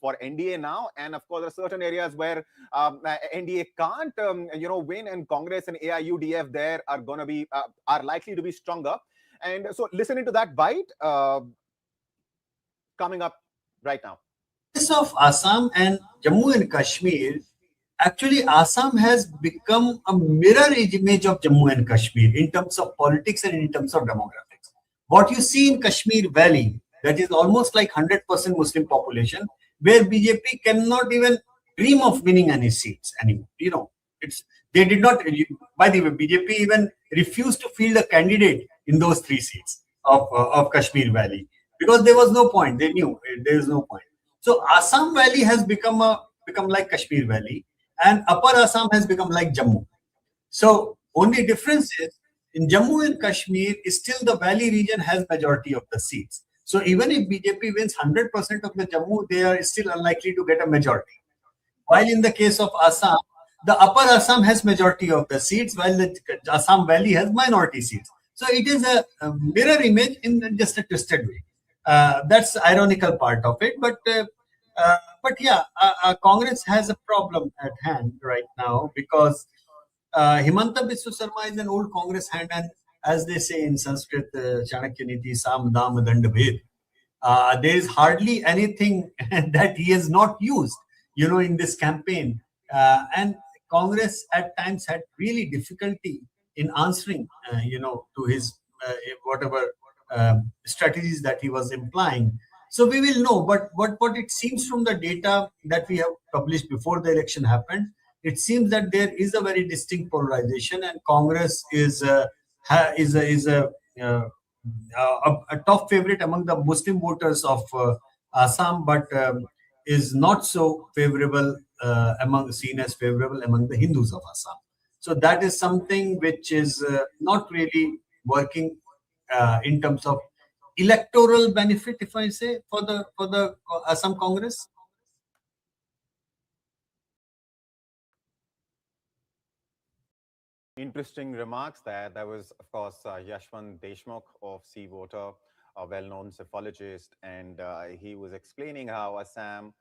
for NDA now. And of course, there are certain areas where NDA can't, win, and Congress and AIUDF there are going to be, are likely to be stronger. And so listening to that bite coming up right now. Of Assam and Jammu and Kashmir, actually Assam has become a mirror image of Jammu and Kashmir in terms of politics and in terms of demographics. What you see in Kashmir Valley, that is almost like 100% Muslim population, where BJP cannot even dream of winning any seats anymore. They did not. By the way, BJP even refused to field a candidate in those 3 seats of Kashmir Valley because there was no point. They knew there is no point. So Assam Valley has become like Kashmir Valley, and Upper Assam has become like Jammu. So only difference is in Jammu and Kashmir, still the valley region has majority of the seats. So even if BJP wins 100% of the Jammu, they are still unlikely to get a majority. While in the case of Assam, the Upper Assam has majority of the seats, while the Assam Valley has minority seats. So it is a mirror image in just a twisted way. That's the ironical part of it. But yeah, Congress has a problem at hand right now because Himanta Biswa Sharma is an old Congress hand, and as they say in Sanskrit, Chanakya Niti, Sam Dam Dand Bhed. There is hardly anything that he has not used, in this campaign. And Congress at times had really difficulty in answering, to his whatever strategies that he was implying. So we will know. But what it seems from the data that we have published before the election happened, it seems that there is a very distinct polarization, and Congress is a top favorite among the Muslim voters of Assam, but is not so favorable seen as favorable among the Hindus of Assam. So that is something which is not really working in terms of electoral benefit, if I say, for the Assam Congress. Interesting remarks there. There was, of course, Yashwant Deshmukh of Sea Water, a well-known cephalogist, and he was explaining how Assam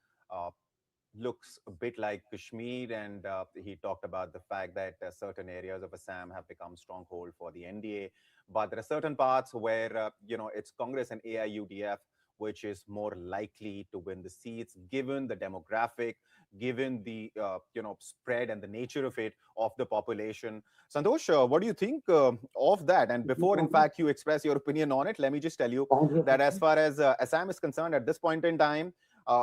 looks a bit like Kashmir, and he talked about the fact that certain areas of Assam have become stronghold for the NDA, but there are certain parts where it's Congress and AIUDF which is more likely to win the seats, given the demographic, given the spread and the nature of it of the population. Santosh, what do you think of that? And before, in fact, you express your opinion on it, let me just tell you that as far as Assam is concerned, at this point in time,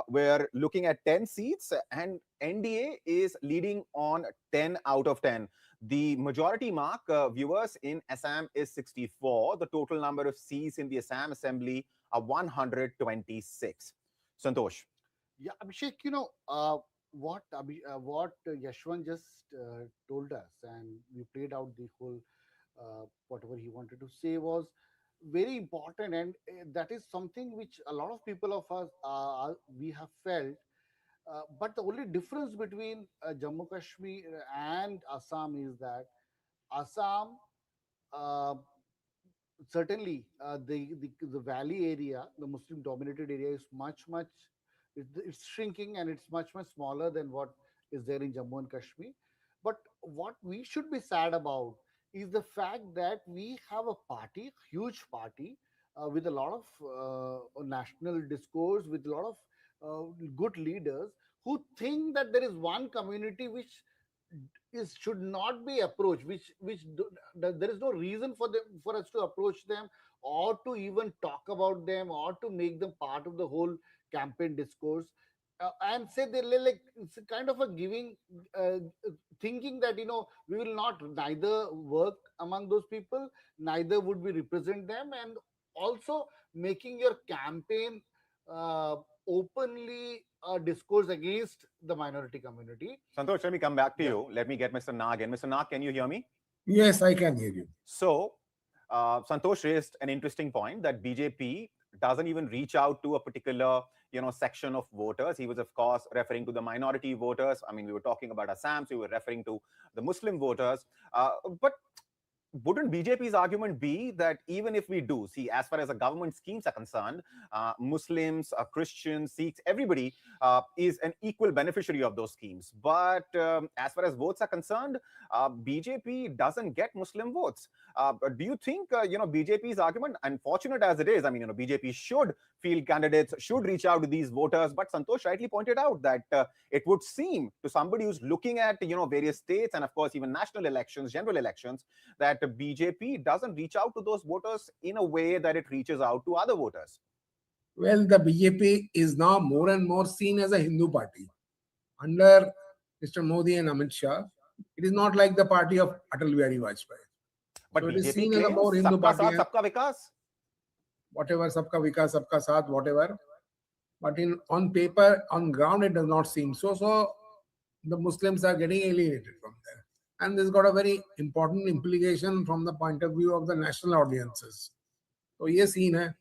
we're looking at 10 seats, and NDA is leading on 10 out of 10. The majority mark, viewers, in Assam is 64. The total number of seats in the Assam Assembly are 126. Santosh. Yeah, Abhishek, what Yashwant just told us, and we played out the whole whatever he wanted to say was very important, and that is something which a lot of people of us we have felt. But the only difference between Jammu Kashmir and Assam is that Assam uh, certainly the valley area, the Muslim dominated area, is much it's shrinking, and it's much smaller than what is there in Jammu and Kashmir. But what we should be sad about is the fact that we have a party, huge party, with a lot of national discourse, with a lot of good leaders who think that there is one community which is should not be approached, there is no reason for us to approach them, or to even talk about them, or to make them part of the whole campaign discourse, and say they like it's a kind of a giving thinking that we will not neither work among those people, neither would we represent them, and also making your campaign uh, openly discourse against the minority community. Santosh, let me come back to you. Let me get Mr. Nag in. Mr. Nag, can you hear me? Yes, I can hear you. So, Santosh raised an interesting point that BJP doesn't even reach out to a particular section of voters. He was, of course, referring to the minority voters. I mean, we were talking about Assam, so we were referring to the Muslim voters. But wouldn't BJP's argument be that even if we do see, as far as the government schemes are concerned, Muslims, Christians, Sikhs, everybody is an equal beneficiary of those schemes. But as far as votes are concerned, BJP doesn't get Muslim votes. Do you think, BJP's argument, unfortunate as it is, I mean, BJP should field candidates, should reach out to these voters, but Santosh rightly pointed out that it would seem to somebody who's looking at, various states and of course even national elections, general elections, that BJP doesn't reach out to those voters in a way that it reaches out to other voters. Well, the BJP is now more and more seen as a Hindu party. Under Mr. Modi and Amit Shah, it is not like the party of Atal Bihari Vajpayee. But So it is BJP seen as a claims more Hindu Sabka party. Saath, Sabka Vikas. Whatever, Sabka Vikas, Sabka Saath, whatever. But on paper, on ground, it does not seem so. So the Muslims are getting alienated from there. And this got a very important implication from the point of view of the national audiences. So ये scene है.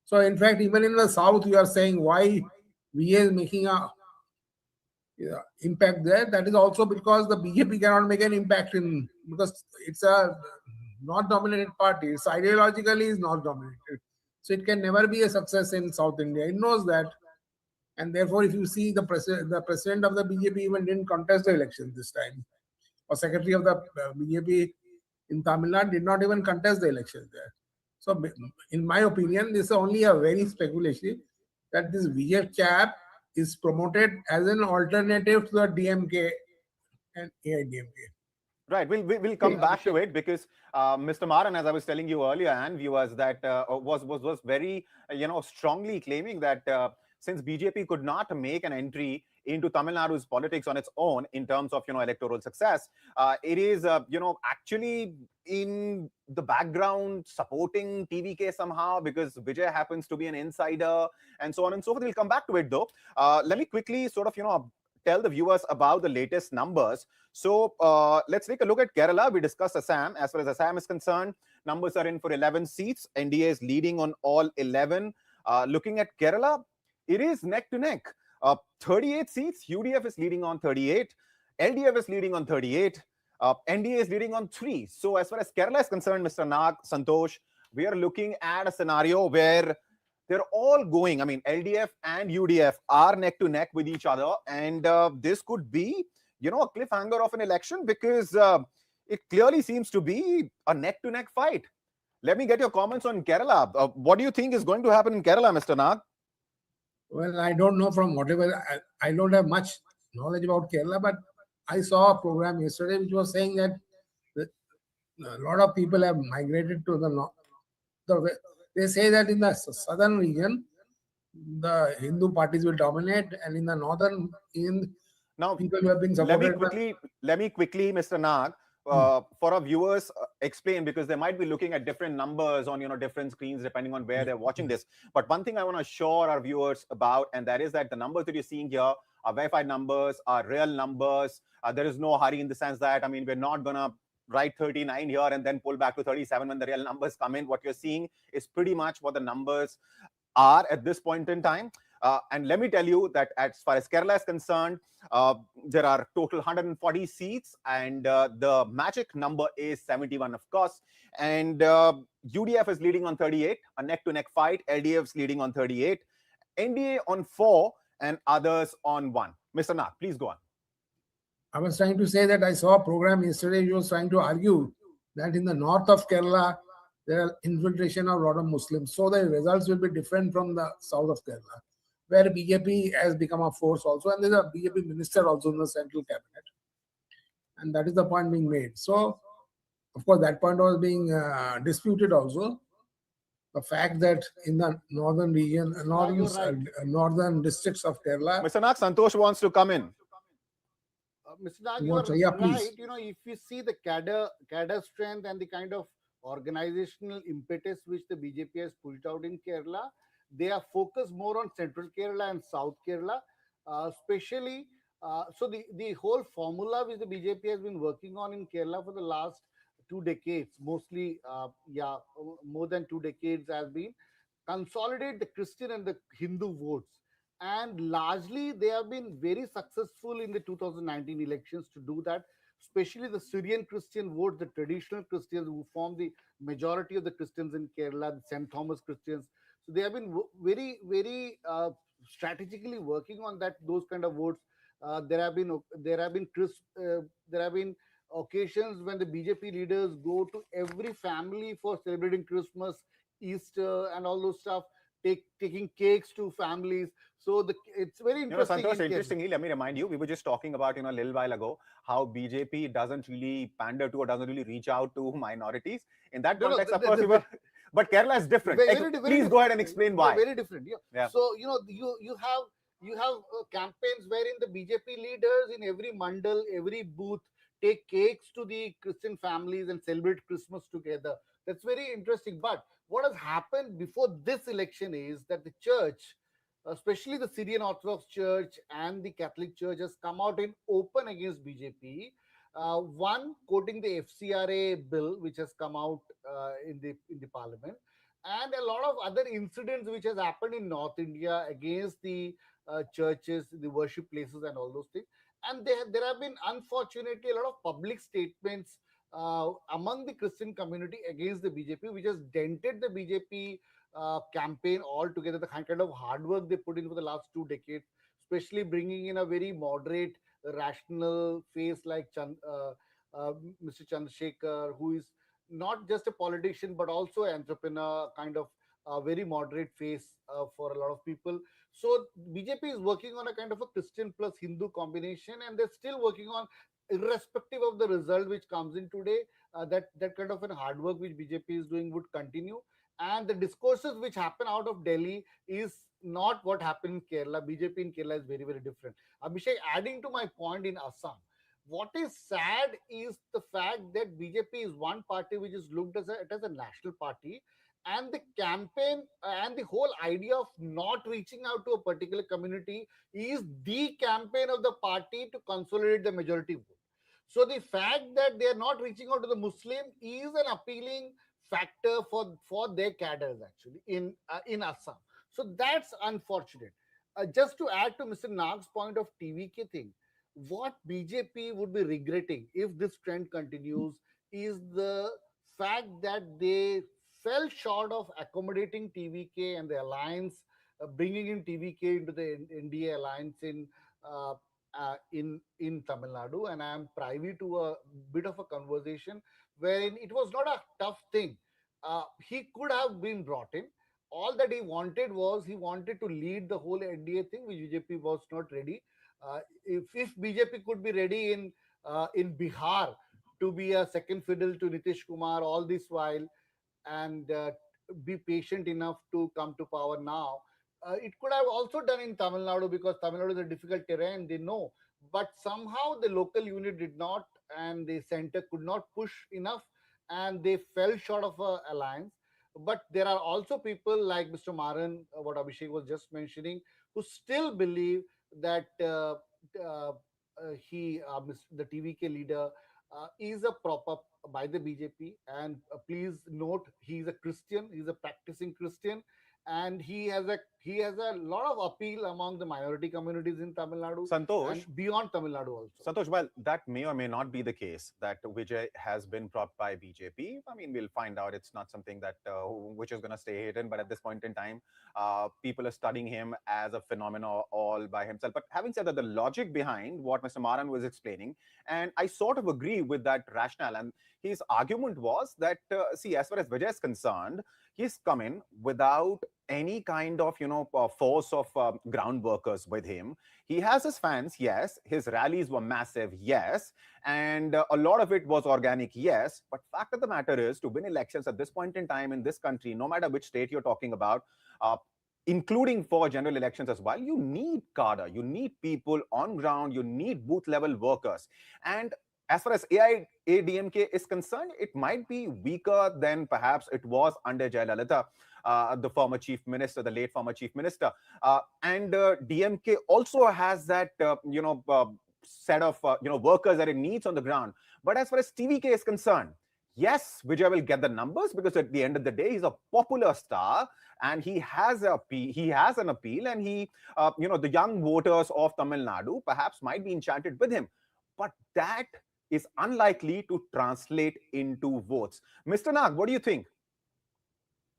So in fact, even in the south, you are saying why Vijay is making a impact there. That is also because the BJP cannot make an impact in, because it's a not dominated party. It's ideologically is not dominated. So it can never be a success in South India. It knows that. And therefore, if you see the president of the BJP even didn't contest the election this time. Or secretary of the BJP in Tamil Nadu did not even contest the elections there. So in my opinion, this is only a very speculation that this Vijay chap is promoted as an alternative to the DMK and AIDMK. Right, we'll come back to it because Mr. Maran, as I was telling you earlier, and viewers, that was very strongly claiming that since BJP could not make an entry into Tamil Nadu's politics on its own in terms of electoral success, it is actually in the background supporting TVK somehow because Vijay happens to be an insider and so on and so forth. We'll come back to it though. Let me quickly sort of tell the viewers about the latest numbers. So let's take a look at Kerala. We discussed Assam. As far as Assam is concerned, numbers are in for 11 seats. NDA is leading on all 11. Looking at Kerala, it is neck to neck. 38 seats. UDF is leading on 38. LDF is leading on 38. NDA is leading on 3. So as far as Kerala is concerned, Mr. Nag, Santosh, we are looking at a scenario where they're all going. I mean, LDF and UDF are neck to neck with each other. And this could be, a cliffhanger of an election because it clearly seems to be a neck to neck fight. Let me get your comments on Kerala. What do you think is going to happen in Kerala, Mr. Nag? Well, I don't know from whatever, I don't have much knowledge about Kerala, but I saw a program yesterday which was saying that a lot of people have migrated to the north. They say that in the southern region, the Hindu parties will dominate, and in the northern, now people who have been supported. Let me quickly, Mr. Nag, for our viewers, explain, because they might be looking at different numbers on different screens depending on where they're watching this. But one thing I want to assure our viewers about, and that is that the numbers that you're seeing here are verified numbers, are real numbers. There is no hurry in the sense that, I mean, we're not gonna write 39 here and then pull back to 37 when the real numbers come in. What you're seeing is pretty much what the numbers are at this point in time. And let me tell you that as far as Kerala is concerned, there are total 140 seats, and the magic number is 71, of course. And UDF is leading on 38, a neck-to-neck fight. LDF is leading on 38, NDA on 4, and others on 1. Mr. Nag, please go on. I was trying to say that I saw a program yesterday which was trying to argue that in the north of Kerala, there are infiltration of a lot of Muslims. So the results will be different from the south of Kerala, where BJP has become a force also. And there's a BJP minister also in the central cabinet. And that is the point being made. So, of course, that point was being disputed also. The fact that in the northern region, northern districts of Kerala. Mr. Nag, Santosh wants to come in. Mr. Nag, you are right. If you see the cadre strength and the kind of organizational impetus which the BJP has pushed out in Kerala, they are focused more on central Kerala and south Kerala, especially. So the whole formula which the BJP has been working on in Kerala for the last 2 decades, mostly, more than 2 decades, has been consolidate the Christian and the Hindu votes. And largely, they have been very successful in the 2019 elections to do that. especially the Syrian Christian vote, the traditional Christians who form the majority of the Christians in Kerala, the St. Thomas Christians. So they have been very strategically working on that those kind of votes. There have been occasions when the BJP leaders go to every family for celebrating Christmas, Easter, and all those stuff, taking cakes to families. So it's very interesting. Santosh, interestingly, let me remind you, we were just talking about, a little while ago, how BJP doesn't really pander to or doesn't really reach out to minorities. In that context, of course, but Kerala is different. Please go ahead and explain why. Very different. Yeah. So, you have campaigns wherein the BJP leaders in every mandal, every booth, take cakes to the Christian families and celebrate Christmas together. That's very interesting. But what has happened before this election is that the church, especially the Syrian Orthodox Church and the Catholic Church, has come out in open against BJP. One, quoting the FCRA bill which has come out in the parliament, and a lot of other incidents which has happened in North India against the churches, the worship places, and all those things. And there have been, unfortunately, a lot of public statements among the Christian community against the BJP, which has dented the BJP campaign altogether. The kind of hard work they put in for the last 2 decades, especially bringing in a very moderate, rational face like Mr. Chandrasekhar, who is not just a politician but also an entrepreneur, kind of a very moderate face for a lot of people. So BJP is working on a kind of a Christian plus Hindu combination, and they're still working on, irrespective of the result which comes in today, that kind of an hard work which BJP is doing would continue. And the discourses which happen out of Delhi is not what happened in Kerala. BJP in Kerala is very, very different. Abhishek, adding to my point, in Assam, what is sad is the fact that BJP is one party which is looked as a national party, and the campaign and the whole idea of not reaching out to a particular community is the campaign of the party to consolidate the majority vote. So the fact that they are not reaching out to the Muslim is an appealing factor for their cadres actually in Assam. So that's unfortunate. Just to add to Mr. Nag's point of TVK thing, what BJP would be regretting if this trend continues is the fact that they fell short of accommodating TVK and the alliance, bringing in TVK into the NDA alliance uh, in Tamil Nadu. And I am privy to a bit of a conversation wherein it was not a tough thing. He could have been brought in. All that he wanted to lead the whole NDA thing, which BJP was not ready. If BJP could be ready in Bihar to be a second fiddle to Nitish Kumar all this while, and be patient enough to come to power now, it could have also done in Tamil Nadu, because Tamil Nadu is a difficult terrain, they know. But somehow the local unit did not, and the center could not push enough, and they fell short of a alliance. But there are also people like Mr. Maran, what Abhishek was just mentioning, who still believe that the TVK leader is a prop up by the BJP. And please note, he's a Christian, he's a practicing Christian, and he has a lot of appeal among the minority communities in Tamil Nadu, Santosh, and beyond Tamil Nadu also. Santosh, well, that may or may not be the case that Vijay has been propped by BJP. I mean, we'll find out. It's not something that which is going to stay hidden. But at this point in time, people are studying him as a phenomenon all by himself. But having said that, the logic behind what Mr. Maran was explaining, and I sort of agree with that rationale. And his argument was that, see, as far as Vijay is concerned, he's come in without any kind of, force of ground workers with him. He has his fans, yes. His rallies were massive, yes. And a lot of it was organic, yes. But fact of the matter is, to win elections at this point in time in this country, no matter which state you're talking about, including for general elections as well, you need cadre, you need people on ground, you need booth level workers. And as far as AIADMK is concerned, it might be weaker than perhaps it was under Jayalalitha, the former chief minister, the late former chief minister. And DMK also has that, set of, workers that it needs on the ground. But as far as TVK is concerned, yes, Vijay will get the numbers, because at the end of the day, he's a popular star and he has an appeal, and he, the young voters of Tamil Nadu perhaps might be enchanted with him. But that is unlikely to translate into votes. Mr. Nag, what do you think?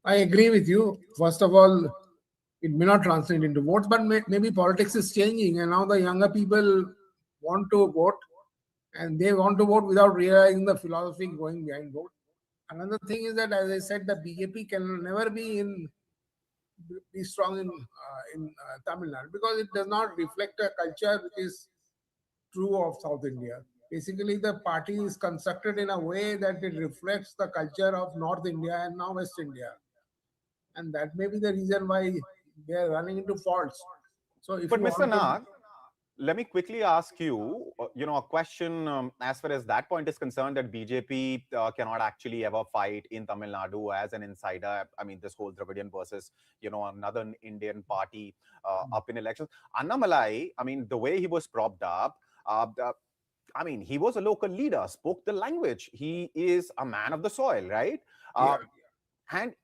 I agree with you. First of all, it may not translate into votes, but maybe politics is changing, and now the younger people want to vote, and they want to vote without realizing the philosophy going behind vote. Another thing is that, as I said, the BJP can never be strong in Tamil Nadu because it does not reflect a culture which is true of South India. Basically, the party is constructed in a way that it reflects the culture of North India and now West India, and that may be the reason why they are running into faults. So, if But you Mr. want to, Nag, let me quickly ask you, a question as far as that point is concerned, that BJP cannot actually ever fight in Tamil Nadu as an insider. I mean, this whole Dravidian versus, another Indian party up in elections. Annamalai, I mean, the way he was propped up, I mean, he was a local leader, spoke the language. He is a man of the soil, right? yeah,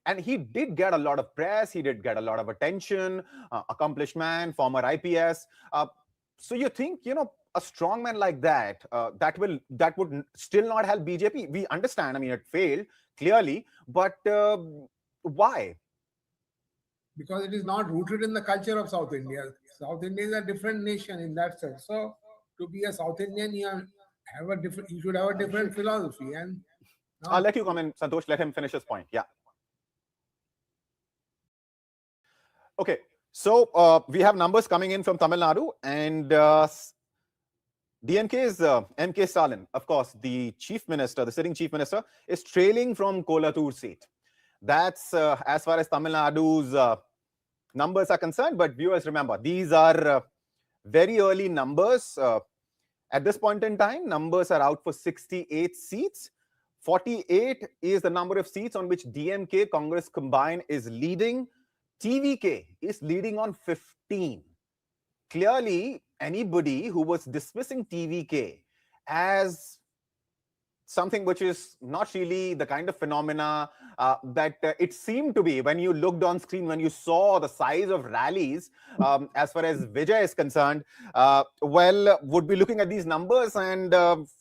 And he did get a lot of press. He did get a lot of attention. Accomplished man, former IPS. So you think, a strong man like that, that would still not help BJP? We understand. I mean, it failed clearly, but why? because it is not rooted in the culture of South India. South India is a different nation in that sense. So, to be a South Indian, you should have a different philosophy. And I'll let you comment, Santosh. Let him finish his point. Yeah. Okay. So we have numbers coming in from Tamil Nadu, and DMK's MK Stalin, of course, the chief minister, the sitting chief minister, is trailing from Kolathur seat. That's as far as Tamil Nadu's numbers are concerned. But viewers, remember, these are very early numbers. At this point in time, numbers are out for 68 seats. 48 is the number of seats on which DMK, Congress combined, is leading. TVK is leading on 15. Clearly, anybody who was dismissing TVK as something which is not really the kind of phenomena that it seemed to be when you looked on screen, when you saw the size of rallies, as far as Vijay is concerned, would be looking at these numbers and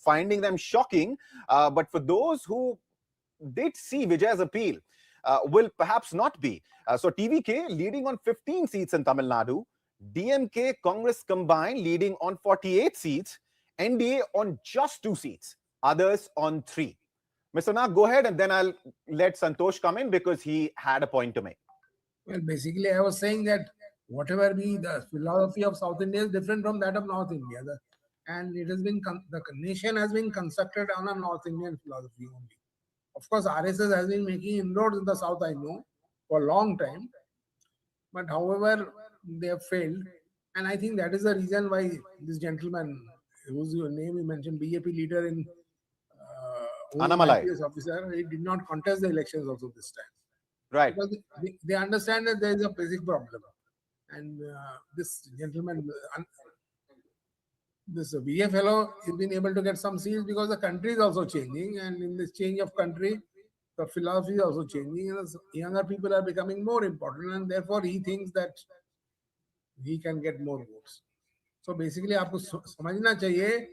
finding them shocking. But for those who did see Vijay's appeal, will perhaps not be. So TVK leading on 15 seats in Tamil Nadu, DMK, Congress combined leading on 48 seats, NDA on just 2 seats, others on 3. Mr. Nag, go ahead, and then I'll let Santosh come in because he had a point to make. Well, basically, I was saying that whatever be the philosophy of South India is different from that of North India. And it has been, the nation has been constructed on a North Indian philosophy only. Of course, RSS has been making inroads in the South, I know, for a long time. But however, they have failed. And I think that is the reason why this gentleman, whose name you mentioned, BJP leader in Annamalai, IPS officer, he did not contest the elections also this time. right? Because they understand that there is a basic problem. And this gentleman, this VA fellow, has been able to get some seats because the country is also changing, and in this change of country, the philosophy is also changing, and younger people are becoming more important, and therefore he thinks that he can get more votes. So basically, आपको समझना चाहिए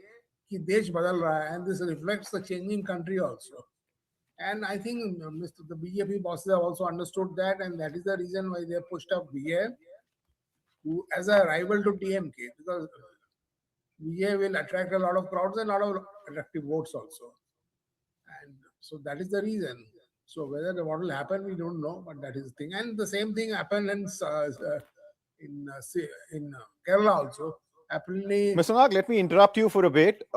कि देश बदल रहा है, and this reflects the changing country also. And I think the BJP bosses have also understood that, and that is the reason why they pushed up VA as a rival to DMK, because VA will attract a lot of crowds and a lot of attractive votes also. And so that is the reason. So whether what will happen, we don't know, but that is the thing. And the same thing happened in Kerala also. Apparently, Mr. Nag, let me interrupt you for a bit.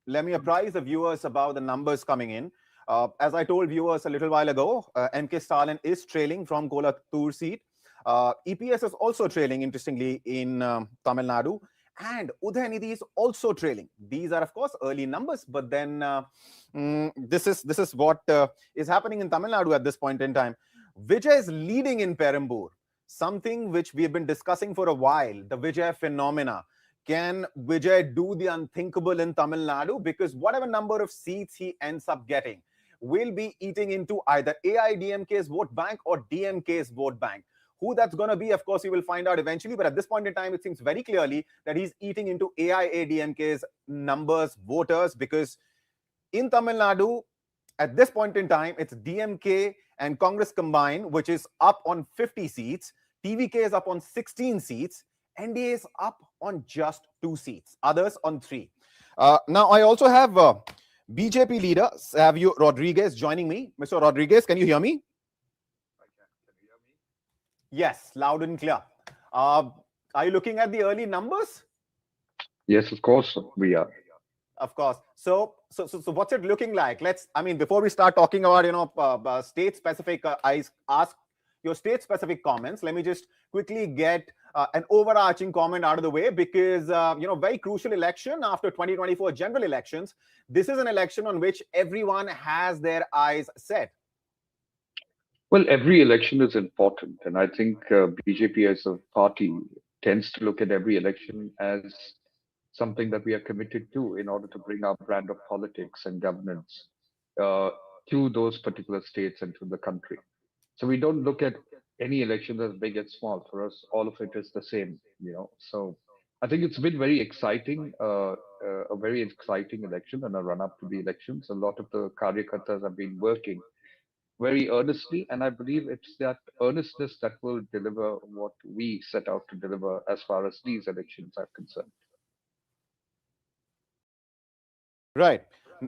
Let me apprise the viewers about the numbers coming in. As I told viewers a little while ago, MK Stalin is trailing from Kolathur seat. EPS is also trailing, interestingly, in Tamil Nadu. And Udayanidhi is also trailing. These are, of course, early numbers. But then this is what is happening in Tamil Nadu at this point in time. Vijay is leading in Perambur. Something which we have been discussing for a while, the Vijay phenomena. Can Vijay do the unthinkable in Tamil Nadu? Because whatever number of seats he ends up getting will be eating into either AIDMK's vote bank or DMK's vote bank. Who that's going to be, of course, we will find out eventually. But at this point in time, it seems very clearly that he's eating into AIADMK's numbers, voters, because in Tamil Nadu, at this point in time, it's DMK and Congress combined, which is up on 50 seats. TVK is up on 16 seats. NDA is up on just 2 seats. Others on 3. Now, I also have BJP leader Savio Rodriguez joining me. Mr. Rodriguez, can you hear me? I can. Can you hear me? Yes, loud and clear. Are you looking at the early numbers? Yes, of course we are. Of course. So what's it looking like? Before we start talking about, state-specific, I ask your state-specific comments. Let me just quickly get an overarching comment out of the way because, very crucial election after 2024 general elections. This is an election on which everyone has their eyes set. Well, every election is important, and I think BJP as a party tends to look at every election as something that we are committed to in order to bring our brand of politics and governance uh, to those particular states and to the country. So we don't look at any election as big and small. For us, all of it is the same. So I think it's been very exciting, a very exciting election and a run-up to the elections. A lot of the Karyakartas have been working very earnestly, and I believe it's that earnestness that will deliver what we set out to deliver as far as these elections are concerned. Right.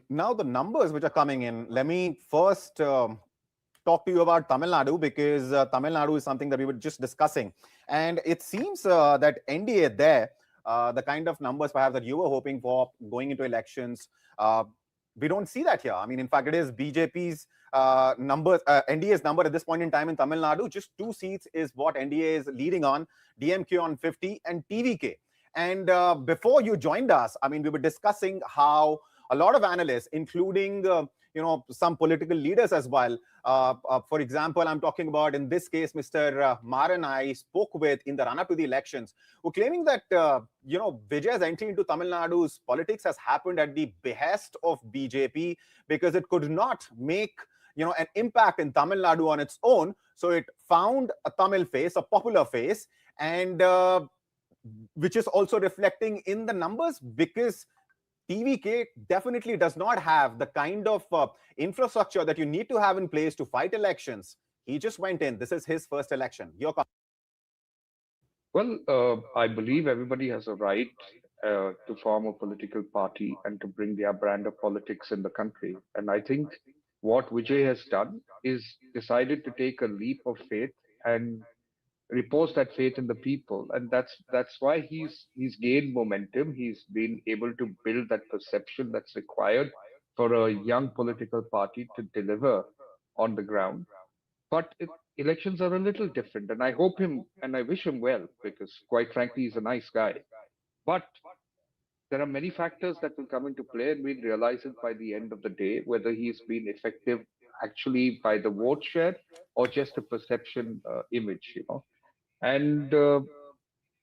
Now, the numbers which are coming in, let me first talk to you about Tamil Nadu because Tamil Nadu is something that we were just discussing. And it seems that NDA there, the kind of numbers perhaps that you were hoping for going into elections, we don't see that here. I mean, in fact, it is BJP's numbers, NDA's number at this point in time in Tamil Nadu. Just 2 seats is what NDA is leading on, DMK on 50 and TVK. And before you joined us, we were discussing how a lot of analysts, including some political leaders as well. For example, I'm talking about, in this case, Mr. Maran I spoke with in the run-up to the elections, who claiming that, Vijay's entry into Tamil Nadu's politics has happened at the behest of BJP because it could not make, an impact in Tamil Nadu on its own. So it found a Tamil face, a popular face, and which is also reflecting in the numbers because TVK definitely does not have the kind of infrastructure that you need to have in place to fight elections. He just went in. This is his first election. Your comment. Well, I believe everybody has a right to form a political party and to bring their brand of politics in the country. And I think what Vijay has done is decided to take a leap of faith and repose that faith in the people, and that's why he's gained momentum. He's been able to build that perception that's required for a young political party to deliver on the ground. But elections are a little different, and I hope him and I wish him well because, quite frankly, he's a nice guy. But there are many factors that will come into play, and we'll realize it by the end of the day whether he's been effective actually by the vote share or just a perception image. And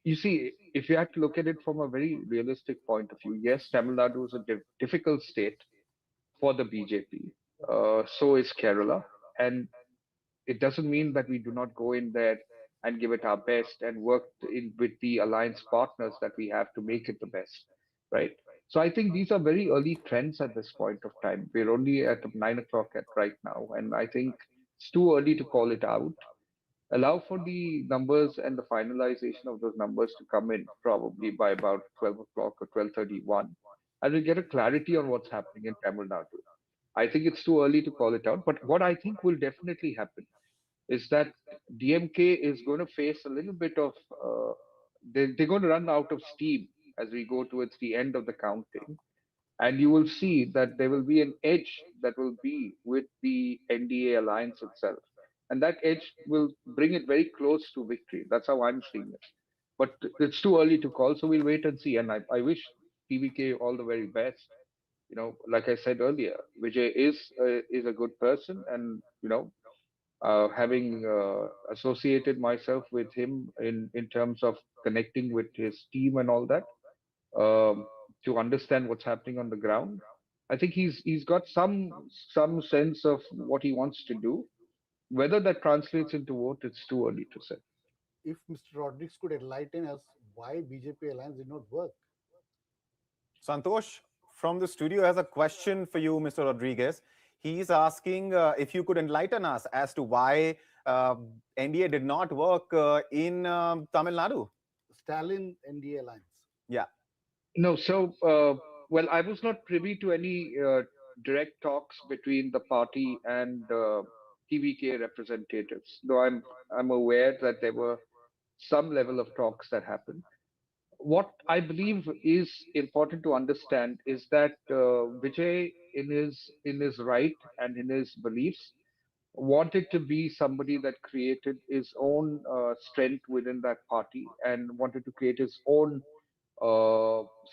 you see, if you have to look at it from a very realistic point of view, yes, Tamil Nadu is a difficult state for the BJP. So is Kerala. And it doesn't mean that we do not go in there and give it our best and work in with the alliance partners that we have to make it the best, right? So I think these are very early trends at this point of time. We're only at 9 o'clock at right now, and I think it's too early to call it out. Allow for the numbers and the finalization of those numbers to come in probably by about 12 o'clock or 12:31, and we'll get a clarity on what's happening in Tamil Nadu. I think it's too early to call it out, but what I think will definitely happen is that DMK is going to face a little bit of, they're going to run out of steam as we go towards the end of the counting. And you will see that there will be an edge that will be with the NDA alliance itself. And that edge will bring it very close to victory. That's how I'm seeing it. But it's too early to call, so we'll wait and see. And I wish TVK all the very best. Like I said earlier, Vijay is a good person, and having associated myself with him in terms of connecting with his team and all that, to understand what's happening on the ground. I think he's got some sense of what he wants to do. Whether that translates into vote, it's too early to say. if Mr. Rodriguez could enlighten us why BJP alliance did not work. Santosh from the studio has a question for you, Mr. Rodriguez. He's asking if you could enlighten us as to why NDA did not work in Tamil Nadu. Stalin NDA alliance. Yeah. No, so well, I was not privy to any direct talks between the party and TVK representatives, though I'm aware that there were some level of talks that happened. What I believe is important to understand is that Vijay, in his right and in his beliefs, wanted to be somebody that created his own strength within that party and wanted to create his own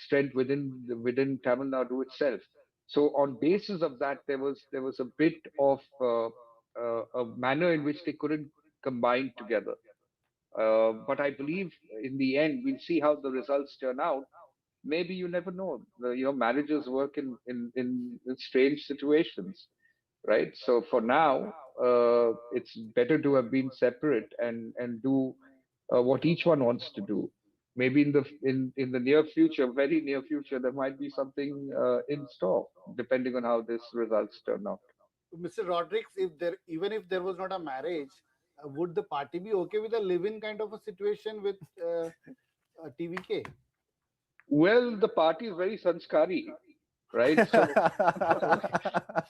strength within Tamil Nadu itself. So on basis of that, there was a bit of a manner in which they couldn't combine together. But I believe in the end, we'll see how the results turn out. Maybe you never know. Marriages work in strange situations, right? So for now, it's better to have been separate and do what each one wants to do. Maybe in the near future, very near future, there might be something in store, depending on how this results turn out. Mr. Rodriguez, if there was not a marriage, would the party be okay with a live-in kind of a situation with TVK? Well, the party is very sanskari, right?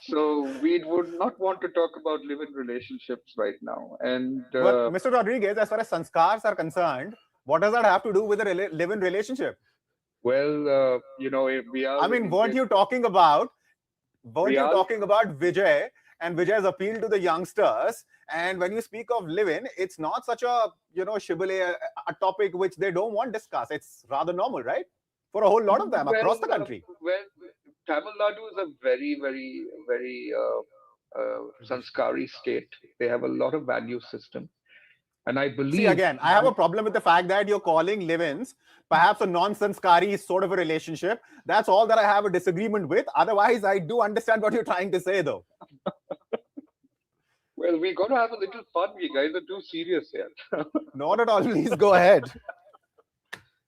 So we would not want to talk about live-in relationships right now. And Well, Mr. Rodriguez, as far as sanskars are concerned, what does that have to do with a live-in relationship? well, if we are. I mean, weren't you talking about Vijay and Vijay's appeal to the youngsters? And when you speak of live-in, it's not such a shibboleth, a topic which they don't want discussed. It's rather normal, right? For a whole lot of them across the country. Well, Tamil Nadu is a very, very, very sanskari state. They have a lot of value system. And I believe... See, again, I have a problem with the fact that you're calling live-ins perhaps a non-sanskari sort of a relationship. That's all that I have a disagreement with. Otherwise, I do understand what you're trying to say, though. Well, we're going to have a little fun. You guys are too serious here. Not at all. Please go ahead.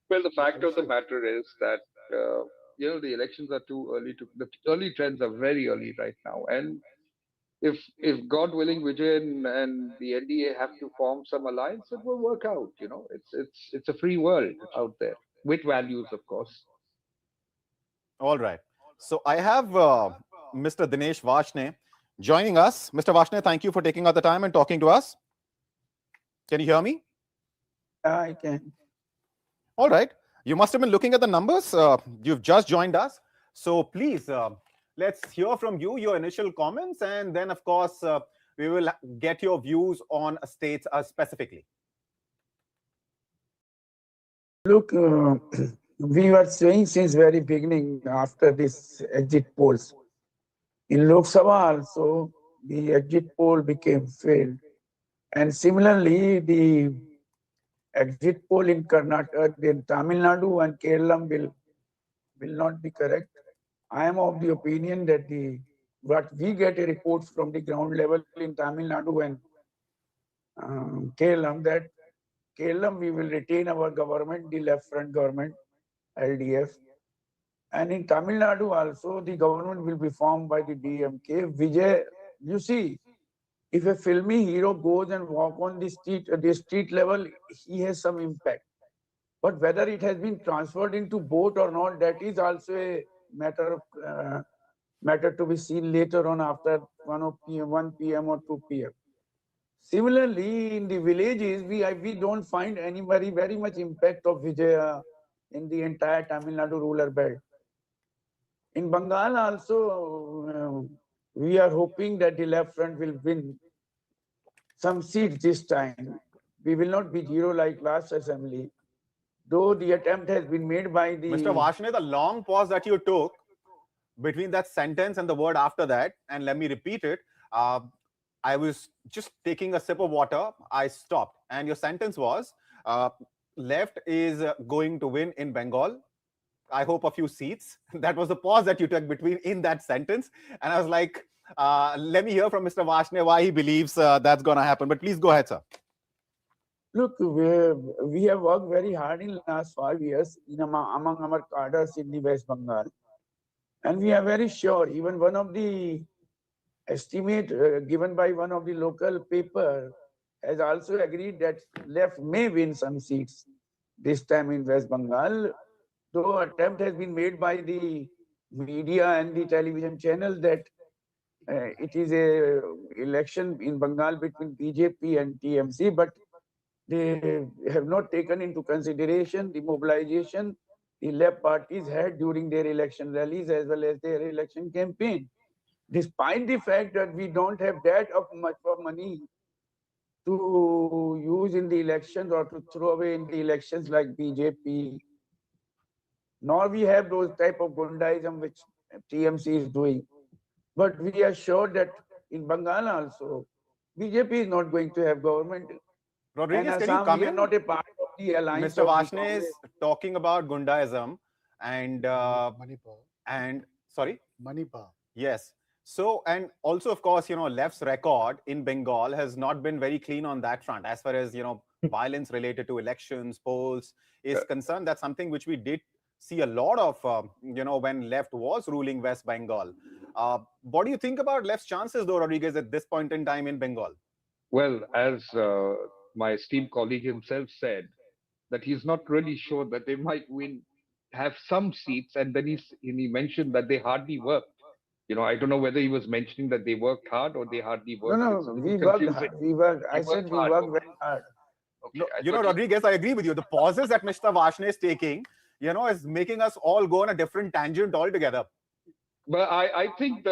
Well, the fact of the matter is that, the elections are too early the early trends are very early right now. And if God willing, Vijay and the NDA have to form some alliance, it will work out. It's a free world out there with values, of course. All right. So I have Mr. Dinesh Vashne joining us. Mr. Vashne, thank you for taking out the time and talking to us. Can you hear me? I can. All right. You must have been looking at the numbers. You've just joined us. So please, let's hear from you, your initial comments, and then, of course, we will get your views on states specifically. Look, we were saying since very beginning after this exit polls. In Lok Sabha also, the exit poll became failed. And similarly, the exit poll in Karnataka, in Tamil Nadu and Kerala will not be correct. I am of the opinion that what we get a report from the ground level in Tamil Nadu and Kerala, that Kerala we will retain our government, the left front government, LDF. And in Tamil Nadu also, the government will be formed by the DMK. Vijay, you see, if a filmy hero goes and walk on the street level, he has some impact. But whether it has been transferred into boat or not, that is also a matter to be seen later on after 1 p.m. or 2 p.m. Similarly, in the villages, we don't find any very much impact of Vijay in the entire Tamil Nadu rural belt. In Bengal also, we are hoping that the left front will win some seats this time. We will not be zero like last assembly, though the attempt has been made by the... Mr. Vashne, the long pause that you took between that sentence and the word after that, and let me repeat it, I was just taking a sip of water, I stopped, and your sentence was, left is going to win in Bengal. I hope a few seats. That was the pause that you took in that sentence. And I was like, let me hear from Mr. Vashne why he believes that's going to happen. But please go ahead, sir. Look, we have worked very hard in the last 5 years among our cadres in the West Bengal. And we are very sure, even one of the estimate given by one of the local paper has also agreed that left may win some seats this time in West Bengal, though attempt has been made by the media and the television channel that it is a election in Bengal between BJP and TMC, but they have not taken into consideration the mobilization the left parties had during their election rallies as well as their election campaign. Despite the fact that we don't have that much of money to use in the elections or to throw away in the elections like BJP, nor we have those type of gundaism which TMC is doing. But we are sure that in Bengal also, BJP is not going to have government. Rodriguez, And can you Assam, come we are in? not a part of the alliance Mr. of the Vashne Congress. is talking about Gundaism and Manipur. Sorry. Manipur. Yes. So, and also, of course, left's record in Bengal has not been very clean on that front. As far as, violence related to elections, polls is concerned, that's something which we did see a lot of, when left was ruling West Bengal. What do you think about left's chances, though, Rodriguez, at this point in time in Bengal? Well, as my esteemed colleague himself said, that he's not really sure that they might have some seats, and then he mentioned that they hardly worked. I don't know whether he was mentioning that they worked hard or they hardly worked. No, It's a little we worked confusing. hard. We worked. I said we hard. worked very hard. Okay, No, Rodriguez, I agree with you. The pauses that Mr. Vashne is taking, is making us all go on a different tangent altogether. But I think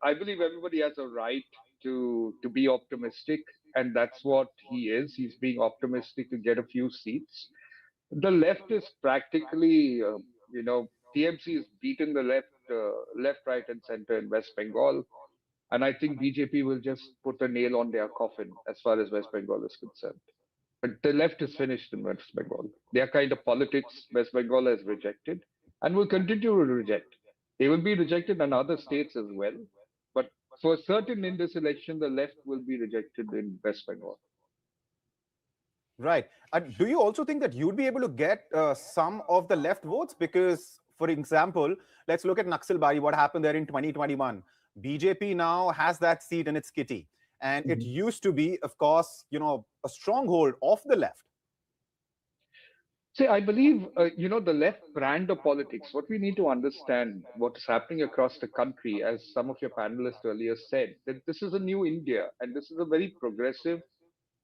I believe everybody has a right to be optimistic, and that's what he is. He's being optimistic to get a few seats. The left is practically, TMC has beaten the left, right, and center in West Bengal, and I think BJP will just put a nail on their coffin as far as West Bengal is concerned. But the left is finished in West Bengal. Their kind of politics West Bengal has rejected and will continue to reject. They will be rejected in other states as well. But for certain in this election, the left will be rejected in West Bengal. Right. Do you also think that you'd be able to get some of the left votes? Because, for example, let's look at Naxalbari, what happened there in 2021. BJP now has that seat in its kitty. And it used to be, of course, a stronghold of the left. See, I believe, the left brand of politics, what we need to understand, what is happening across the country, as some of your panelists earlier said, that this is a new India and this is a very progressive,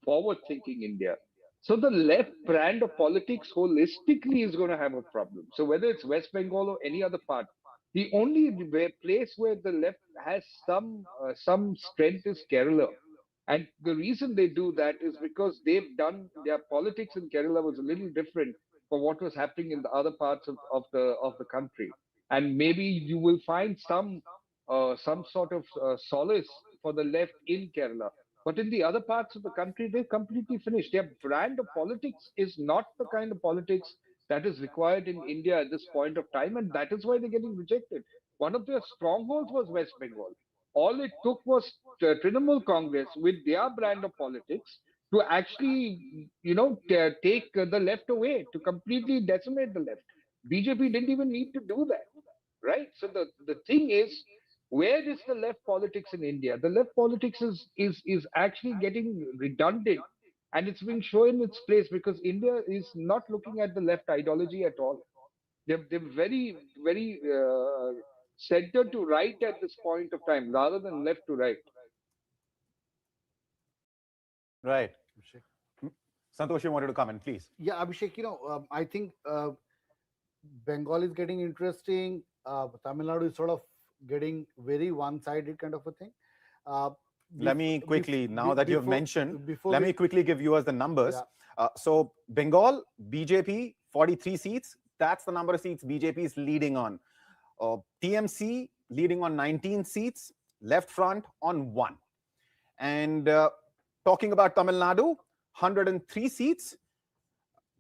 forward-thinking India. So the left brand of politics holistically is going to have a problem. So whether it's West Bengal or any other part, the only place where the left has some strength is Kerala. And the reason they do that is because they've done their politics in Kerala was a little different from what was happening in the other parts of the country. And maybe you will find some sort of solace for the left in Kerala. But in the other parts of the country, they're completely finished. Their brand of politics is not the kind of politics that is required in India at this point of time, and that is why they're getting rejected. One of their strongholds was West Bengal. All it took was Trinamool Congress with their brand of politics to actually, take the left away, to completely decimate the left. BJP didn't even need to do that, right? So the thing is, where is the left politics in India? The left politics is actually getting redundant, and it's being shown its place because India is not looking at the left ideology at all. They're very, very center to right at this point of time rather than left to right. Right. Santosh, you wanted to come in, please. Yeah, Abhishek, I think Bengal is getting interesting. Tamil Nadu is sort of getting very one-sided kind of a thing. Let me quickly, now that you've mentioned, let me quickly give you the numbers. Yeah. So Bengal, BJP, 43 seats. That's the number of seats BJP is leading on. TMC leading on 19 seats, Left Front on 1. And talking about Tamil Nadu, 103 seats.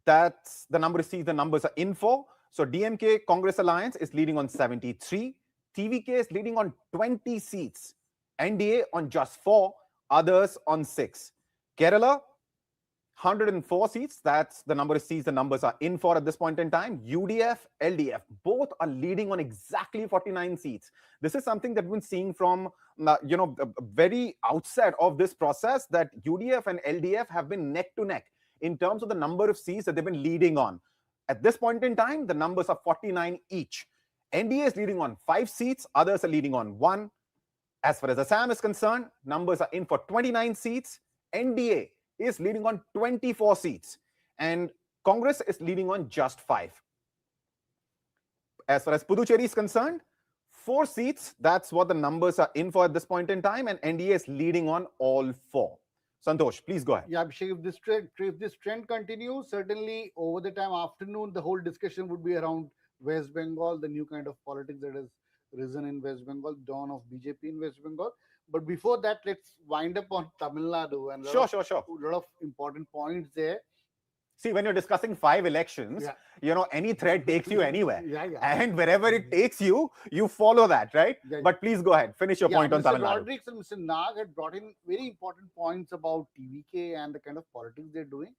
That's the number of seats the numbers are in for. So DMK Congress Alliance is leading on 73. TVK is leading on 20 seats. NDA on just 4. Others on 6. Kerala, 104 seats. That's the number of seats the numbers are in for at this point in time. UDF, LDF, both are leading on exactly 49 seats. This is something that we've been seeing from, the very outset of this process, that UDF and LDF have been neck to neck in terms of the number of seats that they've been leading on. At this point in time, the numbers are 49 each. NDA is leading on 5 seats. Others are leading on 1. As far as Assam is concerned, numbers are in for 29 seats. NDA is leading on 24 seats. And Congress is leading on just 5. As far as Puducherry is concerned, 4 seats. That's what the numbers are in for at this point in time. And NDA is leading on all 4. Santosh, please go ahead. Yeah, Abhishek, if this trend continues, certainly over the time afternoon, the whole discussion would be around West Bengal, the new kind of politics that has risen in West Bengal, dawn of BJP in West Bengal. But before that, let's wind up on Tamil Nadu and Sure. a lot of important points there. See, when you're discussing 5 elections, any thread takes you anywhere. Yeah. And wherever it takes you, you follow that, right? Yeah. But please go ahead. Finish your point on Tamil Nadu. Mr. Rodrigues and Mr. Nag had brought in very important points about TVK and the kind of politics they're doing.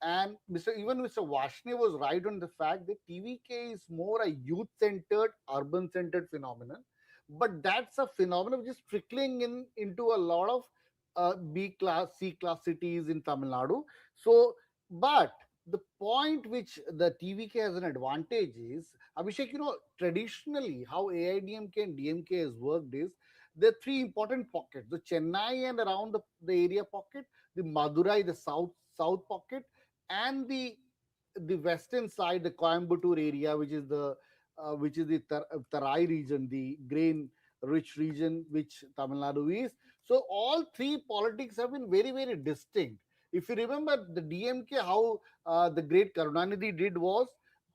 And even Mr. Vashne was right on the fact that TVK is more a youth-centered, urban-centered phenomenon. But that's a phenomenon which is trickling into a lot of B class, C class cities in Tamil Nadu. So, but the point which the TVK has an advantage is, Abhishek, traditionally how AIDMK and DMK has worked is, there are 3 important pockets: the Chennai and around the area pocket, the Madurai, the south pocket, and the western side, the Coimbatore area, which is the Tarai region, the grain rich region which Tamil Nadu is. So all 3 politics have been very, very distinct. If you remember the DMK, how the great Karunanidhi did was,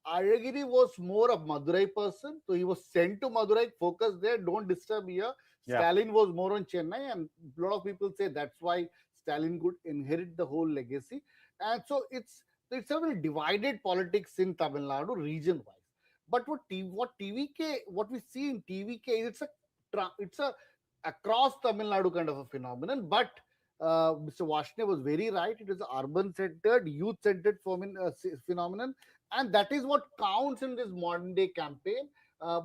Ayagiri was more a Madurai person, so he was sent to Madurai, focus there, don't disturb here. Yeah. Stalin was more on Chennai, and a lot of people say that's why Stalin could inherit the whole legacy. And so it's a very divided politics in Tamil Nadu region-wise. But what we see in TVK, it's a across Tamil Nadu kind of a phenomenon. But Mr. Vashne was very right. It is an urban-centered, youth-centered phenomenon, and that is what counts in this modern-day campaign.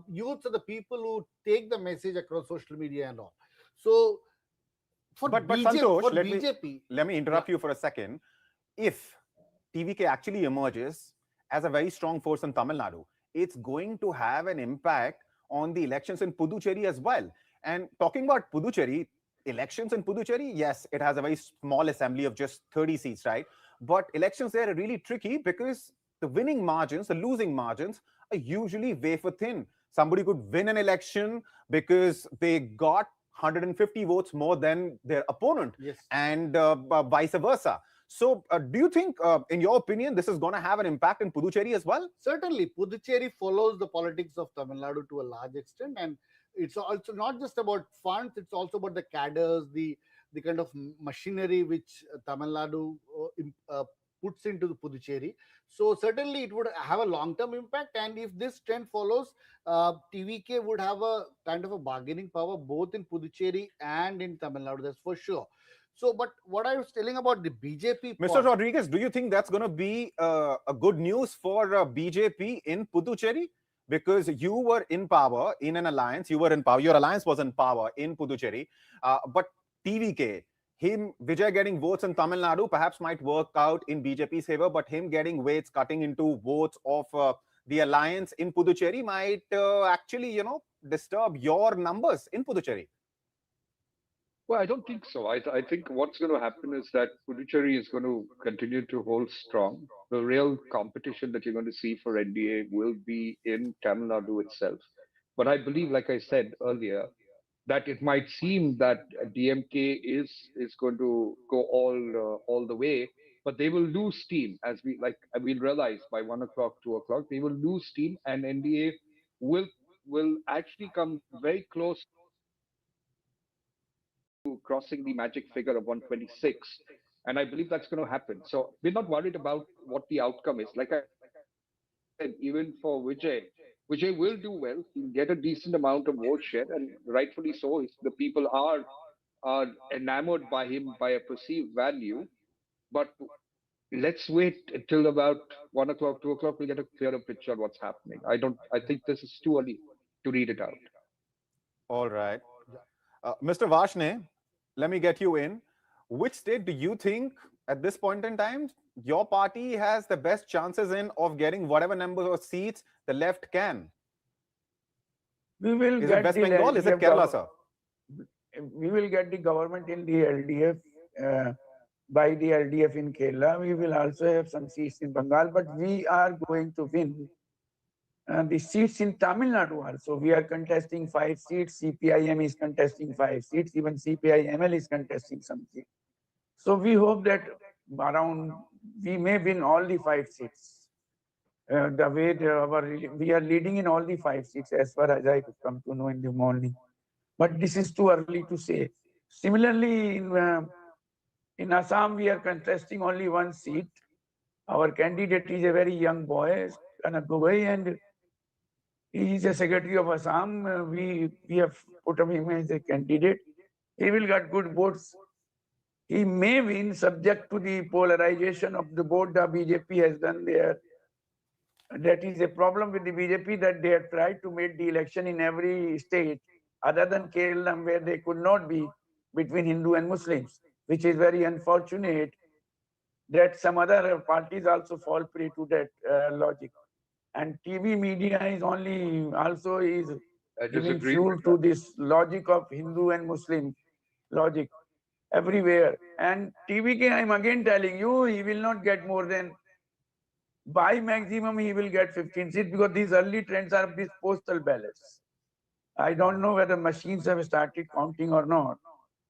Youths are the people who take the message across social media and all. So, but Santosh, let me interrupt you for a second. If TVK actually emerges as a very strong force in Tamil Nadu, it's going to have an impact on the elections in Puducherry as well. And talking about Puducherry, elections in Puducherry, yes, it has a very small assembly of just 30 seats, right? But elections there are really tricky because the winning margins, the losing margins are usually wafer thin. Somebody could win an election because they got 150 votes more than their opponent, yes, and vice versa. So do you think, in your opinion, this is going to have an impact in Puducherry as well? Certainly, Puducherry follows the politics of Tamil Nadu to a large extent, and it's also not just about funds, it's also about the cadres, the kind of machinery which Tamil Nadu puts into the Puducherry. So certainly it would have a long-term impact, and if this trend follows, TVK would have a kind of a bargaining power both in Puducherry and in Tamil Nadu, that's for sure. So, but what I was telling about the BJP... Mr. Rodriguez, do you think that's going to be a good news for BJP in Puducherry? Because you were in power in an alliance, your alliance was in power in Puducherry, but TVK, Vijay getting votes in Tamil Nadu perhaps might work out in BJP's favor, but him getting weights cutting into votes of the alliance in Puducherry might actually, disturb your numbers in Puducherry. Well, I don't think so. I think what's going to happen is that Puducherry is going to continue to hold strong. The real competition that you're going to see for NDA will be in Tamil Nadu itself. But I believe, like I said earlier, that it might seem that DMK is going to go all the way, but they will lose steam, as we'll realize by 1 o'clock, 2 o'clock, they will lose steam, and NDA will actually come very close to crossing the magic figure of 126, and I believe that's going to happen. So we're not worried about what the outcome is. Like I said, even for Vijay will do well. He'll get a decent amount of vote share, and rightfully so. The people are enamored by him by a perceived value. But let's wait till about 1 o'clock, 2 o'clock. We'll get a clearer picture on what's happening. I think this is too early to read it out. All right. Mr. Vashne, let me get you in. Which state do you think at this point in time your party has the best chances in of getting whatever number of seats the left can? We will Is it get West the Bengal? Is it LDF Kerala, sir? we will get the government in the LDF by the LDF in Kerala. We will also have some seats in Bengal, but we are going to win the seats in Tamil Nadu also. We are contesting 5 seats. CPIM is contesting 5 seats. Even CPIML is contesting some seats. So we hope that we may win all the 5 seats. The way we are leading in all the 5 seats as far as I could come to know in the morning. But this is too early to say. Similarly, in Assam, we are contesting only 1 seat. Our candidate is a very young boy, and he is a secretary of Assam. We have put him as a candidate. He will get good votes. He may win subject to the polarization of the vote the BJP has done there. That is a problem with the BJP, that they have tried to make the election in every state other than Kerala, where they could not be between Hindu and Muslims, which is very unfortunate that some other parties also fall prey to that logic. And TV media is giving fuel to this logic of Hindu and Muslim logic everywhere. And TVK, I'm again telling you, he will not get more than, by maximum, he will get 15 seats, because these early trends are these postal ballots. I don't know whether machines have started counting or not,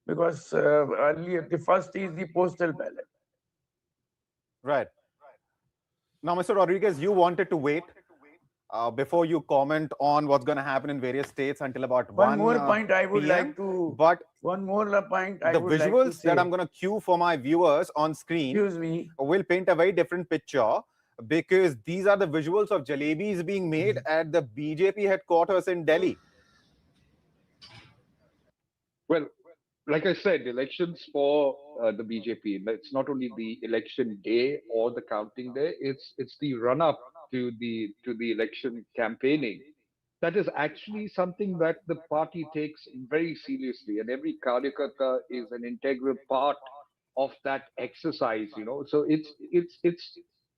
because earlier the first is the postal ballot. Right. Now, Mr. Rodriguez, you wanted to wait before you comment on what's going to happen in various states until about One more point I would like to. But one more point I the would like to visuals say, that I'm going to cue for my viewers on screen will paint a very different picture, because these are the visuals of jalebis being made at the BJP headquarters in Delhi. Well, like I said, elections for the BJP, it's not only the election day or the counting day, it's the run up to the election campaigning. That is actually something that the party takes very seriously, and every Karyakarta is an integral part of that exercise, So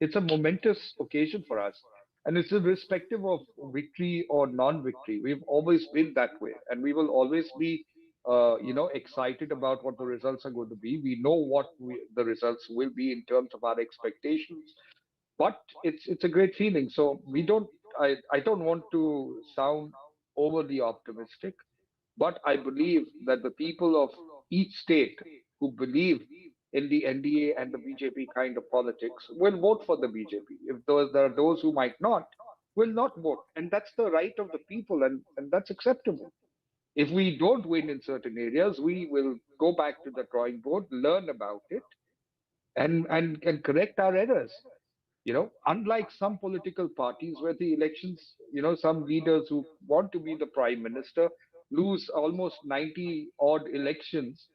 it's a momentous occasion for us, and it's irrespective of victory or non-victory. We've always been that way, and we will always be excited about what the results are going to be. We know what the results will be in terms of our expectations, but it's a great feeling. So I don't want to sound overly optimistic, but I believe that the people of each state who believe in the NDA and the BJP kind of politics will vote for the BJP. If there are those who might not, will not vote, and that's the right of the people, and that's acceptable. If we don't win in certain areas, we will go back to the drawing board, learn about it, and correct our errors. Unlike some political parties where the elections, some leaders who want to be the prime minister lose almost 90 odd elections,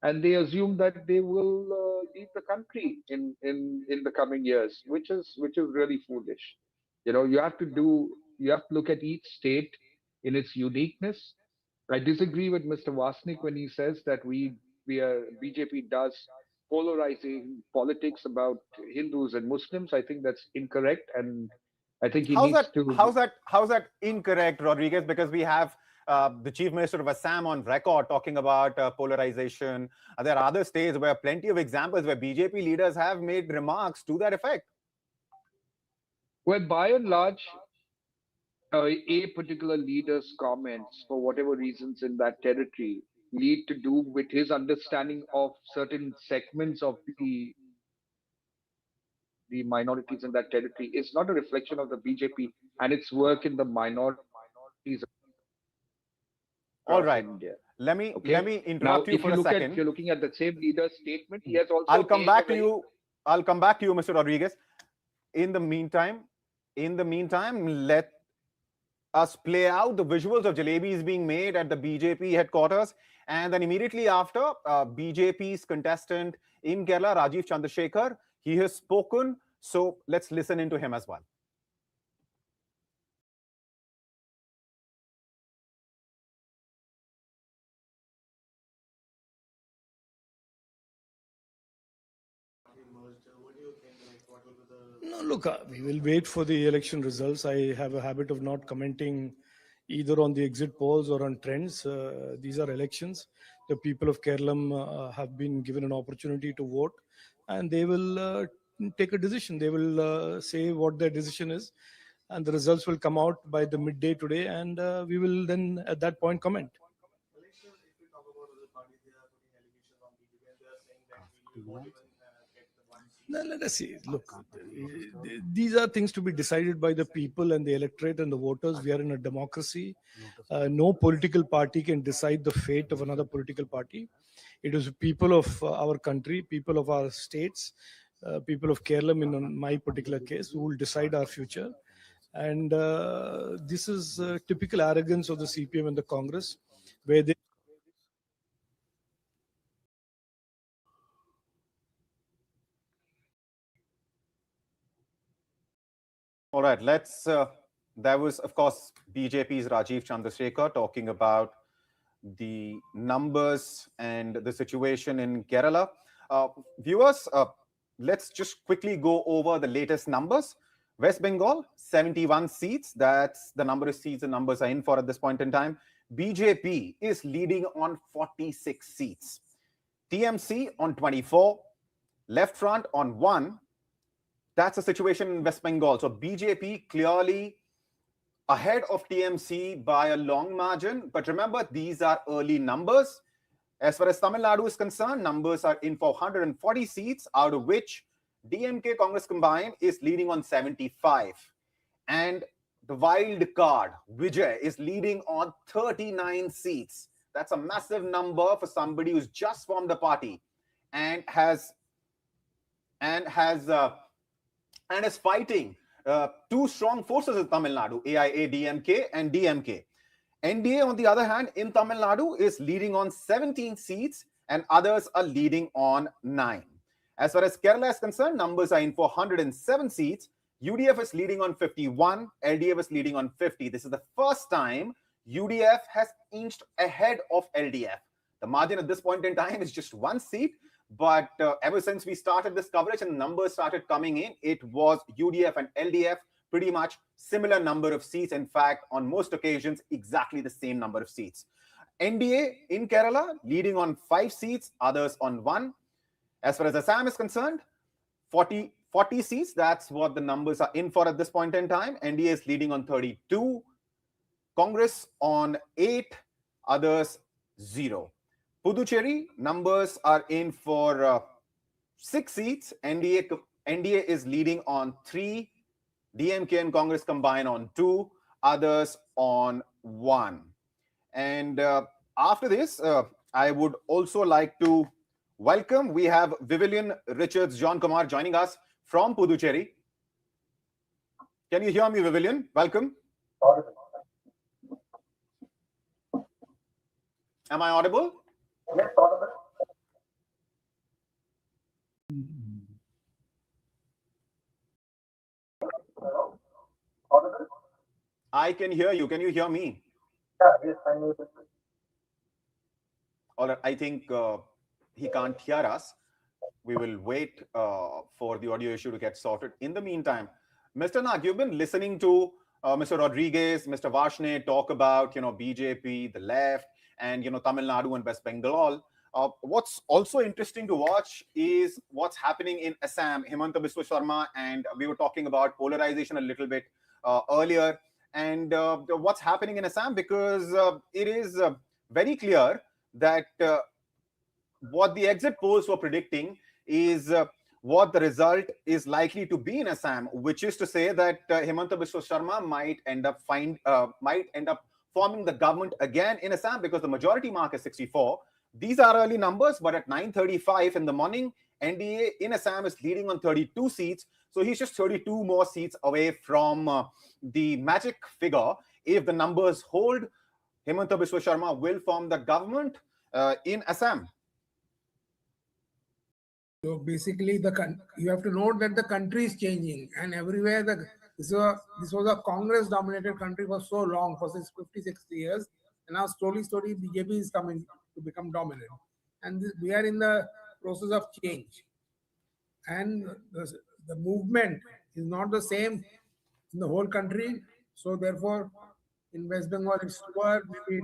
and they assume that they will lead the country in the coming years, which is really foolish. You have to look at each state in its uniqueness. I disagree with Mr. Vasnik when he says that BJP does polarizing politics about Hindus and Muslims. I think that's incorrect, and I think he needs to. How's that incorrect, Rodriguez? Because we have the Chief Minister of Assam on record talking about polarization. There are other states where plenty of examples where BJP leaders have made remarks to that effect. Well, by and large, a particular leader's comments, for whatever reasons in that territory, lead to do with his understanding of certain segments of the minorities in that territory is not a reflection of the BJP and its work in the minorities. All right. India. Let me interrupt you for a second. If you're looking at the same leader's statement, he has also. I'll come back to you, Mr. Rodriguez. In the meantime, let us play out the visuals of jalebis being made at the BJP headquarters, and then immediately after, BJP's contestant in Kerala, Rajiv Chandrasekhar, He has spoken, so let's listen into him as well. No, look, we will wait for the election results. I have a habit of not commenting either on the exit polls or on trends. These are elections. The people of Kerala have been given an opportunity to vote, and they will take a decision. They will say what their decision is, and the results will come out by the midday today, and we will then at that point comment. Now, let us see. Look, these are things to be decided by the people and the electorate and the voters. We are in a democracy. No political party can decide the fate of another political party. It is people of our country, people of our states, people of Kerala, in my particular case, who will decide our future. And this is typical arrogance of the CPM and the Congress, where they All right, that was, of course, BJP's Rajiv Chandrasekhar talking about the numbers and the situation in Kerala. Viewers, let's just quickly go over the latest numbers. West Bengal, 71 seats. That's the number of seats the numbers are in for at this point in time. BJP is leading on 46 seats. TMC on 24. Left Front on 1. That's the situation in West Bengal. So BJP clearly ahead of TMC by a long margin. But remember, these are early numbers. As far as Tamil Nadu is concerned, numbers are in for 140 seats, out of which DMK Congress combined is leading on 75. And the wild card, Vijay, is leading on 39 seats. That's a massive number for somebody who's just formed the party and is fighting two strong forces in Tamil Nadu, AIA, DMK and DMK. NDA, on the other hand, in Tamil Nadu is leading on 17 seats and others are leading on 9. As far as Kerala is concerned, numbers are in for 107 seats. UDF is leading on 51. LDF is leading on 50. This is the first time UDF has inched ahead of LDF. The margin at this point in time is just 1 seat. But ever since we started this coverage and numbers started coming in, it was UDF and LDF pretty much similar number of seats. In fact, on most occasions, exactly the same number of seats. NDA in Kerala leading on 5 seats, others on 1. As far as Assam is concerned, 40 seats. That's what the numbers are in for at this point in time. NDA is leading on 32. Congress on 8. Others 0. Puducherry, numbers are in for 6 seats. NDA is leading on 3. DMK and Congress combine on 2. Others on 1. And after this, I would also like to welcome, we have Vivian Richards John Kumar joining us from Puducherry. Can you hear me, Vivian? Welcome. Am I audible? Yes, audible. I can hear you. Can you hear me? Yeah, yes, I know. All right. I think he can't hear us. We will wait for the audio issue to get sorted. In the meantime, Mr. Nag, you've been listening to Mr. Rodriguez, Mr. Varshney talk about, BJP, the left, and, Tamil Nadu and West Bengal. What's also interesting to watch is what's happening in Assam. Himanta Biswa Sharma, and we were talking about polarization a little bit earlier. And what's happening in Assam, because it is very clear that what the exit polls were predicting is what the result is likely to be in Assam, which is to say that Himanta Biswa Sharma might end up forming the government again in Assam, because the majority mark is 64. These are early numbers, but at 9:35 in the morning, NDA in Assam is leading on 32 seats. So he's just 32 more seats away from the magic figure. If the numbers hold, Himanta Biswa Sharma will form the government in Assam. So basically, you have to note that the country is changing, and everywhere this was a Congress-dominated country for so long, for since 50, 60 years, and now slowly, BJP is coming to become dominant, and we are in the process of change, and the movement is not the same in the whole country. So therefore, in West Bengal it's slower, maybe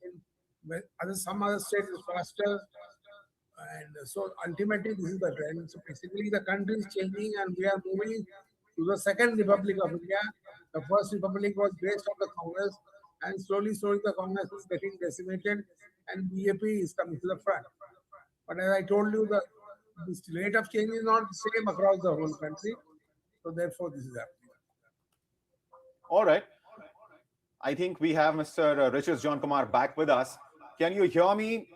it's in some other states it's faster, and so ultimately, this is the trend. So basically, the country is changing, and we are moving to the second Republic of India. The first Republic was based on the Congress, and slowly, the Congress is getting decimated, and BJP is coming to the front. But as I told you, this rate of change is not the same across the whole country. So therefore, this is happening. All right. I think we have Mr. Richard John Kumar back with us. Can you hear me?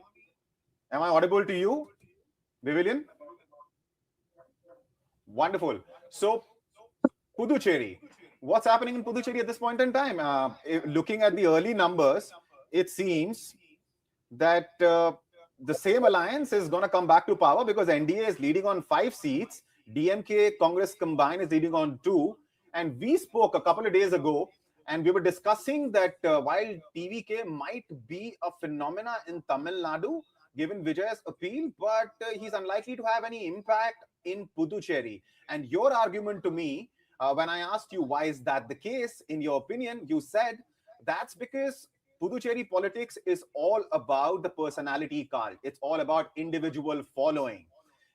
Am I audible to you, Vivian? Wonderful. So, Puducherry, what's happening in Puducherry at this point in time? Looking at the early numbers, it seems that the same alliance is going to come back to power because NDA is leading on 5 seats, DMK Congress combined is leading on 2, and we spoke a couple of days ago and we were discussing that while TVK might be a phenomena in Tamil Nadu, given Vijay's appeal, but he's unlikely to have any impact in Puducherry. And your argument to me, when I asked you why is that the case, in your opinion, you said that's because Puducherry politics is all about the personality cult. It's all about individual following.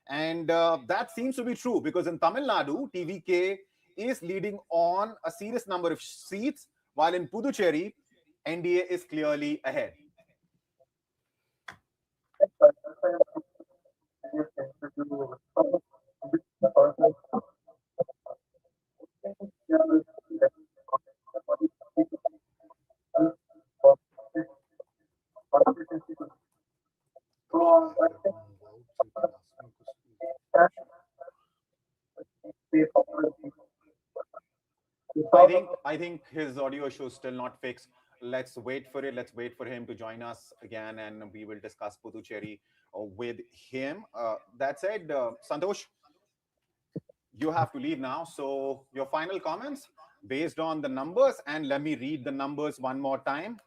And that seems to be true because in Tamil Nadu, TVK is leading on a serious number of seats, while in Puducherry, NDA is clearly ahead. I think his audio issue is still not fixed. Let's wait for it. Let's wait for him to join us again, and we will discuss Puducherry with him. That said, Santosh, you have to leave now. So your final comments based on the numbers, and let me read the numbers one more time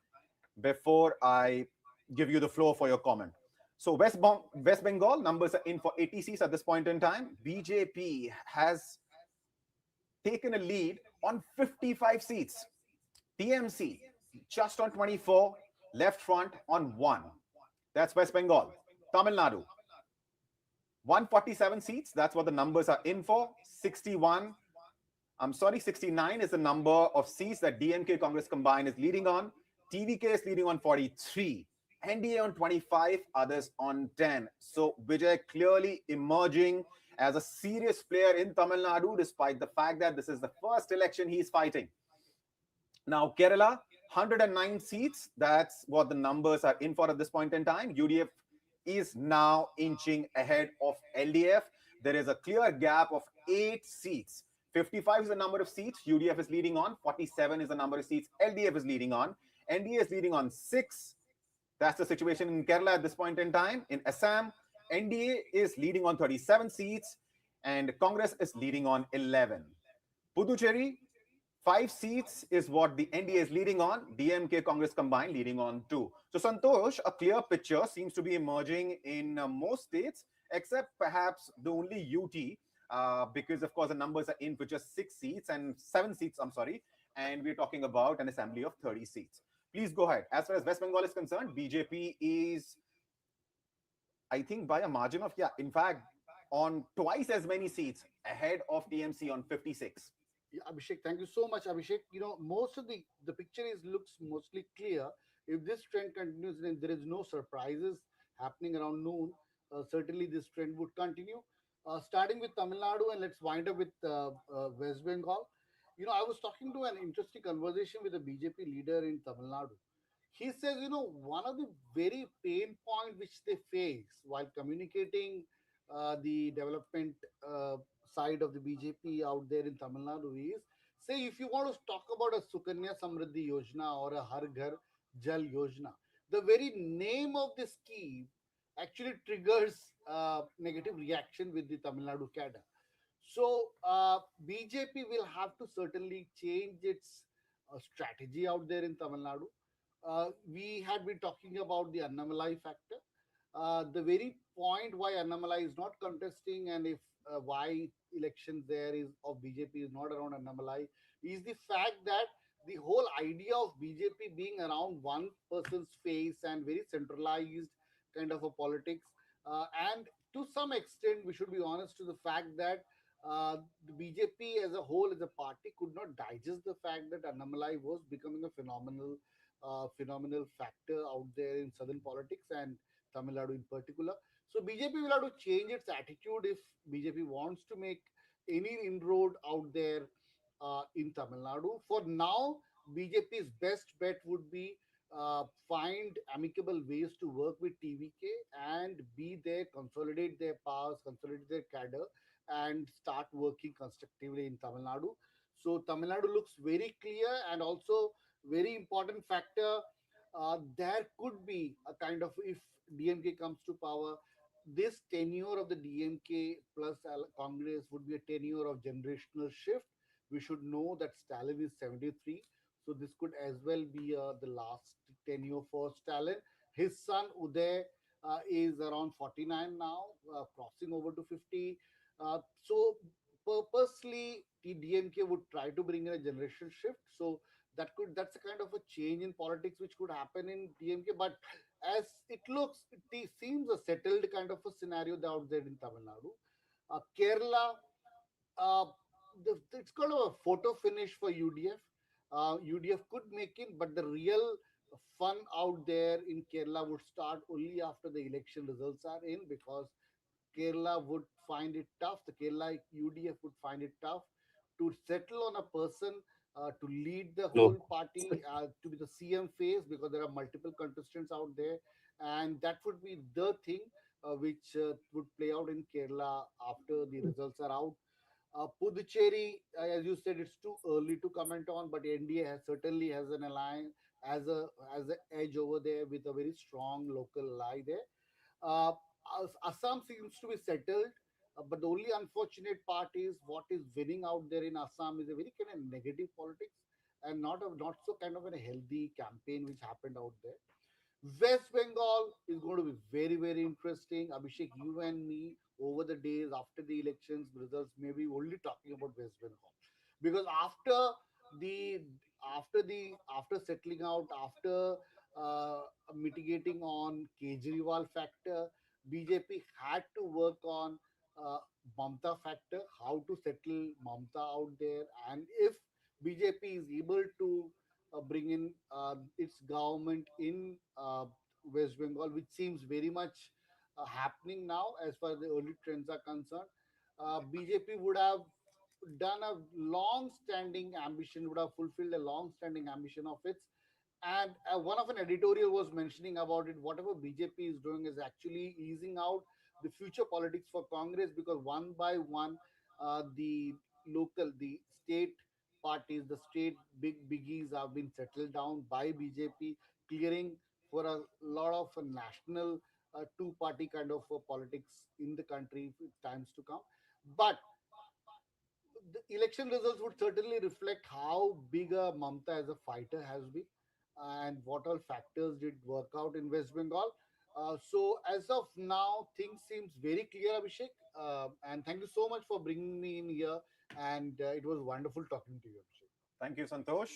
before I give you the floor for your comment. So West Bengal numbers are in for 80 seats at this point in time. BJP has taken a lead on 55 seats. TMC just on 24, left front on 1. That's West Bengal. Tamil Nadu, 147 seats. That's what the numbers are in for. 69 is the number of seats that DMK Congress combined is leading on. TVK is leading on 43. NDA on 25, others on 10. So Vijay clearly emerging as a serious player in Tamil Nadu, despite the fact that this is the first election he's fighting. Now, Kerala, 109 seats. That's what the numbers are in for at this point in time. UDF is now inching ahead of LDF. There is a clear gap of 8 seats. 55 is the number of seats UDF is leading on. 47 is the number of seats LDF is leading on. NDA is leading on 6. That's the situation in Kerala at this point in time. In Assam, NDA is leading on 37 seats and Congress is leading on 11. Puducherry, 5 seats is what the NDA is leading on. DMK Congress combined leading on 2. So Santosh, a clear picture seems to be emerging in most states, except perhaps the only UT, because of course the numbers are in for just 6 seats and 7 seats, and we're talking about an assembly of 30 seats. Please go ahead. As far as West Bengal is concerned, BJP is, I think, by a margin of, in fact, on twice as many seats ahead of TMC on 56. Yeah, Abhishek, thank you so much, Abhishek. Most of the picture looks mostly clear. If this trend continues, then there is no surprises happening around noon. Certainly, this trend would continue. Starting with Tamil Nadu, and let's wind up with West Bengal. I was talking to an interesting conversation with a BJP leader in Tamil Nadu. He says, one of the very pain point which they face while communicating the development side of the BJP out there in Tamil Nadu is, say, if you want to talk about a Sukanya Samriddhi Yojana or a Har Ghar Jal Yojana, the very name of the scheme actually triggers negative reaction with the Tamil Nadu cadre. So BJP will have to certainly change its strategy out there in Tamil Nadu. We had been talking about the Annamalai factor. The very point why Annamalai is not contesting, and if why elections there is of BJP is not around Annamalai, is the fact that the whole idea of BJP being around one person's face and very centralized kind of a politics, and to some extent, we should be honest to the fact that the BJP as a whole, as a party, could not digest the fact that Annamalai was becoming a phenomenal factor out there in southern politics and Tamil Nadu in particular. So BJP will have to change its attitude if BJP wants to make any inroad out there in Tamil Nadu. For now, BJP's best bet would be find amicable ways to work with TVK and be there, consolidate their powers, consolidate their cadre, and start working constructively in Tamil Nadu. So Tamil Nadu looks very clear, and also very important factor. There could be a kind of, if DMK comes to power, this tenure of the DMK plus Congress would be a tenure of generational shift. We should know that Stalin is 73, so this could as well be the last tenure for Stalin. His son Uday is around 49 now, crossing over to 50. So purposely, the DMK would try to bring in a generational shift. So that's a kind of a change in politics which could happen in DMK. But as it looks, it seems a settled kind of a scenario out there in Tamil Nadu. Kerala, uh, it's kind of a photo finish for UDF. UDF could make it, but the real fun out there in Kerala would start only after the election results are in, because Kerala would find it tough. The Kerala UDF would find it tough to settle on a person to lead the whole party, to be the CM face, because there are multiple contestants out there, and that would be the thing which would play out in Kerala after the results are out. Puducherry, as you said, it's too early to comment on, but NDA certainly has an alliance, as an edge over there with a very strong local ally there. Uh, Assam seems to be settled, but the only unfortunate part is what is winning out there in Assam is a very kind of negative politics, and not so kind of a healthy campaign which happened out there. West Bengal is going to be very, very interesting. Abhishek, you and me, over the days after the elections results, maybe only talking about West Bengal, because the after settling out, after uh, mitigating on Kejriwal factor, BJP had to work on uh, Mamta factor, how to settle Mamta out there, and if BJP is able to bring in its government in West Bengal, which seems very much happening now as far as the early trends are concerned. BJP would have done a long-standing ambition, would have fulfilled a long-standing ambition of its. And one of an editorial was mentioning about it. Whatever BJP is doing is actually easing out the future politics for Congress, because one by one, the state parties, the state biggies have been settled down by BJP, clearing for a lot of national two-party kind of politics in the country for times to come. But the election results would certainly reflect how big a Mamta as a fighter has been, and what all factors did work out in West Bengal. So as of now, things seems very clear, Abhishek. And thank you so much for bringing me in here. And it was wonderful talking to you, Abhishek. Thank you, Santosh.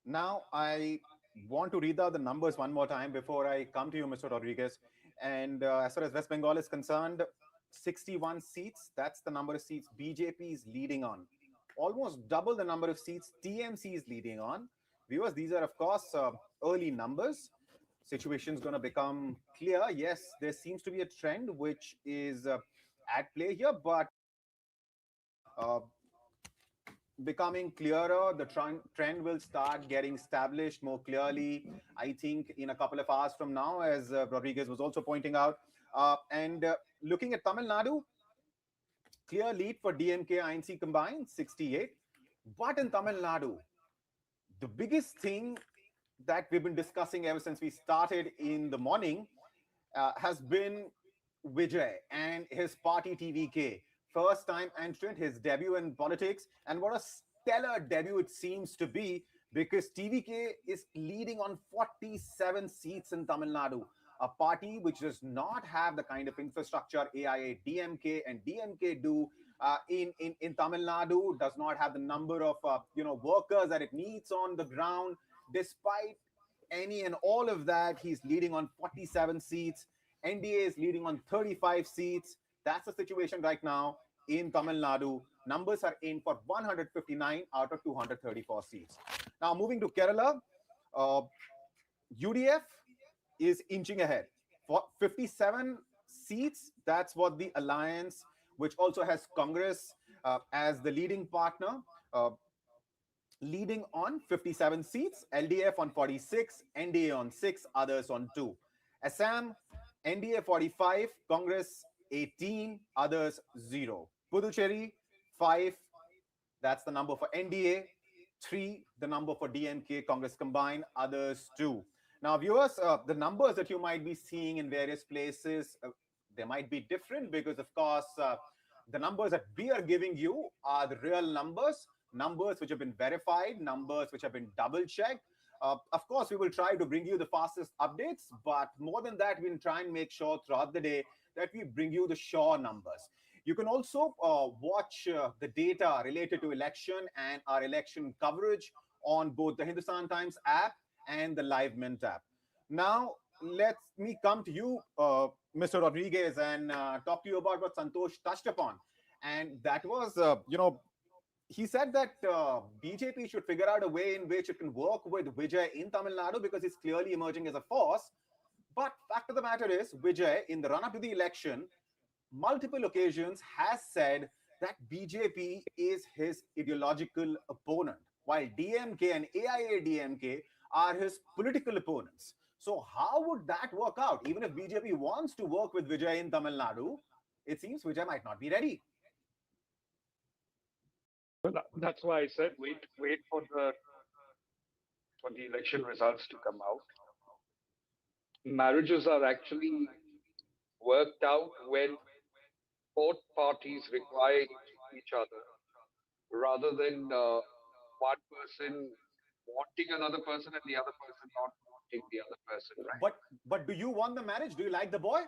Now, I want to read out the numbers one more time before I come to you, Mr. Rodriguez. And as far as West Bengal is concerned, 61 seats, that's the number of seats BJP is leading on. Almost double the number of seats TMC is leading on. Viewers, these are, of course, early numbers. Situation is going to become clear. Yes, there seems to be a trend which is at play here, but uh, becoming clearer. The trend will start getting established more clearly, I think, in a couple of hours from now, as Rodriguez was also pointing out. And looking at Tamil Nadu, clear lead for DMK INC combined, 68. But in Tamil Nadu, the biggest thing that we've been discussing ever since we started in the morning, has been Vijay and his party TVK. First time entrant, his debut in politics, and what a stellar debut it seems to be because TVK is leading on 47 seats in Tamil Nadu, a party which does not have the kind of infrastructure AIA, DMK, and DMK do. In Tamil Nadu, does not have the number of workers that it needs on the ground. Despite any and all of that, he's leading on 47 seats. NDA is leading on 35 seats. That's the situation right now in Tamil Nadu. Numbers are in for 159 out of 234 seats. Now, moving to Kerala, uh, UDF is inching ahead for 57 seats. That's what the alliance, which also has Congress as the leading partner, uh, leading on 57 seats, LDF on 46, NDA on 6, others on 2. Assam, NDA 45, Congress 18, others 0. Puducherry 5, that's the number for NDA, 3, the number for DMK, Congress combined, others 2. Now, viewers, the numbers that you might be seeing in various places, they might be different because, of course, the numbers that we are giving you are the real numbers, numbers which have been verified, numbers which have been double checked. Of course, we will try to bring you the fastest updates, but more than that, we'll try and make sure throughout the day that we bring you the sure numbers. You can also watch the data related to election and our election coverage on both the Hindustan Times app and the Live Mint app. Now, let me come to you, Mr. Rodriguez, and talk to you about what Santosh touched upon. And that was, he said that BJP should figure out a way in which it can work with Vijay in Tamil Nadu because he's clearly emerging as a force. But fact of the matter is, Vijay, in the run-up to the election, multiple occasions has said that BJP is his ideological opponent, while DMK and AIA-DMK are his political opponents. So how would that work out? Even if BJP wants to work with Vijay in Tamil Nadu, it seems Vijay might not be ready. Well, that's why I said wait for the election results to come out. Marriages are actually worked out when both parties require each other, rather than one person wanting another person and the other person not wanting the other person, right? But do you want the marriage? Do you like the boy?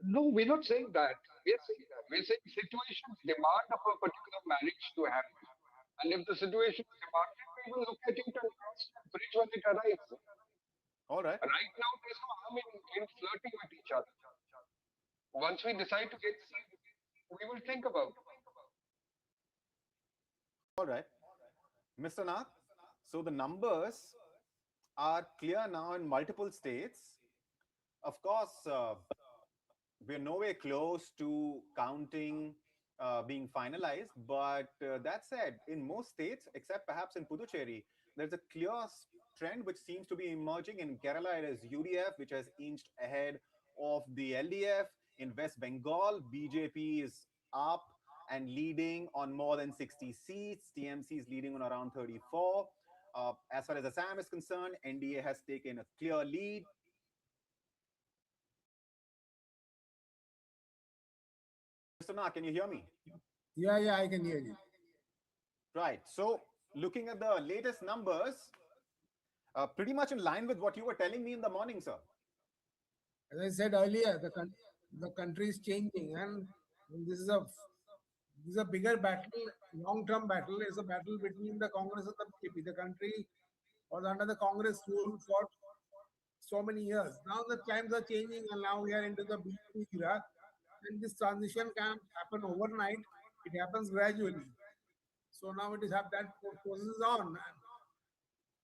No, we're not saying that. We're saying situations demand of a particular marriage to happen. And if the situation is demanded, we will look at it and cross the bridge when it arrives. All right. Right now, there's no harm in flirting with each other. Once we decide to get serious, we will think about it. All right. Mr. Nath, so the numbers are clear now in multiple states. Of course, we're nowhere close to counting being finalized. But that said, in most states, except perhaps in Puducherry, there's a clear trend which seems to be emerging. In Kerala, it is UDF, which has inched ahead of the LDF. In West Bengal, BJP is up and leading on more than 60 seats. TMC is leading on around 34. As far as Assam is concerned, NDA has taken a clear lead. Mr. Na, can you hear me? Yeah, I can hear you. Right. So, looking at the latest numbers, pretty much in line with what you were telling me in the morning, sir. As I said earlier, the country is changing, and this is a bigger battle, long-term battle. It's a battle between the Congress and the BJP. The country was under the Congress rule for so many years. Now the times are changing, and now we are into the BJP era. And this transition can't happen overnight. It happens gradually. So now it is that process is on,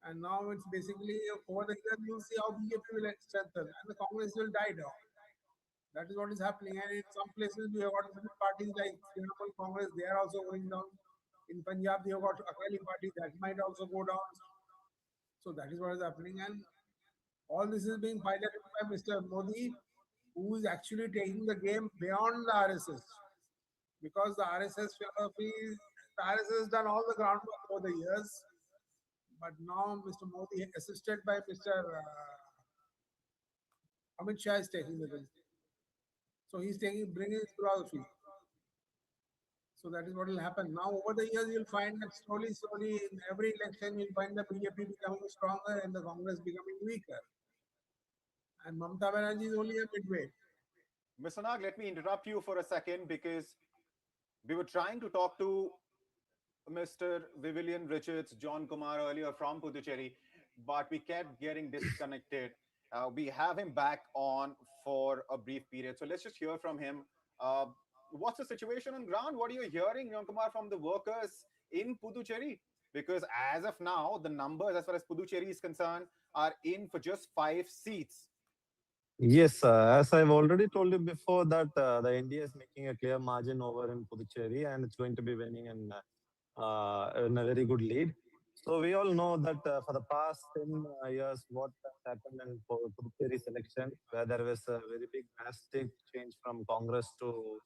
and now it's basically over the years you'll see how BJP will strengthen and the Congress will die down. That is what is happening. And in some places we have got different parties like Trinamool Congress, they are also going down. In Punjab, they have got Akali Party that might also go down. So that is what is happening. And all this is being piloted by Mr. Modi, who is actually taking the game beyond the RSS. Because the RSS philosophy, the RSS has done all the groundwork over the years. But now Mr. Modi, assisted by Mr. Amit Shah is taking the bill. So he's bringing his philosophy. So that is what will happen. Now, over the years, you'll find that slowly, in every election, you'll find the BJP becoming stronger and the Congress becoming weaker. And Mamata Banerjee is only a midway. Mr. Nag, let me interrupt you for a second because we were trying to talk to Mr. Vivian Richards, John Kumar earlier from Puducherry, but we kept getting disconnected. We have him back on for a brief period. So let's just hear from him. Uh, what's the situation on ground? What are you hearing, John Kumar, from the workers in Puducherry? Because as of now, the numbers, as far as Puducherry is concerned, are in for just 5 seats. Yes, as I've already told you before that the India is making a clear margin over in Puducherry and it's going to be winning in a very good lead. So we all know that for the past 10 years, what has happened in Puducherry election, where there was a very big drastic change from Congress to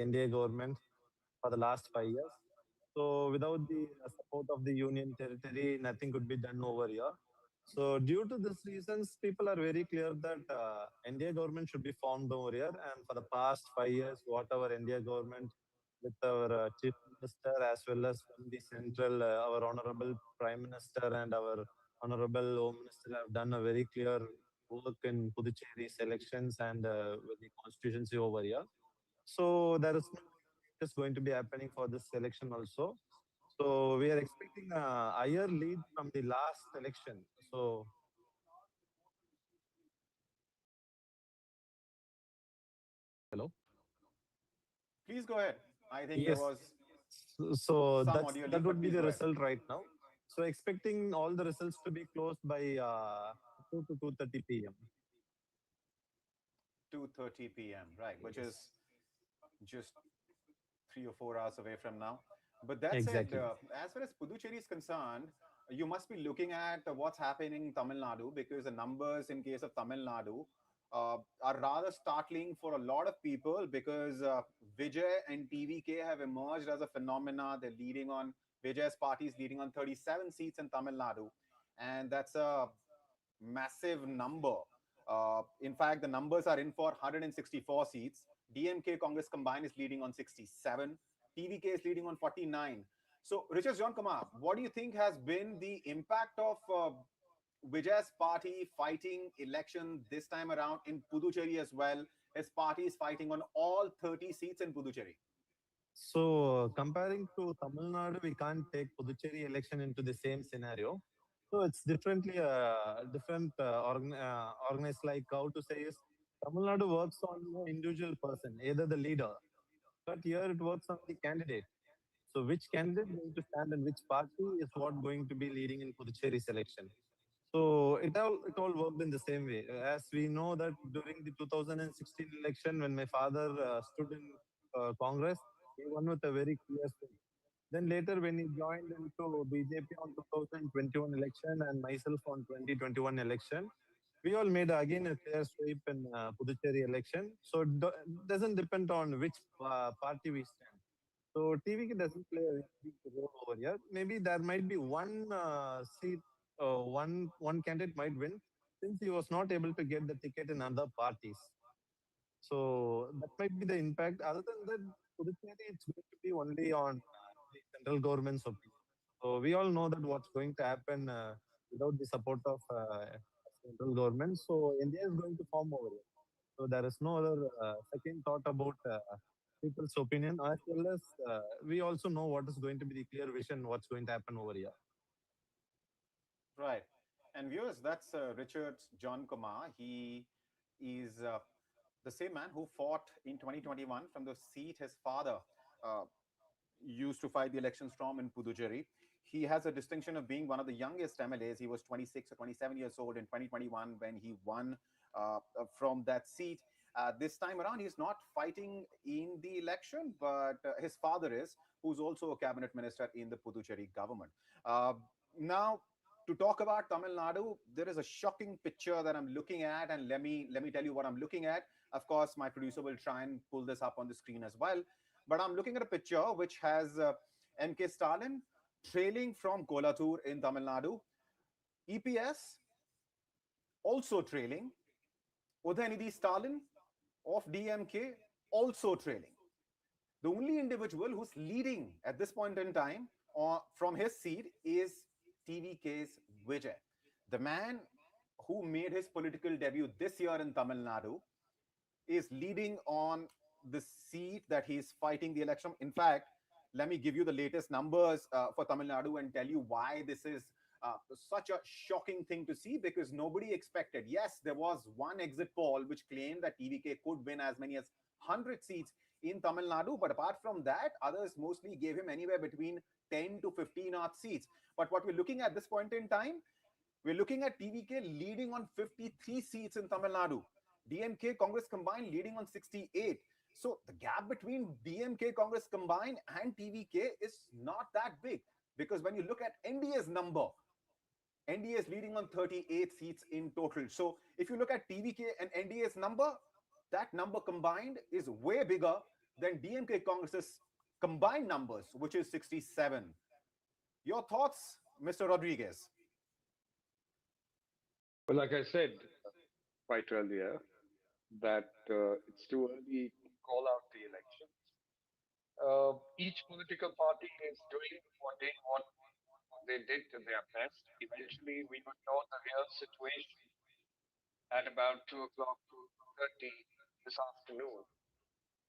NDA government for the last 5 years. So without the support of the union territory, nothing could be done over here. So due to these reasons, people are very clear that India government should be formed over here. And for the past 5 years, whatever India government with our chief minister as well as from the central, our honorable prime minister and our honorable home minister have done a very clear work in Puducherry's elections and with the constituency over here. So there is no changes going to be happening for this election also. So we are expecting a higher lead from the last election. So hello. Please go ahead. I think there Yes. was So some that's audio that leak, but would be please the go ahead. result right now. So expecting all the results to be closed by 2 to 2:30 p.m. 2:30 p.m., right, which Yes. is just 3 or 4 hours away from now. But that said, Exactly. as far as Puducherry is concerned, you must be looking at what's happening in Tamil Nadu because the numbers in case of Tamil Nadu are rather startling for a lot of people because Vijay and TVK have emerged as a phenomena. They're leading on Vijay's party is leading on 37 seats in Tamil Nadu, and that's a massive number. In fact, the numbers are in for 164 seats. DMK Congress combined is leading on 67. TVK is leading on 49. So, Richard John Kumar, what do you think has been the impact of Vijay's party fighting election this time around in Puducherry as well? His party is fighting on all 30 seats in Puducherry. So comparing to Tamil Nadu, we can't take Puducherry election into the same scenario. So it's differently different organized, like how to say is Tamil Nadu works on the individual person, either the leader, but here it works on the candidate. So which candidate going to stand and which party is what going to be leading in Puducherry election. So it all worked in the same way. As we know that during the 2016 election, when my father stood in Congress, he won with a very clear state. Then later, when he joined into BJP on 2021 election and myself on 2021 election, we all made again a clear sweep in Puducherry election. So it doesn't depend on which party we stand. So TVK doesn't play a big role over here. Maybe there might be one seat, one candidate might win since he was not able to get the ticket in other parties. So that might be the impact. Other than that, Puducherry, it's going to be only on the central government's opinion. So we all know that what's going to happen without the support of central government. So India is going to form over here. So there is no other second thought about people's opinion, as well as we also know what is going to be the clear vision, what's going to happen over here. Right. And viewers, that's Richard John Kumar. He is the same man who fought in 2021 from the seat his father uh, used to fight the elections from in Puducherry. He has a distinction of being one of the youngest MLAs. He was 26 or 27 years old in 2021 when he won from that seat. This time around, he's not fighting in the election, but his father is, who's also a cabinet minister in the Puducherry government. Uh, Now, to talk about Tamil Nadu, there is a shocking picture that I'm looking at, and let me tell you what I'm looking at. Of course, my producer will try and pull this up on the screen as well. But I'm looking at a picture which has MK Stalin trailing from Kolathur in Tamil Nadu, EPS also trailing, Udayanidhi Stalin of DMK also trailing. The only individual who's leading at this point in time from his seat is TVK's Vijay, the man who made his political debut this year in Tamil Nadu, is leading on the seat that he's fighting the election. In fact, let me give you the latest numbers for Tamil Nadu and tell you why this is such a shocking thing to see, because nobody expected. Yes, there was one exit poll which claimed that TVK could win as many as 100 seats in Tamil Nadu, but apart from that, others mostly gave him anywhere between 10 to 15 odd seats. But what we're looking at this point in time, we're looking at TVK leading on 53 seats in Tamil Nadu. DMK Congress combined leading on 68. So the gap between DMK Congress combined and TVK is not that big, because when you look at NDA's number, NDA is leading on 38 seats in total. So if you look at TVK and NDA's number, that number combined is way bigger than DMK Congress's combined numbers, which is 67. Your thoughts, Mr. Rodriguez? Well, like I said quite earlier, that it's too early to call out the elections. Each political party is doing what they did to their best. Eventually, we would know the real situation at about 2 o'clock, 2:30 this afternoon.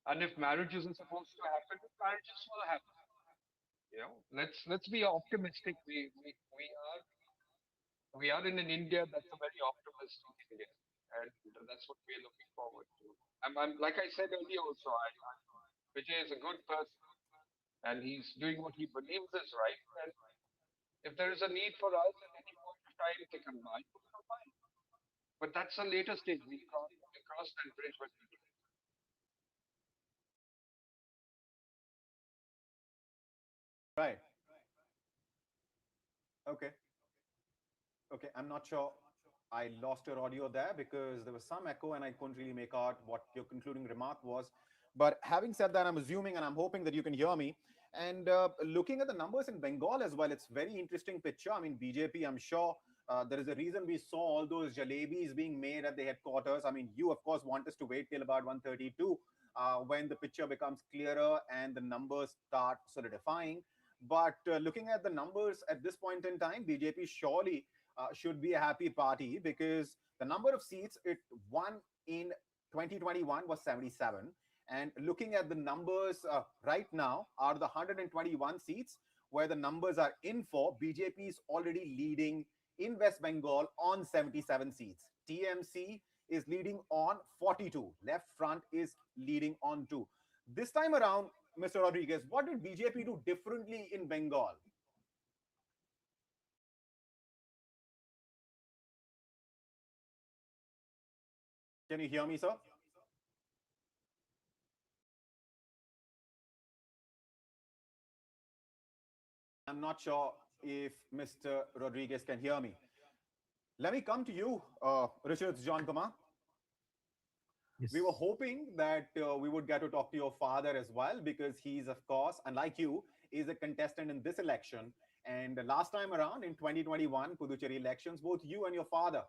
And if marriages are supposed to happen, marriages will happen. Let's be optimistic. We are in an India that's a very optimistic India, and that's what we're looking forward to. I'm like I said earlier also, Vijay is a good person, and he's doing what he believes is right. And if there is a need for us at any point of time to combine, we'll combine. But that's a later stage. We cross that bridge when we do. Right. Okay. Okay. I'm not sure. I lost your audio there because there was some echo and I couldn't really make out what your concluding remark was. But having said that, I'm assuming and I'm hoping that you can hear me. And looking at the numbers in Bengal as well, it's very interesting picture. I mean, BJP, I'm sure there is a reason we saw all those jalebis being made at the headquarters. I mean, you, of course, want us to wait till about 1:32 when the picture becomes clearer and the numbers start solidifying. But looking at the numbers at this point in time, BJP surely should be a happy party, because the number of seats it won in 2021 was 77. And looking at the numbers right now, out of the 121 seats where the numbers are in for, BJP is already leading in West Bengal on 77 seats. TMC is leading on 42. Left Front is leading on 2. This time around, Mr. Rodriguez, what did BJP do differently in Bengal? Can you hear me, sir? I'm not sure if Mr. Rodriguez can hear me. Let me come to you, Richard John Kumar. Yes. We were hoping that we would get to talk to your father as well, because he's, of course, unlike you, is a contestant in this election. And last time around in 2021 Puducherry elections, both you and your father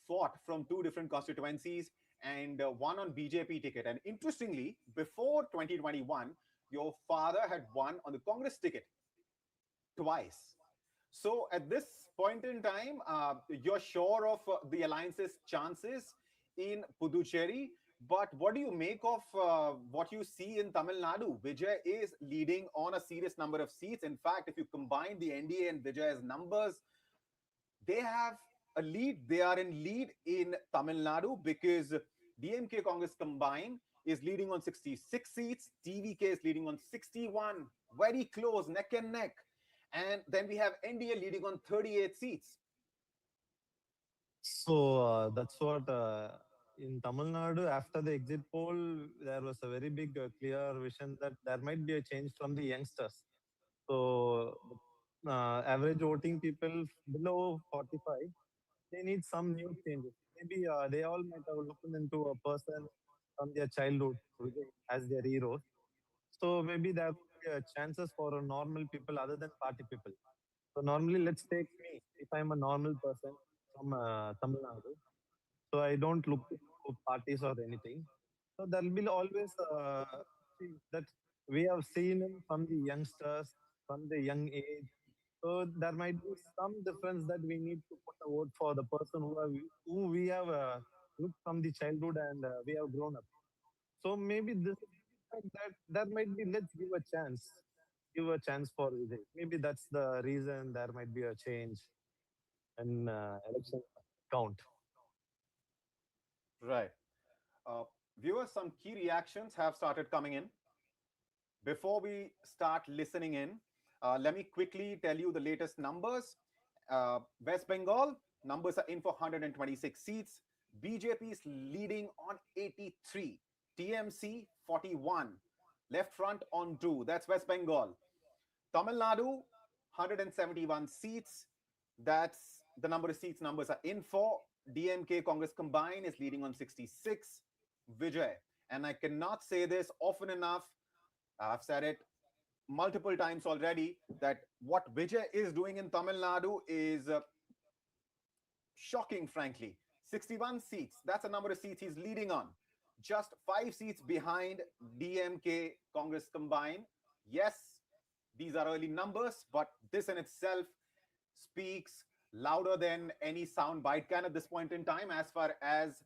fought from two different constituencies and won on BJP ticket. And interestingly, before 2021, your father had won on the Congress ticket twice. So at this point in time, you're sure of the alliance's chances in Puducherry. But what do you make of what you see in Tamil Nadu? Vijay is leading on a serious number of seats. In fact, if you combine the NDA and Vijay's numbers, they have a lead. They are in lead in Tamil Nadu, because DMK Congress combined is leading on 66 seats. TVK is leading on 61. Very close, neck and neck. And then we have NDA leading on 38 seats. So that's what in Tamil Nadu, after the exit poll, there was a very big, clear vision that there might be a change from the youngsters. So average voting people below 45, they need some new changes. Maybe they all might have looked into a person from their childhood as their heroes. So maybe there will be chances for normal people other than party people. So normally, let's take me, if I'm a normal person from Tamil Nadu. So I don't look to parties or anything. So there will always that we have seen from the youngsters, from the young age. So there might be some difference that we need to put a vote for the person who we have looked from the childhood and we have grown up. So maybe this that might be, let's give a chance for Vijay. Maybe that's the reason there might be a change in election count. Right. Uh, Viewers, some key reactions have started coming in. Before we start listening in, let me quickly tell you the latest numbers. West Bengal, numbers are in for 126 seats. BJP is leading on 83. TMC, 41. Left Front on 2. That's West Bengal. Tamil Nadu, 171 seats. That's the number of seats numbers are in for. DMK Congress combined is leading on 66. Vijay. And I cannot say this often enough. I've said it multiple times already that what Vijay is doing in Tamil Nadu is shocking, frankly. 61 seats. That's the number of seats he's leading on. Just 5 seats behind DMK Congress combined. Yes, these are early numbers, but this in itself speaks louder than any sound bite can at this point in time as far as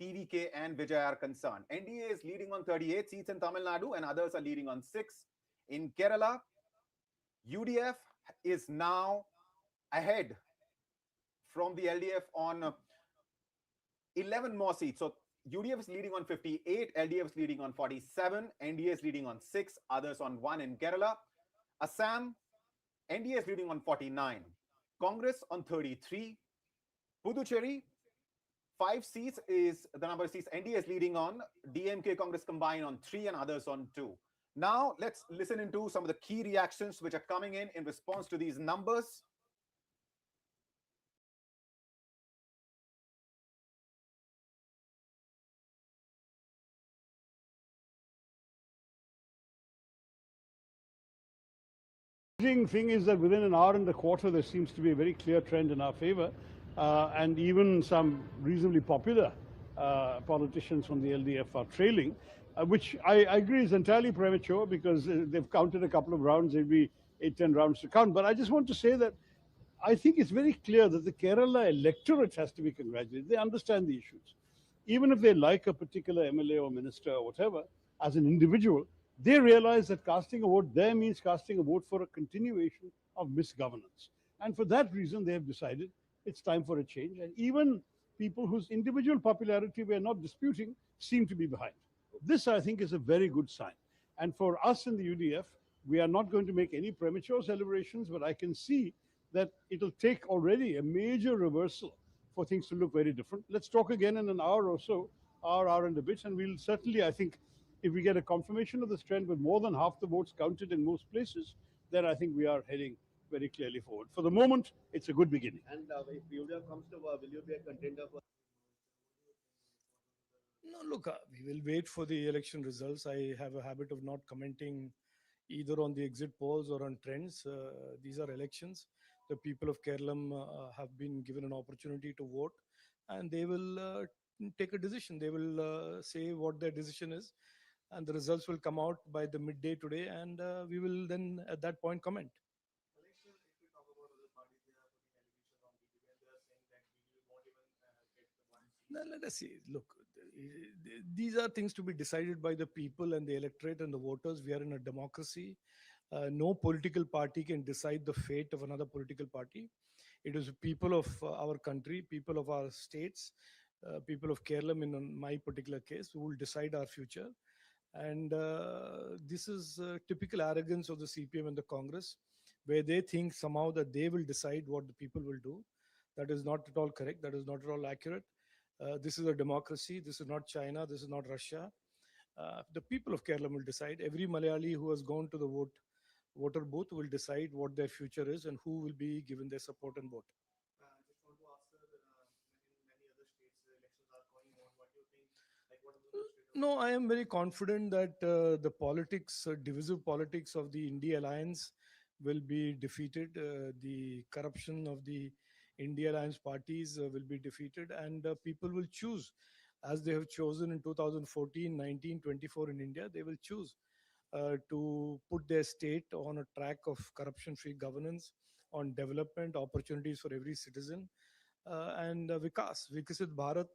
TVK and Vijay are concerned. NDA is leading on 38 seats in Tamil Nadu and others are leading on 6. In Kerala, UDF is now ahead from the LDF on 11 more seats. So UDF is leading on 58, LDF is leading on 47, NDA is leading on 6, others on 1 in Kerala. Assam, NDA is leading on 49, Congress on 33, Puducherry, 5 seats is the number of seats NDA is leading on, DMK Congress combined on 3 and others on 2. Now let's listen into some of the key reactions which are coming in response to these numbers. Thing is that within an hour and a quarter, there seems to be a very clear trend in our favor, and even some reasonably popular politicians from the LDF are trailing, which I agree is entirely premature because they've counted a couple of rounds. There'll be 8-10 rounds to count. But I just want to say that I think it's very clear that the Kerala electorate has to be congratulated. They understand the issues. Even if they like a particular MLA or minister or whatever, as an individual, they realize that casting a vote there means casting a vote for a continuation of misgovernance. And for that reason, they have decided it's time for a change. And even people whose individual popularity we are not disputing seem to be behind. This, I think, is a very good sign. And for us in the UDF, we are not going to make any premature celebrations, but I can see that it'll take already a major reversal for things to look very different. Let's talk again in an hour or so, hour and a bit, and we'll certainly, I think, if we get a confirmation of this trend with more than half the votes counted in most places, then I think we are heading very clearly forward. For the moment, it's a good beginning. And if UDF comes to, will you be a contender for? No, look, we will wait for the election results. I have a habit of not commenting either on the exit polls or on trends. These are elections. The people of Kerala have been given an opportunity to vote, and they will take a decision. They will say what their decision is, and the results will come out by the midday today, and we will then at that point comment. Election, if we talk about other parties, they are putting allegations on BJP and they are saying that BJP won't even get the one seat. Now, let us see. Look, these are things to be decided by the people and the electorate and the voters. We are in a democracy. No political party can decide the fate of another political party. It is people of our country, people of our states, people of Kerala, in my particular case, who will decide our future. And this is typical arrogance of the CPM and the Congress, where they think somehow that they will decide what the people will do. That is not at all correct. That is not at all accurate. This is a democracy. This is not China. This is not Russia. The people of Kerala will decide. Every Malayali who has gone to the voter booth will decide what their future is and who will be given their support and vote. I just want to ask, sir, in many other states, the elections are going on. What do you think? Like, what is the state of? No, I am very confident that the politics, divisive politics of the India alliance will be defeated. The corruption of the India alliance parties will be defeated, and people will choose as they have chosen in 2014, 19, 24 in India, they will choose to put their state on a track of corruption-free governance, on development, opportunities for every citizen, and Vikas. Vikasit Bharat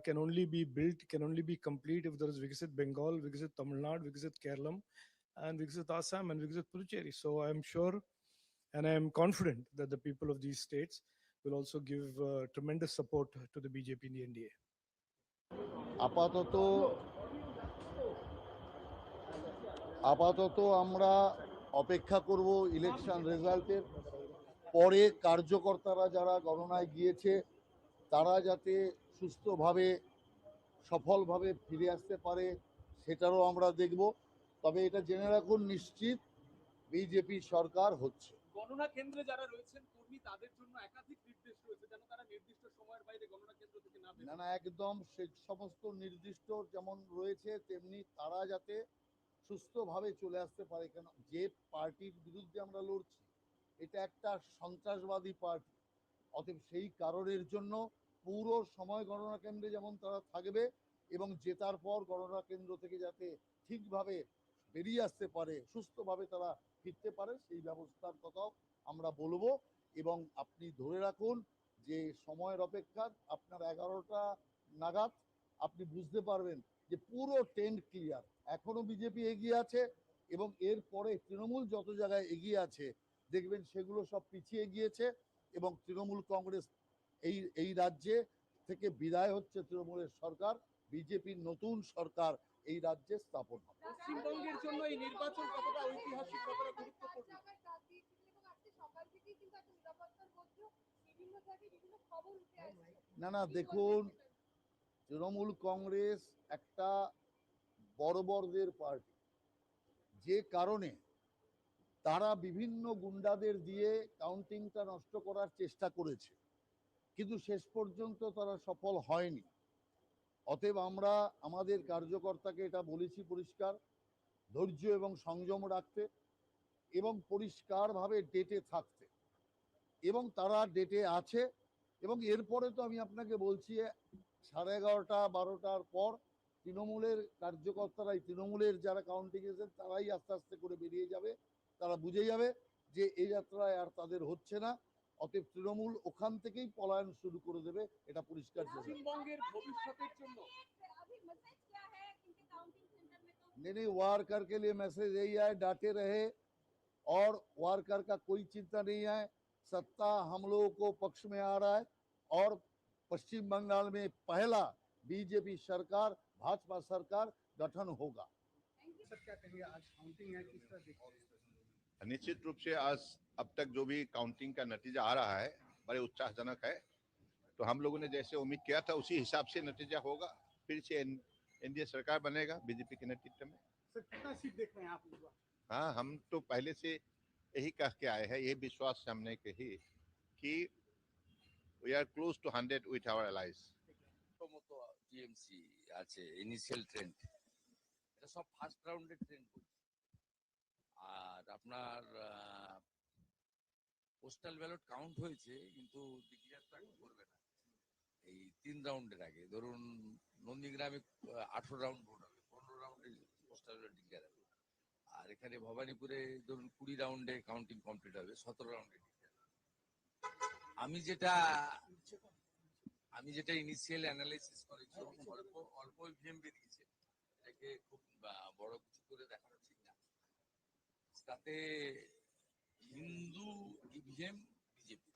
can only be built, can only be complete if there is Vikasit Bengal, Vikasit Tamil Nadu, Vikasit Kerala, and Vikasit Assam, and Vikasit Puducherry. So I am sure and I am confident that the people of these states will also give tremendous support to the BJP in the NDA. আপাতত আপাতত আমরা অপেক্ষা করব election রেজাল্টের। পরে কার্যকর্তারা যারা গণনায় গিয়েছে তারা যাতে সুস্থভাবে সফলভাবে ফিরে আসতে পারে সেটারও আমরা দেখব। তবে এটা জেনে রাখুন নিশ্চিত বিজেপি সরকার হচ্ছে। গণনা কেন্দ্রে যারা রয়েছেন কর্মী তাদের জন্য একাধিক নির্দেশ রয়েছে যেন তারা নির্দিষ্ট সময়ের বাইরে গণনা কেন্দ্র থেকে না বের না একদম সে সমস্ত নির্দিষ্ট যেমন রয়েছে তেমনি তারা যাতে সুস্থভাবে চলে আসতে পারে। কেন যে পার্টির বিরুদ্ধে আমরা লড়ছি এটা একটা সন্ত্রাসবাদী পার্টি, অতএব সেই কারণের জন্য পুরো সময় গণনা কেন্দ্রে যেমন তারা থাকবে এবং জেতার পর গণনা কেন্দ্র থেকে যাতে ঠিকভাবে বেরিয়ে আসতে পারে, সুস্থভাবে তারা ফিরতে পারে সেই ব্যবস্থার কথাও আমরা বলবো। এবং আপনি ধরে রাখুন যে সময়ের অপেক্ষা আপনার 11টা নাগাদ আপনি বুঝতে পারবেন যে পুরো টেন্ট ক্লিয়ার। এখনো বিজেপি এগিয়ে আছে এবং এর পরে তৃণমূল যত জায়গায় এগিয়ে আছে দেখবেন সেগুলো সব পিছিয়ে গিয়েছে এবং তৃণমূল কংগ্রেস এই রাজ্যে থেকে বিদায় হচ্ছে তৃণমূলের সরকার, বিজেপির নতুন সরকার এই রাজ্যে স্থাপন হবে। পশ্চিমবঙ্গের জন্য এই নির্বাচন কতটা ঐতিহাসিক, কতটা গুরুত্বপূর্ণ? না দেখুন, তৃণমূল কংগ্রেস একটা বর্বরদের পার্টি, যে কারণে তারা বিভিন্ন গুন্ডাদের দিয়ে কাউন্টিংটা নষ্ট করার চেষ্টা করেছে, কিন্তু শেষ পর্যন্ত তারা সফল হয়নি। অতএব আমরা আমাদের কার্যকর্তাকে এটা বলেছি পরিষ্কার ধৈর্য এবং সংযম রাখতে এবং পরিষ্কারভাবে ডেটে থাকতে, এবং তারা ডেটে আছে। এবং এরপরে তো আমি আপনাকে বলছি 11:30 12টার পর তৃণমূলের কার্যকর্তারাই, তৃণমূলের যারা কাউন্টিং এজেন্ট তারাই আস্তে আস্তে করে বেরিয়ে যাবে, তারা বুঝে যাবে যে এই যাত্রায় আর তাদের হচ্ছে না। অতএব তৃণমূল ওখান থেকেই পলায়ন শুরু করে দেবে, এটা পরিষ্কার। পশ্চিমবঙ্গের ভবিষ্যতের জন্য नहीं वार्कर के लिए मैसेज यही है, डांटे रहे और वार्कर का कोई चिंता नहीं है। सत्ता हम लोगों को पक्ष में आ रहा है और पश्चिम बंगाल में पहला बीजेपी सरकार, भाजपा सरकार गठन होगा। निश्चित रूप से आज अब तक जो भी काउंटिंग का नतीजा आ रहा है बड़े उत्साहजनक है। तो हम लोगों ने जैसे उम्मीद किया था उसी हिसाब से नतीजा होगा, फिर से एनडीए सरकार बनेगा बीजेपी के नेतृत्व में। सर कितना सीट देख रहे हैं आप इस बार? हाँ, हम तो पहले से यही कह के आए हैं, ये विश्वास हमने कही कि we are close to 100 with our allies. মতো টিএমসি আছে ইনিশিয়াল ট্রেন্ড, এটা সব ফার্স্ট রাউন্ডের ট্রেন্ড বলছি। আর আপনার পোস্টাল ব্যালট কাউন্ট হয়েছে কিন্তু ডিক্লেয়ার করবে না এই 3 রাউন্ডের আগে। ধরুন নন্দীগ্রামে 18 রাউন্ড ভোট হবে, 15 রাউন্ডে পোস্টাল ব্যালট ডিক্লেয়ার হবে। আর এখানে ভবানীপুরে ধরুন 20 রাউন্ডে কাউন্টিং কমপ্লিট হবে, 17 রাউন্ডে ডিক্লেয়ার হবে। আমি যেটা ইনিশিয়াল অ্যানালাইসিস করেছি অল্প ইভিএম বেরিয়েছে, এটাকে খুব বড় কিছু করে দেখানো ঠিক না। তাতে হিন্দু ইভিএম বিজেপি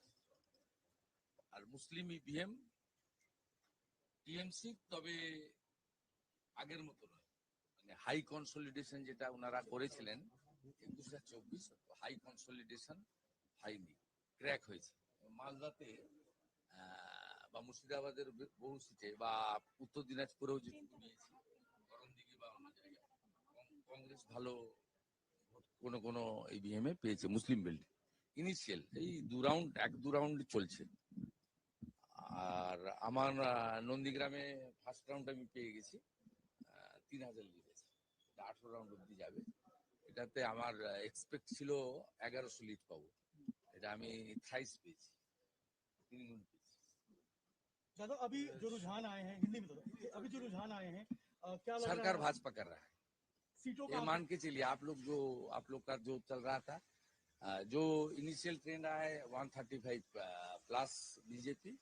আর মুসলিম ইভিএম টিএমসি, তবে আগের মতো নয়। মানে হাই কনসলিডেশন যেটা ওনারা করেছিলেন 21-24 হাই কনসলিডেশন হয়নি, ক্র্যাক হয়েছে। মালদাতে বা মুর্শিদাবাদের বহু সিটে বা উত্তর দিনাজপুরেও যেটুকু নিয়েছি, করণদিঘি বা অন্য জায়গায় কংগ্রেস ভালো কোনো কোনো ইভিএম এ পেয়েছে মুসলিম বেল্ট। ইনিশিয়াল এই 1-2 রাউন্ড চলছে। আর আমার নন্দীগ্রামে ফার্স্ট রাউন্ড আমি পেয়ে গেছি 3000 লিডেছে, 18 রাউন্ড অব্দি যাবে। এটাতে আমার এক্সপেক্ট ছিল 1100 লিড পাবো, এটা আমি 28 পেয়েছি, 3 গুণ পেয়েছি। दादा अभी जो रुझान आए हैं, हिंदी में तो अभी जो रुझान आए हैं, क्या लग सरकार रहा है भाजपा कर रहा है, सीटों ये का? मान के चलिए। आप लोग का जो चल रहा था, जो इनिशियल ट्रेंड रहा है 135 plus BJP,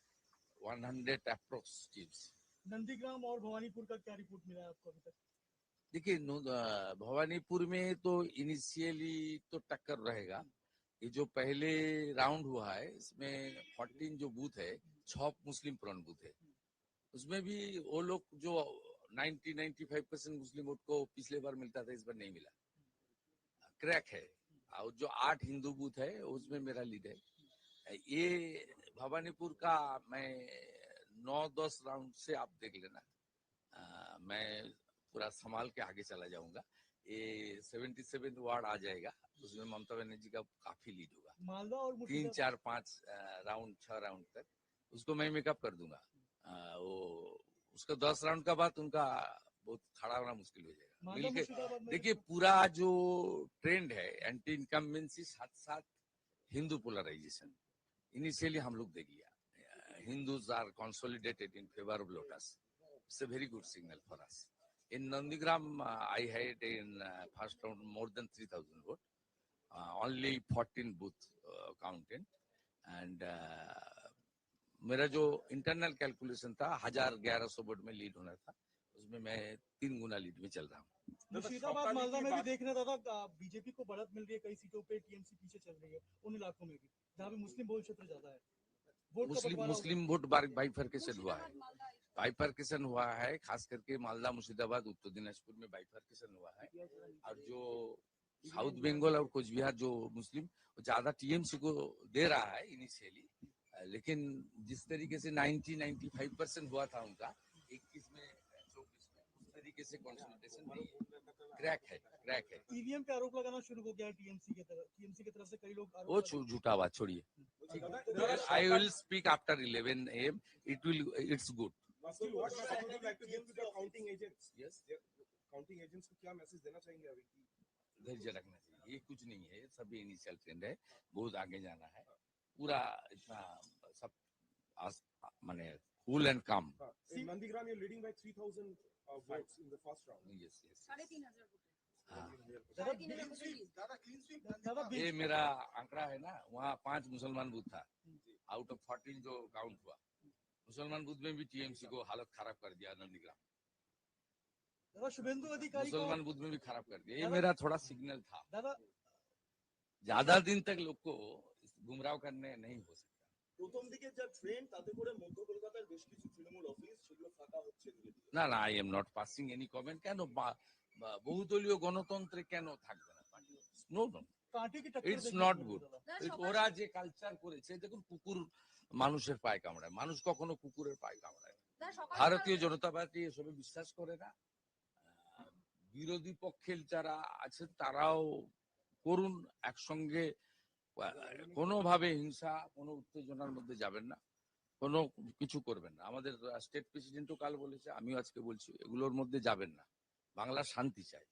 100 approx teams. Nandigram और भवानीपुर का क्या रिपोर्ट मिला है आपको अभी तक? देखिए, भवानीपुर में तो इनिशियली तो टक्कर रहेगा। ये जो पहले राउंड हुआ है, इसमें 14 जो बूथ है, 6 मुस्लिम प्रॉन बूथ है, उसमें भी वो लोग जो 90-95% मुस्लिम वोट को पिछले बार मिलता था, इस बार नहीं मिला, क्रैक है। और जो 8 हिंदू बूथ है, उसमें मेरा लीड है। ये भवानीपुर का मैं 9-10 राउंड से आप देख लेना, मैं पूरा संभाल के आगे चला जाऊंगा। ये 77 वार्ड आ जाएगा, उसमें ममता बनर्जी का काफी लीड होगा। मालदा और 3, 4, 5 राउंड, 6 राउंड तक उसको मैं मेकअप कर दूंगा। वो उसका 10 राउंड का बाद उनका बहुत खड़ा होना मुश्किल हो जाएगा। मिलके देखिए, पूरा जो ट्रेंड है एंटी इनकम्बेंसी साथ साथ हिंदू पोलराइजेशन, इनिशियली हम लोग देख लिया, Hindus are consolidated in favour of lotus. It's a very good signal for us. In Nandigram, I had in first round more than 3,000 votes, only 14 booth counted, and मेरा जो internal calculation था 1,1100 vote में lead होना था, उसमें मैं 3 गुना lead में चल रहा हूँ। मुर्शिदाबाद मालदा में भी देखना दादा, बीजेपी को बढ़त मिल रही है, कई सीटों पे टीएमसी पीछे चल रही है, उन इलाकों में भी जहाँ पे मुस्लिम बहुल क्षेत्र ज्यादा है। मुस्लिम वोट बाइफरकेशन हुआ है, बाइफरकेशन हुआ है, खास करके मालदा, मुर्शिदाबाद, उत्तर दिनाजपुर में बाइफरकेशन हुआ है। और जो साउथ बंगाल और कुछ बिहार जो मुस्लिम ज्यादा टीएमसी को दे रहा है इनिशियली, लेकिन जिस तरीके से 90-95% हुआ था उनका 21 में 24 में, उस तरीके से कंसोलिडेशन नहीं है, क्रैक है। ईवीएम पे आरोप लगाना शुरू हो गया टीएमसी की तरफ से कई लोग। वो झूठा बात छोड़िए, I will speak after 11 AM. It's good. Still, what message would you like to give to the counting agents? Yes. Counting agents को क्या मैसेज देना चाहेंगे अभी? धैर्य रखना चाहिए, ये कुछ नहीं है, सभी इनिशियल ट्रेंड है, बहुत आगे जाना है, पूरा इतना सब माने कूल एंड काम। In Nandigram, you're leading by 3,000 votes in the first round. Yes. 3,500 ये मेरा आंकड़ा है ना, वहाँ 5 मुसलमान बूथ था, आउट ऑफ 14 जो काउंट हुआ, मुसलमान बूथ में भी टीएमसी को हालत खराब कर दिया नंदीग्राम, शुभेंदु अधिकारी मुसलमान बूथ में भी खराब कर दिया। ये मेरा थोड़ा सिग्नल था, ज्यादा दिन तक लोग को गुमराह करने नहीं हो सकता। প্রথম দিকে যা ট্রেন্ড তাতে করে মধ্য কলকাতার বেশ কিছু তৃণমূল অফিস সেগুলো ফাঁকা হচ্ছে ধীরে ধীরে। না, I am not passing any comment. কেন বহুদলীয় গণতন্ত্রে কেন থাকবে না party? No, it's not good. ওরা যে কালচার করেছে, দেখুন, কুকুর মানুষের পায়ে কামড়ায়, মানুষ কখনো কুকুরের পায়ে কামড়ায়। ভারতীয় জনতা পার্টি এসবে বিশ্বাস করে না। বিরোধী পক্ষের যারা আছেন তারাও করুন, একসঙ্গে কোনোভাবে হিংসা, কোনো উত্তেজনার মধ্যে যাবেন না, কোনো কিছু করবেন না। আমাদের স্টেট প্রেসিডেন্টও কাল বলেছে, আমিও আজকে বলছি, এগুলোর মধ্যে যাবেন না। বাংলা শান্তি চাই।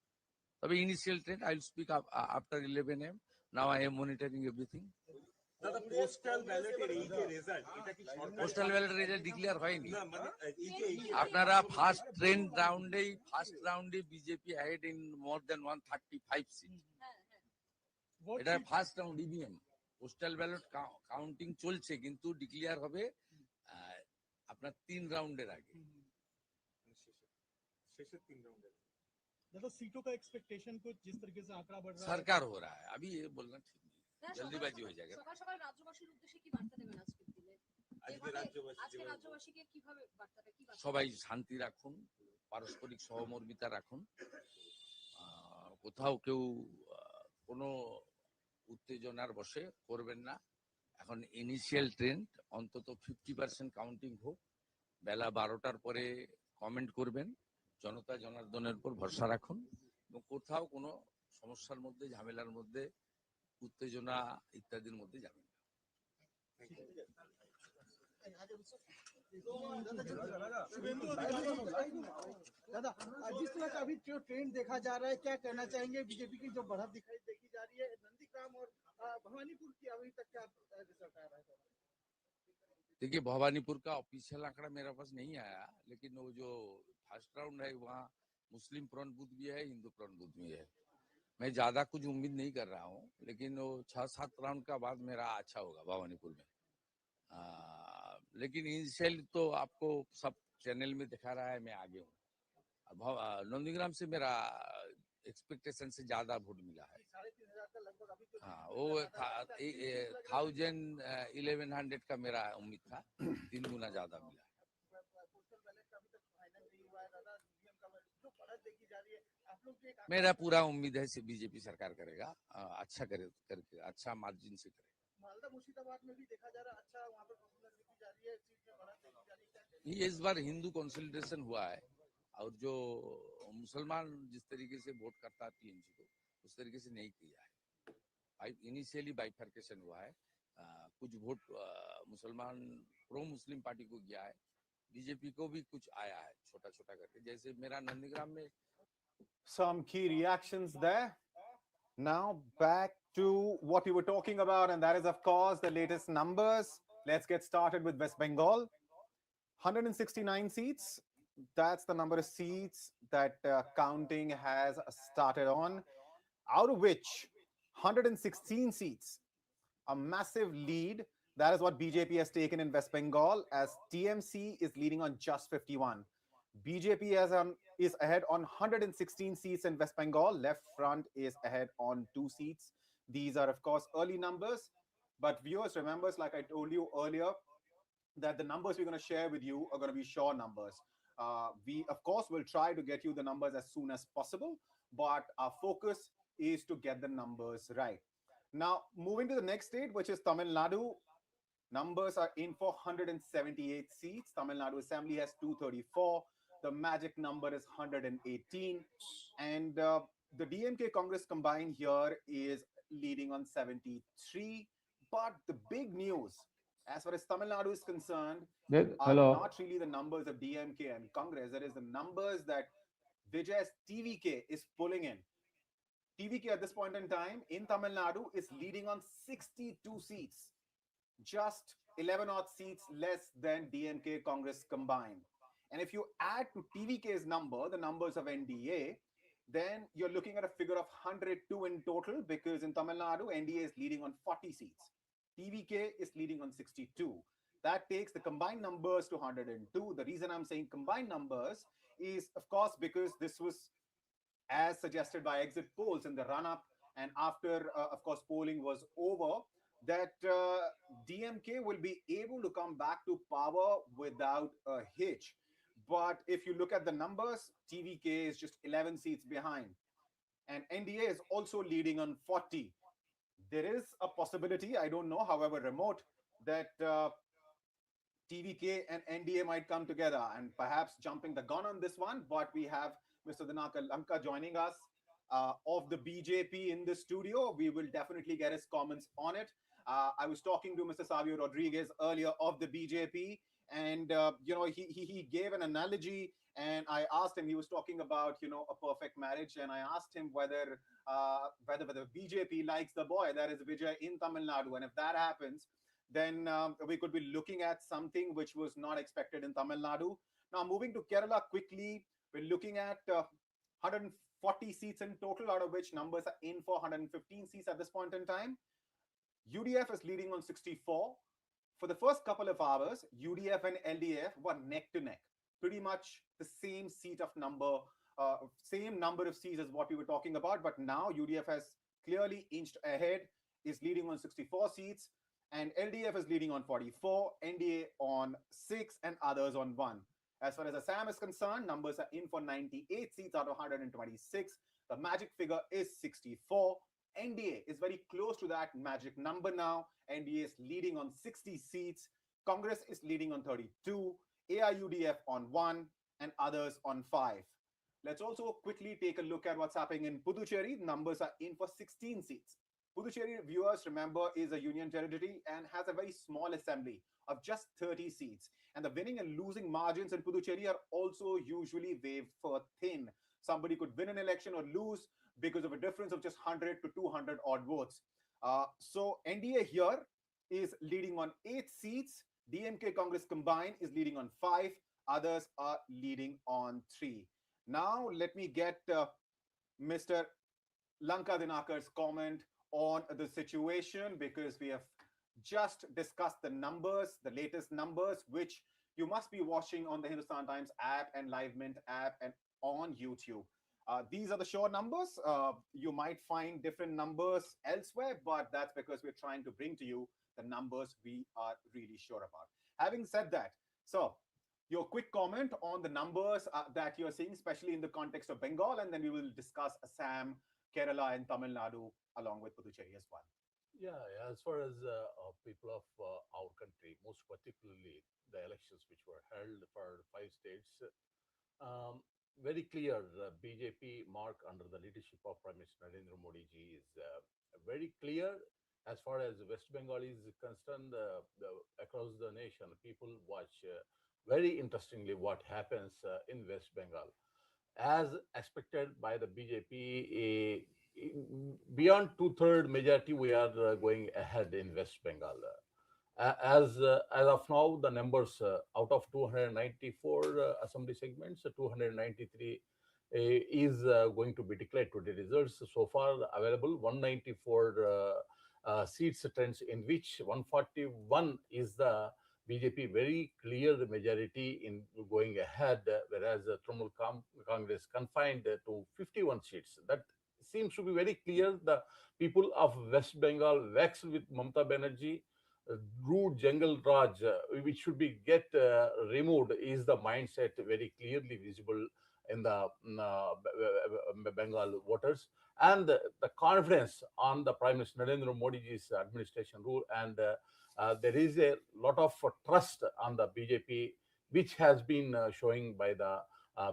তবে initial trend, I will speak after 11 AM. Now I am monitoring everything. দাদা, পোস্টাল ব্যালটের এই যে রেজাল্ট, এটা কি সরকার? পোস্টাল ব্যালটের রেজাল্ট ডিক্লেয়ার হয়নি। আপনারা ফার্স্ট রাউন্ডে BJP head in more than 135 seat. এটা first round EVM, postal ballot counting চলছে, কিন্তু ডিক্লেয়ার হবে আপনার 3 রাউন্ডের আগে, শেষের 3 রাউন্ডে। दादा सीटों का एक्सपेक्टेशन कुछ जिस तरीके से आंकड़ा बढ़ रहा है, सरकार हो रहा है, अभी ये बोलना ठीक नहीं, जल्दीबाजी हो जाएगा। সকাল সকাল রাজ্যবাসীর উদ্দেশ্যে কি বার্তা দেবেন আজকের দিনে? আজকে রাজ্যবাসীকে কিভাবে বার্তাটা কি? সবাই শান্তি রাখুন, পারস্পরিক সহমর্মিতা রাখুন, কোথাও কেউ কোনো উত্তেজনার বশে করবেন না। এখন ইনিশিয়াল ট্রেন্ড, অন্তত 50% কাউন্টিং হোক, বেলা 12টার পরে কমেন্ট করবেন, জনতা জনার্দনের উপর ভরসা রাখুন, এবং কোথাও কোনো সমস্যার মধ্যে, ঝামেলার মধ্যে, উত্তেজনা ইত্যাদির মধ্যে যাবেন না। दादा, जिस तरह का अभी जो ट्रेंड देखा जा रहा है, क्या कहना चाहेंगे? बीजेपी की जो बढ़त देखी जा रही है, नंदीग्राम और भवानीपुर की अभी तक क्या रिजल्ट आ रहा है? देखिए भवानीपुर का ऑफिशियल आंकड़ा मेरे पास नहीं आया, लेकिन वो जो फर्स्ट राउंड है वहाँ मुस्लिम प्रॉन बूथ भी है, हिंदू प्रॉन बूथ भी है। मैं ज्यादा कुछ उम्मीद नहीं कर रहा हूँ, लेकिन वो 6-7 राउंड का बाद मेरा अच्छा होगा भवानीपुर में। लेकिन इनिशियल तो आपको सब चैनल में दिखा रहा है मैं आगे हूँ। नंदीग्राम से मेरा एक्सपेक्टेशन से ज्यादा वोट मिला है। 3,500 का लगभग अभी तो हाँ, वो 1100 का मेरा उम्मीद था, 3 गुना ज्यादा मिला। पोस्टल बैलेट का अभी तक फाइनल नहीं हुआ है दादा, ईवीएम का जो बढ़त देखी जा रही है, आप लोग की एक मेरा पूरा उम्मीद है से बीजेपी सरकार करेगा, अच्छा करके अच्छा मार्जिन से करेगा। मालदा मुर्शिदाबाद में भी देखा जा रहा है, अच्छा वहाँ पर परफॉर्मेंस देखी जा रही है, सीट में बढ़त देखी जा रही है। ये इस बार हिंदू कंसोलिडेशन हुआ है, और जो मुसलमान जिस तरीके से वोट करता है टीएमसी को, उस तरीके से नहीं किया है। इनिशियली बाइफर्केशन हुआ है, कुछ वोट मुसलमान प्रो मुस्लिम पार्टी को गया है, बीजेपी को भी कुछ आया है छोटा छोटा करके, जैसे मेरा नंदीग्राम में। Some key reactions there. Now back to what we were talking about, and that is, of course, the latest numbers. Let's get started with West Bengal. 169 seats. That's the number of seats that counting has started on, out of which 116 seats, a massive lead. That is what BJP has taken in West Bengal, as TMC is leading on just 51. BJP is ahead on 116 seats in West Bengal. Left Front is ahead on 2 seats. These are, of course, early numbers. But viewers, remember, like I told you earlier, that the numbers we're going to share with you are going to be sure numbers. We, of course, will try to get you the numbers as soon as possible, but our focus is to get the numbers right. Now, moving to the next state, which is Tamil Nadu. Numbers are in for 178 seats. Tamil Nadu Assembly has 234. The magic number is 118. And the DMK Congress combined here is leading on 73. But the big news, as far as Tamil Nadu is concerned, are not really the numbers of DMK and Congress. It is the numbers that Vijay's TVK is pulling in. TVK at this point in time in Tamil Nadu is leading on 62 seats, just 11 odd seats less than DMK Congress combined. And if you add to TVK's number, the numbers of NDA, then you're looking at a figure of 102 in total, because in Tamil Nadu, NDA is leading on 40 seats. TVK is leading on 62. That takes the combined numbers to 102. The reason I'm saying combined numbers is, of course, because this was as suggested by exit polls in the run-up, and after, of course, polling was over, that DMK will be able to come back to power without a hitch. But if you look at the numbers, TVK is just 11 seats behind, and NDA is also leading on 40. There is a possibility, I don't know, however remote, that TVK and NDA might come together, and perhaps jumping the gun on this one, but we have Mr. Dinakar Lanka joining us of the BJP in the studio. We will definitely get his comments on it. I was talking to Mr. Savio Rodriguez earlier of the BJP, and he gave an analogy, and I asked him. He was talking about a perfect marriage, and I asked him whether BJP likes the boy, that is Vijay, in Tamil Nadu, and if that happens, then we could be looking at something which was not expected in Tamil Nadu. Now, moving to Kerala quickly, we're looking at 140 seats in total, out of which numbers are in for 115 seats at this point in time. UDF is leading on 64. For the first couple of hours, UDF and LDF were neck to neck, pretty much the same seat of number, same number of seats as what we were talking about. But now UDF has clearly inched ahead, is leading on 64 seats, and LDF is leading on 44, NDA on 6, and others on 1. As far as Assam is concerned, numbers are in for 98 seats out of 126. The magic figure is 64. NDA is very close to that magic number now. NDA is leading on 60 seats. Congress is leading on 32. AIUDF on 1, and others on 5. Let's also quickly take a look at what's happening in Puducherry. Numbers are in for 16 seats. Puducherry, viewers, remember, is a union territory and has a very small assembly of just 30 seats. And the winning and losing margins in Puducherry are also usually wafer thin. Somebody could win an election or lose because of a difference of just 100 to 200 odd votes. So NDA here is leading on 8 seats. DMK Congress combined is leading on 5. Others are leading on 3. Now, let me get Mr. Lanka Dinakar's comment on the situation, because we have just discussed the numbers, the latest numbers, which you must be watching on the Hindustan Times app and Live Mint app and on YouTube. These are the sure numbers. You might find different numbers elsewhere, but that's because we're trying to bring to you the numbers we are really sure about. Having said that, so your quick comment on the numbers that you're seeing, especially in the context of Bengal, and then we will discuss Assam, Kerala, and Tamil Nadu along with Puducherry as well. Yeah, as far as people of our country, most particularly the elections which were held for 5 states, very clear BJP mark under the leadership of Prime Minister Narendra Modi ji is very clear. As far as West Bengal is concerned, across the nation, people watch very interestingly what happens in West Bengal. As expected by the BJP, beyond two-third majority, we are going ahead in West Bengal. As of now, the numbers out of 294 assembly segments, 293 is going to be declared to the results. So far available 194 seats trends, in which 141 is the BJP very clear majority in going ahead, whereas Trinamool Congress confined to 51 seats. That seems to be very clear. The people of West Bengal vexed with Mamata Banerjee, rude jungle Raj, which should be get removed, is the mindset very clearly visible in the Bengal voters, and the confidence on the Prime Minister Narendra Modi's administration rule, and there is a lot of trust on the BJP, which has been showing by the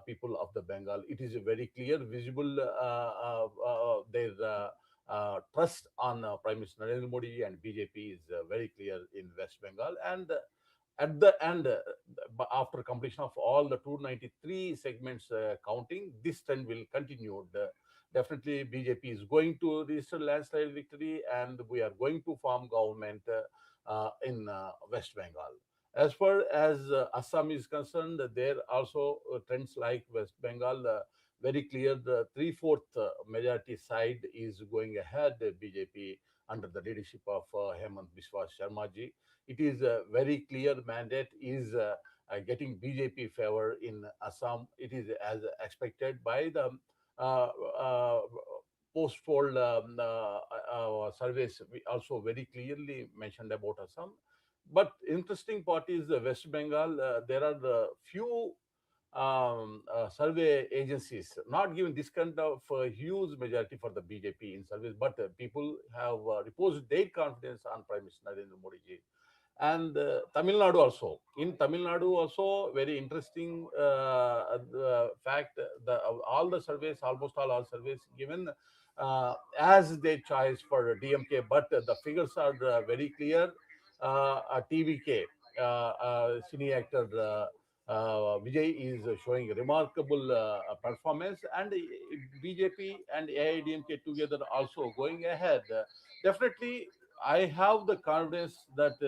people of the Bengal. It is a very clear, visible their trust on Prime Minister Narendra Modi and BJP is very clear in West Bengal. And at the end, after completion of all the 293 segments counting, this trend will continue. Definitely, BJP is going to register landslide victory, and we are going to form government in West Bengal. As far as Assam is concerned, there also trends like West Bengal. Very clear, the 3/4 majority side is going ahead, BJP under the leadership of Himanta Biswa Sharma ji. It is a very clear mandate is getting BJP favor in Assam. It is as expected by the post-poll surveys. We also very clearly mentioned about Assam. But interesting part is West Bengal. There are few survey agencies not given this kind of huge majority for the BJP in surveys, but people have reposed their confidence on Prime Minister Narendra Modi ji. And Tamil Nadu also. In Tamil Nadu also, very interesting fact, all the surveys, almost all surveys given as their choice for DMK, but the figures are very clear. TVK, senior actor Vijay is showing remarkable performance, and BJP and AIDMK together also going ahead. Definitely, I have the confidence that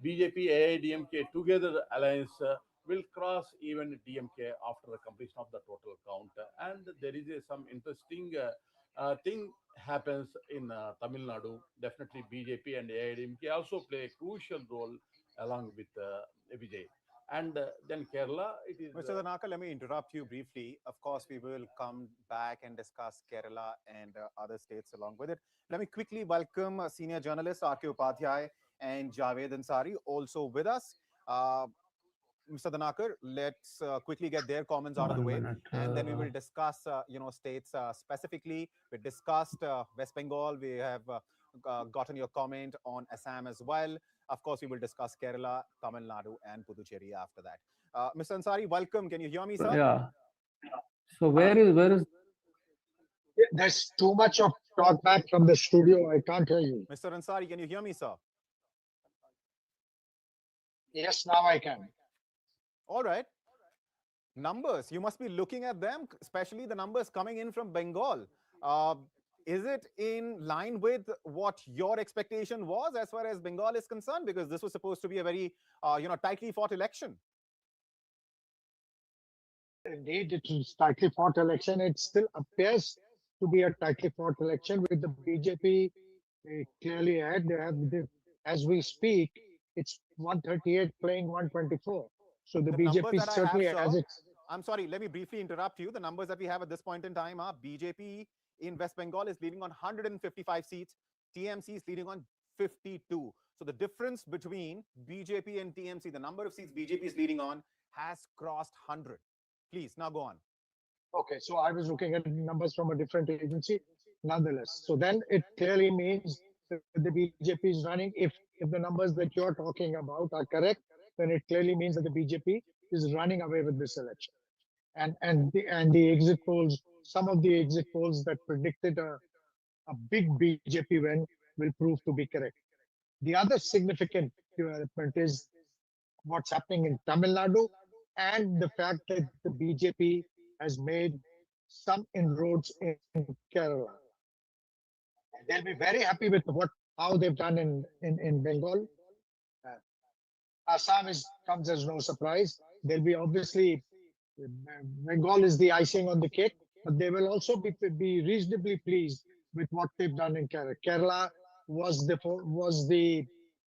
BJP, AIDMK together alliance will cross even DMK after the completion of the total count. And there is some interesting thing happens in Tamil Nadu. Definitely, BJP and AIDMK also play a crucial role along with Vijay. And then Kerala, it is. Mr. Dhanaka, let me interrupt you briefly. Of course, we will come back and discuss Kerala and other states along with it. Let me quickly welcome senior journalists R.K. Upadhyay and Javed Ansari also with us. Mr. Dhanakar, let's quickly get their comments out of the way, and then we will discuss, states specifically. We discussed West Bengal. We have gotten your comment on Assam as well. Of course, we will discuss Kerala, Tamil Nadu, and Puducherry after that. Mr. Ansari, welcome. Can you hear me, sir? Yeah. So where is? There's too much of talk back from the studio. I can't hear you. Mr. Ansari, can you hear me, sir? Yes, now I can. All right. Numbers, you must be looking at them, especially the numbers coming in from Bengal. is it in line with what your expectation was as far as Bengal is concerned? Because this was supposed to be a very, tightly fought election. Indeed, it is tightly fought election. It still appears to be a tightly fought election with the BJP clearly ahead. As we speak, it's 138 playing 124. So the numbers BJP that I have, certainly sir, has its. I'm sorry, let me briefly interrupt you. The numbers that we have at this point in time are BJP in West Bengal is leading on 155 seats, TMC is leading on 52. So the difference between BJP and TMC, the number of seats BJP is leading on, has crossed 100. Please, now go on. Okay, so I was looking at numbers from a different agency, nonetheless. So then it clearly means that the BJP is running. If the numbers that you're talking about are correct, then it clearly means that the BJP is running away with this election. And the exit polls, some of the exit polls that predicted a big BJP win will prove to be correct. The other significant development is what's happening in Tamil Nadu and the fact that the BJP has made some inroads in Kerala. They'll be very happy with how they've done in Bengal. Assam comes as no surprise. They'll be obviously, Bengal is the icing on the cake, but they will also be reasonably pleased with what they've done in Kerala. Kerala was the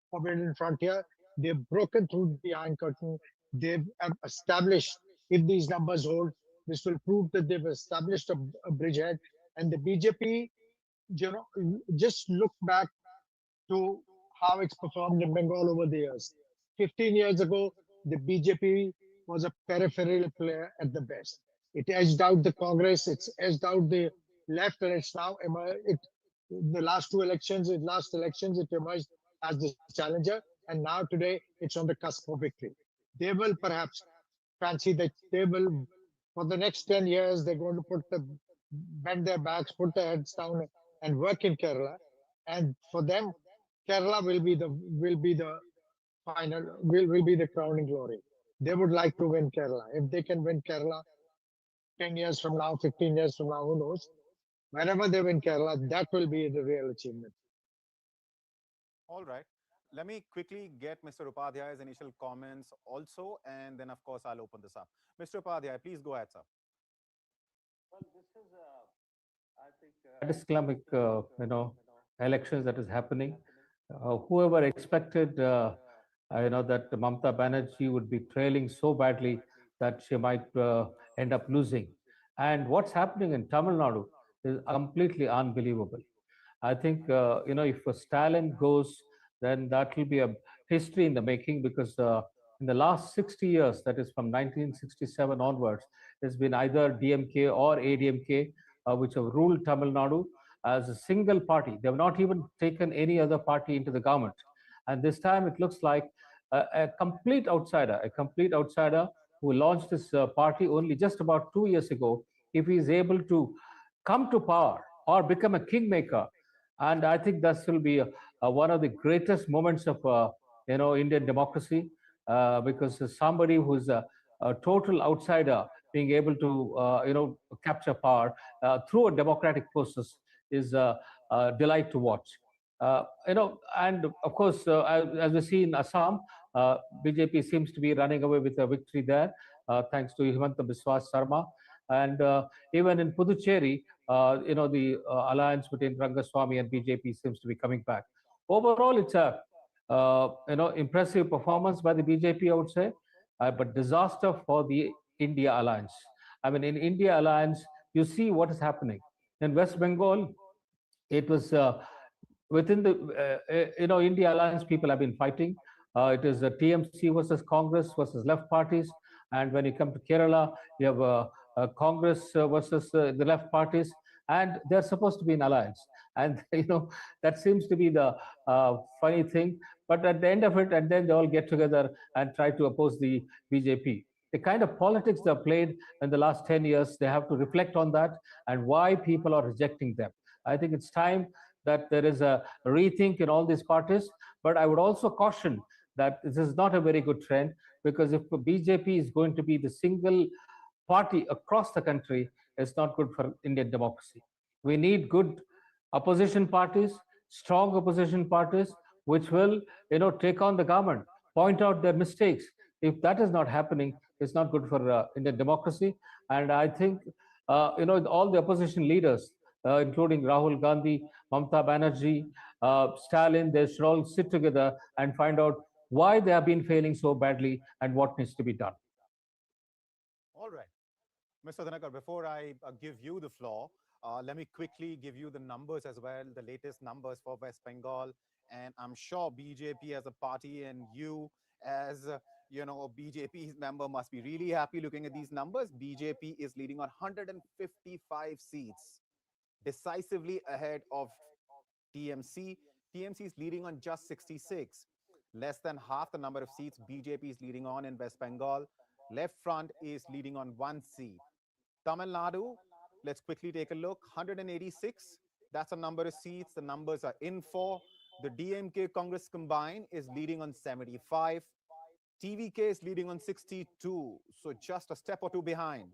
forbidden frontier. They've broken through the Iron Curtain. They've established, if these numbers hold, this will prove that they've established a bridgehead. And the BJP, just look back to how it's performed in Bengal over the years. 15 years ago, the BJP was a peripheral player at the best. It edged out the Congress, it's edged out the left, and it's now the last elections, it emerged as the challenger, and now today it's on the cusp of victory. They will perhaps fancy that they will, for the next 10 years, they're going to bend their backs, put their heads down, and work in Kerala. And for them, Kerala will be the final, will be the crowning glory. They would like to win Kerala. If they can win Kerala 10 years from now, 15 years from now, who knows? Whenever they win Kerala, that will be the real achievement. All right. Let me quickly get Mr. Upadhyay's initial comments also, and then, of course, I'll open this up. Mr. Upadhyay, please go ahead, sir. Well, this is, I think, Islamic, elections that is happening. Whoever expected, that Mamata Banerjee would be trailing so badly that she might end up losing. And what's happening in Tamil Nadu is completely unbelievable. I think, if Stalin goes, then that will be a history in the making, because in the last 60 years, that is from 1967 onwards, there's been either DMK or ADMK, which have ruled Tamil Nadu as a single party. They have not even taken any other party into the government. And this time it looks like a complete outsider who launched this party only just about 2 years ago, if he is able to come to power or become a kingmaker. And I think this will be one of the greatest moments of Indian democracy, because somebody who's a total outsider being able to capture power through a democratic process is a delight to watch. And of course, as we see in Assam, BJP seems to be running away with a victory there, thanks to Himanta Biswa Sharma. And even in Puducherry, the alliance between Rangaswamy and BJP seems to be coming back. Overall, it's a impressive performance by the BJP, I would say, but disaster for the India alliance. I mean, in India alliance, you see what is happening. In West Bengal, it was within the India alliance, people have been fighting. It is TMC versus Congress versus left parties. And when you come to Kerala, you have Congress versus the left parties, and they're supposed to be in alliance. And that seems to be the funny thing. But at the end of it, and then they all get together and try to oppose the BJP. The kind of politics they've played in the last 10 years, they have to reflect on that and why people are rejecting them. I think it's time that there is a rethink in all these parties. But I would also caution that this is not a very good trend, because if BJP is going to be the single party across the country, it's not good for Indian democracy. We need good opposition parties, strong opposition parties, which will, take on the government, point out their mistakes. If that is not happening, it's not good for Indian democracy. And I think, all the opposition leaders, including Rahul Gandhi, Mamata Banerjee, Stalin, they should all sit together and find out why they have been failing so badly and what needs to be done. All right. Mr. Dhanakar, before I give you the floor, let me quickly give you the numbers as well, the latest numbers for West Bengal. And I'm sure BJP as a party and you as a BJP member must be really happy looking at these numbers. BJP is leading on 155 seats, decisively ahead of TMC. TMC is leading on just 66, less than half the number of seats BJP is leading on in West Bengal. Left Front is leading on 1 seat. Tamil Nadu, let's quickly take a look. 186, that's a number of seats. The numbers are in for. The DMK Congress combined is leading on 75. TVK is leading on 62, so just a step or two behind.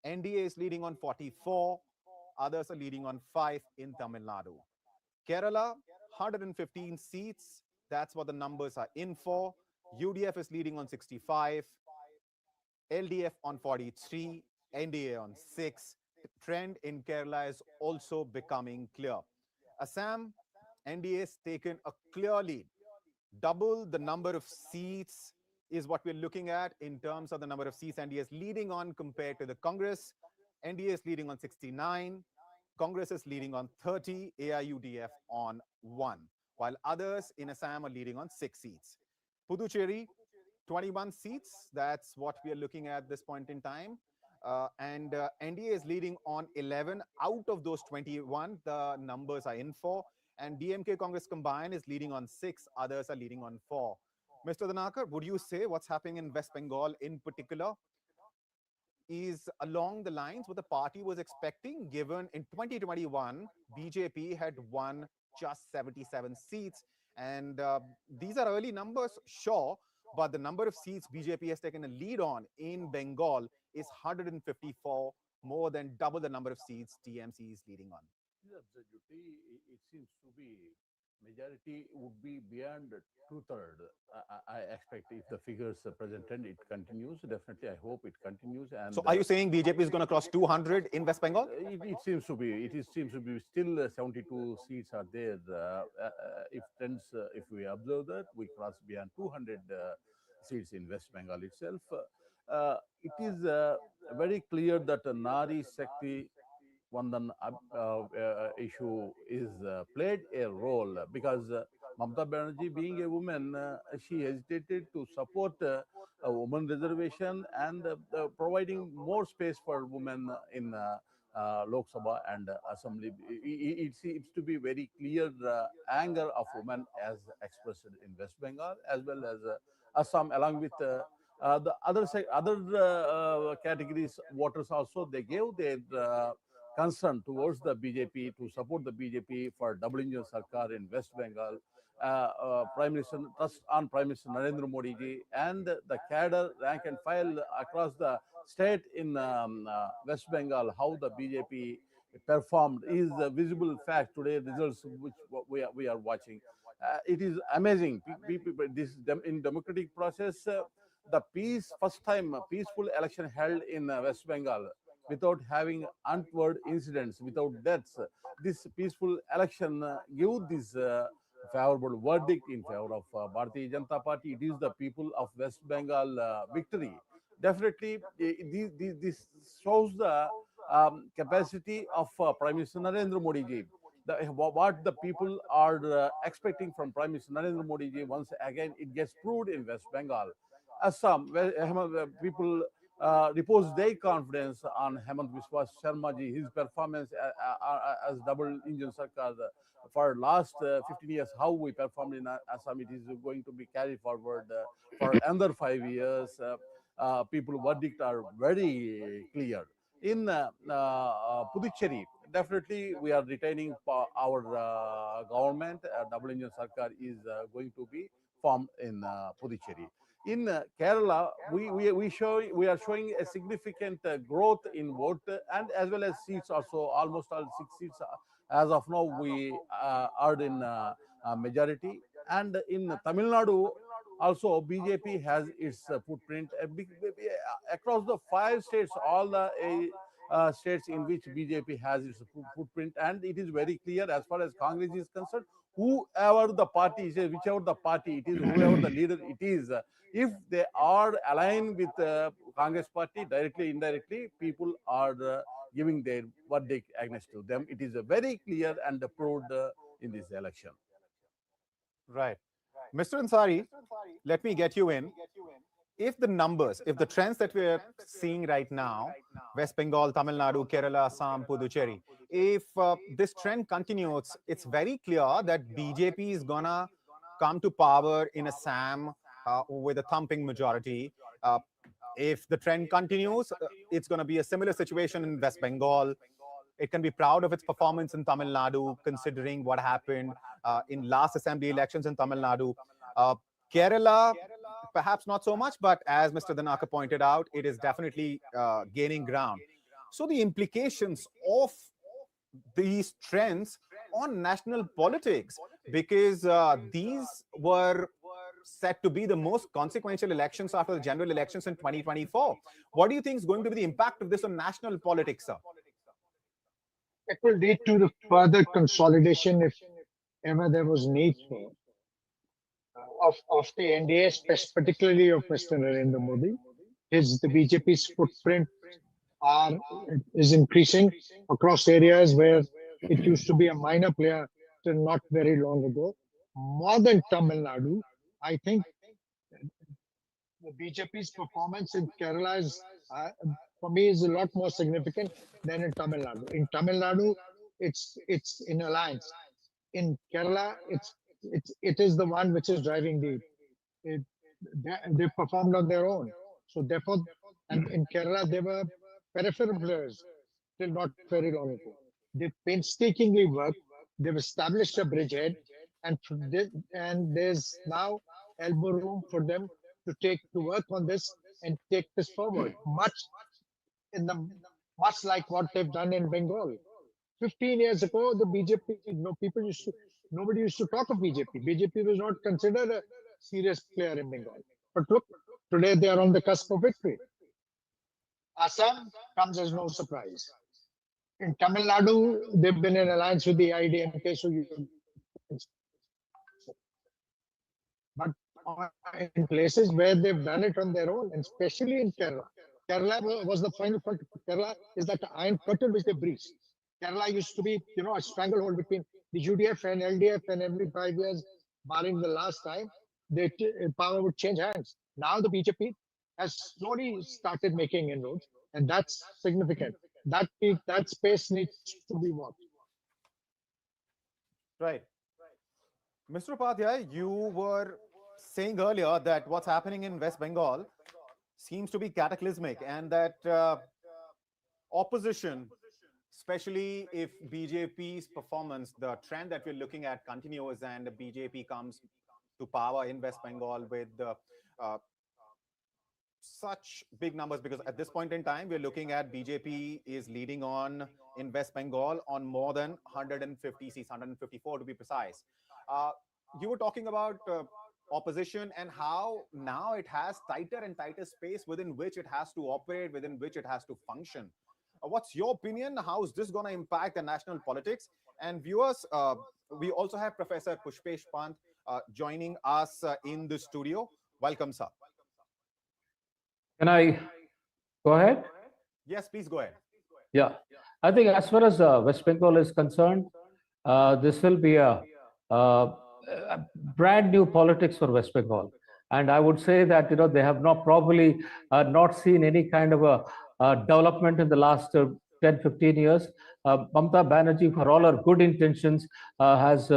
NDA is leading on 44. Others are leading on 5 in Tamil Nadu. Kerala, 115 seats. That's what the numbers are in for. UDF is leading on 65. LDF on 43. NDA on 6. The trend in Kerala is also becoming clear. Assam, NDA has taken a clear lead. Double the number of seats is what we're looking at in terms of the number of seats NDA is leading on compared to the Congress. NDA is leading on 69. Congress is leading on 30, AIUDF on 1, while others in Assam are leading on 6 seats. Puducherry, 21 seats. That's what we are looking at this point in time. And NDA is leading on 11 out of those 21. The numbers are in for. And DMK Congress combined is leading on 6. Others are leading on 4. Mr. Dhanakar, would you say what's happening in West Bengal in particular is along the lines what the party was expecting, given in 2021, BJP had won just 77 seats. And these are early numbers, sure, but the number of seats BJP has taken a lead on in Bengal is 154, more than double the number of seats TMC is leading on. Absolutely. It seems to be majority would be beyond two-thirds. I expect if the figures are presented, it continues. Definitely, I hope it continues. And so, are you saying BJP is going to cross 200 in West Bengal? It seems to be. It seems to be still 72 seats are there. If we observe that, we cross beyond 200 seats in West Bengal itself. It is very clear that Nari Shakti Vandan issue is played a role because Mamata Banerjee, being a woman, she hesitated to support a woman reservation and providing more space for women in Lok Sabha and Assembly. It seems to be very clear anger of women as expressed in West Bengal as well as Assam, along with the other categories voters also. They gave their concern towards the BJP to support the BJP for double engine sarkar in West Bengal. Prime Minister trust on Prime Minister Narendra Modi ji and the cadre rank and file across the state in West Bengal, how the BJP performed is a visible fact today. Results which we are watching. It is amazing. In democratic process, the first time peaceful election held in West Bengal without having untoward incidents, without deaths. This peaceful election give this favorable verdict in favor of Bharatiya Janata Party. It is the people of West Bengal victory. Definitely, this shows the capacity of Prime Minister Narendra Modi ji. What the people are expecting from Prime Minister Narendra Modi ji, once again, it gets proved in West Bengal. Assam, where people repose their confidence on Himanta Biswa Sharma ji, his performance as double engine sarkar for last 15 years, how we performed in Assam, it is going to be carried forward for another 5 years. People verdict are very clear. In Puducherry, definitely we are retaining our government. Double engine sarkar is going to be formed in Puducherry. In Kerala, we are showing a significant growth in vote and as well as seats also. Almost all 6 seats As of now, we are in majority. And in Tamil Nadu, also BJP has its footprint across the 5 states, all the states in which BJP has its footprint, and it is very clear as far as Congress is concerned. Whoever the party is, whichever the party it is, whoever the leader it is, if they are aligned with Congress party directly, indirectly, people are giving their verdict against to them. It is very clear and proved in this election. Right. Mr. Ansari, let me get you in. If the numbers, if the trends that we're seeing right now, West Bengal, Tamil Nadu, Kerala, Assam, Puducherry, if this trend continues, it's very clear that BJP is gonna come to power in Assam with a thumping majority. If the trend continues, it's going to be a similar situation in West Bengal. It can be proud of its performance in Tamil Nadu, considering what happened in last assembly elections in Tamil Nadu. Kerala, perhaps not so much, but as Mr. Danaka pointed out, it is definitely gaining ground. So the implications of these trends on national politics, because these were set to be the most consequential elections after the general elections in 2024. What do you think is going to be the impact of this on national politics, sir? It will lead to the further consolidation, if ever there was need for, of the NDA, particularly of Mr. Narendra Modi. The BJP's footprint is increasing across areas where it used to be a minor player till not very long ago. More than Tamil Nadu, I think the BJP's performance in Kerala is, for me, is a lot more significant than in Tamil Nadu. In Tamil Nadu, it's in alliance. In Kerala, it is the one which is driving they performed on their own. So therefore, and in Kerala, they were peripheral players till not very long ago. They painstakingly worked. They've established a bridgehead, and there's now elbow room for them to work on this and take this forward. Much like what they've done in Bengal. 15 years ago, the BJP, nobody used to talk of BJP. BJP was not considered a serious player in Bengal. But look, today they are on the cusp of victory. Assam comes as no surprise. In Tamil Nadu, they've been in alliance with the IDMK, but in places where they've done it on their own, and especially in Kerala. Kerala was the final point. Kerala is that iron curtain which they breached. Kerala used to be, a stranglehold between the UDF and LDF, and every 5 years, barring the last time, the power would change hands. Now the BJP has slowly started making inroads, and that's significant. That space needs to be watched. Right. Mr. Upadhyay, you were saying earlier that what's happening in West Bengal seems to be cataclysmic, and that opposition, especially if BJP's performance, the trend that we're looking at continues and the BJP comes to power in West Bengal with such big numbers, because at this point in time, we're looking at BJP is leading on in West Bengal on more than 150 seats, 154 to be precise. You were talking about opposition and how now it has tighter and tighter space within which it has to operate, within which it has to function. What's your opinion? How is this going to impact the national politics? And viewers, we also have Professor Pushpesh Pant joining us in the studio. Welcome, sir. Can I go ahead? Yes, please go ahead. Yeah, I think as far as West Bengal is concerned, this will be a brand new politics for West Bengal. And I would say that, they have probably not seen any kind of a development in the last 10, 15 years. Mamata Banerjee, for all her good intentions, has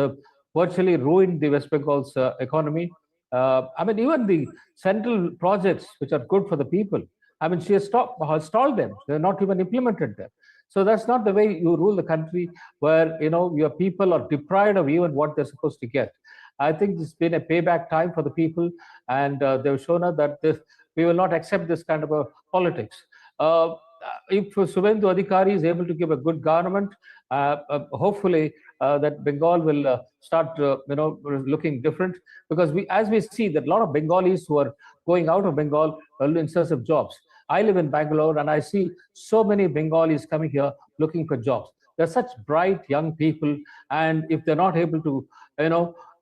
virtually ruined the West Bengal's economy. Even the central projects, which are good for the people, she has stalled them. They're not even implemented them. So that's not the way you rule the country, where, your people are deprived of even what they're supposed to get. I think it's been a payback time for the people, and they've shown us that we will not accept this kind of a politics. if Suvendu Adhikari is able to give a good government, hopefully that Bengal will start, looking different, because as we see that a lot of Bengalis who are going out of Bengal in search of jobs. I live in Bangalore and I see so many Bengalis coming here looking for jobs. They're such bright young people, and if they're not able to,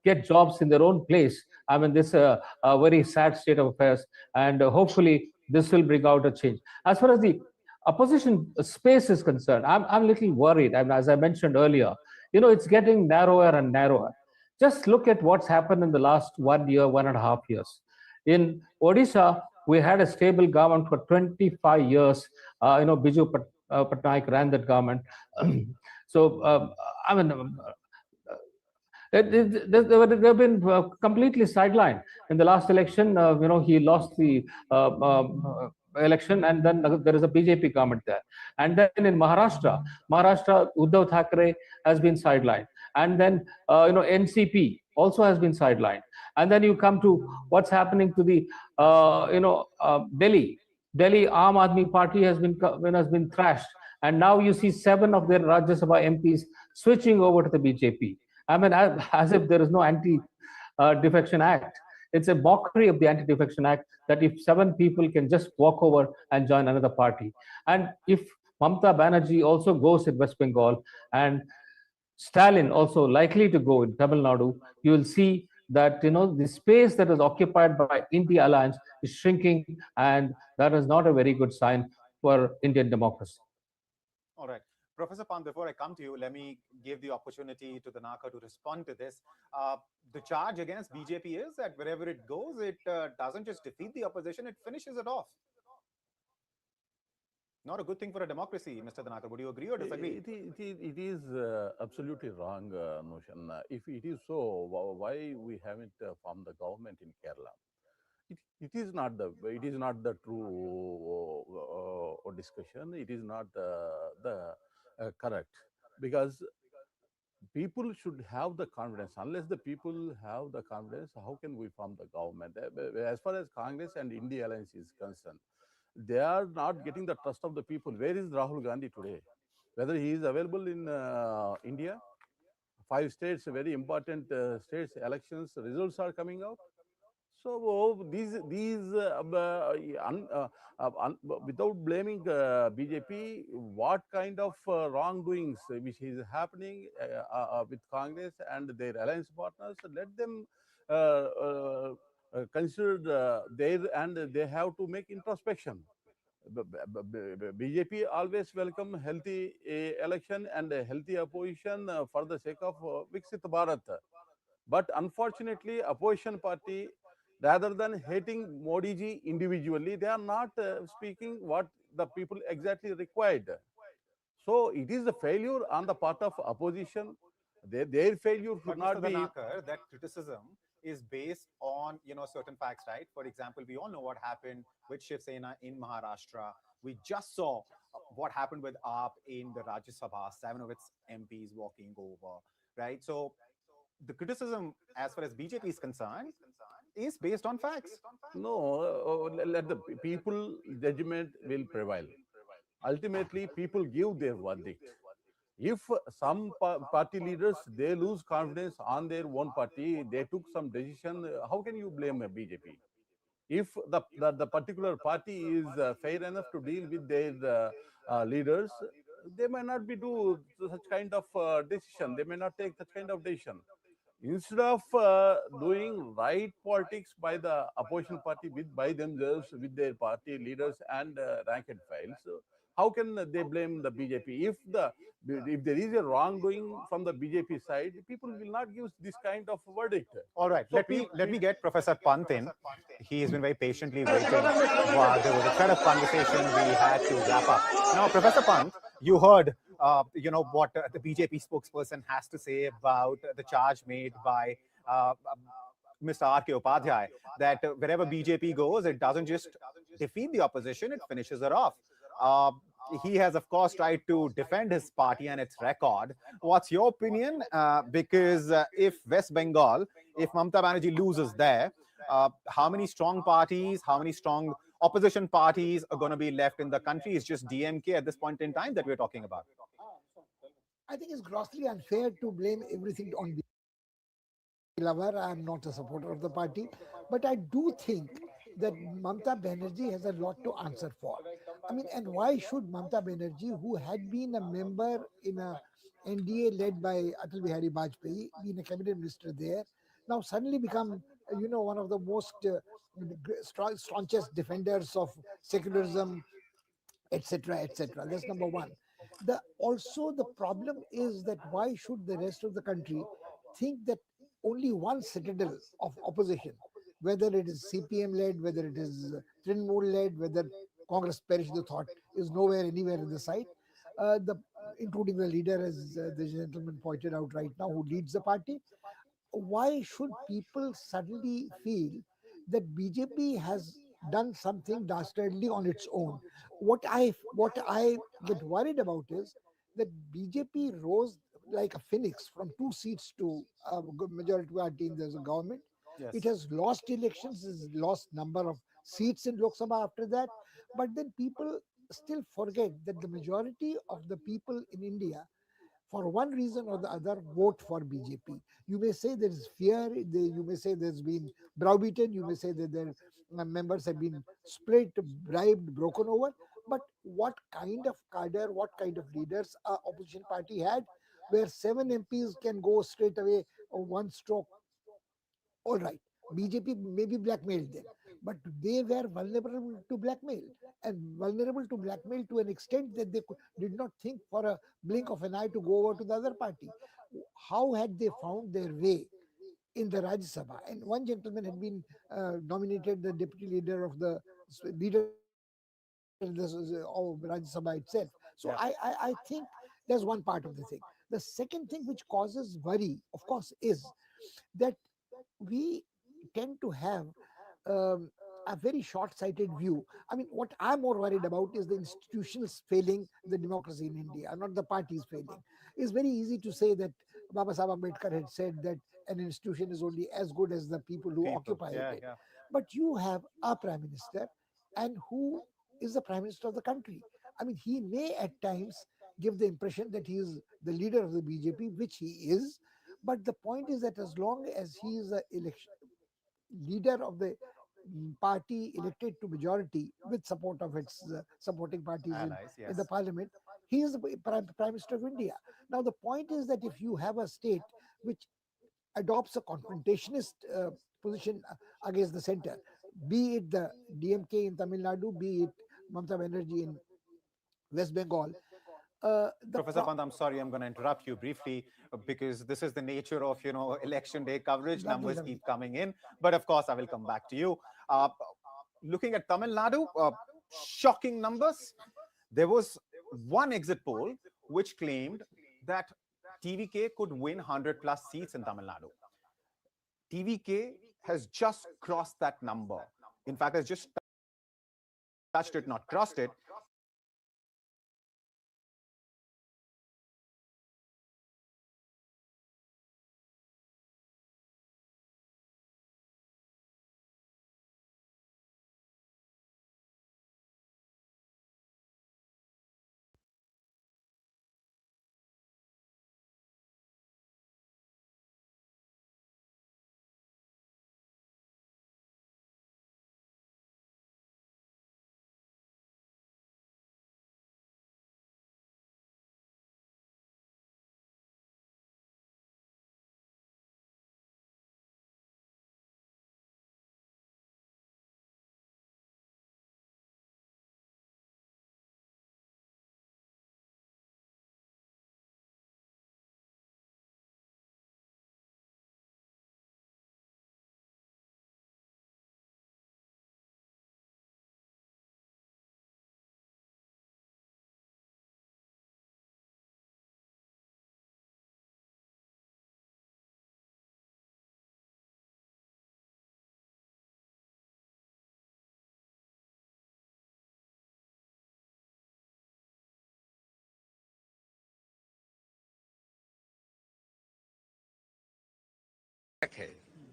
get jobs in their own place, I mean, this is a very sad state of affairs, and hopefully this will bring out a change. As far as the opposition space is concerned, I'm a little worried. I mean, as I mentioned earlier, it's getting narrower and narrower. Just look at what's happened in the last 1 year, 1.5 years. In Odisha, we had a stable government for 25 years. Biju Patnaik ran that government. So, I mean, they've been completely sidelined. In the last election, he lost the election, and then there is a BJP government there. And then in Maharashtra, Uddhav Thackeray has been sidelined. And then, NCP also has been sidelined. And then you come to what's happening to the, Delhi. Delhi Aam Aadmi Party has been thrashed. And now you see 7 of their Rajya Sabha MPs switching over to the BJP. I mean, as if there is no Anti-Defection Act. It's a mockery of the Anti-Defection Act that if 7 people can just walk over and join another party. And if Mamata Banerjee also goes in West Bengal, and Stalin also likely to go in Tamil Nadu, you will see that the space that is occupied by India Alliance is shrinking, and that is not a very good sign for Indian democracy. All right. Professor Pant, before I come to you, let me give the opportunity to the Naka to respond to this. The charge against BJP is that wherever it goes, it doesn't just defeat the opposition, it finishes it off. Not a good thing for a democracy, Mr. Danakar. Would you agree or disagree? It is absolutely wrong notion. If it is so, why we haven't formed the government in Kerala? It is not the true discussion. It is not the correct, because people should have the confidence. Unless the people have the confidence, how can we form the government? As far as Congress and India Alliance is concerned, they are not getting the trust of the people. Where is Rahul Gandhi today? Whether he is available in India, 5 states, very important states, elections results are coming out. So these without blaming BJP, what kind of wrongdoings which is happening with Congress and their alliance partners? Let them consider and they have to make introspection. BJP always welcome healthy election and a healthy opposition for the sake of Viksit Bharat. But unfortunately, opposition party, rather than hating Modi ji individually, they are not speaking what the people exactly required. So it is a failure on the part of opposition. Their failure should not be. Danakar, that criticism is based on certain facts, right? For example, we all know what happened with Shiv Sena in Maharashtra. We just saw what happened with AAP in the Rajya Sabha, 7 of its MPs walking over, right? So the criticism, as far as BJP is concerned, is based on facts. No, let the people judgment will prevail. Ultimately, people give their verdict. If some party leaders, they lose confidence on their own party, they took some decision, how can you blame a BJP? If the particular party is fair enough to deal with their leaders, they may not be do such kind of decision. They may not take such kind of decision. Instead of doing right politics by the opposition party by themselves, with their party leaders and rank and files, how can they blame the BJP? If there is a wrongdoing from the BJP side, people will not give this kind of verdict. All right, so let me get Professor Pant in. He has been very patiently waiting. While there was a thread of conversation, we had to wrap up. Now, Professor Pant, you heard what the BJP spokesperson has to say about the charge made by Mr. R.K. Upadhyay, that wherever BJP goes, it doesn't just defeat the opposition, it finishes it off. He has, of course, tried to defend his party and its record. What's your opinion? Because if West Bengal if Mamata Banerjee loses there, how many strong parties, how many strong opposition parties are going to be left in the country? It's just DMK at this point in time that we're talking about. I think it's grossly unfair to blame everything on lover. I'm not a supporter of the party, but I do think that Mamata Banerjee has a lot to answer for. I mean, and why should Mamata Banerjee, who had been a member in a NDA led by Atal Bihari Vajpayee, been a cabinet minister there, now suddenly become, one of the most staunchest defenders of secularism, etc., etc. That's number one. The problem is that why should the rest of the country think that only one citadel of opposition, whether it is CPM led, whether it is Trinamool led, whether Congress perished the thought, is nowhere anywhere in the sight. The Including the leader, as the gentleman pointed out right now, who leads the party. Why should people suddenly feel that BJP has done something dastardly on its own? What I get worried about is that BJP rose like a phoenix from 2 seats to a majority party in the government. It Yes. has lost elections, has lost number of seats in Lok Sabha after that, but then people still forget that the majority of the people in India, for one reason or the other, vote for BJP. You may say there is fear, you may say there's been browbeaten, you may say that their members have been split, bribed, broken over. But what kind of cadre, what kind of leaders a opposition party had, where 7 MPs can go straight away on one stroke? All right, BJP may be blackmailed then, but they were vulnerable to blackmail, and vulnerable to blackmail to an extent that they did not think for a blink of an eye to go over to the other party. How had they found their way in the Rajya Sabha? And one gentleman had been nominated the deputy leader of the leader of Rajya Sabha itself. So Yeah. I think there's one part of the thing. The second thing which causes worry, of course, is that we tend to have um, a very short-sighted view. I mean, what I'm more worried about is the institutions failing the democracy in India, not the parties failing. It's very easy to say that Baba Sahib Ambedkar had said that an institution is only as good as the people who People. occupy Yeah, it. yeah. But you have a prime minister, and who is the prime minister of the country. I mean, he may at times give the impression that he is the leader of the BJP, which he is. But the point is that as long as he is the election leader of the party elected to majority with support of its supporting parties Allies, in the yes. parliament, he is the prime minister of India. Now, the point is that if you have a state which adopts a confrontationist position against the center, be it the DMK in Tamil Nadu, be it Mamata Banerjee in West Bengal, Professor Pant, I'm sorry, I'm going to interrupt you briefly because this is the nature of, election day coverage. Lovely, Numbers lovely. keep coming in. But of course, I will come back to you. Looking at Tamil Nadu, shocking numbers. There was one exit poll which claimed that TVK could win 100 plus seats in Tamil Nadu. TVK has just crossed that number. In fact, has just touched it, not crossed it.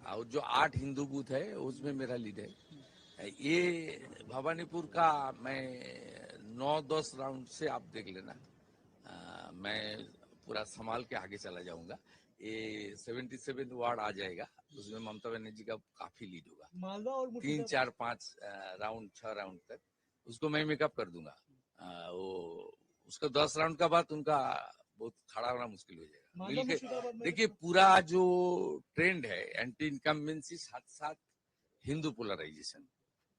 और जो 8 Hindu booth है उसमें मेरा lead है। ये भवानीपुर का मैं 9-10 round से आप देख लेना, मैं पूरा संभाल के आगे चला जाऊंगा। ये 77 वार्ड आ जाएगा, उसमें ममता बनर्जी का काफी लीड होगा। मालदा और 3, 4, 5 राउंड 6 राउंड तक उसको मैं मेकअप कर दूंगा। वो उसका 10 राउंड का बाद उनका बहुत खड़ा होना मुश्किल हो जाएगा। मिलके देखिए पूरा जो ट्रेंड है एंटी इनकम्बेंसी साथ साथ हिंदू पोलराइजेशन,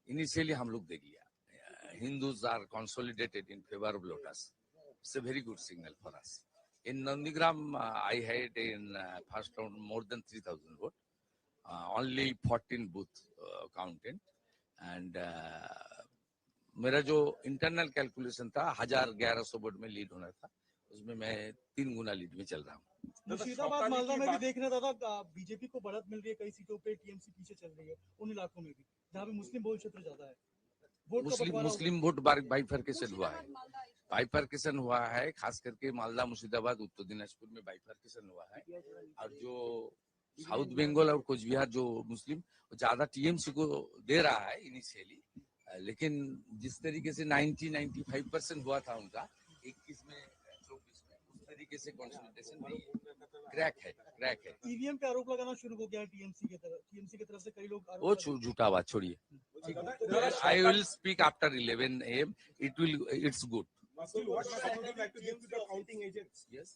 इनिशियली हम लोग देख लिया, Hindus are consolidated in favor of Lotus. It's a very good signal for us. In Nandigram, I had in first round more than 3,000 votes. Only 14 booth counted. And मेरा जो internal calculation था 1,100 vote में lead होना था, उसमें मैं 3 गुना lead में चल रहा हूँ। मुर्शिदाबाद मालदा में भी देख रहे दादा, बीजेपी को बढ़त मिल रही है, कई सीटों पे टीएमसी पीछे चल रही है उन इलाकों में भी जहाँ पे मुस्लिम बहुल क्षेत्र ज्यादा है। मुस्लिम वोट बाइफरकेशन हुआ है, बाइफरकेशन हुआ है, खास करके मालदा, मुर्शिदाबाद, उत्तर दिनाजपुर में बाइफरकेशन हुआ है। और जो साउथ बंगाल और कुछ बिहार जो मुस्लिम ज्यादा टीएमसी को दे रहा है इनिशियली, लेकिन जिस तरीके से 90-95% हुआ था उनका 21 में 24 में, उस तरीके से कंसोलिडेशन नहीं है, क्रैक है। ईवीएम पे आरोप लगाना शुरू हो गया है टीएमसी की तरफ से कई लोग। वो झूठा बात छोड़िए। I will speak after 11 AM. It's good. Still, what message would you like to give to the counting agents? Yes.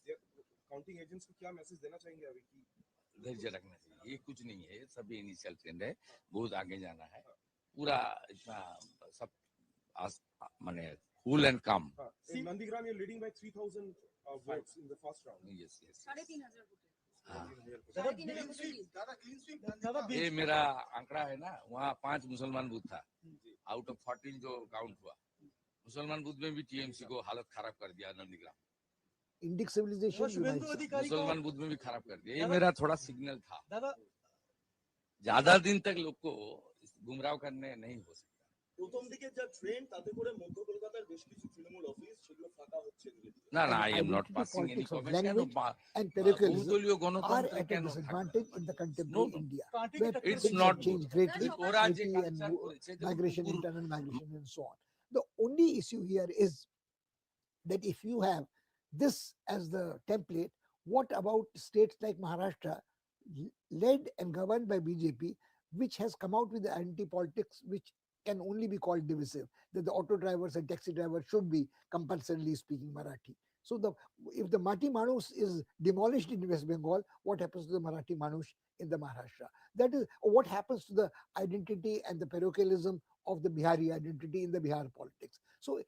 Counting agents को क्या मैसेज देना चाहेंगे अभी की? धैर्य रखना चाहिए, ये कुछ नहीं है, सभी इनिशियल ट्रेंड है, बहुत आगे जाना है, पूरा इतना सब माने कूल एंड काम। In Nandigram, you're leading by 3,000 votes in the first round. Yes. 3,500 ये मेरा आंकड़ा है ना, वहाँ 5 मुसलमान बूथ था, आउट ऑफ 14 जो काउंट हुआ, मुसलमान बूथ में भी टीएमसी को हालत खराब कर दिया नंदीग्राम। इंडिक सिविलाइजेशन मुसलमान बूथ में भी खराब कर दिया। ये मेरा थोड़ा सिग्नल था, ज्यादा दिन तक लोग को गुमराह करने नहीं हो सकता। প্রথম দিকে যা ট্রেন তাতে করে মধ্য কলকাতার বেশ কিছু তৃণমূল অফিস সেগুলো ফাঁকা হচ্ছে। না, I am not passing any comment. And parochialism বহুদলীয় are গণতন্ত্র at a কেন disadvantage in the contemporary India, where it's things not have changed good. greatly, ওরা যে IT and কালচার করেছে, migration, internal migration, and so on. The only issue here is that if you have this as the template, what about states like Maharashtra, led and governed by BJP, which has come out with the anti-politics which can only be called divisive, that the auto drivers and taxi drivers should be compulsorily speaking Marathi. So if the Marathi Manush is demolished in West Bengal, what happens to the Marathi Manush in the Maharashtra? That is what happens to the identity and the parochialism of the Bihari identity in the Bihar politics. So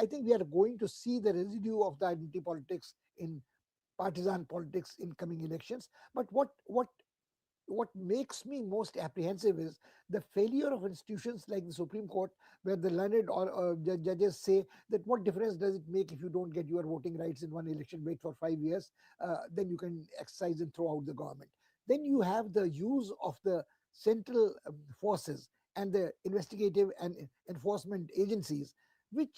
I think we are going to see the residue of the identity politics in partisan politics in coming elections. But what makes me most apprehensive is the failure of institutions like the Supreme Court, where the learned or judges say that what difference does it make if you don't get your voting rights in one election, wait for 5 years, then you can exercise and throw out the government. Then you have the use of the central forces and the investigative and enforcement agencies, which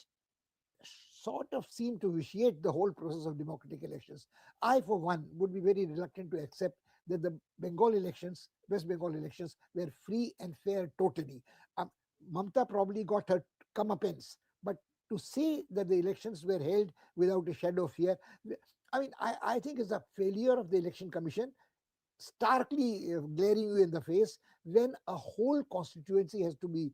sort of seem to vitiate the whole process of democratic elections. I, for one, would be very reluctant to accept that the West Bengal elections were free and fair totally. Mamta probably got her comeuppance, but to say that the elections were held without a shadow of fear, I mean, I think it's a failure of the Election Commission, starkly glaring you in the face when a whole constituency has to be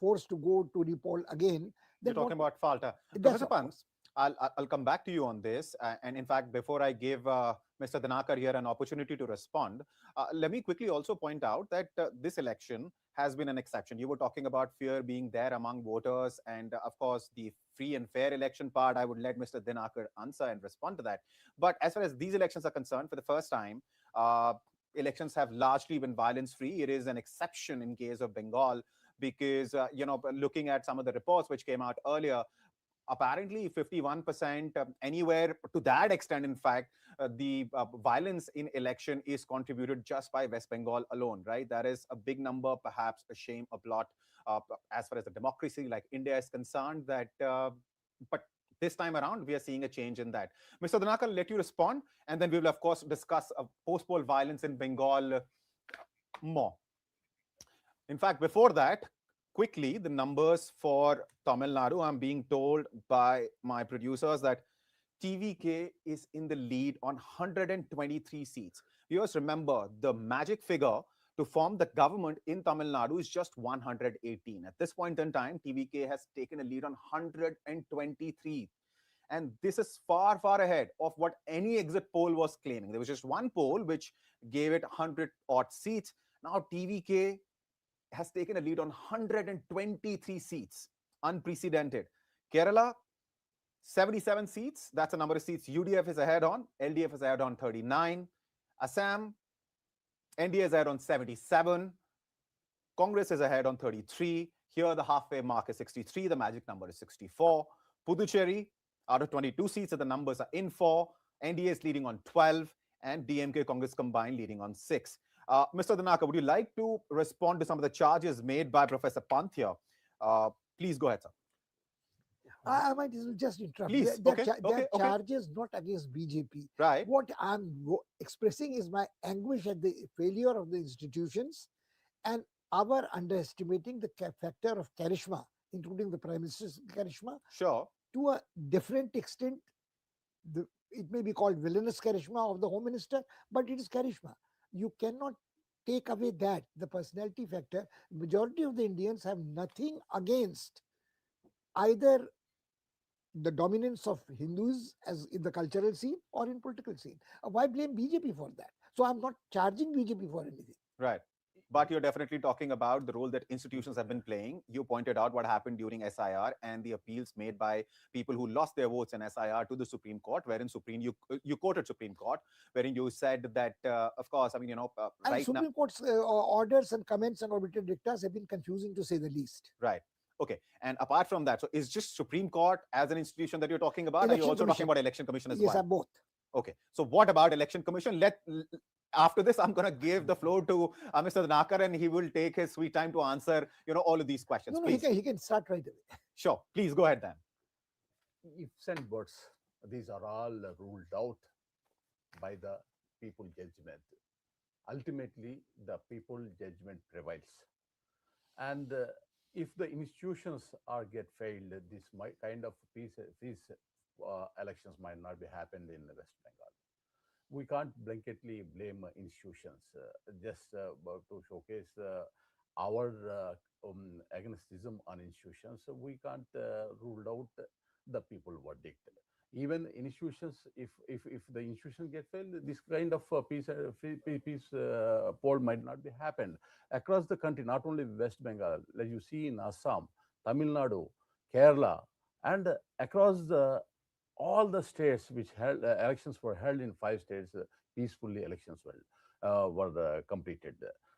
forced to go to repoll again. You're talking about Falta. Professor Pant, I'll come back to you on this. And in fact, before I give Mr. Dhanakar here an opportunity to respond, let me quickly also point out that this election has been an exception. You were talking about fear being there among voters. And of course, the free and fair election part, I would let Mr. Dhanakar answer and respond to that. But as far as these elections are concerned, for the first time, elections have largely been violence-free. It is an exception in case of Bengal because, looking at some of the reports which came out earlier, apparently 51%, anywhere to that extent, in fact, the violence in election is contributed just by West Bengal alone, right? That is a big number, perhaps a shame, a blot as far as the democracy like India is concerned. But This time around, we are seeing a change in that. Mr. Danakar, I'll let you respond, and then we will, of course, discuss post-poll violence in Bengal more. In fact, before that, quickly, the numbers for Tamil Nadu, I'm being told by my producers that TVK is in the lead on 123 seats. Viewers, remember, the magic figure to form the government in Tamil Nadu is just 118. At this point in time, TVK has taken a lead on 123. And this is far, far ahead of what any exit poll was claiming. There was just one poll which gave it 100 odd seats. Now TVK has taken a lead on 123 seats. Unprecedented. Kerala, 77 seats. That's the number of seats UDF is ahead on. LDF is ahead on 39. Assam, NDA is ahead on 77. Congress is ahead on 33. Here, the halfway mark is 63. The magic number is 64. Puducherry, out of 22 seats, the numbers are in for. NDA is leading on 12. And DMK Congress combined leading on 6. Mr. Danakar, would you like to respond to some of the charges made by Professor Pant here? Please go ahead, sir. I might just interrupt. Please. Their charges not against BJP. Right. What I'm expressing is my anguish at the failure of the institutions and our underestimating the factor of charisma, including the Prime Minister's charisma. Sure. To a different extent, it may be called villainous charisma of the Home Minister, but it is charisma. You cannot take away that, the personality factor. Majority of the Indians have nothing against either the dominance of Hindus as in the cultural scene or in political scene. Why blame BJP for that? So I'm not charging BJP for anything. Right. But you're definitely talking about the role that institutions have been playing. You pointed out what happened during SIR and the appeals made by people who lost their votes in SIR to the Supreme Court, wherein you quoted Supreme Court, wherein you said that, of course, I mean, And right Supreme now. Court's orders and comments and arbitrary dictas have been confusing to say the least. Right. Okay. And apart from that, so is just Supreme Court as an institution that you're talking about? Or are you also talking about Election Commission as well? Yes, both. Okay. So what about Election Commission? After this, I'm going to give the floor to Mr. Danakar, and he will take his sweet time to answer, all of these questions. No, he can start right away. Sure. Please go ahead then. Ifs and buts, these are all ruled out by the people judgment. Ultimately, the people judgment prevails. And if the institutions get failed, this kind of peace elections might not be happened in West Bengal. We can't blanketly blame institutions just to showcase our agnosticism on institutions. We can't rule out the people verdict. Even institutions, if the institution get failed, this kind of peace poll might not be happened across the country, not only West Bengal, like you see in Assam, Tamil Nadu, Kerala, and across all the states which held elections were held in 5 states, peacefully elections were completed.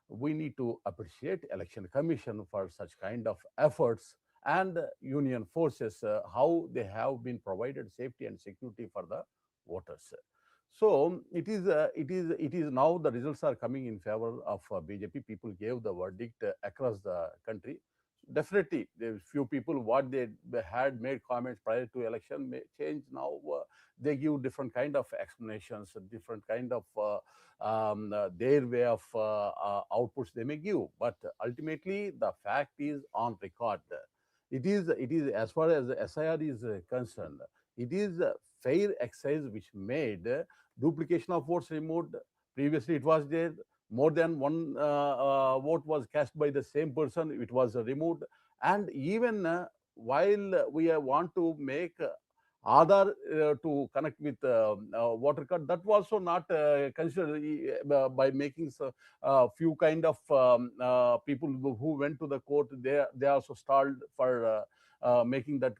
We need to appreciate Election Commission for such kind of efforts, and union forces, how they have been provided safety and security for the voters. So it is now the results are coming in favor of BJP. People gave the verdict across the country. Definitely, there few people what they had made comments prior to election may change now. They give different kind of explanations, different kind of their way of outputs they may give. But ultimately, the fact is on record. It is as far as the SIR is concerned, it is a fair exercise which made duplication of votes removed. Previously, it was there. More than one vote was cast by the same person, it was removed. And even while we want to make Aadhaar to connect with voter card, that was also not considered by making a few kind of people who went to the court. They also stalled for making that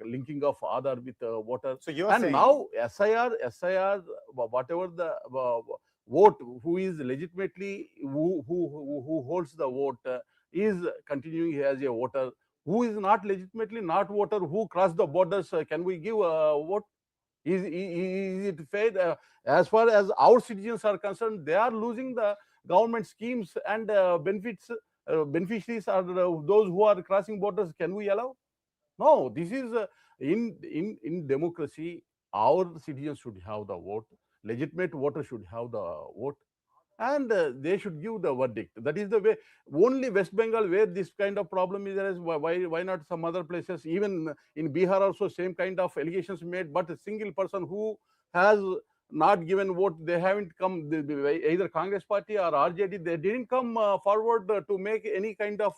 linking of Aadhaar with voter. So you're and saying now SIR, whatever the vote, who is legitimately who holds the vote is continuing as a voter. Who is not legitimately not voter, who crossed the borders, can we give a vote? Is it fair? As far as our citizens are concerned, they are losing the government schemes and benefits. Beneficiaries are those who are crossing borders. Can we allow? No, this is in democracy, our citizens should have the vote. Legitimate voters should have the vote, and they should give the verdict. That is the way. Only West Bengal where this kind of problem is there is, why not some other places? Even in Bihar also same kind of allegations made, but a single person who has not given vote, they haven't come, either Congress party or RJD, they didn't come forward to make any kind of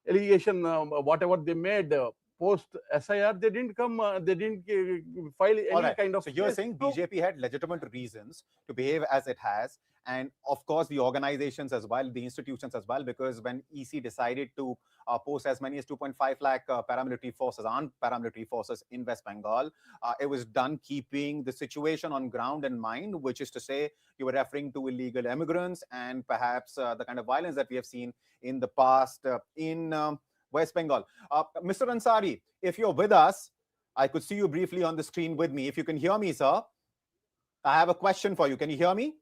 allegation, whatever they made. Post SIR, they didn't come, they didn't file any kind of. So you're saying BJP had legitimate reasons to behave as it has, and of course the organizations as well, the institutions as well, because when EC decided to post as many as 2.5 lakh paramilitary forces, armed paramilitary forces in West Bengal, it was done keeping the situation on ground in mind, which is to say you were referring to illegal immigrants and perhaps the kind of violence that we have seen in the past in West Bengal. Mr. Ansari, if you're with us, I could see you briefly on the screen with me. If you can hear me, sir, I have a question for you. Can you hear me?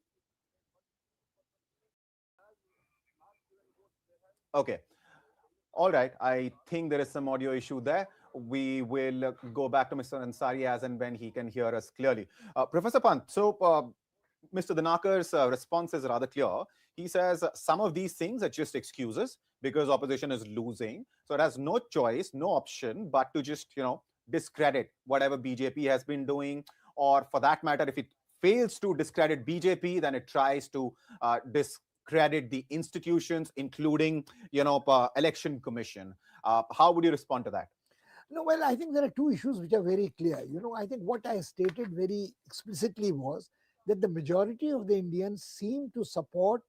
Okay. All right. I think there is some audio issue there. We will go back to Mr. Ansari as and when he can hear us clearly. Professor Pant, so Mr. Danakar's response is rather clear. He says some of these things are just excuses because opposition is losing. So it has no choice, no option, but to just, discredit whatever BJP has been doing, or for that matter, if it fails to discredit BJP, then it tries to discredit the institutions, including, election commission. How would you respond to that? No, well, I think there are two issues which are very clear. I think what I stated very explicitly was that the majority of the Indians seem to support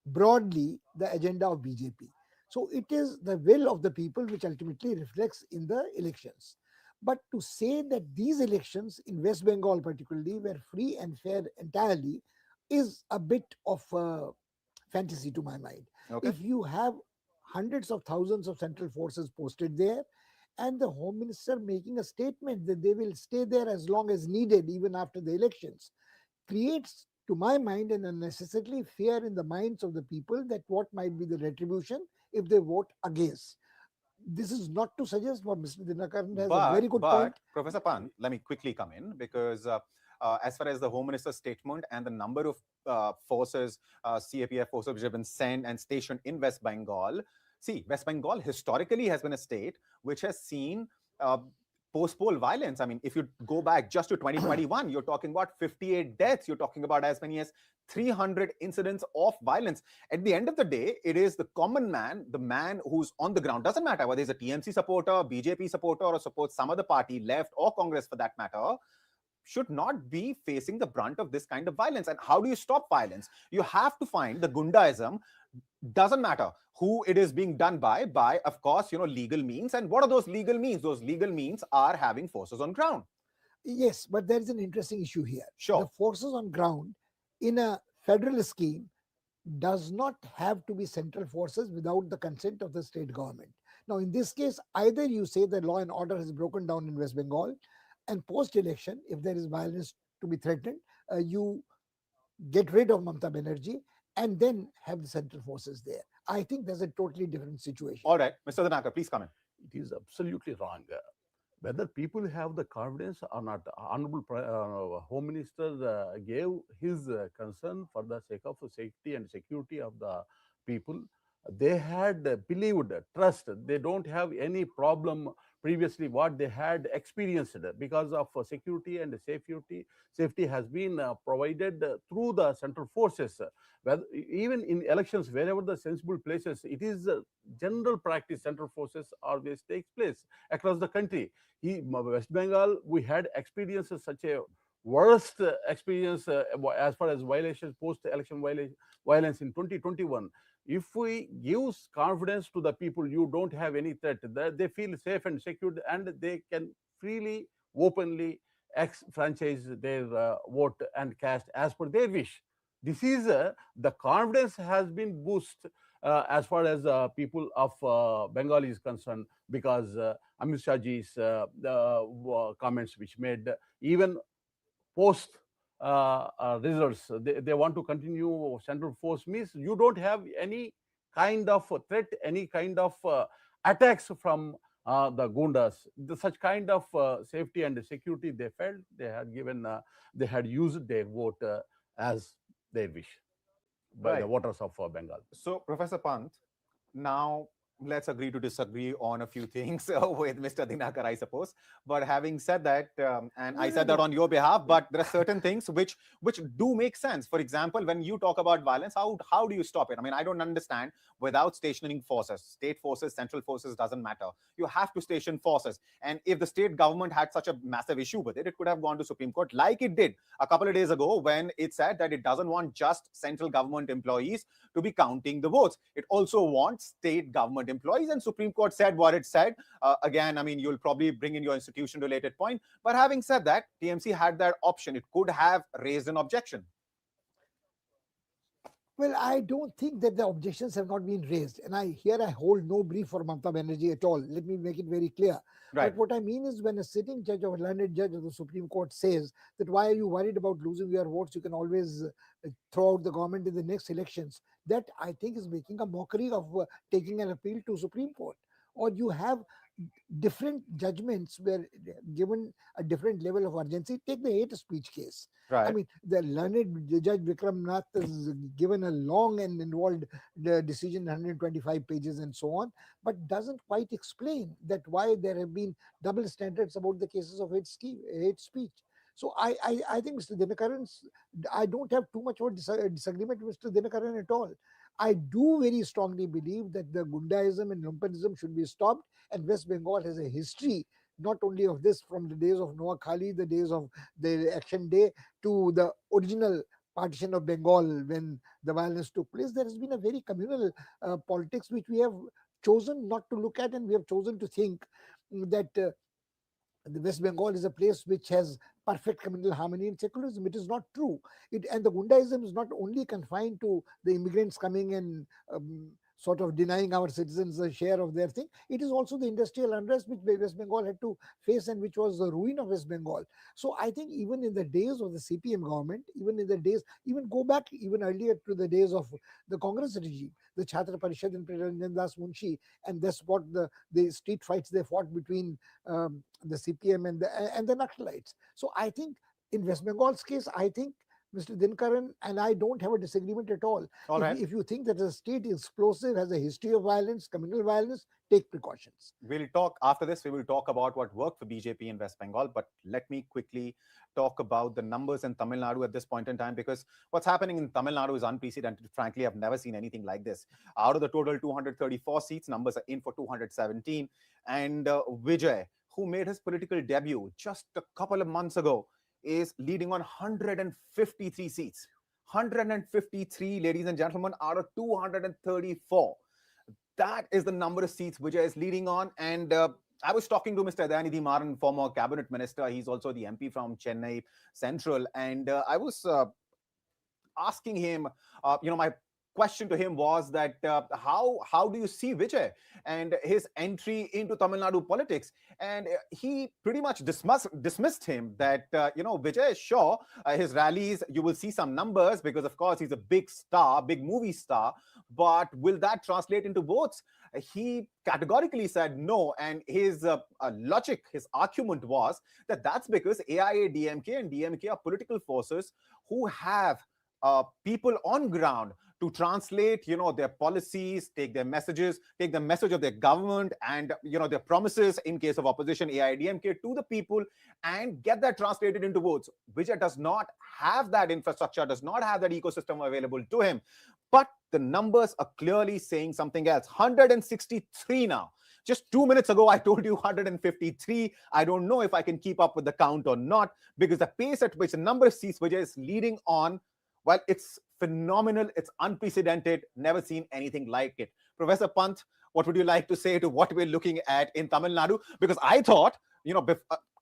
broadly the agenda of BJP. So it is the will of the people which ultimately reflects in the elections. But to say that these elections in West Bengal particularly were free and fair entirely is a bit of a fantasy to my mind. Okay. If you have hundreds of thousands of central forces posted there, and the Home Minister making a statement that they will stay there as long as needed, even after the elections, creates, to my mind, an unnecessarily fear in the minds of the people that what might be the retribution if they vote against. This is not to suggest what Mr. Dinakaran has a very good point. Professor Pant, let me quickly come in, because as far as the Home Minister's statement and the number of forces, CAPF forces which have been sent and stationed in West Bengal, see, West Bengal historically has been a state which has seen post-poll violence. I mean, if you go back just to 2021, you're talking about 58 deaths. You're talking about as many as 300 incidents of violence. At the end of the day, it is the common man, the man who's on the ground. Doesn't matter whether he's a TMC supporter, BJP supporter, or supports some other party, left or Congress for that matter, should not be facing the brunt of this kind of violence. And how do you stop violence? You have to find the Gundaism. Doesn't matter who it is being done by, of course, legal means. And what are those legal means? Those legal means are having forces on ground. Yes, but there is an interesting issue here. Sure. The forces on ground in a federal scheme does not have to be central forces without the consent of the state government. Now, in this case, either you say the law and order has broken down in West Bengal, and post-election, if there is violence to be threatened, you get rid of Mamata Banerjee and then have the central forces there. I think there's a totally different situation. All right, Mr. Danaka, please come in. It is absolutely wrong. Whether people have the confidence or not, Honorable Home Minister gave his concern for the sake of safety and security of the people. They had believed, trust, they don't have any problem previously what they had experienced because of security and safety has been provided through the central forces. Even in elections, wherever the sensible places, it is general practice, central forces always takes place across the country. West Bengal, we had experienced such a worst experience as far as violations, post-election violence in 2021. If we give confidence to the people, you don't have any threat, they feel safe and secure, and they can freely, openly franchise their vote and cast as per their wish. This is the confidence has been boosted as far as people of Bengal is concerned, because Amit Shahji's comments which made even post results, they want to continue central force, means you don't have any kind of threat, any kind of attacks from the gundas, such kind of safety and security they felt they had used their vote as their wish by the Right. voters of Bengal. So, Professor Pant, now let's agree to disagree on a few things with Mr. Dinakar, I suppose. But having said that, and I said that on your behalf, but there are certain things which do make sense. For example, when you talk about violence, how do you stop it? I mean, I don't understand. Without stationing forces, state forces, central forces, doesn't matter. You have to station forces. And if the state government had such a massive issue with it, it could have gone to Supreme Court like it did a couple of days ago when it said that it doesn't want just central government employees to be counting the votes. It also wants state government employees, and Supreme Court said what it said. Again, I mean, you'll probably bring in your institution-related point. But having said that, TMC had that option. It could have raised an objection. Well, I don't think that the objections have not been raised. And I hold no brief for Mamata Banerjee at all. Let me make it very clear. Right. But what I mean is when a sitting judge or a learned judge of the Supreme Court says that why are you worried about losing your votes? You can always throw out the government in the next elections. That I think is making a mockery of taking an appeal to Supreme Court. Or you have different judgments were given a different level of urgency. Take the hate speech case. Right. I mean, the learned Judge Vikram Nath is given a long and involved decision, 125 pages and so on, but doesn't quite explain that why there have been double standards about the cases of hate speech. So I think Mr. Dinakaran's, I don't have too much of a disagreement with Mr. Dinakaran at all. I do very strongly believe that the Gundaism and lumpenism should be stopped, and West Bengal has a history not only of this from the days of Noah Khali, the days of the Action Day, to the original partition of Bengal when the violence took place. There has been a very communal politics which we have chosen not to look at, and we have chosen to think that the West Bengal is a place which has perfect communal harmony and secularism. It is not true. And the Gundaism is not only confined to the immigrants coming and sort of denying our citizens a share of their thing. It is also the industrial unrest which West Bengal had to face and which was the ruin of West Bengal. So I think even in the days of the CPM government, even go back even earlier to the days of the Congress regime, the Chhatra Parishad and Ranjan Das Munshi, and that's what the street fights they fought between the CPM and the Naxalites. So I think in West Bengal's case, I think Mr. Dinkaran and I don't have a disagreement at all. If you think that the state is explosive, has a history of violence, communal violence, take precautions. We'll talk after this. We will talk about what worked for BJP in West Bengal. But let me quickly talk about the numbers in Tamil Nadu at this point in time, because what's happening in Tamil Nadu is unprecedented. Frankly, I've never seen anything like this. Out of the total 234 seats, numbers are in for 217. And Vijay, who made his political debut just a couple of months ago, is leading on 153 seats. 153, ladies and gentlemen, out of 234. That is the number of seats Vijay is leading on. And I was talking to Mr. Dayanidhi Maran, former cabinet minister. He's also the MP from Chennai Central. And I was asking him, my question to him was that how do you see Vijay and his entry into Tamil Nadu politics? And he pretty much dismissed him that, Vijay, sure, his rallies, you will see some numbers because, of course, he's a big star, big movie star. But will that translate into votes? He categorically said no. And his logic, his argument was that that's because AIA, DMK and DMK are political forces who have people on ground to translate, their policies, take their messages, take the message of their government and, their promises in case of opposition, AIDMK, to the people and get that translated into votes. Vijay does not have that infrastructure, does not have that ecosystem available to him. But the numbers are clearly saying something else. 163 now. Just 2 minutes ago, I told you 153. I don't know if I can keep up with the count or not, because the pace at which the number of seats Vijay is leading on, well, it's phenomenal. It's unprecedented. Never seen anything like it. Professor Pant, what would you like to say to what we're looking at in Tamil Nadu? Because I thought,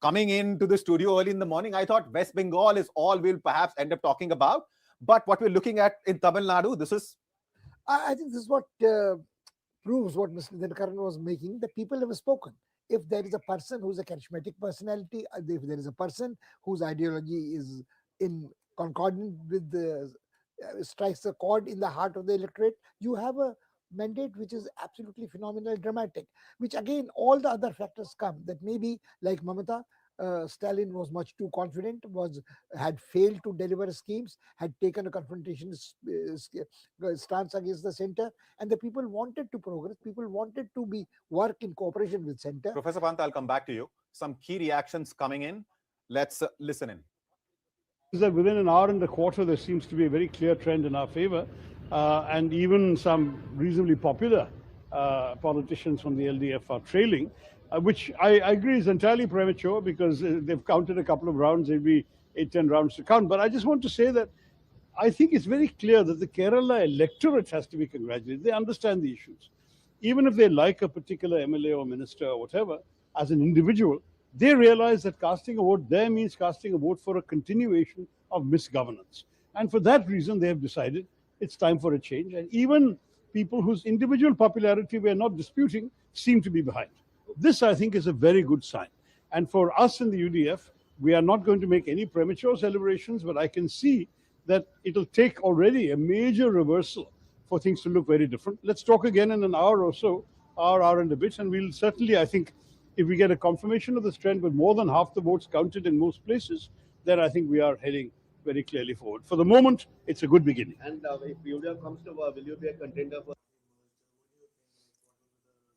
coming into the studio early in the morning, I thought West Bengal is all we'll perhaps end up talking about. But what we're looking at in Tamil Nadu, this is... I think this is what proves what Mr. Dinakaran was making. The people have spoken. If there is a person who's a charismatic personality, if there is a person whose ideology is in concordant with the strikes a chord in the heart of the electorate, you have a mandate which is absolutely phenomenal, dramatic, which again, all the other factors come that maybe like Mamata, Stalin was much too confident, had failed to deliver schemes, had taken a confrontation stance against the center, and the people wanted to progress. People wanted to be work in cooperation with center. Professor Pant, I'll come back to you. Some key reactions coming in. Let's listen in. Is that within an hour and a quarter, there seems to be a very clear trend in our favor, and even some reasonably popular politicians from the LDF are trailing, which I agree is entirely premature because they've counted a couple of rounds. There'll be 8-10 rounds to count. But I just want to say that I think it's very clear that the Kerala electorate has to be congratulated. They understand the issues. Even if they like a particular MLA or minister or whatever, as an individual, they realize that casting a vote there means casting a vote for a continuation of misgovernance. And for that reason, they have decided it's time for a change. And even people whose individual popularity we are not disputing seem to be behind. This, I think, is a very good sign. And for us in the UDF, we are not going to make any premature celebrations, but I can see that it'll take already a major reversal for things to look very different. Let's talk again in an hour or so, hour and a bit, and we'll certainly, I think, if we get a confirmation of this trend with more than half the votes counted in most places, then I think we are heading very clearly forward. For the moment, it's a good beginning. And if UDF comes to power, will you be a contender for?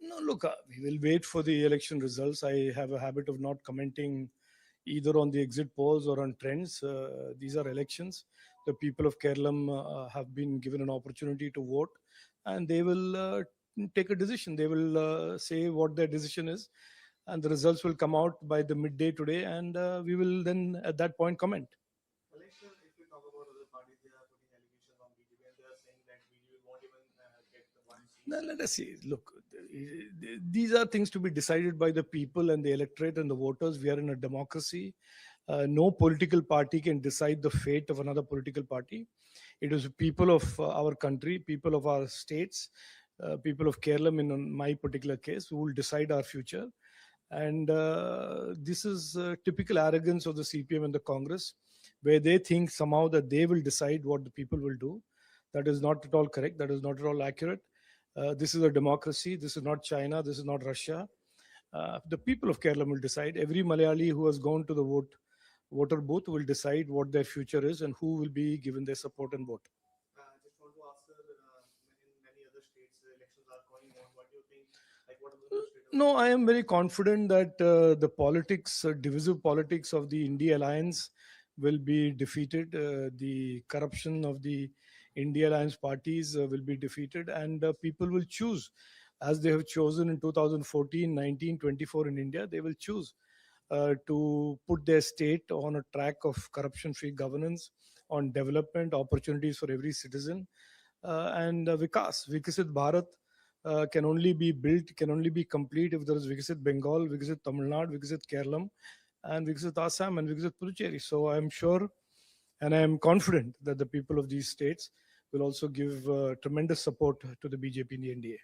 No, look, we will wait for the election results. I have a habit of not commenting either on the exit polls or on trends. These are elections. The people of Kerala have been given an opportunity to vote, and they will take a decision. They will say what their decision is, and the results will come out by the midday today, and we will then at that point comment. Malaysia, if you talk about other parties, they are putting allegations on BJP and they are saying that BJP won't even get the one seat. Now, let us see. Look, these are things to be decided by the people and the electorate and the voters. We are in a democracy. No political party can decide the fate of another political party. It is people of our country, people of our states, people of Kerala, in my particular case, who will decide our future. And this is typical arrogance of the CPM and the Congress, where they think somehow that they will decide what the people will do. That is not at all correct. That is not at all accurate. This is a democracy. This is not China. This is not Russia. The people of Kerala will decide. Every Malayali who has gone to the voter booth will decide what their future is and who will be given their support and vote. I just want to ask, sir, in many other states, the elections are going on. What do you think? Like, what are the state of No, I am very confident that the politics, divisive politics of the India alliance will be defeated. The corruption of the India alliance parties will be defeated, and people will choose, as they have chosen in 2014, 19, 24 in India. They will choose to put their state on a track of corruption-free governance, on development opportunities for every citizen, and Vikas, Vikasit Bharat can only be built, can only be complete if there is Vikasit Bengal, Vikasit Tamil Nadu, Vikasit Kerala, and Vikasit Assam, and Vikasit Puducherry. So I am sure and I am confident that the people of these states will also give tremendous support to the BJP and the NDA.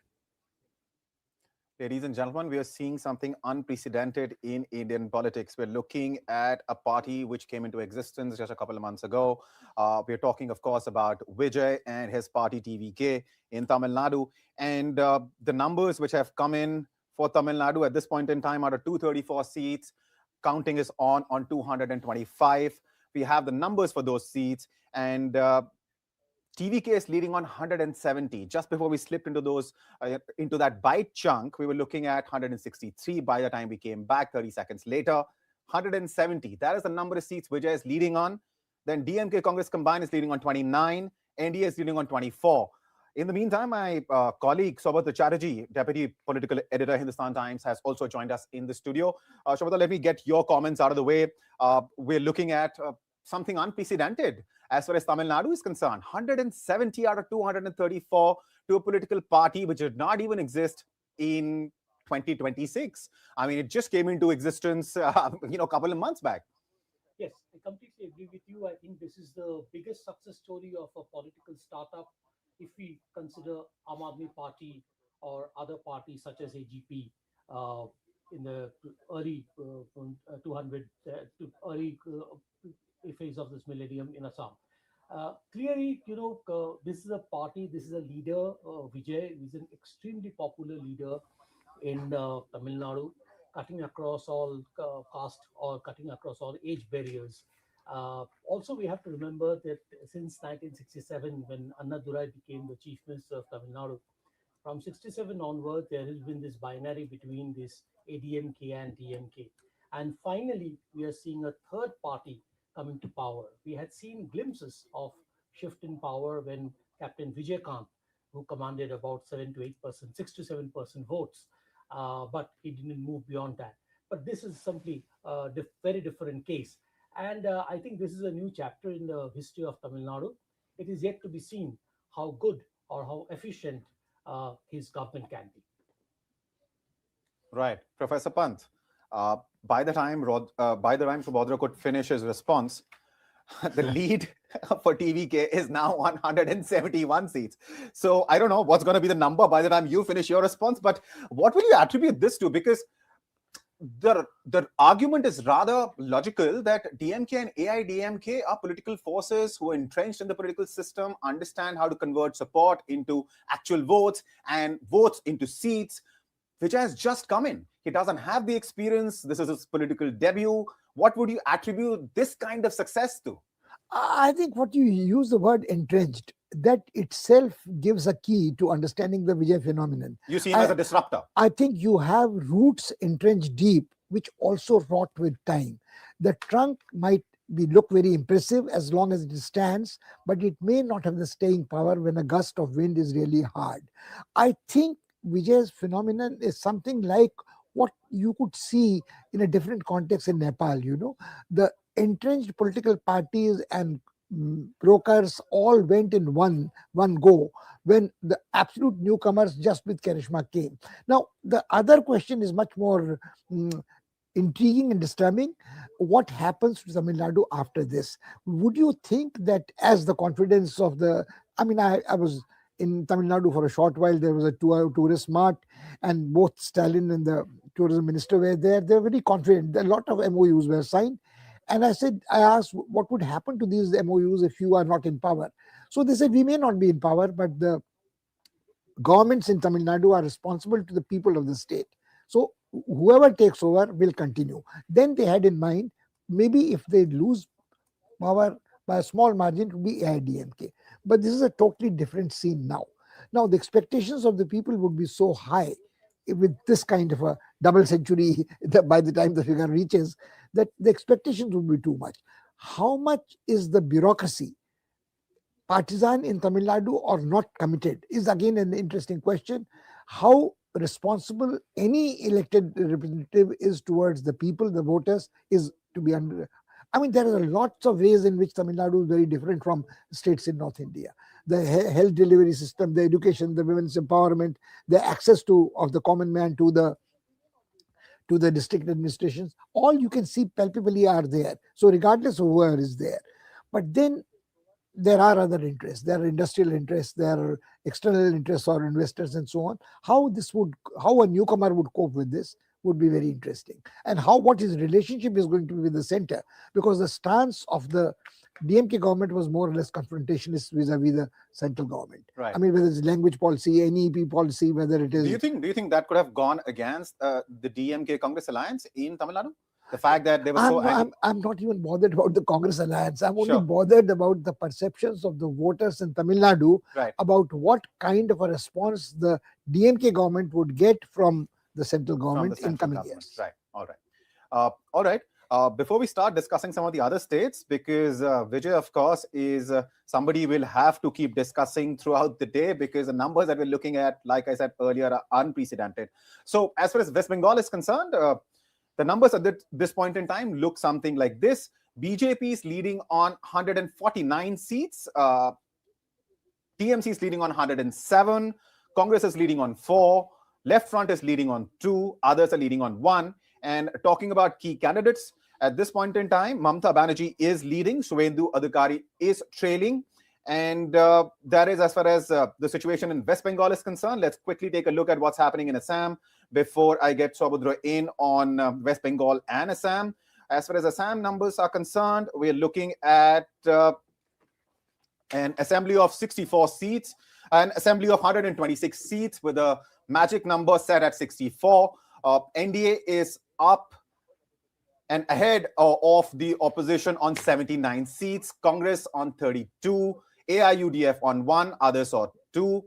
Ladies and gentlemen, we are seeing something unprecedented in Indian politics. We're looking at a party which came into existence just a couple of months ago. We're talking, of course, about Vijay and his party TVK in Tamil Nadu. And the numbers which have come in for Tamil Nadu at this point in time, out of 234 seats, counting is on 225. We have the numbers for those seats, and TVK is leading on 170. Just before we slipped into those, into that bite chunk, we were looking at 163 by the time we came back 30 seconds later. 170. That is the number of seats Vijay is leading on. Then DMK Congress combined is leading on 29. NDA is leading on 24. In the meantime, my colleague Saubata Chatterjee, Deputy Political Editor, Hindustan Times, has also joined us in the studio. Saubata, let me get your comments out of the way. We're looking at something unprecedented as far as Tamil Nadu is concerned. 170 out of 234 to a political party which did not even exist in 2026. I mean, it just came into existence, a couple of months back. Yes, I completely agree with you. I think this is the biggest success story of a political startup. If we consider Aam Aadmi Party or other parties such as AGP in the early 200 to early phase of this millennium in Assam. Clearly, this is a party, this is a leader, Vijay is an extremely popular leader in Tamil Nadu, cutting across all caste or cutting across all age barriers. Also, we have to remember that since 1967, when Annadurai became the chief minister of Tamil Nadu, from 67 onward, there has been this binary between this ADMK and DMK. And finally, we are seeing a third party coming to power. We had seen glimpses of shift in power when Captain Vijay Kant, who commanded about 7 to 8%, 6 to 7% votes, but he didn't move beyond that. But this is simply a very different case. And I think this is a new chapter in the history of Tamil Nadu. It is yet to be seen how good or how efficient his government can be. Right, Professor Pant. By the time Subhadra could finish his response, the lead for TVK is now 171 seats. So I don't know what's going to be the number by the time you finish your response, but what will you attribute this to? Because the argument is rather logical that DMK and AIDMK are political forces who are entrenched in the political system, understand how to convert support into actual votes and votes into seats. Vijay has just come in. He doesn't have the experience. This is his political debut. What would you attribute this kind of success to? I think what you use the word entrenched, that itself gives a key to understanding the Vijay phenomenon. You see him as a disruptor. I think you have roots entrenched deep, which also rot with time. The trunk might look very impressive as long as it stands, but it may not have the staying power when a gust of wind is really hard. I think Vijay's phenomenon is something like what you could see in a different context in Nepal. The entrenched political parties and brokers all went in one go when the absolute newcomers just with charisma came. Now, the other question is much more intriguing and disturbing. What happens to Tamil Nadu after this? Would you think that as the confidence of I was in Tamil Nadu for a short while. There was a tourist mart, and both Stalin and the tourism minister were there. They were very confident. A lot of MOUs were signed. And I asked, what would happen to these MOUs if you are not in power? So they said, we may not be in power, but the governments in Tamil Nadu are responsible to the people of the state. So whoever takes over will continue. Then they had in mind, maybe if they lose power by a small margin, it would be AIDMK. But this is a totally different scene now. Now, the expectations of the people would be so high with this kind of a double century by the time the figure reaches, that the expectations would be too much. How much is the bureaucracy partisan in Tamil Nadu or not committed is again an interesting question. How responsible any elected representative is towards the people, the voters, is to be under. There are lots of ways in which Tamil Nadu is very different from states in North India. The health delivery system, the education, the women's empowerment, the access of the common man to the district administrations, all you can see palpably are there. So regardless of whoever is there. But then there are other interests. There are industrial interests, there are external interests or investors and so on. How a newcomer would cope with this would be very interesting. And what his relationship is going to be with the center, because the stance of the DMK government was more or less confrontationist vis-a-vis the central government. Right. Whether it's language policy, NEP policy, whether it is. Do you think that could have gone against the DMK Congress alliance in Tamil Nadu? The fact that they were I'm not even bothered about the Congress alliance. I'm only bothered about the perceptions of the voters in Tamil Nadu about what kind of a response the DMK government would get from the central government in coming years. Right. All right. Before we start discussing some of the other states, because Vijay, of course, is somebody we'll have to keep discussing throughout the day, because the numbers that we're looking at, like I said earlier, are unprecedented. So as far as West Bengal is concerned, the numbers at this point in time look something like this. BJP is leading on 149 seats. TMC is leading on 107. Congress is leading on 4. Left Front is leading on 2. Others are leading on 1. And talking about key candidates, at this point in time, Mamata Banerjee is leading. Suvendu Adhikari is trailing. And that is as far as the situation in West Bengal is concerned. Let's quickly take a look at what's happening in Assam before I get Subhadra in on West Bengal and Assam. As far as Assam numbers are concerned, we're looking at an assembly of 64 seats, an assembly of 126 seats with a magic number set at 64. NDA is up and ahead of the opposition on 79 seats, Congress on 32, AIUDF on 1, others on 2.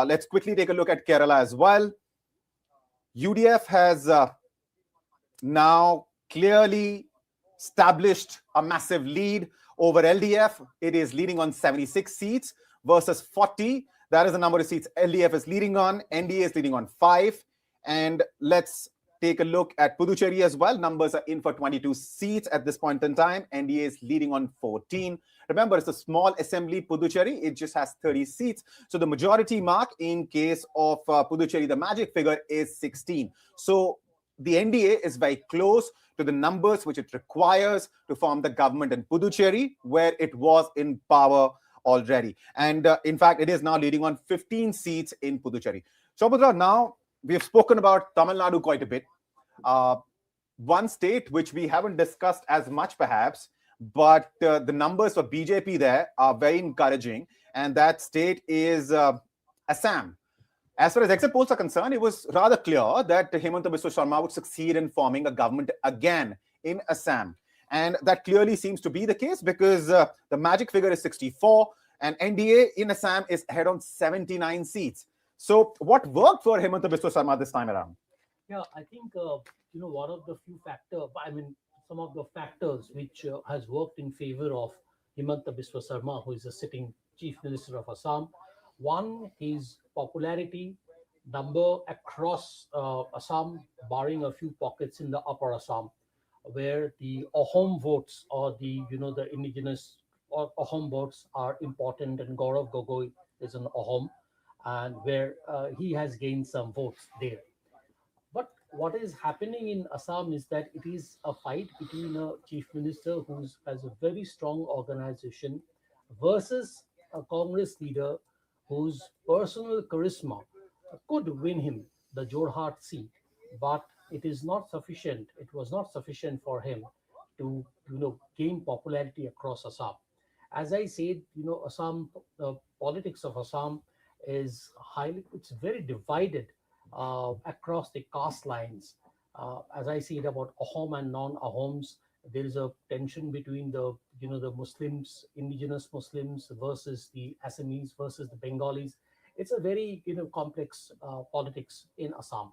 Let's quickly take a look at Kerala as well. UDF has now clearly established a massive lead over LDF. It is leading on 76 seats versus 40. That is the number of seats LDF is leading on. NDA is leading on 5. And let's take a look at Puducherry as well. Numbers are in for 22 seats at this point in time. NDA is leading on 14. Remember, it's a small assembly, Puducherry. It just has 30 seats. So the majority mark in case of Puducherry, the magic figure is 16. So the NDA is very close to the numbers which it requires to form the government in Puducherry, where it was in power already. And in fact, it is now leading on 15 seats in Puducherry. Shobhadra, now we have spoken about Tamil Nadu quite a bit. One state which we haven't discussed as much perhaps, but the numbers for BJP there are very encouraging. And that state is Assam. As far as exit polls are concerned, it was rather clear that Himanta Biswa Sharma would succeed in forming a government again in Assam. And that clearly seems to be the case because the magic figure is 64 and NDA in Assam is ahead on 79 seats. So what worked for Himanta Biswa Sharma this time around? Yeah, I think, one of the few factors, some of the factors which has worked in favor of Himanta Biswa Sharma, who is the sitting Chief Minister of Assam. One is popularity number across Assam, barring a few pockets in the upper Assam, where the Ahom votes or the indigenous or Ahom votes are important, and Gaurav Gogoi is an Ahom, and where he has gained some votes there. But what is happening in Assam is that it is a fight between a chief minister who has a very strong organization versus a Congress leader whose personal charisma could win him the Jorhat seat, but it is not sufficient. It was not sufficient for him to gain popularity across Assam. As I said, Assam, the politics of Assam is it's very divided across the caste lines. As I see it about Ahom and non-Ahoms, there is a tension between the Muslims, indigenous Muslims versus the Assamese versus the Bengalis. It's a very complex politics in Assam.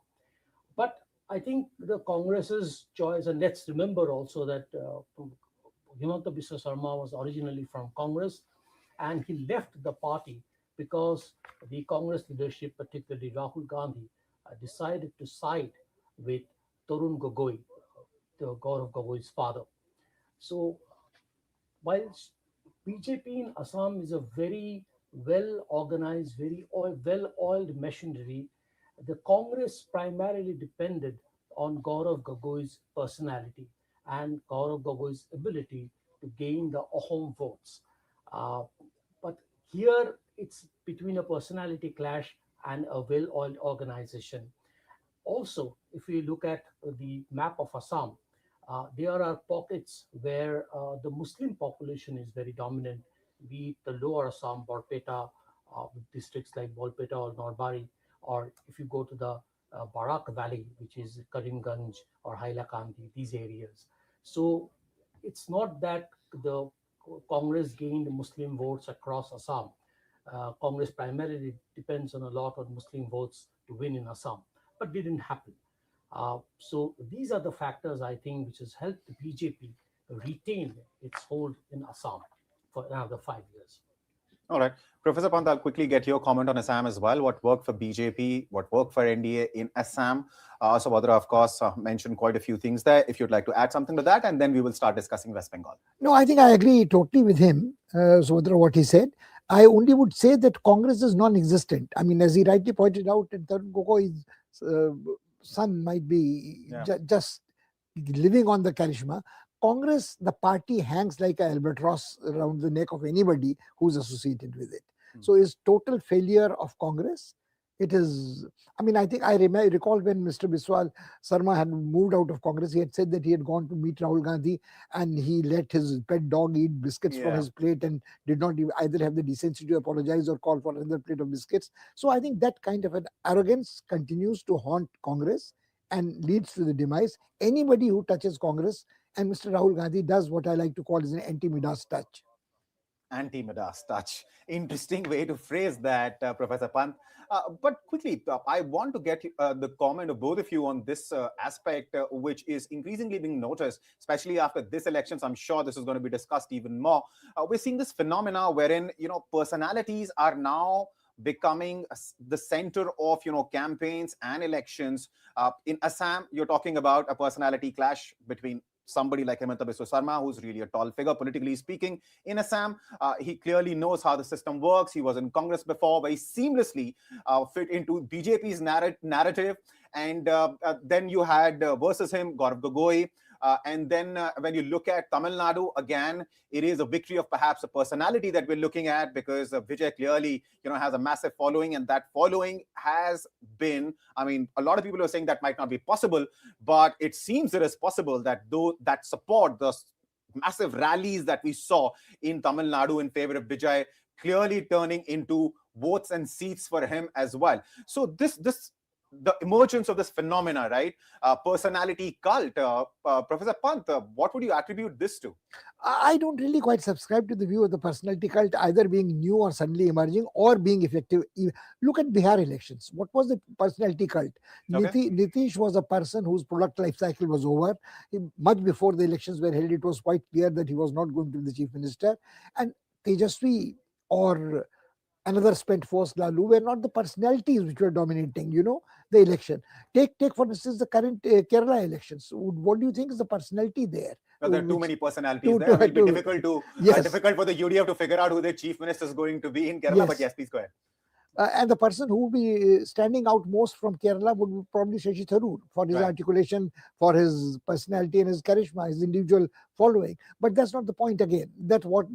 But I think the Congress's choice, and let's remember also that Himanta Biswa Sharma was originally from Congress, and he left the party because the Congress leadership, particularly Rahul Gandhi, decided to side with Tarun Gogoi, the Gaurav Gogoi's father. So while BJP in Assam is a very well organized, very well oiled machinery, the Congress primarily depended on Gaurav Gogoi's personality and Gaurav Gogoi's ability to gain the Ahom votes. But here it's between a personality clash and a well-oiled organization. Also, if we look at the map of Assam, there are pockets where the Muslim population is very dominant, be it the lower Assam, Borpeta, districts like Bolpeta or Norbari, or if you go to the Barak Valley, which is Karimganj or Hailakandi, these areas. So it's not that the Congress gained Muslim votes across Assam. Congress primarily depends on a lot on Muslim votes to win in Assam, but didn't happen. So these are the factors, I think, which has helped the BJP retain its hold in Assam for another 5 years. All right. Professor Pant, I'll quickly get your comment on Assam as well. What worked for BJP? What worked for NDA in Assam? Subhadra, of course, mentioned quite a few things there. If you'd like to add something to that, and then we will start discussing West Bengal. No, I think I agree totally with him, Subhadra, what he said. I only would say that Congress is non-existent. I mean, as he rightly pointed out, Tarun Gogoi's son might be just living on the charisma. Congress, the party hangs like an albatross around the neck of anybody who's associated with it. So it's total failure of Congress It is, I mean, I think I recall when Mr. Biswal Sharma had moved out of Congress, he had said that he had gone to meet Rahul Gandhi and he let his pet dog eat biscuits from Yeah. his plate and did not either have the decency to apologize or call for another plate of biscuits. So I think that kind of an arrogance continues to haunt Congress and leads to the demise. Anybody who touches Congress, and Mr. Rahul Gandhi does what I like to call is an anti-Midas touch. Anti-Midas touch. Interesting way to phrase that, Professor Pant. But quickly, I want to get the comment of both of you on this aspect, which is increasingly being noticed, especially after this elections. I'm sure this is going to be discussed even more. We're seeing this phenomena wherein, personalities are now becoming the center of, campaigns and elections. In Assam, you're talking about a personality clash between somebody like Himanta Biswa Sharma, who's really a tall figure, politically speaking. In Assam, he clearly knows how the system works. He was in Congress before, very seamlessly fit into BJP's narrative. And then you had versus him, Gaurav Gogoi. And then when you look at Tamil Nadu, again, it is a victory of perhaps a personality that we're looking at, because Vijay clearly, has a massive following, and that following has been, I mean, a lot of people are saying that might not be possible, but it seems it is possible that that support, the massive rallies that we saw in Tamil Nadu in favor of Vijay, clearly turning into votes and seats for him as well. So the emergence of this phenomena, right? Personality cult. Professor Pant, what would you attribute this to? I don't really quite subscribe to the view of the personality cult either being new or suddenly emerging or being effective. Look at Bihar elections. What was the personality cult? Okay. Nitish was a person whose product life cycle was over. Much before the elections were held, it was quite clear that he was not going to be the chief minister. And Tejasvi or another spent force Lalu were not the personalities which were dominating, the election. Take for instance the current Kerala elections. What do you think is the personality there? Well, there are too many personalities there. It will be difficult for the UDF to figure out who their chief minister is going to be in Kerala. Yes. But yes, please go ahead. And the person who will be standing out most from Kerala would be probably Shashi Tharoor for his articulation, for his personality and his charisma, his individual following. But that's not the point again. That's what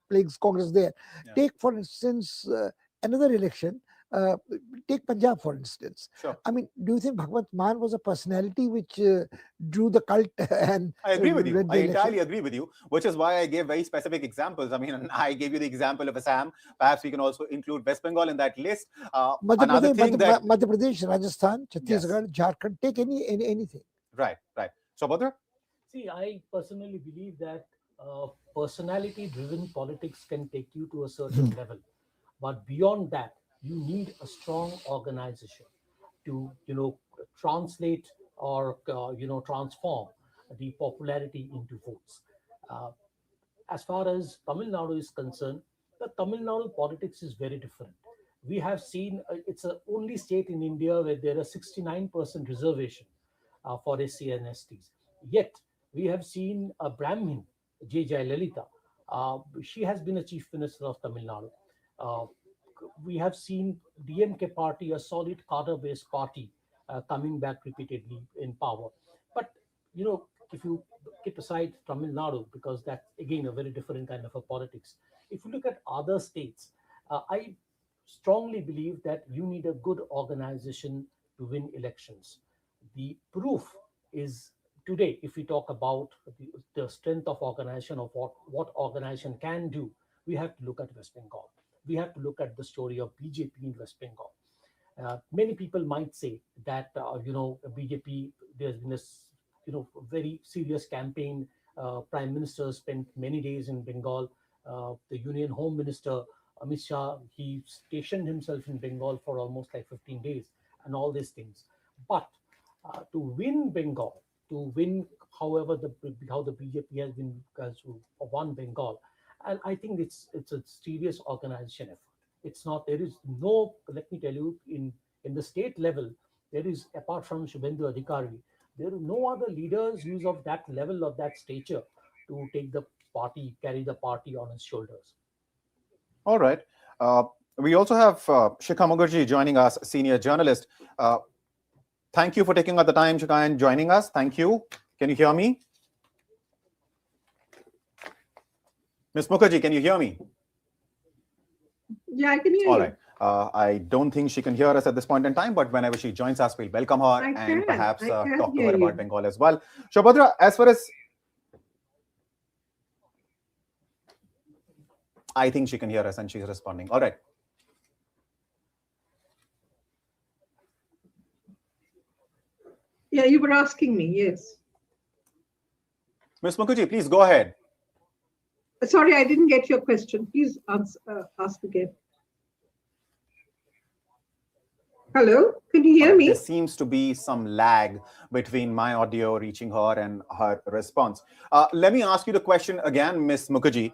plagues Congress there. Yeah. Take, for instance, another election. Take Punjab, for instance. Sure. I mean, do you think Bhagwant Mann was a personality which drew the cult? And I agree with you. I entirely agree with you, which is why I gave very specific examples. I mean, I gave you the example of Assam. Perhaps we can also include West Bengal in that list. Another thing that Madhya Pradesh, Rajasthan, Chhattisgarh, Jharkhand, take anything. Right. So, Badr? See, I personally believe that personality-driven politics can take you to a certain level, but beyond that, you need a strong organization to, translate or transform the popularity into votes. As far as Tamil Nadu is concerned, the Tamil Nadu politics is very different. We have seen it's the only state in India where there are 69% reservation for SC and STs. Yet we have seen a Brahmin, J. Jayalalitha. She has been a chief minister of Tamil Nadu. We have seen DMK party, a solid cadre-based party, coming back repeatedly in power. But, if you keep aside Tamil Nadu, because that's, again, a very different kind of a politics. If you look at other states, I strongly believe that you need a good organization to win elections. The proof is today, if we talk about the strength of organization, of what organization can do, we have to look at West Bengal. We have to look at the story of BJP in West Bengal. Many people might say that, BJP, there's been a very serious campaign. Prime Minister spent many days in Bengal. The Union Home Minister, Amit Shah, he stationed himself in Bengal for almost like 15 days and all these things. But to win Bengal, to win, however, how the BJP has won Bengal, and I think it's a serious organization effort. It's not, there is no, let me tell you, in the state level, there is, apart from Shubhendu Adhikari, there are no other leaders who's of that level, of that stature, to take the party, carry the party on his shoulders. All right. We also have Shikha Mukherjee joining us, senior journalist. Thank you for taking out the time, Shikha, and joining us. Thank you. Can you hear me? Ms. Mukherjee, can you hear me? Yeah, I can hear you. All right. I don't think she can hear us at this point in time, but whenever she joins us, we'll welcome her and perhaps talk to her about Bengal as well. Shobhadra, as far as I think she can hear us and she's responding. All right. Yeah, you were asking me, yes. Ms. Mukherjee, please go ahead. Sorry, I didn't get your question. Please ask again. Hello, can you hear me? There seems to be some lag between my audio reaching her and her response. Let me ask you the question again, Ms. Mukherjee.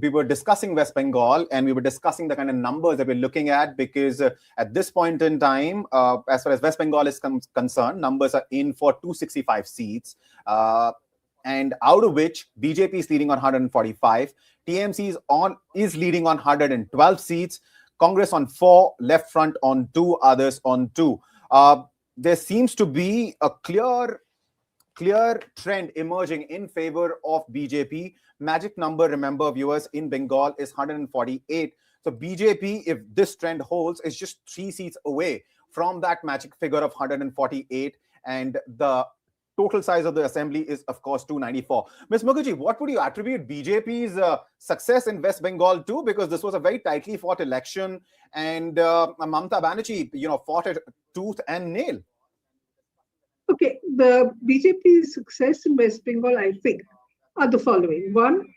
We were discussing West Bengal and we were discussing the kind of numbers that we're looking at because at this point in time, as far as West Bengal is concerned, numbers are in for 265 seats. And out of which BJP is leading on 145, TMC is leading on 112 seats, Congress on 4, Left Front on 2, others on 2. There seems to be a clear trend emerging in favor of BJP. Magic number, remember viewers, in Bengal is 148. So BJP, if this trend holds, is just 3 seats away from that magic figure of 148. And the total size of the assembly is, of course, 294. Ms. Mukherjee, what would you attribute BJP's success in West Bengal to? Because this was a very tightly fought election, and Mamata Banerjee, fought it tooth and nail. Okay, the BJP's success in West Bengal, I think, are the following. One,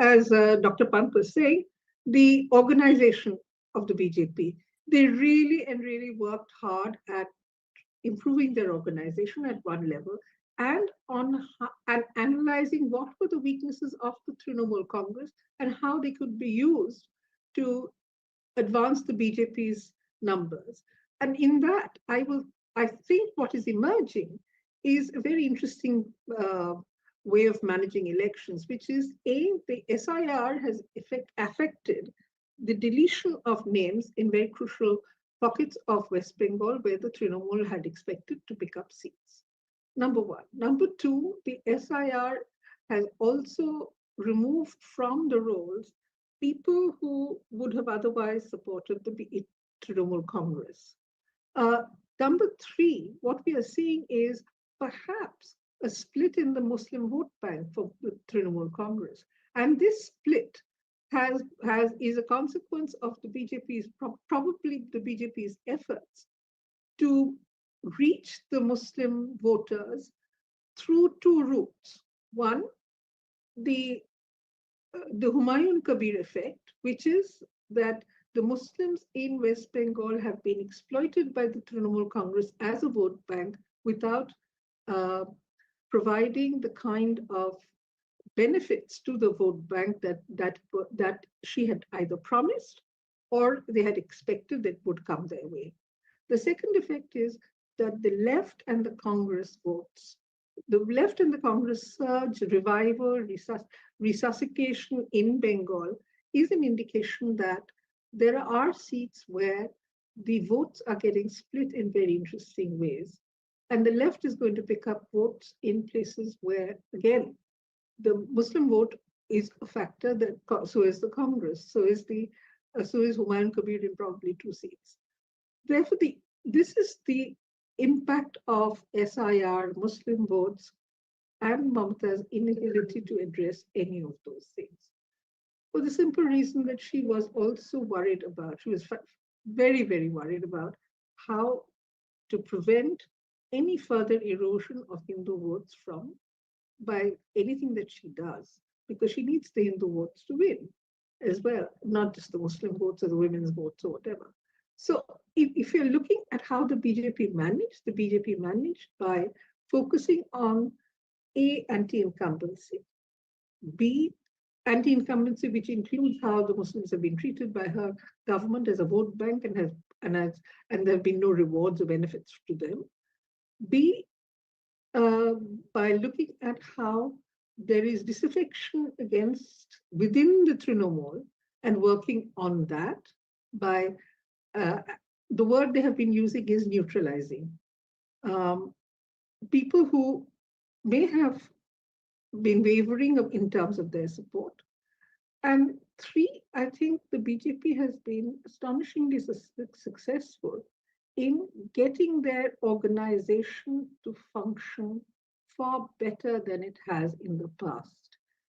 as Dr. Pant was saying, the organization of the BJP. They really worked hard at improving their organization at one level and analyzing what were the weaknesses of the Trinamool Congress and how they could be used to advance the BJP's numbers. And in that, I think what is emerging is a very interesting way of managing elections, which is the SIR has affected the deletion of names in very crucial pockets of West Bengal where the Trinamool had expected to pick up seats. Number one. Number two, the SIR has also removed from the rolls people who would have otherwise supported the Trinamool Congress. Number three, what we are seeing is perhaps a split in the Muslim vote bank for the Trinamool Congress. And this split is a consequence of the BJP's, probably the BJP's efforts to reach the Muslim voters through 2 routes. One, the Humayun Kabir effect, which is that the Muslims in West Bengal have been exploited by the Trinamool Congress as a vote bank without providing the kind of benefits to the vote bank that she had either promised or they had expected that would come their way. The second effect is that the left and the Congress votes, the left and the Congress surge, revival, resuscitation in Bengal is an indication that there are seats where the votes are getting split in very interesting ways. And the left is going to pick up votes in places where, again, the Muslim vote is a factor, so is the Congress, so is Humayun Kabir in probably 2 seats. Therefore, this is the impact of SIR, Muslim votes, and Mamata's inability to address any of those things. For the simple reason that she was also worried about, she was very worried about how to prevent any further erosion of Hindu votes by anything that she does, because she needs the Hindu votes to win as well, not just the Muslim votes or the women's votes or whatever. So if you're looking at how the BJP managed by focusing on A, anti-incumbency, B, anti-incumbency, which includes how the Muslims have been treated by her government as a vote bank and there have been no rewards or benefits to them. B, by looking at how there is disaffection within the Trinamool and working on that by the word they have been using is neutralizing. People who may have been wavering in terms of their support. And Three, I think the BJP has been astonishingly successful in getting their organization to function far better than it has in the past.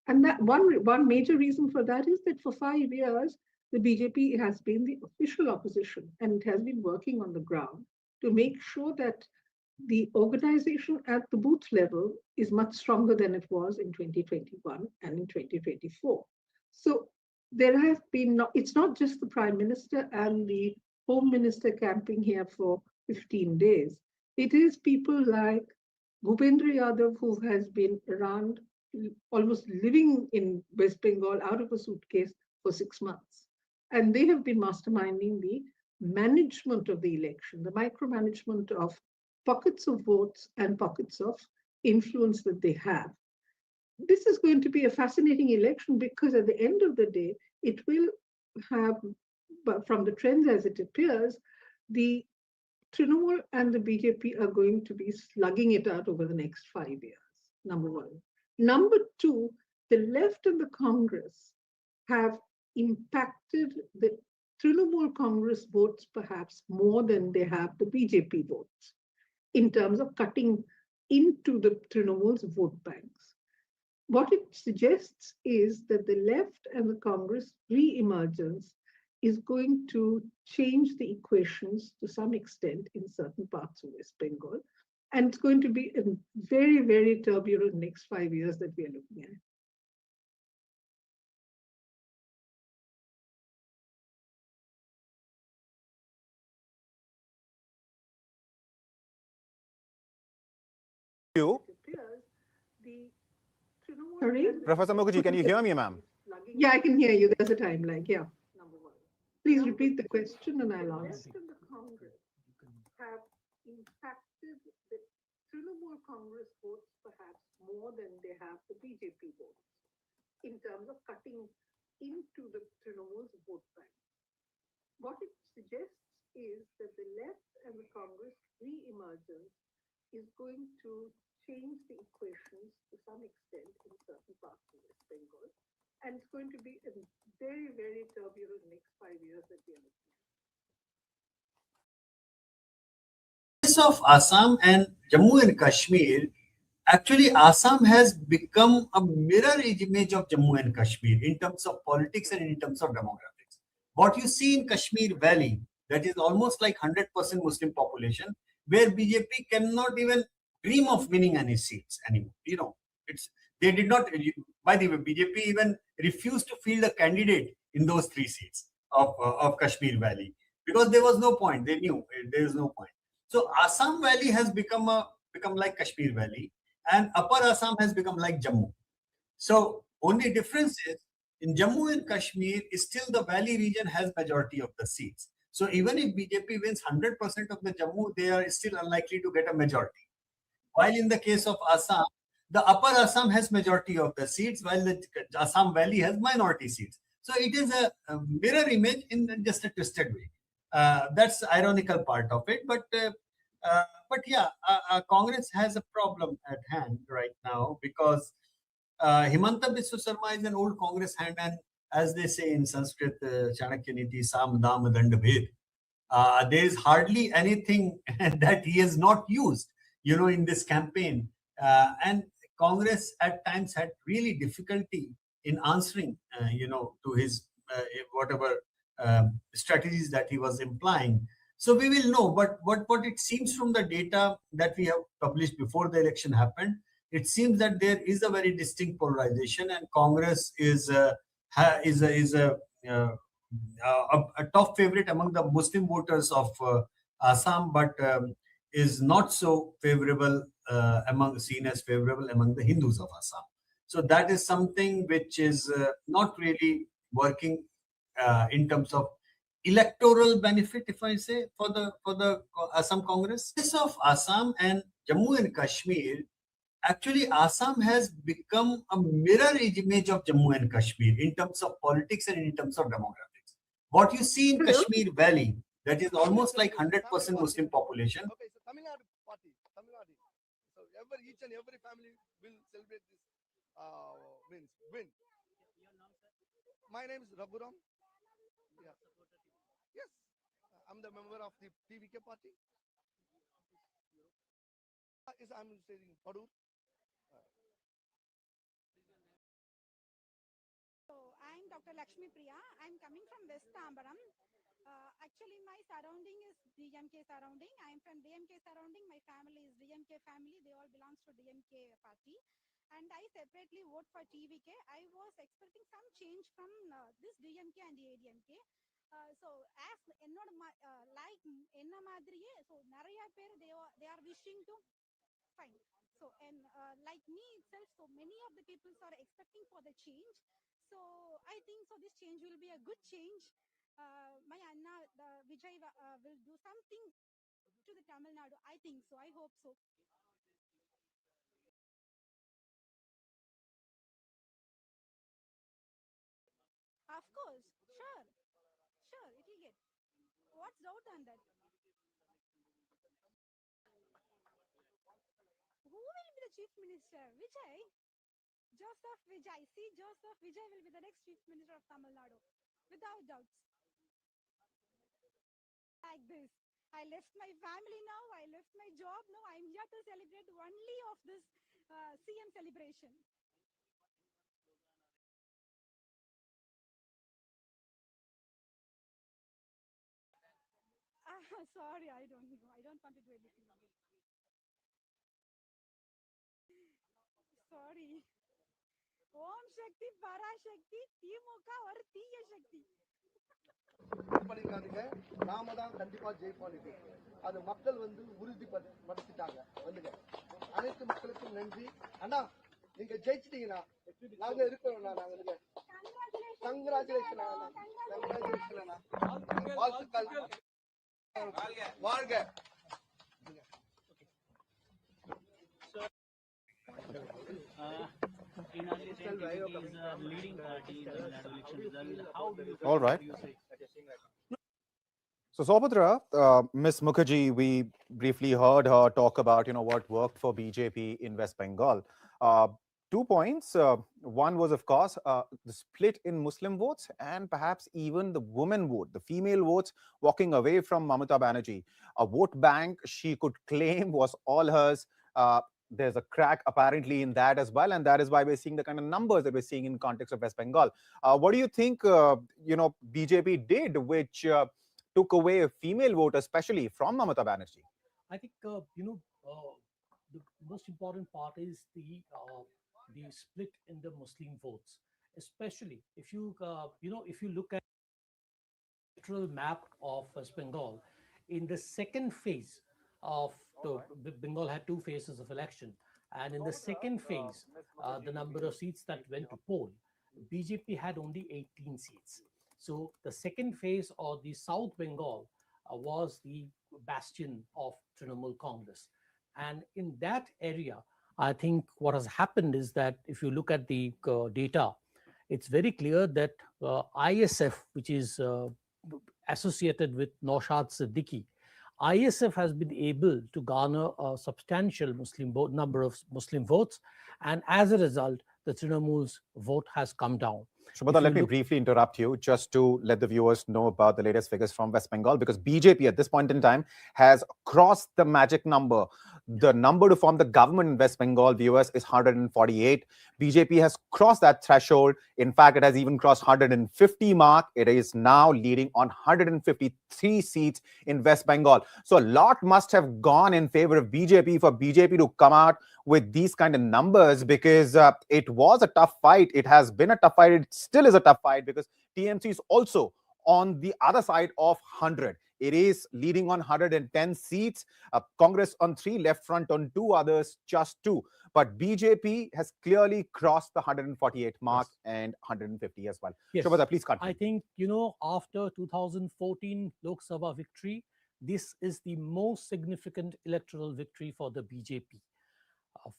And that one major reason for that is that for 5 years, the BJP has been the official opposition, and it has been working on the ground to make sure that the organization at the booth level is much stronger than it was in 2021 and in 2024. So there have been, it's not just the Prime Minister and the Home Minister camping here for 15 days. It is people like Bhupendra Yadav, who has been around almost living in West Bengal out of a suitcase for 6 months. And they have been masterminding the management of the election, the micromanagement of pockets of votes and pockets of influence that they have. This is going to be a fascinating election because at the end of the day, it will have, but from the trends as it appears, the Trinamool and the BJP are going to be slugging it out over the next 5 years, number one. Number two, the left and the Congress have impacted the Trinamool Congress votes perhaps more than they have the BJP votes in terms of cutting into the Trinamool's vote banks. What it suggests is that the left and the Congress re-emergence is going to change the equations to some extent in certain parts of West Bengal. And it's going to be a very, very turbulent next 5 years that we are looking at. You? Sorry? Professor Mukherjee, can you hear me, ma'am? Yeah, I can hear you. There's a time lag, yeah. Please repeat the question and I'll answer. The Congress have impacted the Trinamool Congress votes perhaps more than they have the BJP votes in terms of cutting into the Trinamool's vote bank. What it suggests is that the left and the Congress re-emergence is going to change the equations to some extent in certain parts of West Bengal. And it's going to be a very, very turbulent next 5 years that we are looking at. Case of Assam and Jammu and Kashmir, actually Assam has become a mirror image of Jammu and Kashmir in terms of politics and in terms of demographics. What you see in Kashmir Valley, that is almost like 100% Muslim population, where BJP cannot even dream of winning any seats anymore. You know, they did not. By the way, BJP even refused to field a candidate in those 3 seats of Kashmir Valley because there was no point. They knew there is no point. So Assam Valley has become like Kashmir Valley, and Upper Assam has become like Jammu. So only difference is in Jammu and Kashmir, still the valley region has majority of the seats. So even if BJP wins 100% of the Jammu, they are still unlikely to get a majority. While in the case of Assam, the Upper Assam has majority of the seats, while the Assam Valley has minority seats. So it is a mirror image in just a twisted way. That's ironical part of it, but yeah, Congress has a problem at hand right now because Himanta Biswa Sharma is an old Congress hand, and as they say in Sanskrit, Chanakya Niti, Sam Dam Dand Bhed. There is hardly anything that he has not used, you know, in this campaign. And Congress at times had really difficulty in answering, you know, to his whatever strategies that he was implying. So we will know, but what it seems from the data that we have published before the election happened, it seems that there is a very distinct polarization, and Congress is a top favorite among the Muslim voters of Assam, but is not so favorable seen as favorable among the Hindus of Assam. So that is something which is not really working in terms of electoral benefit, if I say, for the Assam Congress. Case of Assam and Jammu and Kashmir, actually Assam has become a mirror image of Jammu and Kashmir in terms of politics and in terms of demographics. What you see in Kashmir Valley, that is almost like 100% Muslim population. Okay, so Tamil Nadu party, Tamil Nadu. So each and every family will celebrate this win. My name is Raghuram. Yeah. Yes, I'm the member of the TVK party. I'm saying Padur. So I'm Dr. Lakshmi Priya. I'm coming from West Tambaram. Actually, my surrounding is DMK surrounding. I'm from DMK surrounding. My family is DMK family. They all belongs to DMK party. And I separately vote for TVK. I was expecting some change from this DMK and ADMK. So as like enna madriye, so nariya per they are wishing to fine. So and like me itself, so many of the people are expecting for the change. So I think so this change will be a good change. My Anna Vijay will do something to the Tamil Nadu. I think so. I hope so. Of course, sure, sure, it will get. What's doubt on that? Who will be the chief minister? Vijay. Joseph Vijay. See, Joseph Vijay will be the next chief minister of Tamil Nadu, without doubts. Like this. I left my family now. I left my job now. I'm here to celebrate only of this CM celebration. Sorry, I don't know. I don't want to do anything. Sorry. Om Shakti, Parashakti, Timuka or Tiya Shakti. பண்ணிக்காதீங்க, நாம தான் கண்டிப்பா ஜெயிப்போம். இது அது மக்கள் வந்து உறுதிப்படுத்திட்டாங்க. வந்துங்க அனைத்து மக்களுக்கும் நன்றி. அண்ணா நீங்க ஜெயிச்சிட்டீங்கண்ணா, நாங்க இருக்கிறோம். நாங்க வந்துங்க கங்க்ராச்சுலேஷன் அண்ணா, கங்க்ராச்சுலேஷன் அண்ணா, வாழ்த்துக்கள், வாழ்க. All right. So, Saubhadra, Ms. Mukherjee, we briefly heard her talk about, what worked for BJP in West Bengal. 2 points. One was, of course, the split in Muslim votes and perhaps even the women vote, the female votes walking away from Mamata Banerjee. A vote bank she could claim was all hers. There's a crack apparently in that as well, and that is why we're seeing the kind of numbers that we're seeing in context of West Bengal. What do you think, BJP did, which took away a female vote, especially from Mamata Banerjee? I think, the most important part is the split in the Muslim votes, especially if you, if you look at the electoral map of West Bengal, in the second phase of Bengal had 2 phases of election. And in the second phase, the number of seats that went to poll, BJP had only 18 seats. So the second phase of the South Bengal was the bastion of Trinamool Congress. And in that area, I think what has happened is that if you look at the data, it's very clear that ISF, which is associated with Naushad Siddiqui, ISF has been able to garner a substantial number of Muslim votes, and as a result, the Trinamool's vote has come down. Shubhada, let me briefly interrupt you just to let the viewers know about the latest figures from West Bengal, because BJP at this point in time has crossed the magic number. The number to form the government in West Bengal, viewers, is 148. BJP has crossed that threshold. In fact, it has even crossed 150 mark. It is now leading on 153 seats in West Bengal. So a lot must have gone in favor of BJP for BJP to come out with these kind of numbers, because it was a tough fight. It has been a tough fight. It still is a tough fight, because TMC is also on the other side of 100. It is leading on 110 seats. Congress on 3, left front on 2, others just 2. But BJP has clearly crossed the 148 mark, yes, and 150 as well. Yes. Shubhada, please continue. I think, after 2014 Lok Sabha victory, this is the most significant electoral victory for the BJP.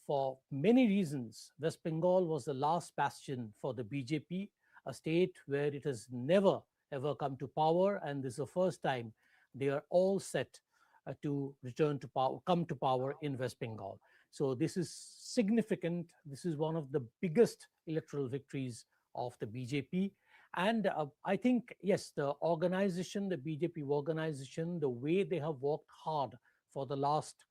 For many reasons, West Bengal was the last bastion for the BJP, a state where it has never ever come to power, and this is the first time they are all set to return to power, come to power in West Bengal. So this is significant. This is one of the biggest electoral victories of the BJP, And I think, yes, the organization, the BJP organization, the way they have worked hard for the last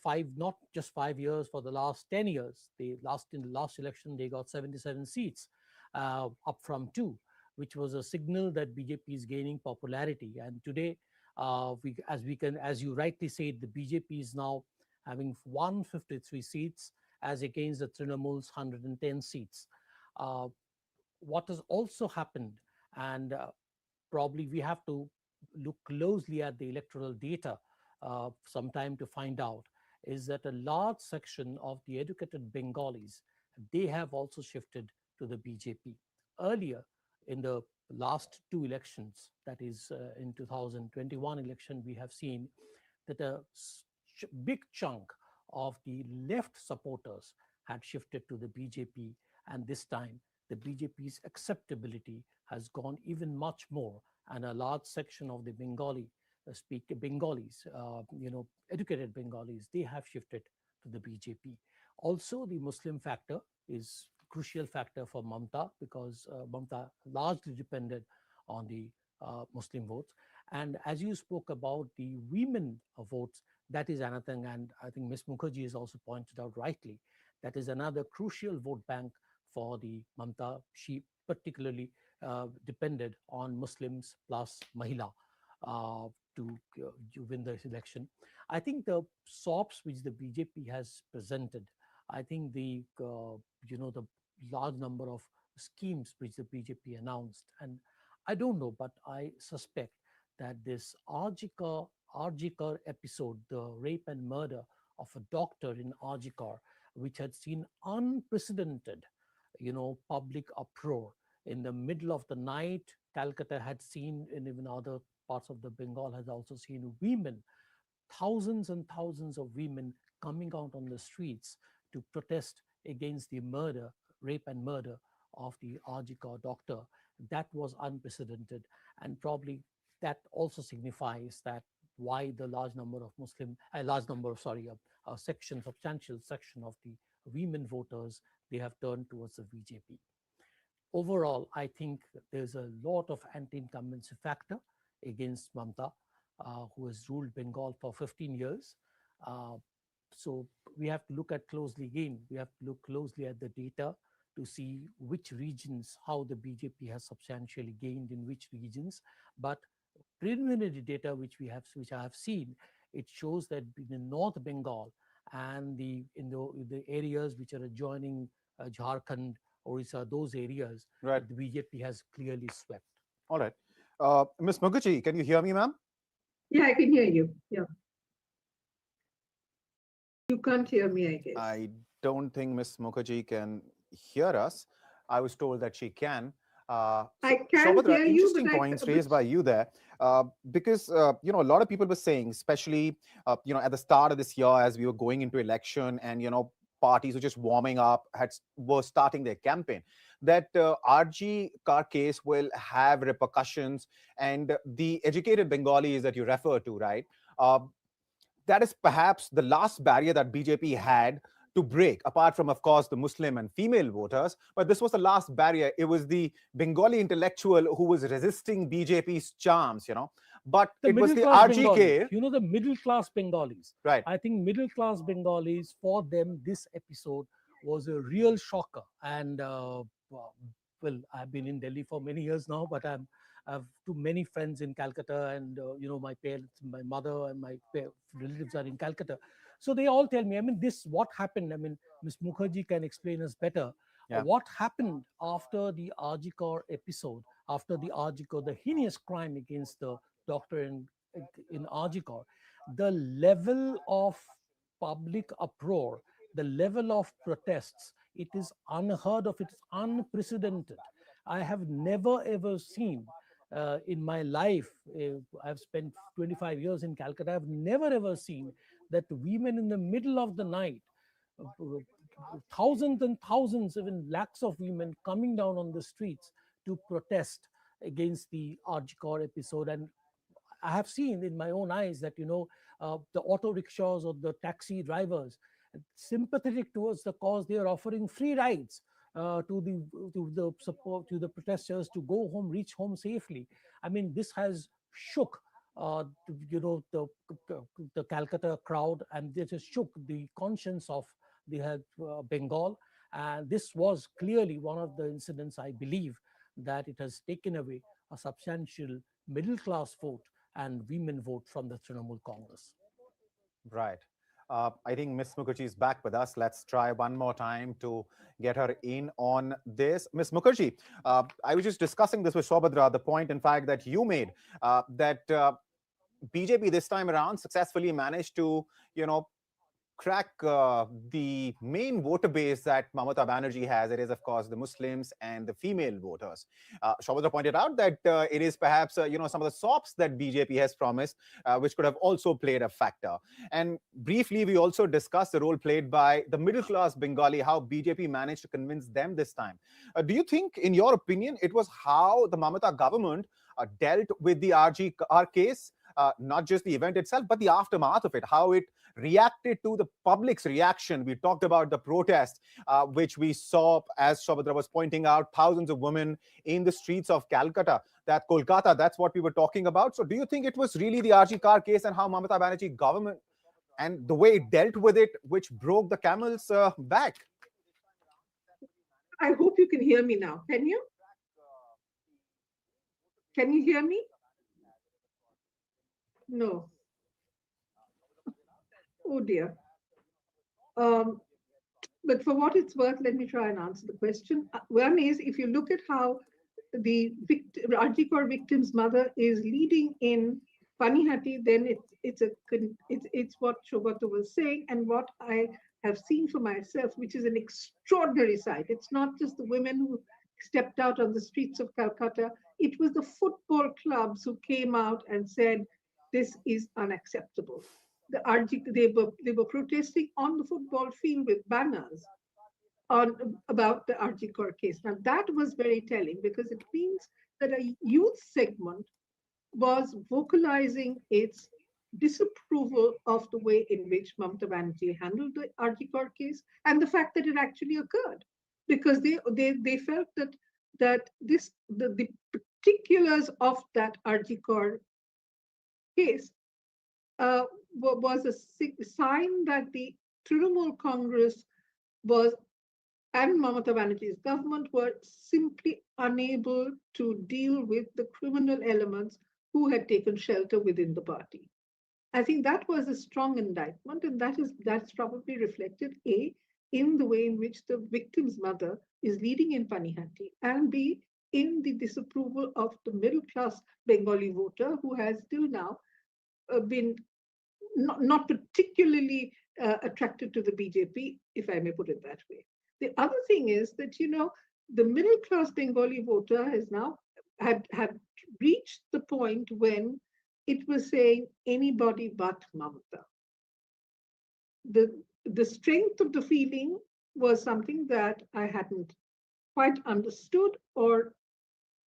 five, not just 5 years, for the last 10 years. In the last election, they got 77 seats, up from 2, which was a signal that BJP is gaining popularity. And today, as you rightly said, the BJP is now having 153 seats as against the Trinamool's 110 seats. Uh, what has also happened, and probably we have to look closely at the electoral data sometime to find out, is that a large section of the educated Bengalis, they have also shifted to the BJP. Earlier, in the last 2 elections, that is in 2021 election, we have seen that a big chunk of the left supporters had shifted to the BJP, and this time the BJP's acceptability has gone even much more, and a large section of the Bengalis, educated Bengalis, they have shifted to the BJP. Also, the Muslim factor is crucial factor for Mamta, because Mamta largely depended on the Muslim votes. And as you spoke about the women votes, that is another thing, and I think Ms. Mukherjee has also pointed out rightly, that is another crucial vote bank for the Mamta. She particularly depended on Muslims plus Mahila to win this election. I think the SOPs which the BJP has presented, I think the large number of schemes which the BJP announced, and I don't know, but I suspect that this Arjikar episode, the rape and murder of a doctor in Arjikar, which had seen unprecedented, public uproar in the middle of the night. Calcutta had seen, and even other parts of the Bengal has also seen women, thousands and thousands of women coming out on the streets to protest against the rape and murder of the Arjikar doctor. That was unprecedented, and probably that also signifies that why the substantial section of the women voters, they have turned towards the BJP. Overall, I think there's a lot of anti-incumbency factor against Mamta, who has ruled Bengal for 15 years. So we have to look at closely again. We have to look closely at the data to see which regions, how the BJP has substantially gained in which regions. But preliminary data which I have seen, it shows that in North Bengal and in the areas which are adjoining Jharkhand, Orissa, those areas, right, the BJP has clearly swept. All right. Ms. Mukherjee, can you hear me, ma'am? Yeah, I can hear you. Yeah. You can't hear me, I guess. I don't think Ms. Mukherjee can hear us. I was told that she can. I can Saubhadra, hear you, interesting points raised by you there, because a lot of people were saying, especially at the start of this year, as we were going into election, and parties were just warming up, were starting their campaign, that RG car case will have repercussions, and the educated Bengalis that you refer to, right? That is perhaps the last barrier that BJP had to break, apart from, of course, the Muslim and female voters. But this was the last barrier. It was the Bengali intellectual who was resisting BJP's charms, But it was the RGK. The middle class Bengalis. Right. I think middle class Bengalis, for them, this episode was a real shocker. And I've been in Delhi for many years now, but I have too many friends in Calcutta, and my parents, my mother, and my relatives are in Calcutta. So they all tell me, what happened? Ms. Mukherjee can explain us better. Yeah. What happened after the Arjikar episode, after the heinous crime against the doctor in Arjikar, the level of public uproar, the level of protests, it is unheard of, it is unprecedented. I have never ever seen in my life, I've spent 25 years in Calcutta, I've never ever seen that women in the middle of the night, thousands and thousands, even lakhs of women coming down on the streets to protest against the Arjikar episode. And I have seen in my own eyes that, the auto rickshaws or the taxi drivers, sympathetic towards the cause, they are offering free rides to the support to the protesters to go home, reach home safely. I mean, this has shook the Calcutta crowd, and this has shook the conscience of the Bengal. And this was clearly one of the incidents, I believe, that it has taken away a substantial middle class vote and women vote from the Trinamool Congress. Right. I think Ms. Mukherjee is back with us. Let's try one more time to get her in on this. Ms. Mukherjee, I was just discussing this with Saubhadra, the point, in fact, that you made, that BJP this time around successfully managed to, crack the main voter base that Mamata Banerjee has. It is, of course, the Muslims and the female voters. Saubhadra pointed out that it is perhaps, some of the SOPs that BJP has promised, which could have also played a factor. And briefly, we also discussed the role played by the middle-class Bengali, how BJP managed to convince them this time. Do you think, in your opinion, it was how the Mamata government dealt with the RGR case, not just the event itself, but the aftermath of it, how it reacted to the public's reaction? We talked about the protest, which we saw, as Saubhadra was pointing out, thousands of women in the streets of Kolkata. That's what we were talking about. So do you think it was really the RGR case and how Mamata Banerjee government and the way it dealt with it, which broke the camel's back? I hope you can hear me now. Can you? Can you hear me? No. Oh dear. But for what it's worth, let me try and answer the question. One is, if you look at how the RGR victim's mother is leading in Panihati, then it's what Saubhadra was saying, and what I have seen for myself, which is an extraordinary sight. It's not just the women who stepped out on the streets of Calcutta. It was the football clubs who came out and said, this is unacceptable. They were protesting on the football field with banners about the RGR case. Now that was very telling, because it means that a youth segment was vocalizing its disapproval of the way in which Mamata Banerjee handled the RGR case, and the fact that it actually occurred, because they felt that the particulars of that RGR case was a sign that the Trinamool Congress and Mamata Banerjee's government were simply unable to deal with the criminal elements who had taken shelter within the party. I think that was a strong indictment, and that's probably reflected, A, in the way in which the victim's mother is leading in Panihati, and B, in the disapproval of the middle-class Bengali voter, who has till now been not particularly attracted to the BJP, if I may put it that way. The other thing is that, the middle-class Bengali voter has now had reached the point when it was saying anybody but Mamata. The strength of the feeling was something that I hadn't quite understood or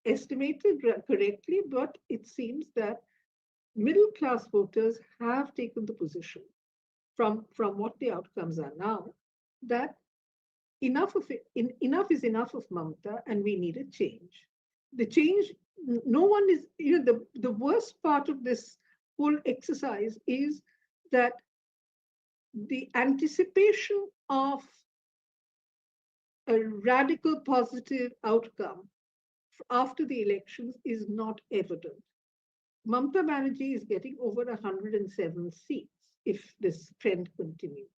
estimated correctly, but it seems that middle-class voters have taken the position from what the outcomes are now, that enough is enough of Mamata, and we need a change. The change, no one is, the worst part of this whole exercise is that the anticipation of a radical positive outcome after the elections is not evident. Mamata Banerjee is getting over 107 seats if this trend continues.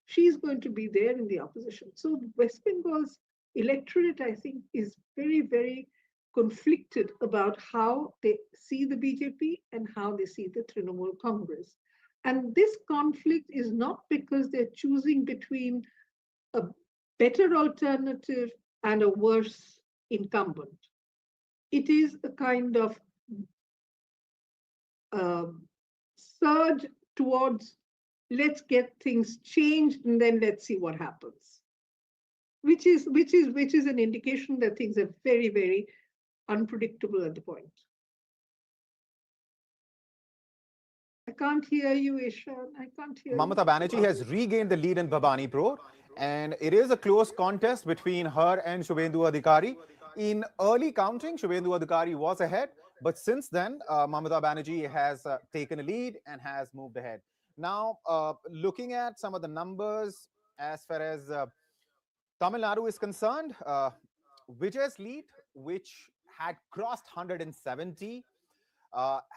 She's going to be there in the opposition. So West Bengal's electorate, I think, is very, very conflicted about how they see the BJP and how they see the Trinamool Congress. And this conflict is not because they're choosing between a better alternative and a worse incumbent. It is a kind of surge towards let's get things changed and then let's see what happens, which is an indication that things are very, very unpredictable at the point. I can't hear you, Ishan. I can't hear Mamata you. Banerjee has regained the lead in Bhabanipur, And it is a close contest between her and Shubhendu Adhikari. In early counting, Shubhendu Adhikari was ahead, but since then, Mamata Banerjee has taken a lead and has moved ahead. Now, looking at some of the numbers as far as Tamil Nadu is concerned, Vijay's lead, which had crossed 170,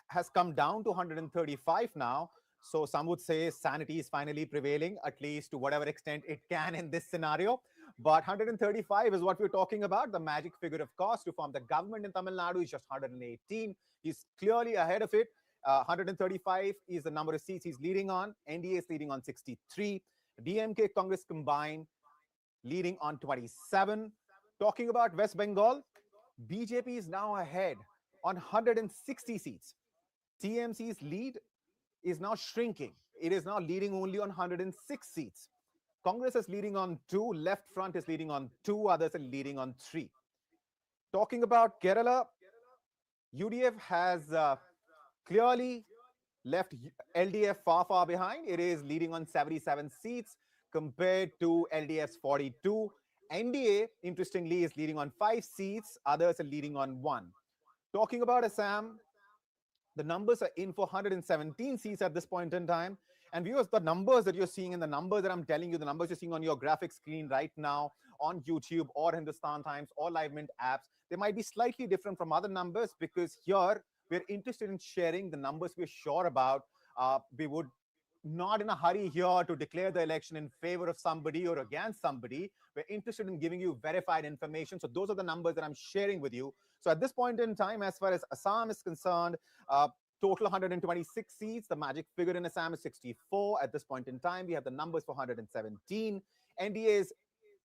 has come down to 135 now. So some would say sanity is finally prevailing, at least to whatever extent it can in this scenario. But 135 is what we're talking about. The magic figure, of course, to form the government in Tamil Nadu is just 118. He's clearly ahead of it. 135 is the number of seats he's leading on. NDA is leading on 63. DMK Congress combined leading on 27. Talking about West Bengal, BJP is now ahead on 160 seats. TMC's lead is now shrinking. It is now leading only on 106 seats. Congress is leading on 2, Left Front is leading on 2, others are leading on 3. Talking about Kerala, UDF has clearly left LDF far behind. It is leading on 77 seats compared to LDF's 42. NDA, interestingly, is leading on 5 seats. Others are leading on 1. Talking about Assam, the numbers are in for 117 seats at this point in time. And viewers, the numbers that you're seeing and the numbers that I'm telling you, the numbers you're seeing on your graphic screen right now on YouTube or Hindustan Times or Live Mint apps, they might be slightly different from other numbers because here we're interested in sharing the numbers we're sure about. We would not in a hurry here to declare the election in favor of somebody or against somebody. We're interested in giving you verified information. So those are the numbers that I'm sharing with you. So at this point in time, as far as Assam is concerned, total 126 seats. The magic figure in Assam is 64. At this point in time, we have the numbers for 117. NDA is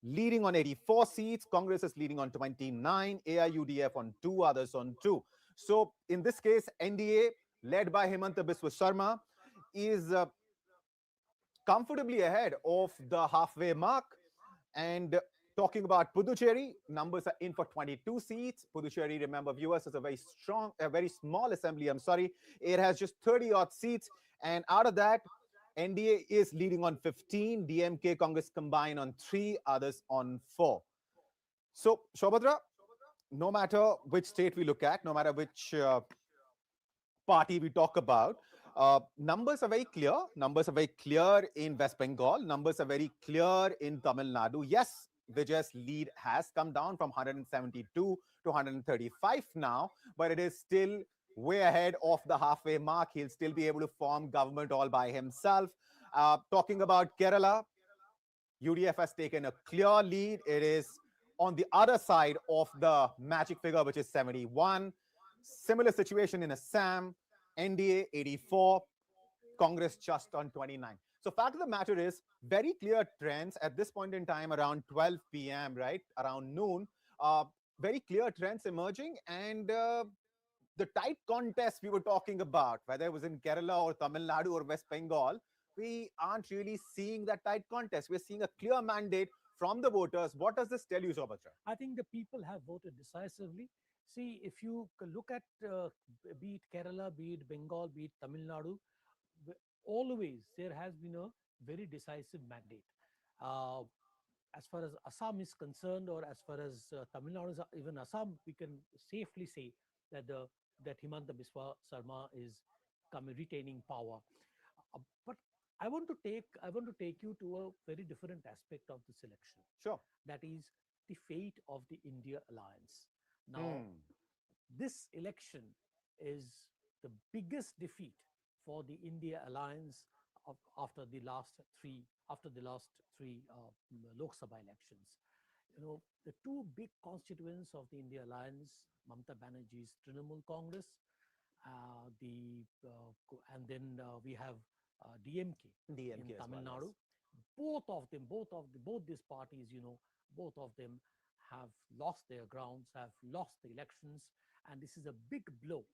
leading on 84 seats. Congress is leading on 29. AIUDF on 2, others on 2. So in this case, NDA, led by Himanta Biswa Sharma, is comfortably ahead of the halfway mark. And talking about Puducherry, numbers are in for 22 seats. Puducherry, remember, viewers, is a very small assembly. I'm sorry. It has just 30-odd seats. And out of that, NDA is leading on 15. DMK Congress combined on 3, others on 4. So, Shobhadra, no matter which state we look at, no matter which party we talk about, numbers are very clear. Numbers are very clear in West Bengal. Numbers are very clear in Tamil Nadu. Yes, Vijay's lead has come down from 172 to 135 now, but it is still way ahead of the halfway mark. He'll still be able to form government all by himself. Talking about Kerala, UDF has taken a clear lead. It is on the other side of the magic figure, which is 71. Similar situation in Assam, NDA 84, Congress just on 29. So fact of the matter is, very clear trends at this point in time around 12 p.m., right, around noon, very clear trends emerging. And the tight contest we were talking about, whether it was in Kerala or Tamil Nadu or West Bengal, we aren't really seeing that tight contest. We're seeing a clear mandate from the voters. What does this tell you, Shobhatra? I think the people have voted decisively. See, if you look at be it Kerala, be it Bengal, be it Tamil Nadu, always there has been a very decisive mandate. As far as Assam is concerned, or as far as Tamil Nadu, even Assam, we can safely say that that Himanta Biswa Sharma is retaining power. But I want to take you to a very different aspect of this election. Sure. That is the fate of the India alliance. Now, this election is the biggest defeat for the India alliance after the last three Lok Sabha elections. You know, the two big constituents of the India alliance, Mamata Banerjee's Trinamool Congress, and then we have DMK in Tamil Nadu. Both these parties, both of them have lost their grounds, have lost the elections, and this is a big blow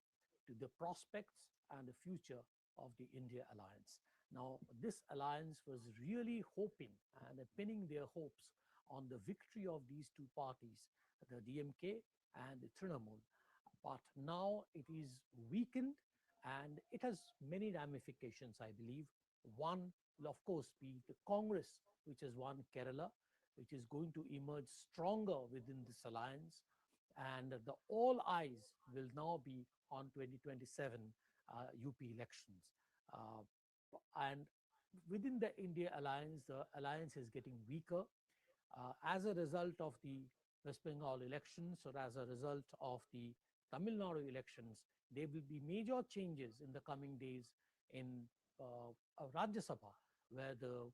to the prospects and the future of the India alliance. Now, this alliance was really hoping and pinning their hopes on the victory of these two parties, the DMK and the Trinamool. But now it is weakened, and it has many ramifications, I believe. One will of course be the Congress, which has won Kerala, which is going to emerge stronger within this alliance. And the all eyes will now be on 2027 UP elections. Uh, and within the India alliance, the alliance is getting weaker as a result of the West Bengal elections or as a result of the Tamil Nadu elections. There will be major changes in the coming days in Rajya Sabha, where the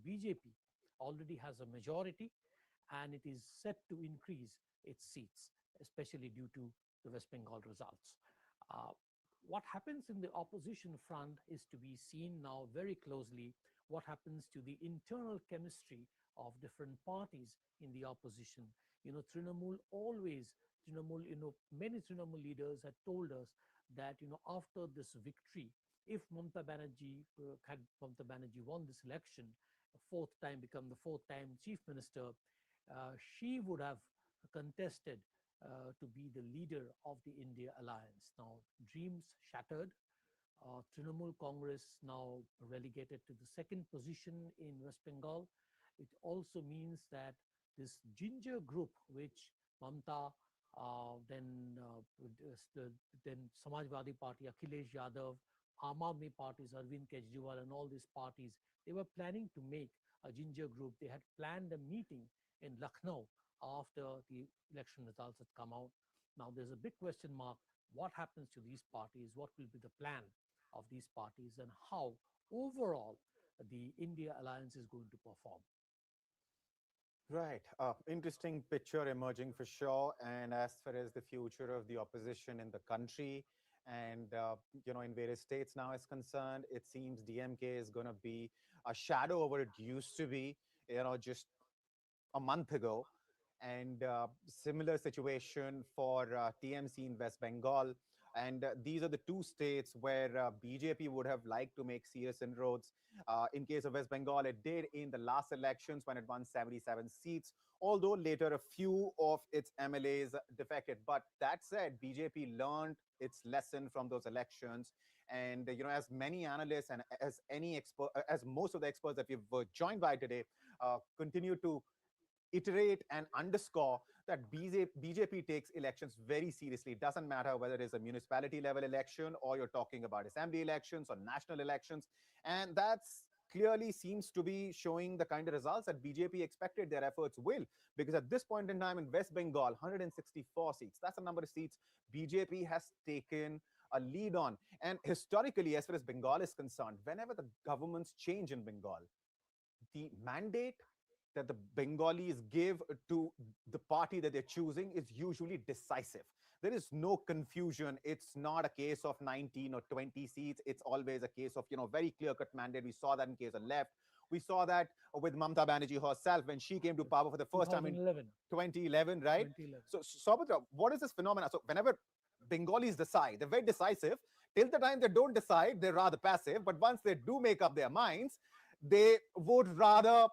BJP already has a majority and it is set to increase its seats, especially due to the West Bengal results. What happens in the opposition front is to be seen now very closely. What happens to the internal chemistry of different parties in the opposition? You know, many Trinamool leaders had told us that, after this victory, if Mamata Banerjee won this election, become the fourth time chief minister, she would have contested to be the leader of the India alliance. Now, dreams shattered. Trinamool Congress now relegated to the second position in West Bengal. It also means that this ginger group, which Mamata, then Samajwadi Party, Akhilesh Yadav, Aam Aadmi parties, Arvind Kejriwal, and all these parties, they were planning to make a ginger group. They had planned a meeting in Lucknow after the election results had come out. Now there's a big question mark. What happens to these parties? What will be the plan of these parties, and how overall the India alliance is going to perform? Right. Interesting picture emerging for sure. And as far as the future of the opposition in the country and, in various states now is concerned, it seems DMK is going to be a shadow of what it used to be, just a month ago. And similar situation for TMC in West Bengal. And these are the two states where BJP would have liked to make serious inroads. In case of West Bengal, it did in the last elections when it won 77 seats, although later a few of its MLAs defected. But that said, BJP learned its lesson from those elections. And, as many analysts and as most of the experts that we've joined by today continue to iterate and underscore that BJP takes elections very seriously. It doesn't matter whether it is a municipality level election or you're talking about assembly elections or national elections. And that's clearly seems to be showing the kind of results that BJP expected their efforts will. Because at this point in time in West Bengal, 164 seats, that's the number of seats BJP has taken a lead on. And historically, as far as Bengal is concerned, whenever the governments change in Bengal, the mandate that the Bengalis give to the party that they're choosing is usually decisive. There is no confusion. It's not a case of 19 or 20 seats. It's always a case of, very clear-cut mandate. We saw that in case of left. We saw that with Mamata Banerjee herself when she came to power for the first time in 2011, right? 2011. So, Saubhatra, what is this phenomenon? So whenever Bengalis decide, they're very decisive. Till the time they don't decide, they're rather passive. But once they do make up their minds, they would rather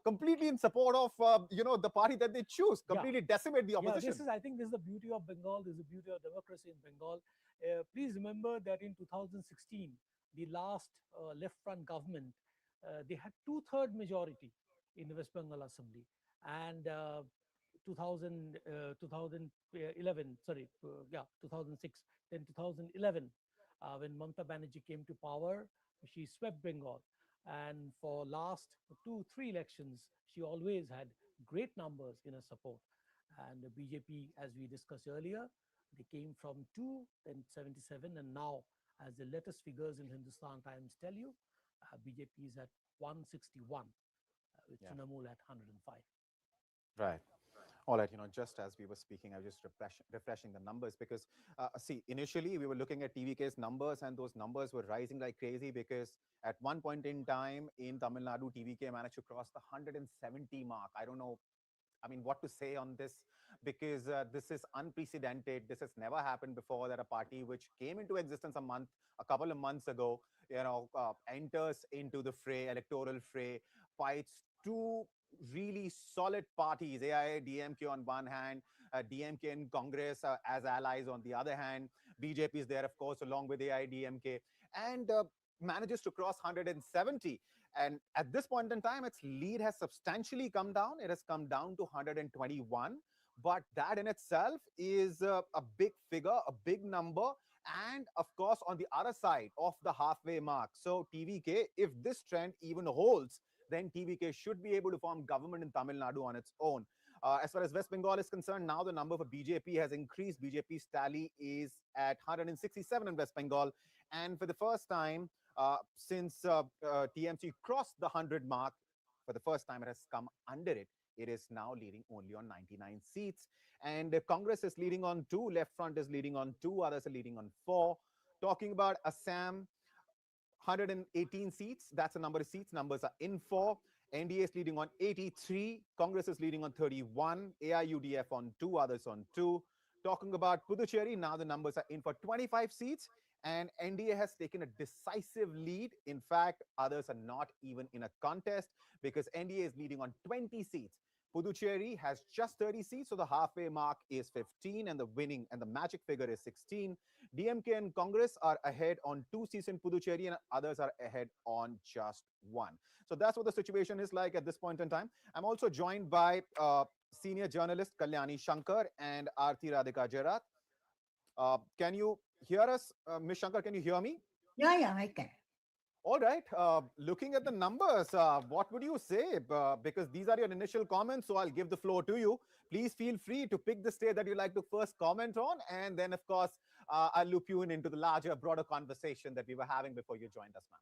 completely in support of, the party that they choose, completely decimate the opposition. I think this is the beauty of Bengal. This is the beauty of democracy in Bengal. Please remember that in 2016, the last left front government, they had 2/3 majority in the West Bengal Assembly. And 2006, then 2011, when Mamata Banerjee came to power, she swept Bengal. And for last 2-3 elections, she always had great numbers in her support. And the BJP, as we discussed earlier, they came from 2, then 77, and now, as the latest figures in Hindustan Times tell you, BJP is at 161, with Trinamool at 105. Right. All right, just as we were speaking, I was just refreshing the numbers because, see, initially we were looking at TVK's numbers and those numbers were rising like crazy because at one point in time in Tamil Nadu, TVK managed to cross the 170 mark. I don't know, what to say on this because this is unprecedented. This has never happened before that a party which came into existence a couple of months ago, enters into the electoral fray, fights two really solid parties, AIA-DMK on one hand, DMK and Congress as allies on the other hand. BJP is there, of course, along with AIA-DMK. And manages to cross 170. And at this point in time, its lead has substantially come down. It has come down to 121. But that in itself is a big figure, a big number. And of course, on the other side of the halfway mark. So TVK, if this trend even holds, then TVK should be able to form government in Tamil Nadu on its own. As far as West Bengal is concerned, now the number for BJP has increased. BJP's tally is at 167 in West Bengal. And for the first time since TMC crossed the 100 mark, for the first time it has come under it. It is now leading only on 99 seats. And Congress is leading on 2, Left Front is leading on 2, others are leading on 4. Talking about Assam, 118 seats. That's the number of seats. Numbers are in for. NDA is leading on 83. Congress is leading on 31. AIUDF on 2, others on 2. Talking about Puducherry, now the numbers are in for 25 seats. And NDA has taken a decisive lead. In fact, others are not even in a contest because NDA is leading on 20 seats. Puducherry has just 30 seats, so the halfway mark is 15, and the winning and the magic figure is 16. DMK and Congress are ahead on 2 seats in Puducherry, and others are ahead on just 1. So that's what the situation is like at this point in time. I'm also joined by senior journalist Kalyani Shankar and Aarti Radhika Jarat. Can you hear us, Ms. Shankar? Can you hear me? Yeah, I can. All right. Looking at the numbers, what would you say? Because these are your initial comments, so I'll give the floor to you. Please feel free to pick the state that you'd like to first comment on, and then, of course, I'll loop you in into the larger, broader conversation that we were having before you joined us, ma'am.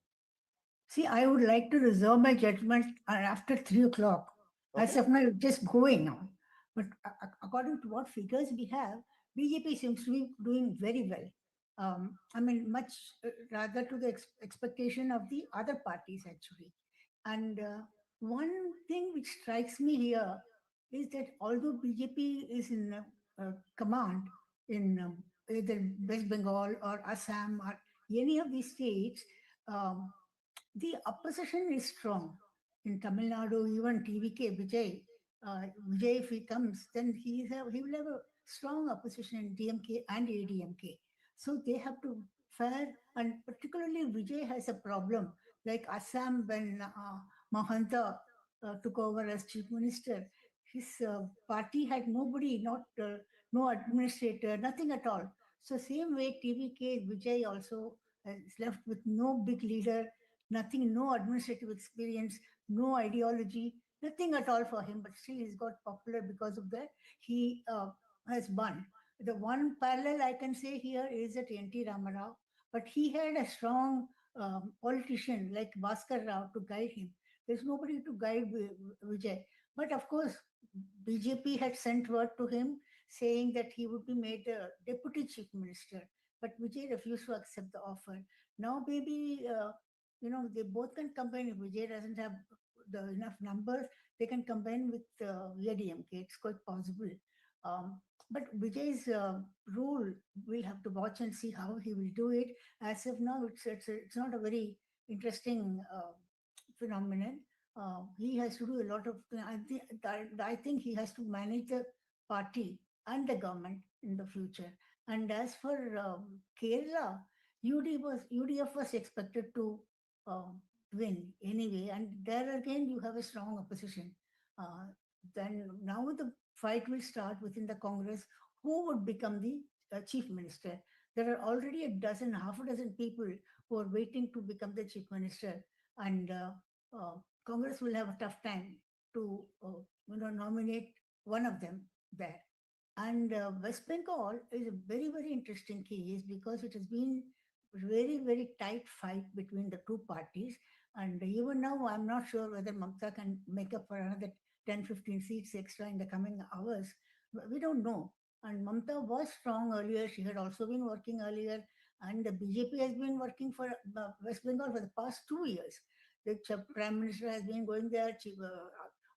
See, I would like to reserve my judgment after 3 o'clock. Okay. As of now, it's just going on. But according to what figures we have, BJP seems to be doing very well. I mean, much rather to the expectation of the other parties, actually. And one thing which strikes me here is that although BJP is in command in either West Bengal or Assam or any of these states, the opposition is strong. In Tamil Nadu, even TVK, Vijay, if he comes, then he will have a strong opposition in DMK and ADMK. So they have to fare, and particularly Vijay has a problem. Like Assam, when Mahanta took over as chief minister, his party had nobody, no administrator, nothing at all. So same way TVK, Vijay also is left with no big leader, nothing, no administrative experience, no ideology, nothing at all for him. But still, he's got popular because of that. He has won. The one parallel I can say here is that N.T. Ramarao, but he had a strong politician like Bhaskar Rao to guide him. There's nobody to guide Vijay. But of course, BJP had sent word to him saying that he would be made a deputy chief minister. But Vijay refused to accept the offer. Now maybe, they both can combine. If Vijay doesn't have enough numbers, they can combine with ADMK. It's quite possible. But Vijay's rule, we'll have to watch and see how he will do it. As of now, it's not a very interesting phenomenon. He has to do a lot of. I think he has to manage the party and the government in the future. And as for Kerala, UDF was expected to win anyway, and there again you have a strong opposition. Then now the fight will start within the Congress. Who would become the chief minister? There are already half a dozen people who are waiting to become the chief minister, and Congress will have a tough time to nominate one of them there. And West Bengal is a very, very interesting case because it has been very, very tight fight between the two parties. And even now, I'm not sure whether Mamta can make up for another 10, 15 seats extra in the coming hours. We don't know. And Mamta was strong earlier. She had also been working earlier. And the BJP has been working for West Bengal for the past 2 years. The Prime Minister has been going there.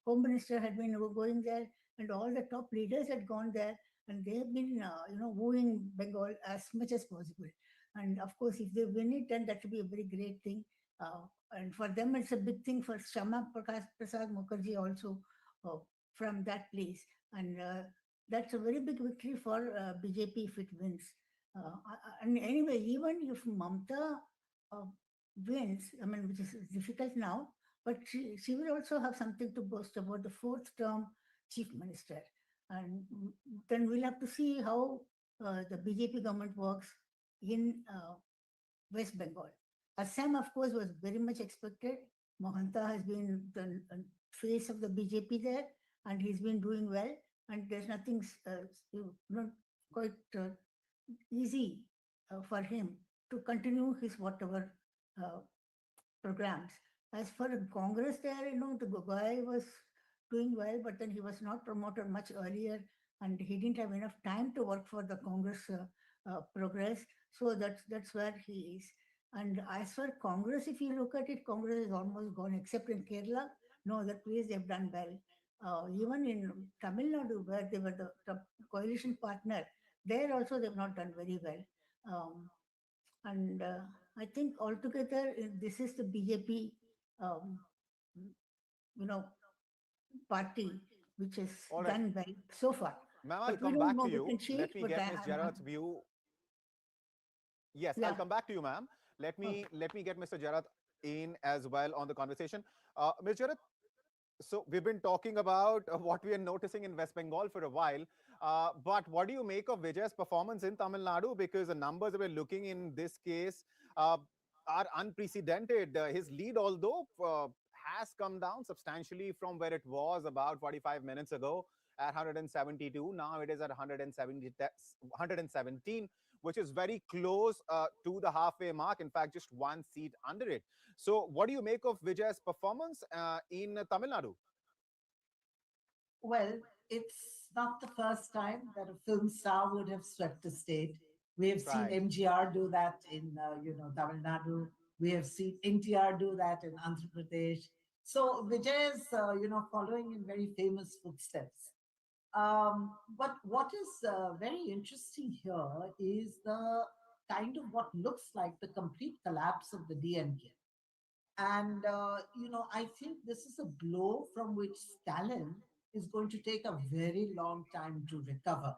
Home Minister had been going there. And all the top leaders had gone there. And they have been, wooing Bengal as much as possible. And of course, if they win it, then that would be a very great thing. And for them, it's a big thing for Sharma Prasad Mukherjee also from that place. And that's a very big victory for BJP if it wins. And anyway, even if Mamta wins, I mean, which is difficult now, but she will also have something to boast about the fourth term chief minister. And then we'll have to see how the BJP government works in West Bengal. Assam, of course, was very much expected. Mohanta has been the face of the BJP there, and he's been doing well. And there's nothing not quite easy for him to continue his whatever programs. As for Congress, there, the guy was doing well, but then he was not promoted much earlier, and he didn't have enough time to work for the Congress progress. So that's where he is. And as for Congress, if you look at it, Congress is almost gone, except in Kerala. No other place they've done well. Even in Tamil Nadu, where they were the coalition partner, there also they've not done very well. And I think altogether, this is the BJP, um, you know, party which has All right. done well so far. Ma'am, I'll But we come don't back know to the you. shape, Let me but get Ms. Gerard's view. Yes, I'll Yeah. come back to you, ma'am. Let me get Mr. Gerard in as well on the conversation. Ms. Gerard, so we've been talking about what we are noticing in West Bengal for a while. But what do you make of Vijay's performance in Tamil Nadu? Because the numbers that we're looking in this case are unprecedented. His lead, although has come down substantially from where it was about 45 minutes ago at 172. Now it is at 117, which is very close to the halfway mark. In fact, just one seat under it. So what do you make of Vijay's performance in Tamil Nadu? Well, it's not the first time that a film star would have swept a state. We have seen Right. MGR do that in, Tamil Nadu. We have seen NTR do that in Andhra Pradesh. So Vijay is, following in very famous footsteps. But what is very interesting here is the kind of what looks like the complete collapse of the DMK. And, I think this is a blow from which Stalin is going to take a very long time to recover.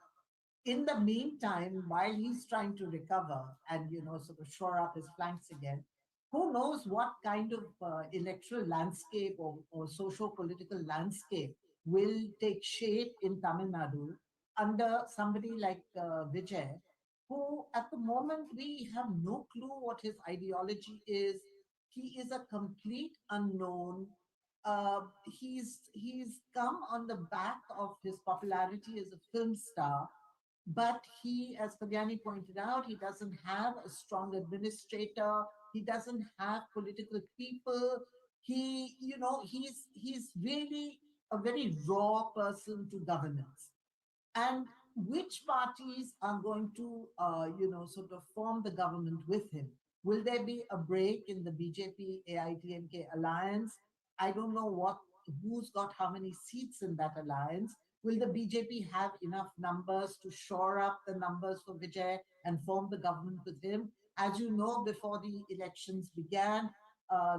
In the meantime, while he's trying to recover and, sort of shore up his flanks again, who knows what kind of electoral landscape or socio-political landscape will take shape in Tamil Nadu under somebody like Vijay, who at the moment we have no clue what his ideology is. He is a complete unknown. He's come on the back of his popularity as a film star, but he, as Kalyani pointed out, he doesn't have a strong administrator. He doesn't have political people. He's really a very raw person to governance. And which parties are going to, sort of form the government with him? Will there be a break in the BJP AIDMK alliance? I don't know who's got how many seats in that alliance. Will the BJP have enough numbers to shore up the numbers for Vijay and form the government with him? As you know, before the elections began,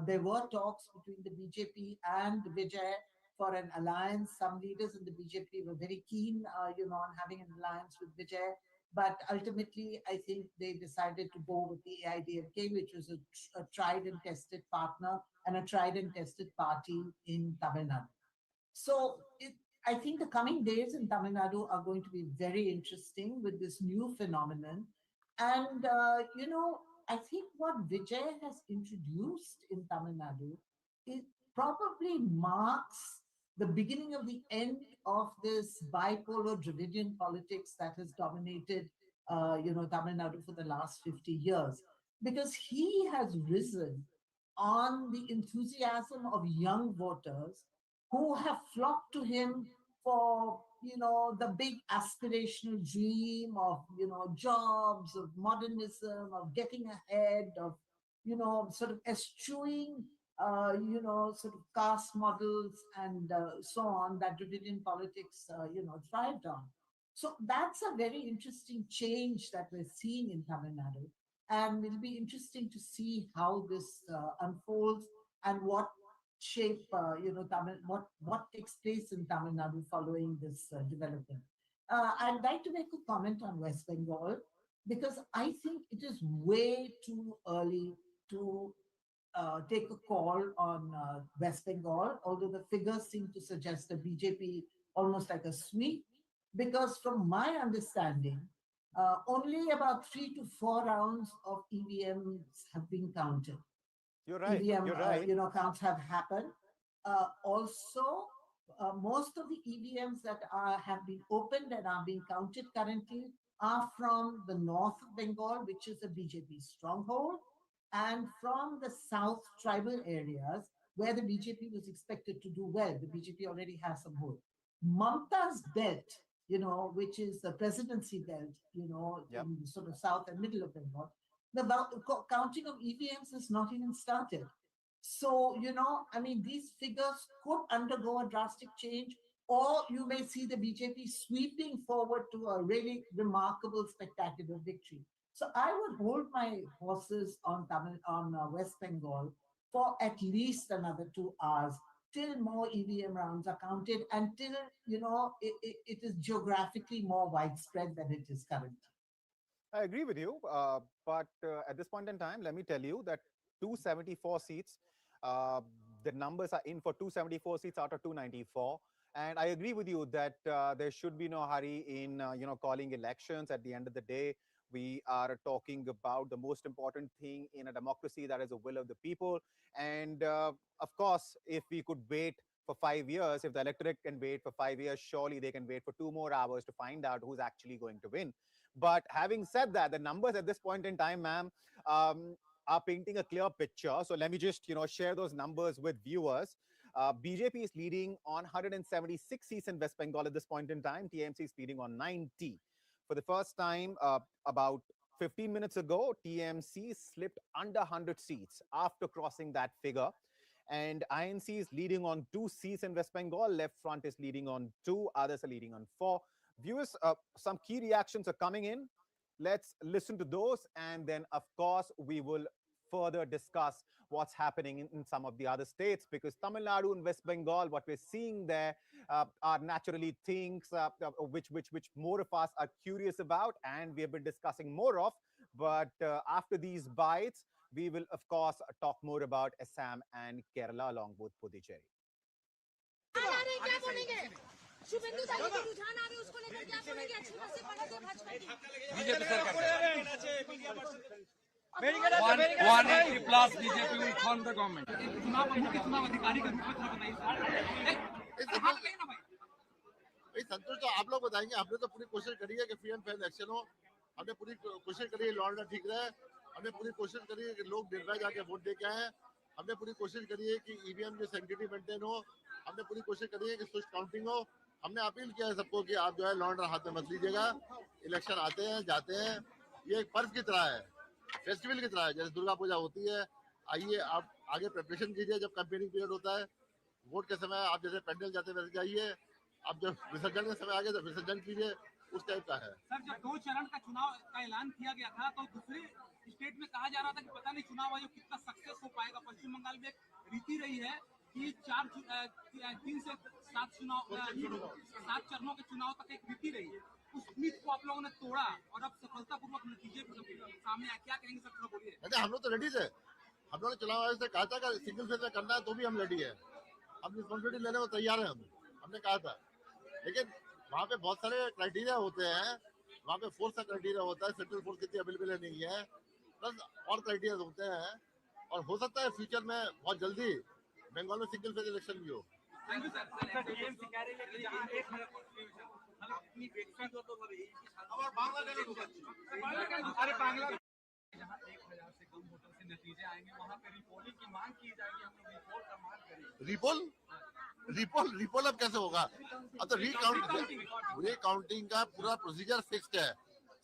there were talks between the BJP and Vijay for an alliance. Some leaders in the BJP were very keen, on having an alliance with Vijay. But ultimately, I think they decided to go with the AIDMK, which was a tried and tested partner and a tried and tested party in Tamil Nadu. So I think the coming days in Tamil Nadu are going to be very interesting with this new phenomenon. And, I think what Vijay has introduced in Tamil Nadu, it probably marks the beginning of the end of this bipolar Dravidian politics that has dominated, Tamil Nadu for the last 50 years. Because he has risen on the enthusiasm of young voters who have flocked to him for, the big aspirational dream of, jobs, of modernism, of getting ahead, of, sort of eschewing, sort of caste models and so on that Dravidian politics, thrived on. So that's a very interesting change that we're seeing in Tamil Nadu. And it'll be interesting to see how this unfolds and what shape, Tamil, what takes place in Tamil Nadu following this development. I'd like to make a comment on West Bengal because I think it is way too early to take a call on West Bengal, although the figures seem to suggest the BJP almost like a sweep, because from my understanding, only about 3 to 4 rounds of EVMs have been counted. You're right. EVM, You're right. counts have happened. Also, most of the EVMs that have been opened and are being counted currently are from the north of Bengal, which is a BJP stronghold, and from the south tribal areas where the BJP was expected to do well. The BJP already has some hold. Mamta's belt, which is the presidency belt, Yep. in the sort of south and middle of Bengal, the counting of EVMs has not even started. So, these figures could undergo a drastic change, or you may see the BJP sweeping forward to a really remarkable, spectacular victory. So I would hold my horses on West Bengal for at least another 2 hours till more EVM rounds are counted, until, it is geographically more widespread than it is currently. I agree with you, but at this point in time, let me tell you that 274 seats, the numbers are in for 274 seats out of 294. And I agree with you that there should be no hurry in, calling elections. At the end of the day, we are talking about the most important thing in a democracy, that is the will of the people. And of course, if we could wait for 5 years, if the electorate can wait for 5 years, surely they can wait for 2 more hours to find out who's actually going to win. But having said that, the numbers at this point in time, ma'am, are painting a clear picture. So let me just, share those numbers with viewers. BJP is leading on 176 seats in West Bengal at this point in time. TMC is leading on 90. For the first time, about 15 minutes ago, TMC slipped under 100 seats after crossing that figure. And INC is leading on 2 seats in West Bengal. Left Front is leading on 2. Others are leading on 4. Viewers, some key reactions are coming in. Let's listen to those. And then, of course, we will further discuss what's happening in some of the other states, because Tamil Nadu and West Bengal, what we're seeing there are naturally things which more of us are curious about, and we have been discussing more of. But after these bites, we will, of course, talk more about Assam and Kerala along with Puducherry. $180 plus BJP will fund the government. संतोष तो आप लोग बताएंगे। हमने तो पूरी कोशिश करी है कि फ्री एंड फेयर इलेक्शन हो। हमने पूरी कोशिश करी है लॉ एंड ऑर्डर ठीक रहे। हमने पूरी कोशिश करी है कि लोग निर्भय जाके वोट दे के आए। हमने पूरी कोशिश करी है कि ईवीएम की सैंक्टिटी मेंटेन हो। हमने पूरी कोशिश करी है कि स्विच काउंटिंग हो। हमने अपील किया है सबको कि आप जो है लॉ एंड ऑर्डर हाथ में मत लीजिएगा। इलेक्शन आते हैं जाते हैं, ये एक पर्व की तरह है, फेस्टिवल की तरह है, जैसे दुर्गा पूजा होती है। आइए आप आगे प्रिपरेशन कीजिए। जब कैंपेनिंग पीरियड होता है, वोट के समय आप जैसे पैंडल जाते वैसे जाइए। अब जब विसर्जन के समय आ गया तो विसर्जन कीजिए, उस टाइप का है। सर, जब 2 चरण का चुनाव का ऐलान किया गया था तो दूसरे स्टेट में कहा जा रहा था कि पता नहीं चुनाव आयोग कितना सक्सेस हो पाएगा। पश्चिम बंगाल में एक रीति रही है कि 3 से 7 चरणों के चुनाव तक एक रीति रही है। उस नीति को आप लोगों ने तोड़ा और अब सफलतापूर्वक नतीजे सामने आए। क्या कहेंगे सर, थोड़ा बोलिए। हम लोग तो रेडी थे। हम लोगों ने चुनाव आयोग से कहा था कि सिंगल फेज में करना है तो भी हम रेडी है। हम रिस्पॉन्सिबिलिटी लेने को तैयार है। हमने कहा था, लेकिन वहाँ पे बहुत सारे क्राइटेरिया होते हैं। वहाँ पे फोर्स का क्राइटेरिया होता है, सेंट्रल फोर्स कितनी अवेलेबल नहीं है, प्लस और क्राइटेरिया होते हैं। और हो सकता है फ्यूचर में बहुत जल्दी बंगाल में सिंगल फेज इलेक्शन भी हो। रिपोल अब कैसे होगा? अब तो रीकाउंटिंग का पूरा प्रोसीजर फिक्स्ड है,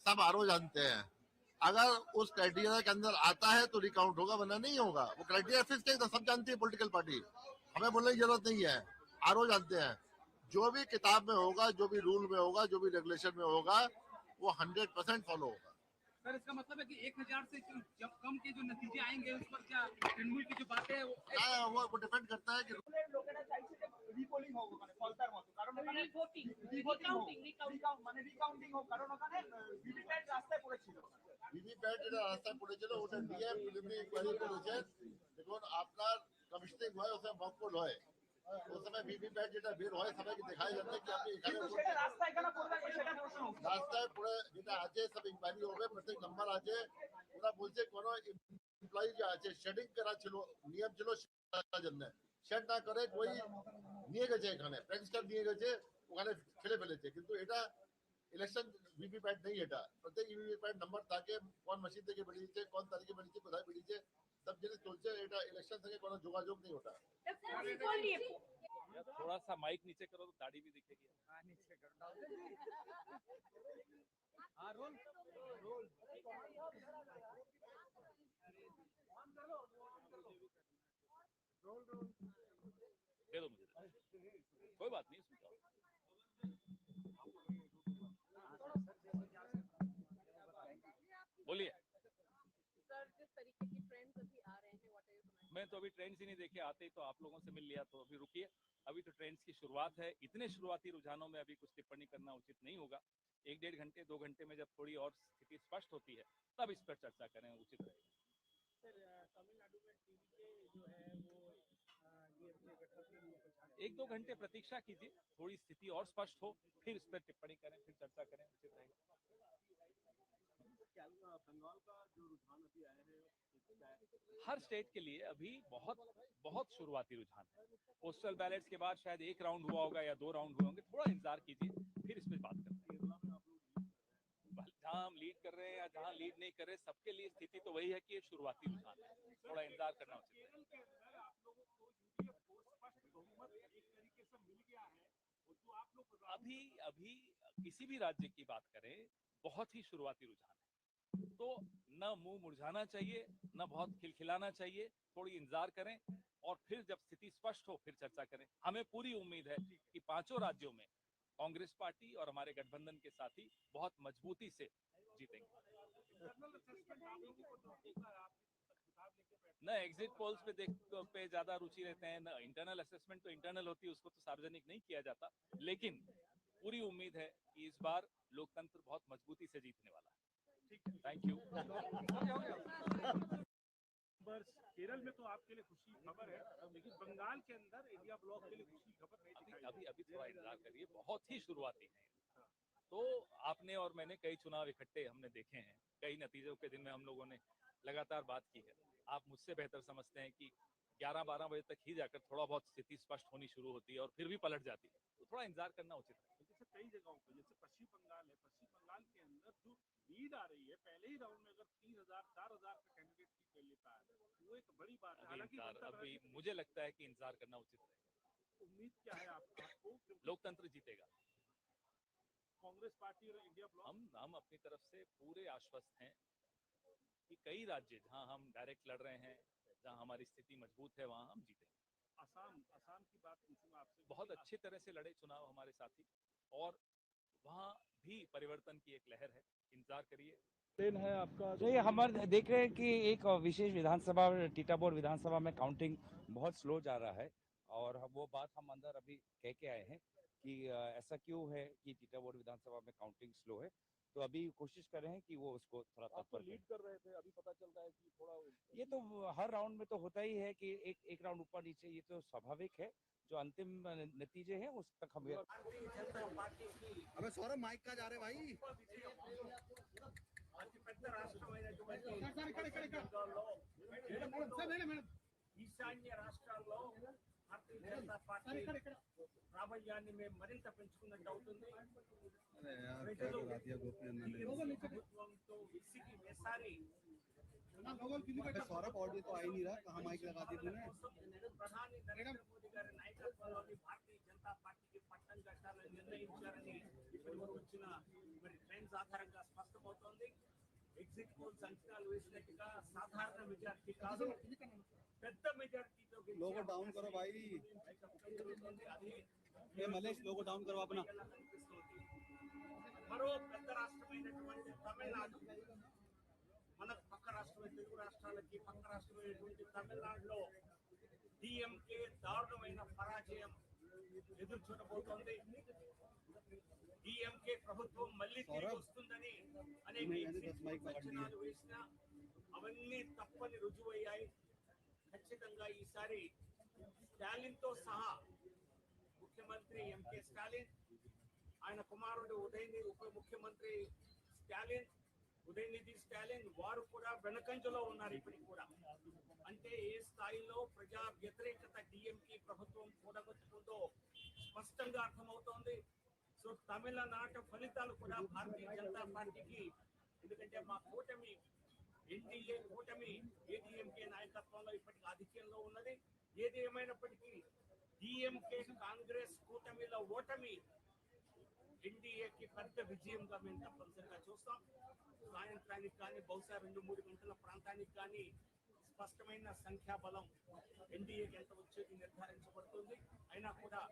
सब आरओ जानते हैं। अगर उस क्राइटेरिया के अंदर आता है तो रिकाउंट होगा, वरना नहीं होगा। वो क्राइटेरिया फिक्स्ड है, तो सब जानती है पॉलिटिकल पार्टी। हमें बोलने की जरूरत नहीं है, आरओ जानते हैं। जो भी किताब में होगा, जो भी रूल में होगा, जो भी रेगुलेशन में होगा, वो 100% फॉलो होगा। सर, इसका मतलब है कि 1000 से जब कम के जो नतीजे आएंगे उस पर क्या तृणमूल की जो बातें है वो डिपेंड करता है कि রিপোলিং হোক ওখানে ফলতার মতো, কারণ ওখানে রিকাউন্টিং হোক, কারণ ওখানে ভিভিপ্যাট রাস্তায় পড়েছিল। ভিভিপ্যাট যেটা রাস্তায় পড়েছিল ওটা নিয়ে প্রিলিমিনারি ইনকোয়ারি করেছেন। দেখুন আপনার কমিশনিং হয় ওখানে মকবুল হয়, उस समय वीवीपैट যেটা বের হয় সবাইকে দেখাই যাচ্ছে কি আপনি এখানে সেটা রাস্তায় কেন পড়বে সেটা প্রশ্ন। রাস্তায় পড়ে যেটা আছে সব ইনকোয়ারি হবে, প্রত্যেক নাম্বার আছে। ওরা বলছে কোন এমপ্লয়ি যে আছে শেডিং করা ছিল, নিয়ম ছিল সেটার জন্য শেড না করে কই নিয়ে গেছে এখানে প্র্যাকটিস নিয়ে গেছে ওখানে ফেলে ফেলেছে, কিন্তু এটা ইলেকশন ভিভিপ্যাট নেই। এটা প্রত্যেক ভিভিপ্যাট নাম্বার থাকে, কোন মেশিন থেকে বেরিয়েছে, কোন তারিখে বেরিয়েছে, কোথায় বেরিয়েছে, সব জিনিস চলছে। এটা ইলেকশন থেকে কোনো যোগাযোগ নেই ওটা। थोड़ा सा माइक नीचे करो तो दाढ़ी भी दिखेगी। हाँ नीचे करो। हाँ रोल रोल दे दो मुझे, कोई बात नहीं सुनता हूँ। बोलिए सर, जिस तरीके की ट्रेंड्स अभी आ रहे हैं, व्हाट आर यू कमेंट? मैं तो अभी ट्रेंड्स ही नहीं देखे, आते ही तो आप लोगों से मिल लिया, तो अभी रुकिए, अभी तो ट्रेंड्स की शुरुआत है। इतने शुरुआती रुझानों में अभी कुछ टिप्पणी करना उचित नहीं होगा। 1-1.5 घंटे 2 घंटे में जब थोड़ी और स्थिति स्पष्ट होती है तब इस पर चर्चा करें, उचित रहेगा। सर तमिलनाडु में टीवी के जो है वो डीएमके गठबंधन में कुछ 1-2 घंटे प्रतीक्षा कीजिए, थोड़ी स्थिति और स्पष्ट हो, फिर इस पर टिप्पणी करें, फिर चर्चा करें, उचित रहेगा। बंगाल का जो रुझान अभी आया है हर स्टेट के लिए अभी बहुत बहुत शुरुआती रुझान है। पोस्टल बैलेट्स के बाद शायद 1 राउंड हुआ होगा या 2 राउंड हुए होंगे, थोड़ा इंतजार कीजिए, फिर इस पर बात करते हैं। जहाँ हम लीड कर रहे हैं या जहाँ लीड नहीं कर रहे, सबके लिए स्थिति तो वही है कि ये शुरुआती रुझान है, थोड़ा इंतजार करना उचित है। अभी अभी किसी भी राज्य की बात करें, बहुत ही शुरुआती रुझान है, तो न मुंह मुरझाना चाहिए, न बहुत खिलखिलाना चाहिए, थोड़ी इंतजार करें और फिर जब स्थिति स्पष्ट हो फिर चर्चा करें। हमें पूरी उम्मीद है कि 5 राज्यों में कांग्रेस पार्टी और हमारे गठबंधन के साथी बहुत मजबूती से जीतेंगे। न एग्जिट पोल्स पे ज्यादा रुचि रहते हैं, न इंटरनल असेसमेंट, तो इंटरनल होती है उसको तो सार्वजनिक नहीं किया जाता, लेकिन पूरी उम्मीद है कि इस बार लोकतंत्र बहुत मजबूती से जीतने वाला है। Thank you. केरल में तो आपके लिए खुशी खबर है, लेकिन बंगाल के अंदर इंडिया ब्लॉक के लिए खुशी खबर नहीं। अभी थोड़ा इंतजार करिए, बहुत ही शुरुआती है। तो आपने और मैंने कई चुनाव इकट्ठे हमने देखे हैं, कई नतीजों के दिन में हम लोगों ने लगातार बात की है। आप मुझसे बेहतर समझते हैं कि 11-12 बजे तक ही जाकर थोड़ा बहुत स्थिति स्पष्ट होनी शुरू होती है और फिर भी पलट जाती है, तो थोड़ा इंतजार करना उचित है। जैसे कई जगहों पर, जैसे पश्चिम बंगाल है, पश्चिम बंगाल के अंदर जो लीड आ रही है, पहले ही राउंड में अगर 3000-4000 का कैंडिडेट ले लेता है, वो एक बड़ी बात है। हालांकि अभी मुझे लगता है कि इंतजार करना उचित रहेगा। उम्मीद क्या है आपको? लोकतंत्र जीतेगा। कांग्रेस पार्टी और इंडिया ब्लॉक, हम अपनी तरफ से पूरे आश्वस्त हैं कि कई राज्य जहां हम डायरेक्ट लड़ रहे हैं, जहां हमारी स्थिति मजबूत है, वहां हम जीतेंगे। असम की बात पूछूंगा आपसे। बहुत अच्छी तरह से लड़े चुनाव हमारे साथी, और वहां भी परिवर्तन की एक लहर है, इंतजार करिए। है आपका तो ये हमारे देख रहे हैं कि एक विशेष विधानसभा टीटाबोर विधानसभा में काउंटिंग बहुत स्लो जा रहा है, और वो बात हम अंदर अभी कह के आए हैं कि ऐसा क्यों है कि टीटाबोर विधानसभा में काउंटिंग स्लो है। तो अभी कोशिश कर रहे हैं कि वो उसको थोड़ा तत्पर लीड कर रहे थे, अभी पता चल रहा है कि थोड़ा ये तो हर राउंड में तो होता ही है कि एक राउंड ऊपर नीचे, ये तो स्वाभाविक है। जो अंतिम नतीजे हैं उस तक हम अबे सौरभ माइक का जा रहे भाई। ఈశాన్య రాష్ట్రాల్లో భారతీయ జనతా పార్టీ ప్రాబల్యాన్ని మేము మరింత పెంచుకున్నట్టు అవుతుంది. ప్రభుత్వంతో విసిగి వేసారి सौरभ ऑडियो तो आ ही नहीं रहा, कहाँ माइक लगा दी तूने? ప్రధాని నరేంద్ర మోదీ గారి నాయకత్వంలోని భారతీయ జనతా పార్టీకి పట్టం కట్టాలని నిర్ణయించారని ఇప్పటి వరకు వచ్చిన మరి ట్రెండ్స్ ఆధారంగా స్పష్టమవుతోంది. ఎగ్జిట్ పోల్స్ అంచనాలు వేసినట్టుగా సాధారణ మెజారిటీ కాదు, పెద్ద మెజారిటీతో लोगो डाउन करो भाई, ये मलेश लोगो डाउन करो अपना। మరో పెద్ద రాష్ట్రమైనటువంటి తమిళనాడు, మన పక్క రాష్ట్రమైన తెలుగు రాష్ట్రాలకి పక్క రాష్ట్రమైనటువంటి తమిళనాడులో డిఎంకే దారుణమైన పరాజయం ఎదురు చూడబోతోంది. డిఎంకే ప్రభుత్వం మళ్ళీ తిరిగి వస్తుందని అనేక అంచనాలు వేసినా అవన్నీ తప్పని రుజువయ్యాయి. ఖచ్చితంగా ఈసారి స్టాలిన్ తో సహా ముఖ్యమంత్రి ఎంకే స్టాలిన్, ఆయన కుమారుడు ఉప ముఖ్యమంత్రి స్టాలిన్, ఉదయనిధి స్టాలిన్ వారు కూడా వెనకంజలో ఉన్నారు ఇప్పటికి కూడా. అంటే ఏ స్థాయిలో ప్రజా వ్యతిరేకత డిఎంకే ప్రభుత్వం కూడగొట్టుకుందో స్పష్టంగా అర్థమవుతోంది. సో తమిళనాట ఫలితాలు కూడా భారతీయ జనతా పార్టీకి, ఎందుకంటే మా కూటమి ఎన్డీఏ కూటమి ఏడీఎంకే నాయకత్వంలో ఇప్పటికి ఆధిక్యంలో ఉన్నది. ఏది ఏమైనప్పటికీ డిఎంకే కాంగ్రెస్ కూటమిలో ఓటమి ఎన్డీఏకి పెద్ద విజయంగా మేము తప్పనిసరిగా చూస్తాం. సాయంత్రానికి కానీ బహుశా 2-3 గంటల ప్రాంతానికి కానీ స్పష్టమైన సంఖ్యాబలం ఎన్డీఏకి ఎంత వచ్చేది నిర్ధారించబడుతుంది. అయినా కూడా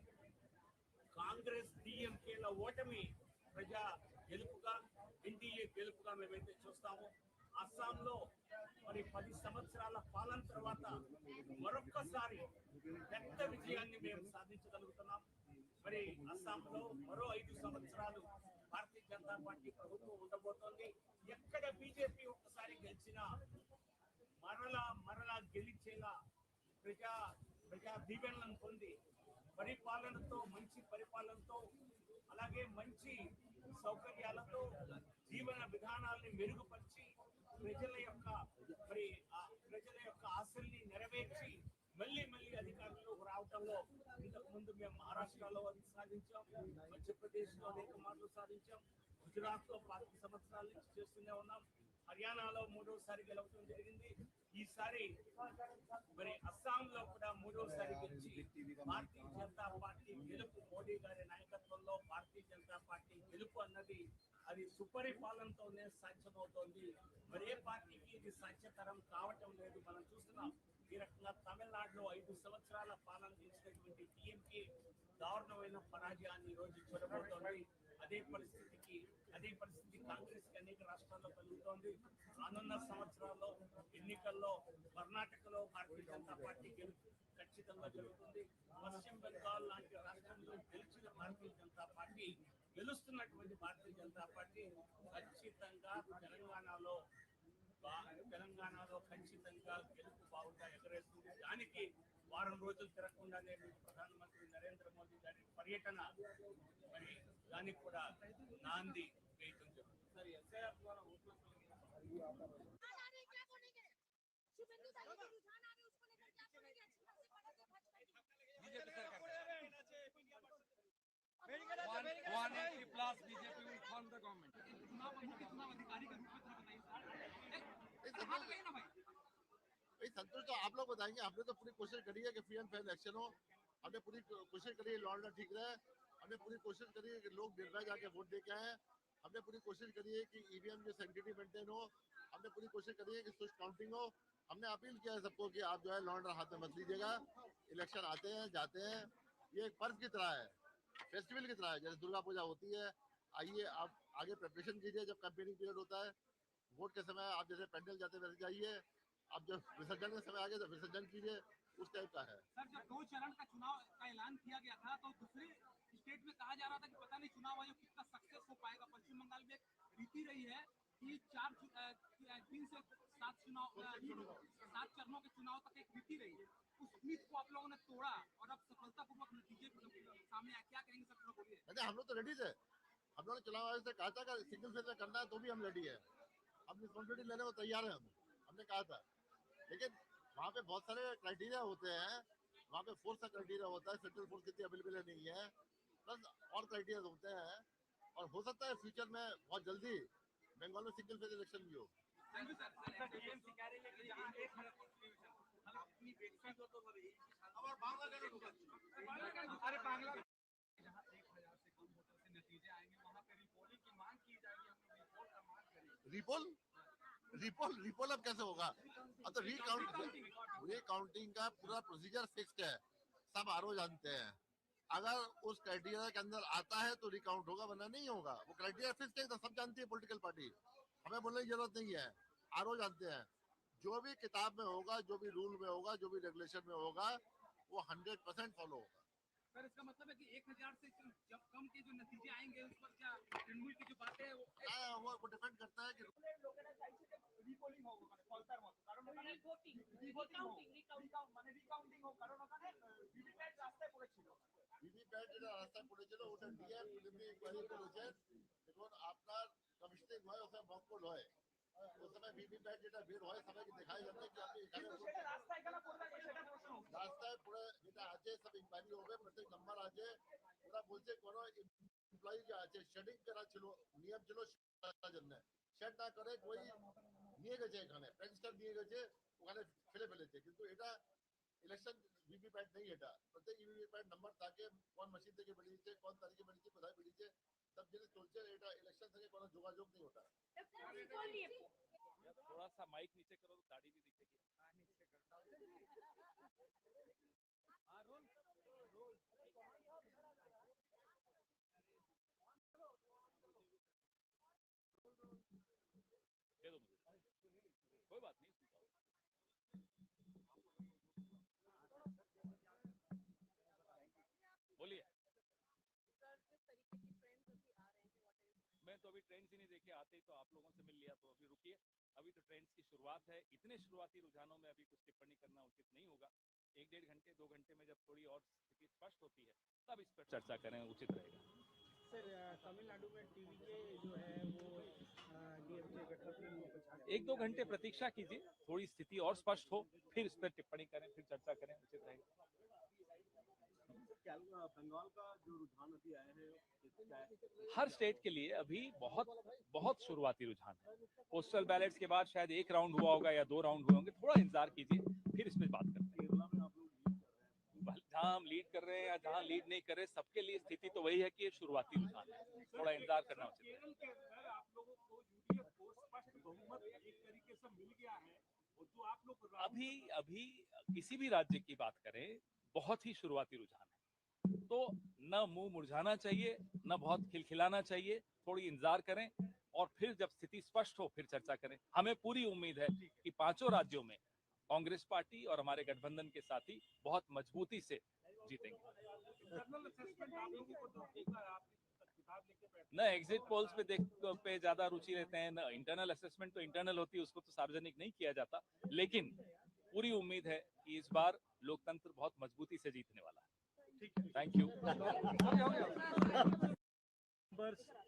కాంగ్రెస్ డిఎంకేల ఓటమి ప్రజా గెలుపుగా, ఎన్డీఏ గెలుపుగా మేమైతే చూస్తాము. అస్సాంలో మరి 10 సంవత్సరాల పాలన తర్వాత మరొక్కసారి పెద్ద విజయాన్ని మేము సాధించగలుగుతున్నాం. మరి అస్సాంలో మరో 5 సంవత్సరాలు భారతీయ జనతా పార్టీ ప్రభుత్వం ఉండబోతోంది. ఎక్కడ బీజేపీ ఒక్కసారి గెలిచినా మరలా గెలిచేలా ప్రజా దీవెనలను పొంది పరిపాలనతో, మంచి పరిపాలనతో, అలాగే మంచి సౌకర్యాలతో జీవన విధానాల్ని మెరుగుపరిచి ప్రజల యొక్క ఆశల్ని నెరవేర్చి మళ్ళీ అధికారంలోకి రావడంలో ఇంతకు ముందు మేము మహారాష్ట్రలో సాధించాం, మధ్యప్రదేశ్లో అనేక మార్లు సాధించాం, గుజరాత్ లో 5 సంవత్సరాల నుంచి చేస్తూనే ఉన్నాం, హర్యానాలో 3వసారి గెలవడం జరిగింది. ఈసారి మరి అస్సాంలో కూడా 3వసారి గెలిచి భారతీయ జనతా పార్టీ గెలుపు, మోడీ గారి నాయకత్వంలో భారతీయ జనతా పార్టీ గెలుపు అన్నది అది సుపరిపాలనతోనే సాధ్యమవుతోంది. మరే పార్టీకి ఇది సాధ్యతరం కావటం లేదు. మనం చూస్తున్నాం ఈ రకంగా తమిళనాడులో 5 సంవత్సరాల పాలన చేసినటువంటి టీఎంకే దారుణమైన పరాజయాన్ని ఈ రోజు చూడబోతోంది. అదే పరిస్థితి కాంగ్రెస్ కి అనేక రాష్ట్రాల్లో కలుగుతోంది. రానున్న సంవత్సరాల్లో ఎన్నికల్లో కర్ణాటకలో భారతీయ జనతా పార్టీ గెలుపు ఖచ్చితంగా జరుగుతుంది. పశ్చిమ బెంగాల్ లాంటి రాష్ట్రంలో గెలిచిన భారతీయ జనతా పార్టీ, గెలుస్తున్నటువంటి భారతీయ జనతా పార్టీ ఖచ్చితంగా తెలంగాణలో ఖచ్చితంగా గెలుపు బాగుండా ఎగరేస్తుంది. దానికి వారం రోజులు తిరగకుండానే ప్రధానమంత్రి నరేంద్ర మోదీ గారి పర్యటన మరి దానికి కూడా నాంది వేయటం జరుగుతుంది. సరే, ఎస్ఐఆర్ ద్వారా ఓట్లు संतोष तो आप लोग बताएंगे। हमने तो पूरी कोशिश करी है कि फ्री एंड फेयर इलेक्शन हो, हमने पूरी कोशिश करी है लॉ एंड ऑर्डर ठीक रहे, हमने पूरी कोशिश करी है कि लोग निर्भय जाके वोट दे के आए, हमने पूरी कोशिश करी है कि ईवीएम की सैंक्टिटी मेंटेन हो, हमने पूरी कोशिश करी है कि स्विच काउंटिंग हो। हमने अपील किया है सबको कि आप जो है लॉ एंड ऑर्डर हाथ में मत लीजिएगा। इलेक्शन आते हैं जाते हैं, ये एक पर्व की तरह है, फेस्टिवल की तरह है। जैसे दुर्गा पूजा होती है, आइए आप आगे प्रिपरेशन कीजिए। जब कैंपेनिंग पीरियड होता है, वोट के समय आप जैसे पैंडल जाते वैसे जाइए। अब जब विसर्जन का समय आ गया तो विसर्जन कीजिए, उस टाइप का है। सर, जब 2 चरण का चुनाव का ऐलान किया गया था तो दूसरे स्टेट में कहा जा रहा था कि पता नहीं चुनाव आयोग कितना सक्सेस हो पाएगा। पश्चिम बंगाल में एक रीति रही है कि 3 से 7 चरणों के चुनाव तक एक रीति रही है। उस मीत को आप लोगों ने तोड़ा और अब सफलतापूर्वक नतीजे सामने आए। क्या कहेंगे सर, बोलिए। नहीं, हम लोग तो रेडी थे। हम लोगों ने चुनाव आयोग से कहा था कि सिंगल फेज में करना है तो भी हम रेडी है, हम रिस्पॉन्सिबिलिटी लेने को तैयार है। हमने कहा था, लेकिन वहाँ पे बहुत सारे क्राइटेरिया होते हैं, वहाँ पे फोर्स का क्राइटेरिया होता है, सेंट्रल फोर्स कितनी अवेलेबल नहीं है, प्लस और क्राइटेरिया होते हैं। और हो सकता है फ्यूचर में बहुत जल्दी बंगाल में सिंगल फेज इलेक्शन भी हो। रिपोल अब कैसे होगा? अब तो रीकाउंटिंग का पूरा प्रोसीजर फिक्स्ड है, सब आरओ जानते हैं। अगर उस क्राइटेरिया के अंदर आता है तो रिकाउंट होगा, वरना नहीं होगा। वो क्राइटेरिया फिक्स्ड है, तो सब जानती है पॉलिटिकल पार्टी, हमें बोलने की जरूरत नहीं है, आरओ जानते हैं। जो भी किताब में होगा, जो भी रूल में होगा, जो भी रेगुलेशन में होगा, वो 100% फॉलो होगा। सर इसका मतलब है कि 1000 से जब कम के जो नतीजे आएंगे उस पर क्या तृणमूल की जो बातें है वो डिपेंड करता है कि রিপোলিং হোক মানে ফলতার মতো কারণ ওখানে রিকাউন্টিং মানে রিকাউন্টিং হোক কারণ ওখানে ভিভিপ্যাট রাস্তায় পড়েছিল ভিভিপ্যাট যেটা রাস্তায় পড়েছিল ওটা ডিএম প্রিলিমিনারি কোয়ারি করেছেন দেখুন আপনার কমিশনিং হয় ওখানে মকবুল হয় उस समय वीवीपैट যেটা বের হয় সবাইকে দেখাই যাচ্ছে কি আপনি এখানে সেটা রাস্তায় কেন করবেন সেটা প্রশ্ন রাস্তায় পুরো যেটা আছে সব ইনকোয়ারি হবে প্রত্যেক নাম্বার আছে ওরা বলছে কোন এমপ্লয়ি যে আছে শেডিং করা ছিল নিয়ম ছিল সেটার জন্য সেট না করে কই নিয়ে গেছে এখানে প্রেসিডেন্ট নিয়ে গেছে ওখানে ফেলে ফেলেছে কিন্তু এটা ইলেকশন वीवीपैट नहीं এটা প্রত্যেক वीवीपैट নাম্বার থাকে কোন মেশিন থেকে বেরিয়েছে কোন তারিখে বেরিয়েছে কোথায় বেরিয়েছে সব জিনিস চলছে এটা ইলেকশন থেকে কোনো যোগাযোগ নেই ওটা थोड़ा सा माइक नीचे करो तो दाढ़ी भी दिखेगी दे दो मुझे कोई बात नहीं बोलिए मैं तो अभी ट्रेंड्स ही नहीं देखे आते ही तो आप लोगों से मिल लिया तो अभी रुकिए अभी तो ट्रेंड्स की शुरुआत है इतने शुरुआती रुझानों में अभी कुछ टिप्पणी करना उचित नहीं होगा 1-1.5 घंटे 2 घंटे में जब थोड़ी और स्थिति स्पष्ट होती है तब इस पर चर्चा करें उचित रहेगा सर तमिलनाडु में टीवी के जो है वो डीएमके गठबंधन में कुछ 1-2 घंटे प्रतीक्षा कीजिए थोड़ी स्थिति और स्पष्ट हो फिर इस पर टिप्पणी करें फिर चर्चा करें उचित रहेगा बंगाल का जो रुझान अभी आए हैं हर स्टेट के लिए अभी बहुत बहुत शुरुआती रुझान है पोस्टल बैलेट्स के बाद शायद 1 राउंड हुआ होगा या 2 राउंड हुए होंगे थोड़ा इंतजार कीजिए फिर इस पर बात करते हैं जहाँ हम लीड कर रहे हैं या जहाँ लीड नहीं कर रहे सबके लिए स्थिति तो वही है कि ये शुरुआती रुझान है थोड़ा इंतजार करना उचित है केरल के अंदर आप लोगों को यूडीएफ को स्पष्ट बहुमत एक तरीके से मिल गया है और जो आप लोग अभी अभी किसी भी राज्य की बात करें बहुत ही शुरुआती रुझान है तो न मुंह मुरझाना चाहिए न बहुत खिलखिलाना चाहिए थोड़ी इंतजार करें और फिर जब स्थिति स्पष्ट हो फिर चर्चा करें हमें पूरी उम्मीद है कि 5 राज्यों में कांग्रेस पार्टी और हमारे गठबंधन के साथी बहुत मजबूती से जीतेंगे न एग्जिट पोल्स पे पे ज्यादा रुचि लेते हैं न इंटरनल असेसमेंट तो इंटरनल होती है उसको तो सार्वजनिक नहीं किया जाता लेकिन पूरी उम्मीद है कि इस बार लोकतंत्र बहुत मजबूती से जीतने वाला है थैंक यू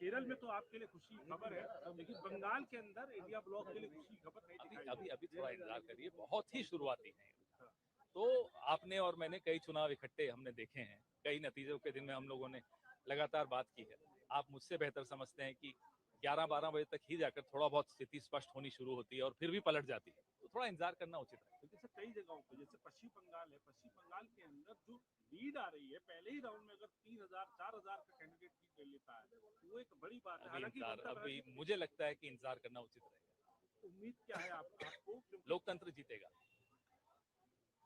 केरल में तो आपके लिए खुशी खबर है लेकिन बंगाल के अंदर इंडिया ब्लॉक के लिए खुशी खबर नहीं अभी थोड़ा इंतजार करिए बहुत ही शुरुआती है तो आपने और मैंने कई चुनाव इकट्ठे हमने देखे हैं कई नतीजों के दिन में हम लोगों ने लगातार बात की है आप मुझसे बेहतर समझते हैं कि 11-12 बजे तक ही जाकर थोड़ा बहुत स्थिति स्पष्ट होनी शुरू होती है और फिर भी पलट जाती है तो थोड़ा इंतजार करना उचित है जैसे कई जगहों पर जैसे पश्चिम बंगाल है पश्चिम बंगाल के अंदर जो लीड आ रही है पहले ही राउंड में अगर 3000-4000 का कैंडिडेट ले लेता है वो एक बड़ी बात है हालांकि अभी मुझे लगता है कि इंतजार करना उचित रहेगा उम्मीद क्या है आपको लोकतंत्र जीतेगा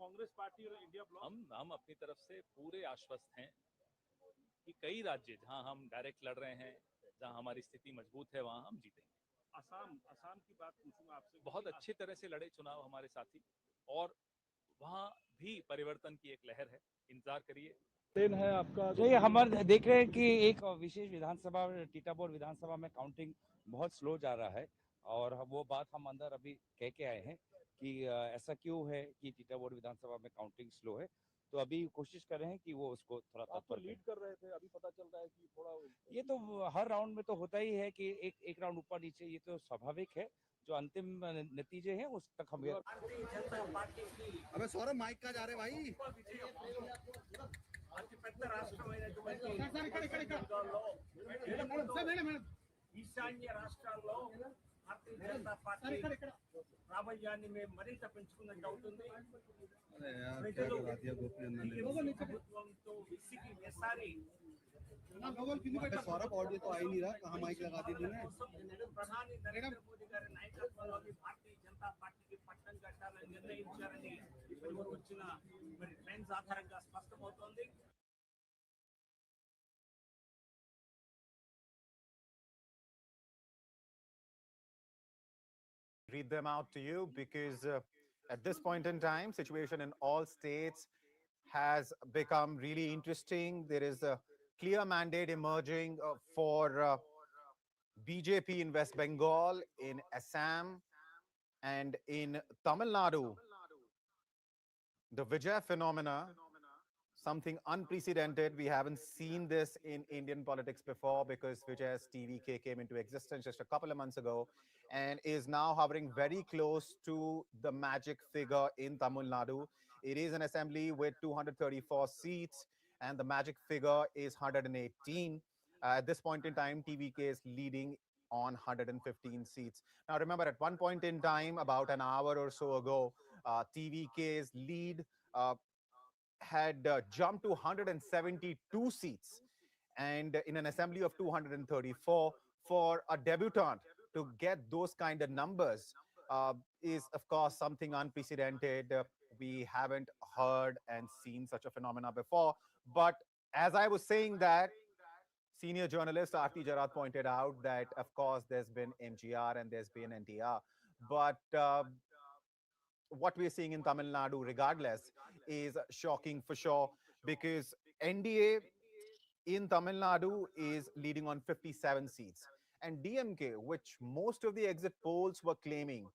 कांग्रेस पार्टी और इंडिया ब्लॉक हम अपनी तरफ से पूरे आश्वस्त हैं कि कई राज्य जहां हम डायरेक्ट लड़ रहे हैं जहां हमारी स्थिति मजबूत है वहां हम जीतेंगे असम की बात पूछूंगा आपसे बहुत अच्छी तरह से लड़े चुनाव हमारे साथी और वहां भी परिवर्तन की एक लहर है इंतजार करिए है आपका तो ये हम देख रहे हैं कि एक विशेष विधानसभा टीटापुर विधानसभा में काउंटिंग बहुत स्लो जा रहा है और वो बात हम अंदर अभी कह के आए हैं कि ऐसा क्यों है कि टीटापुर विधानसभा में काउंटिंग स्लो है तो अभी कोशिश कर रहे हैं कि वो उसको थोड़ा तो लीड कर रहे थे अभी पता चल रहा है कि थोड़ा ये तो हर राउंड में तो होता ही है कि एक राउंड ऊपर नीचे ये तो स्वाभाविक है जो अंतिम नतीजे हैं उस तक हम अबे सौरभ माइक का जा रहे भाई అతి పెద్ద రాష్ట్రమైనటువంటి ఈశాన్య రాష్ట్రాల్లో భారతీయ జనతా పార్టీ ప్రాబల్యాన్ని మేము మరింత పెంచుకున్నట్టు అవుతుంది ప్రజలు ప్రభుత్వంతో విసిగి వేసారి सौरभ ऑडियो तो आ ही नहीं रहा कहाँ माइक लगा दी तूने ప్రధాని నరేంద్ర మోదీ గారి నాయకత్వంలోని భారతీయ జనతా పార్టీకి పట్టం కట్టాలని నిర్ణయించారని ఇప్పుడు వచ్చిన మరి ట్రెండ్స్ ఆధారంగా స్పష్టమవుతోంది Read them out to you because at this point in time, situation in all states has become really interesting. There is a clear mandate emerging for BJP in West Bengal, in Assam, and in Tamil Nadu. The Vijay phenomena, something unprecedented. We haven't seen this in Indian politics before, because Vijay's TVK came into existence just a couple of months ago and is now hovering very close to the magic figure in Tamil Nadu. It is an assembly with 234 seats, and the magic figure is 118. At this point in time, TVK is leading on 115 seats. Now, remember, at one point in time, about an hour or so ago, TVK's lead had jumped to 172 seats, and in an assembly of 234, for a debutant to get those kind of numbers is, of course, something unprecedented. We haven't heard and seen such a phenomena before. But as I was saying that, senior journalist Aarti Jarat pointed out that, of course, there's been MGR and there's been NTR, but what we're seeing in Tamil Nadu, regardless, is shocking for sure, because NDA in Tamil Nadu is leading on 57 seats. And DMK, which most of the exit polls were claiming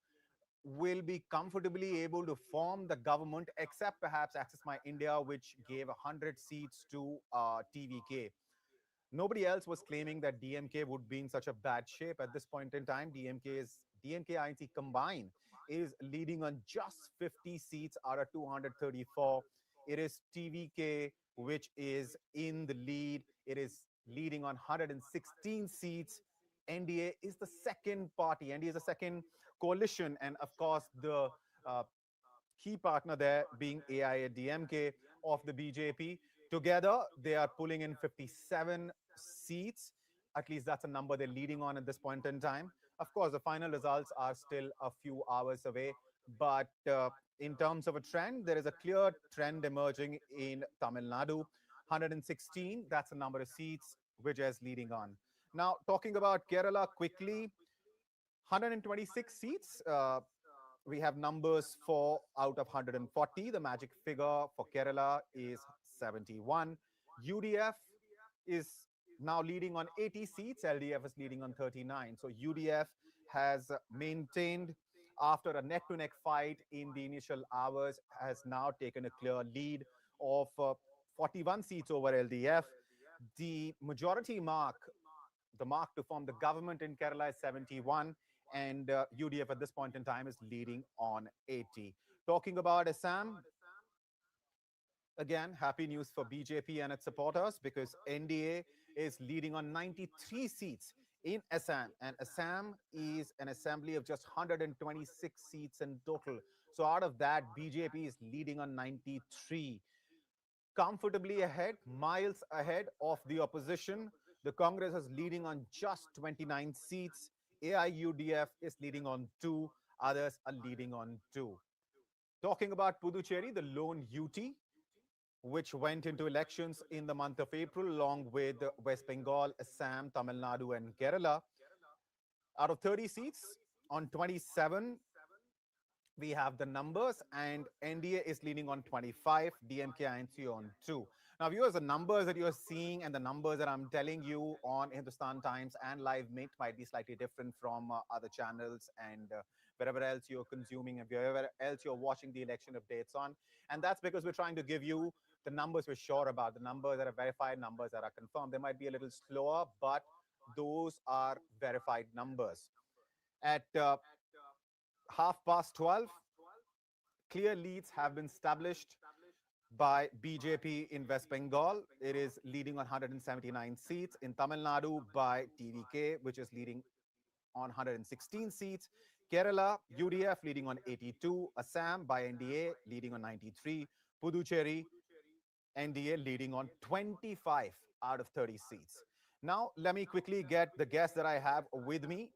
will be comfortably able to form the government, except perhaps Access My India, which gave 100 seats to TVK. Nobody else was claiming that DMK would be in such a bad shape at this point in time. DMK INC combined is leading on just 50 seats out of 234. It is TVK which is in the lead. It is leading on 116 seats. NDA is the second party. NDA is the second coalition, and of course the uh, key partner there being AIADMK of the BJP. Together, they are pulling in 57 seats. At least that's a number they're leading on at this point in time. Of course, the final results are still a few hours away. But in terms of a trend, there is a clear trend emerging in Tamil Nadu. 116, that's the number of seats which is leading on. Now, talking about Kerala quickly, 126 seats. We have numbers for out of 140. The magic figure for Kerala is 71. UDF is now leading on 80 seats. LDF is leading on 39. So UDF has maintained, after a neck-to-neck fight in the initial hours, has now taken a clear lead of 41 seats over LDF. The majority mark, the mark to form the government in Kerala, is 71, and UDF at this point in time is leading on 80. Talking about Assam, again, happy news for BJP and its supporters, because NDA is leading on 93 seats in Assam, and Assam is an assembly of just 126 seats in total. So out of that, BJP is leading on 93, comfortably ahead, miles ahead of the opposition. The Congress is leading on just 29 seats. AIUDF is leading on 2. Others are leading on 2. Talking about Puducherry, the lone UT, which went into elections in the month of April, along with West Bengal, Assam, Tamil Nadu, and Kerala. Out of 30 seats, on 27, we have the numbers, and NDA is leading on 25, DMK INC on 2. Now, viewers, the numbers that you're seeing and the numbers that I'm telling you on Hindustan Times and Live Mint might be slightly different from other channels and wherever else you're consuming and wherever else you're watching the election updates on. And that's because we're trying to give you the numbers we're sure about, the numbers that are verified, numbers that are confirmed. They might be a little slower, but those are verified numbers. At 12:30, clear leads have been established by BJP in West Bengal. It is leading on 179 seats. In Tamil Nadu by TVK, which is leading on 116 seats. Kerala, UDF leading on 82. Assam by NDA leading on 93. Puducherry, NDA leading on 25 out of 30 seats. Now, let me quickly get the guests that I have with me.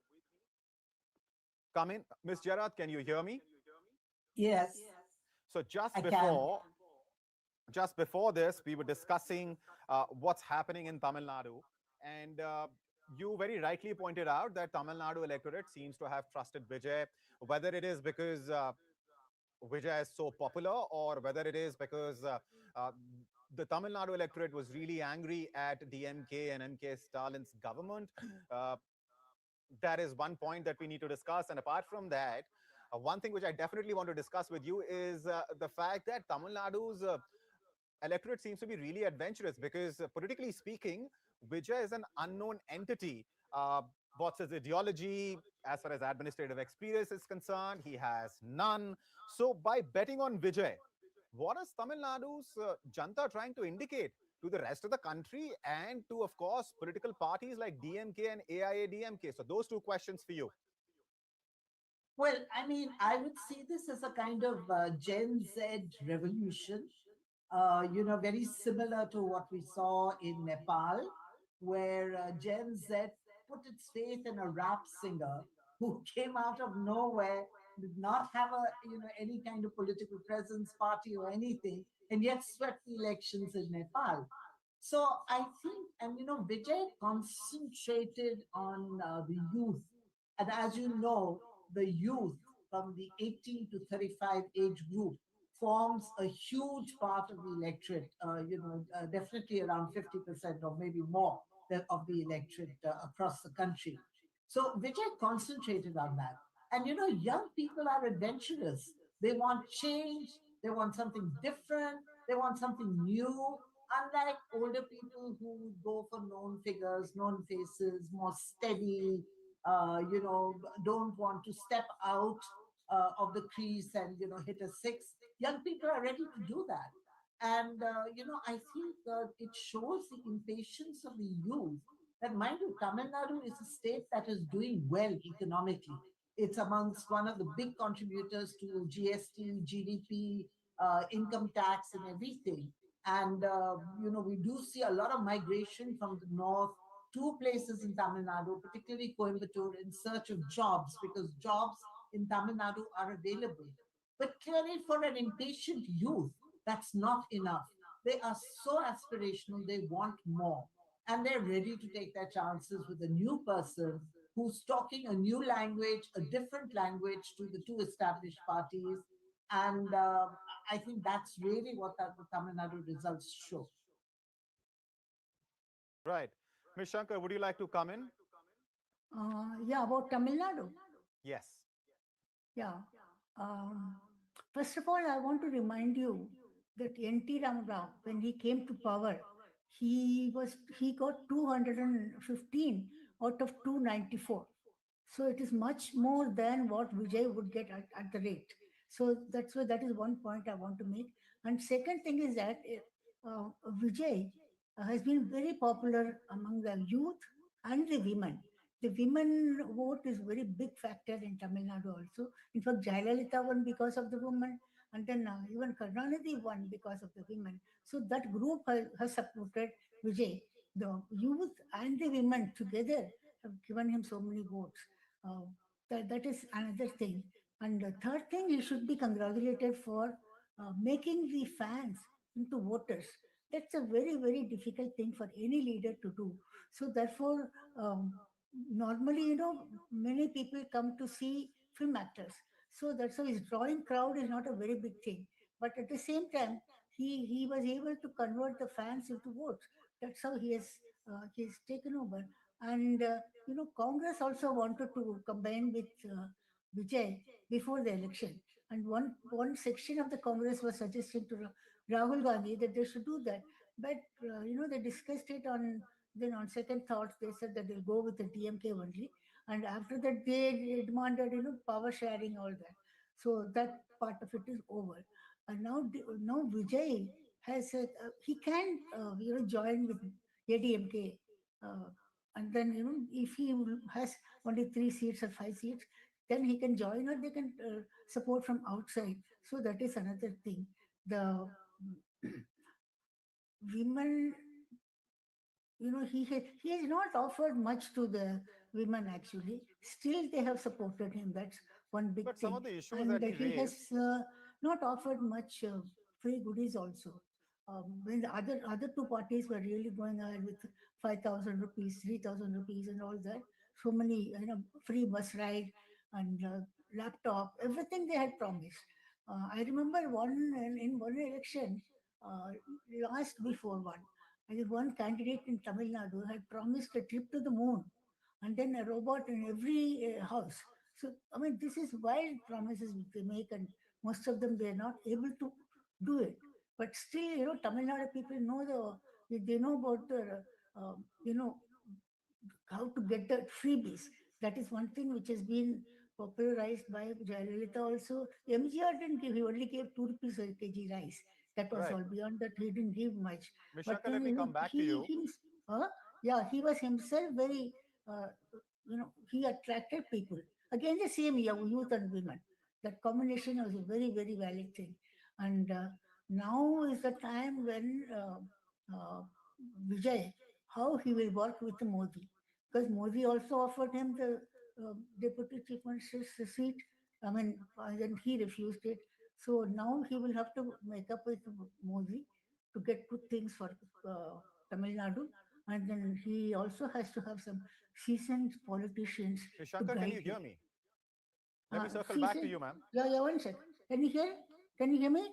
Come in. Ms. Jarat, can you hear me? Yes. So just I before this, we were discussing what's happening in Tamil Nadu. And you very rightly pointed out that Tamil Nadu electorate seems to have trusted Vijay, whether it is because Vijay is so popular, or whether it is because uh, the Tamil Nadu electorate was really angry at DMK and MK Stalin's government. Uh, that is one point that we need to discuss. And apart from that, one thing which I definitely want to discuss with you is the fact that Tamil Nadu's electorate seems to be really adventurous because, politically speaking, Vijay is an unknown entity. What's his ideology? As far as administrative experience is concerned, he has none. So, by betting on Vijay, what is Tamil Nadu's Janta trying to indicate to the rest of the country and to, of course, political parties like DMK and AIA-DMK? So, those two questions for you. Well, I mean, I would see this as a kind of Gen Z revolution, very similar to what we saw in Nepal, where Gen Z put its faith in a rap singer who came out of nowhere, did not have any kind of political presence, party or anything, and yet swept the elections in Nepal. So I think, and Vijay concentrated on the youth. And as you know, the youth from the 18 to 35 age group forms a huge part of the electorate, definitely around 50% or maybe more of the electorate across the country. So Vijay concentrated on that. And young people are adventurous. They want change, they want something different, they want something new. Unlike older people who would go for known figures, known faces, more steady, don't want to step out of the crease and hit a six. Young people are ready to do that, and I think it shows the impatience of the youth. That, mind you, Tamil Nadu is a state that is doing well economically. It's amongst one of the big contributors to GST, GDP, income tax, and everything. And we do see a lot of migration from the north to places in Tamil Nadu, particularly Coimbatore, in search of jobs because jobs in Tamil Nadu are available. But clearly, for an impatient youth, that's not enough. They are so aspirational, they want more. And they're ready to take their chances with a new person who's talking a new language, a different language to the two established parties. And I think that's really what the Tamil Nadu results show. Right. Ms. Shankar, would you like to come in? Yeah, about Tamil Nadu. Yes. Yeah. Um, First of all, I want to remind you that N.T. Ramarao, when he came to power, he got 215 out of 294. So it is much more than what Vijay would get at the rate. So that is one point I want to make. And second thing is that uh, Vijay has been very popular among the youth and the women. The women vote is very big factor in Tamil Nadu also. In fact, Jayalalitha won because of the women, and then even Karunanidhi won because of the women. So that group has supported Vijay. The youth and the women together have given him so many votes. Uh, that is another thing. And the third thing, he should be congratulated for making the fans into voters. That's a very, very difficult thing for any leader to do. So therefore, normally, many people come to see film actors. So that's why his drawing crowd is not a very big thing. But at the same time, he was able to convert the fans into votes. That's how he has taken over. And Congress also wanted to combine with Vijay before the election. And one section of the Congress was suggesting to Rahul Gandhi that they should do that. But they discussed it on then on second thoughts, they said that they'll go with the DMK only. And after that, they demanded, power sharing, all that. So that part of it is over. And now Vijay has, he can, join with ADMK. Uh, and then, if he has only 3 seats or 5 seats, then he can join or they can support from outside. So that is another thing. The women, he has not offered much to the women actually. Still, they have supported him. That's one big But some thing. of the issues And that he he has raised, not offered much free goodies also. When the other two parties were really going ahead with 5,000 rupees, 3,000 rupees, and all that, so many free bus ride and laptop, everything they had promised. I remember in one election, uh, last before one, I think one candidate in Tamil Nadu had promised a trip to the moon and then a robot in every house. So, I mean, this is wild promises they make, and most of them they are not able to do it. But still, Tamil Nadu people know they know about the, you know, how to get the freebies. That is one thing which has been popularized by Jayalalitha also. MGR didn't give, he only gave 2 rupees a kg rice. That was Right. all. Beyond that, he didn't give much. But Vishaka, let me come back to he, you. yeah, he was himself very, uh, he attracted people. Again, the same youth and women. That combination was a very, very valid thing. And now is the time when Vijay, how he will work with Modi, because Modi also offered him the deputy chief minister's seat. I mean, then he refused it. So now he will have to make up with Modi to get good things for Tamil Nadu, and then he also has to have some seasoned politicians to Vishaka, can guide you him. hear me? Let me circle back to Seasoned, you, ma'am. yeah, one sec. Can you hear? Can you hear me?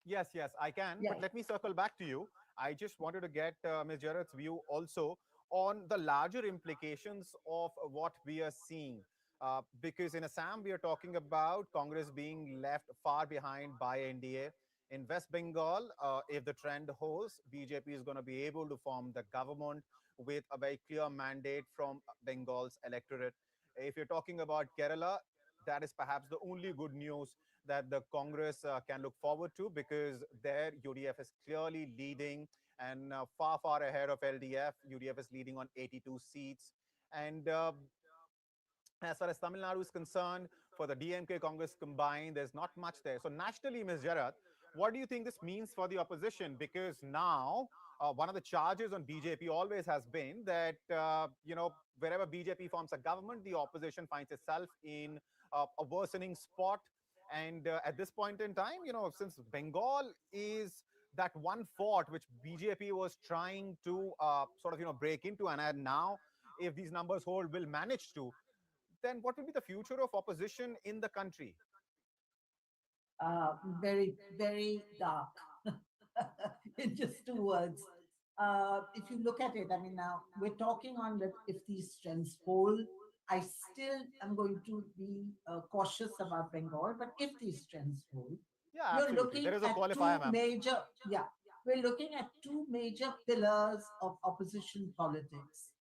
Yes, yes, I can. Yeah. But let me circle back to you. I just wanted to get Ms. Jarrett's view also on the larger implications of what we are seeing. Because in Assam, we are talking about Congress being left far behind by NDA. In West Bengal, if the trend holds, BJP is going to be able to form the government with a very clear mandate from Bengal's electorate. If you're talking about Kerala, that is perhaps the only good news that the Congress can look forward to, because their UDF is clearly leading and far, far ahead of LDF. UDF is leading on 82 seats. And as far as Tamil Nadu is concerned, for the DMK Congress combined, there's not much there. So nationally, Ms. Jarat, what do you think this means for the opposition? Because now one of the charges on BJP always has been that, wherever BJP forms a government, the opposition finds itself in a worsening spot. And at this point in time, since Bengal is that one fort which BJP was trying to break into, and now if these numbers hold, will manage to, then what will be the future of opposition in the country? Very, very dark, in just 2 words. If you look at it, I mean, now we're talking on that if these trends hold, I still am going to be cautious about Bengal, but if these trends hold, Yeah, you're absolutely. looking There is a at qualifier, ma'am. we're looking at two major pillars of opposition politics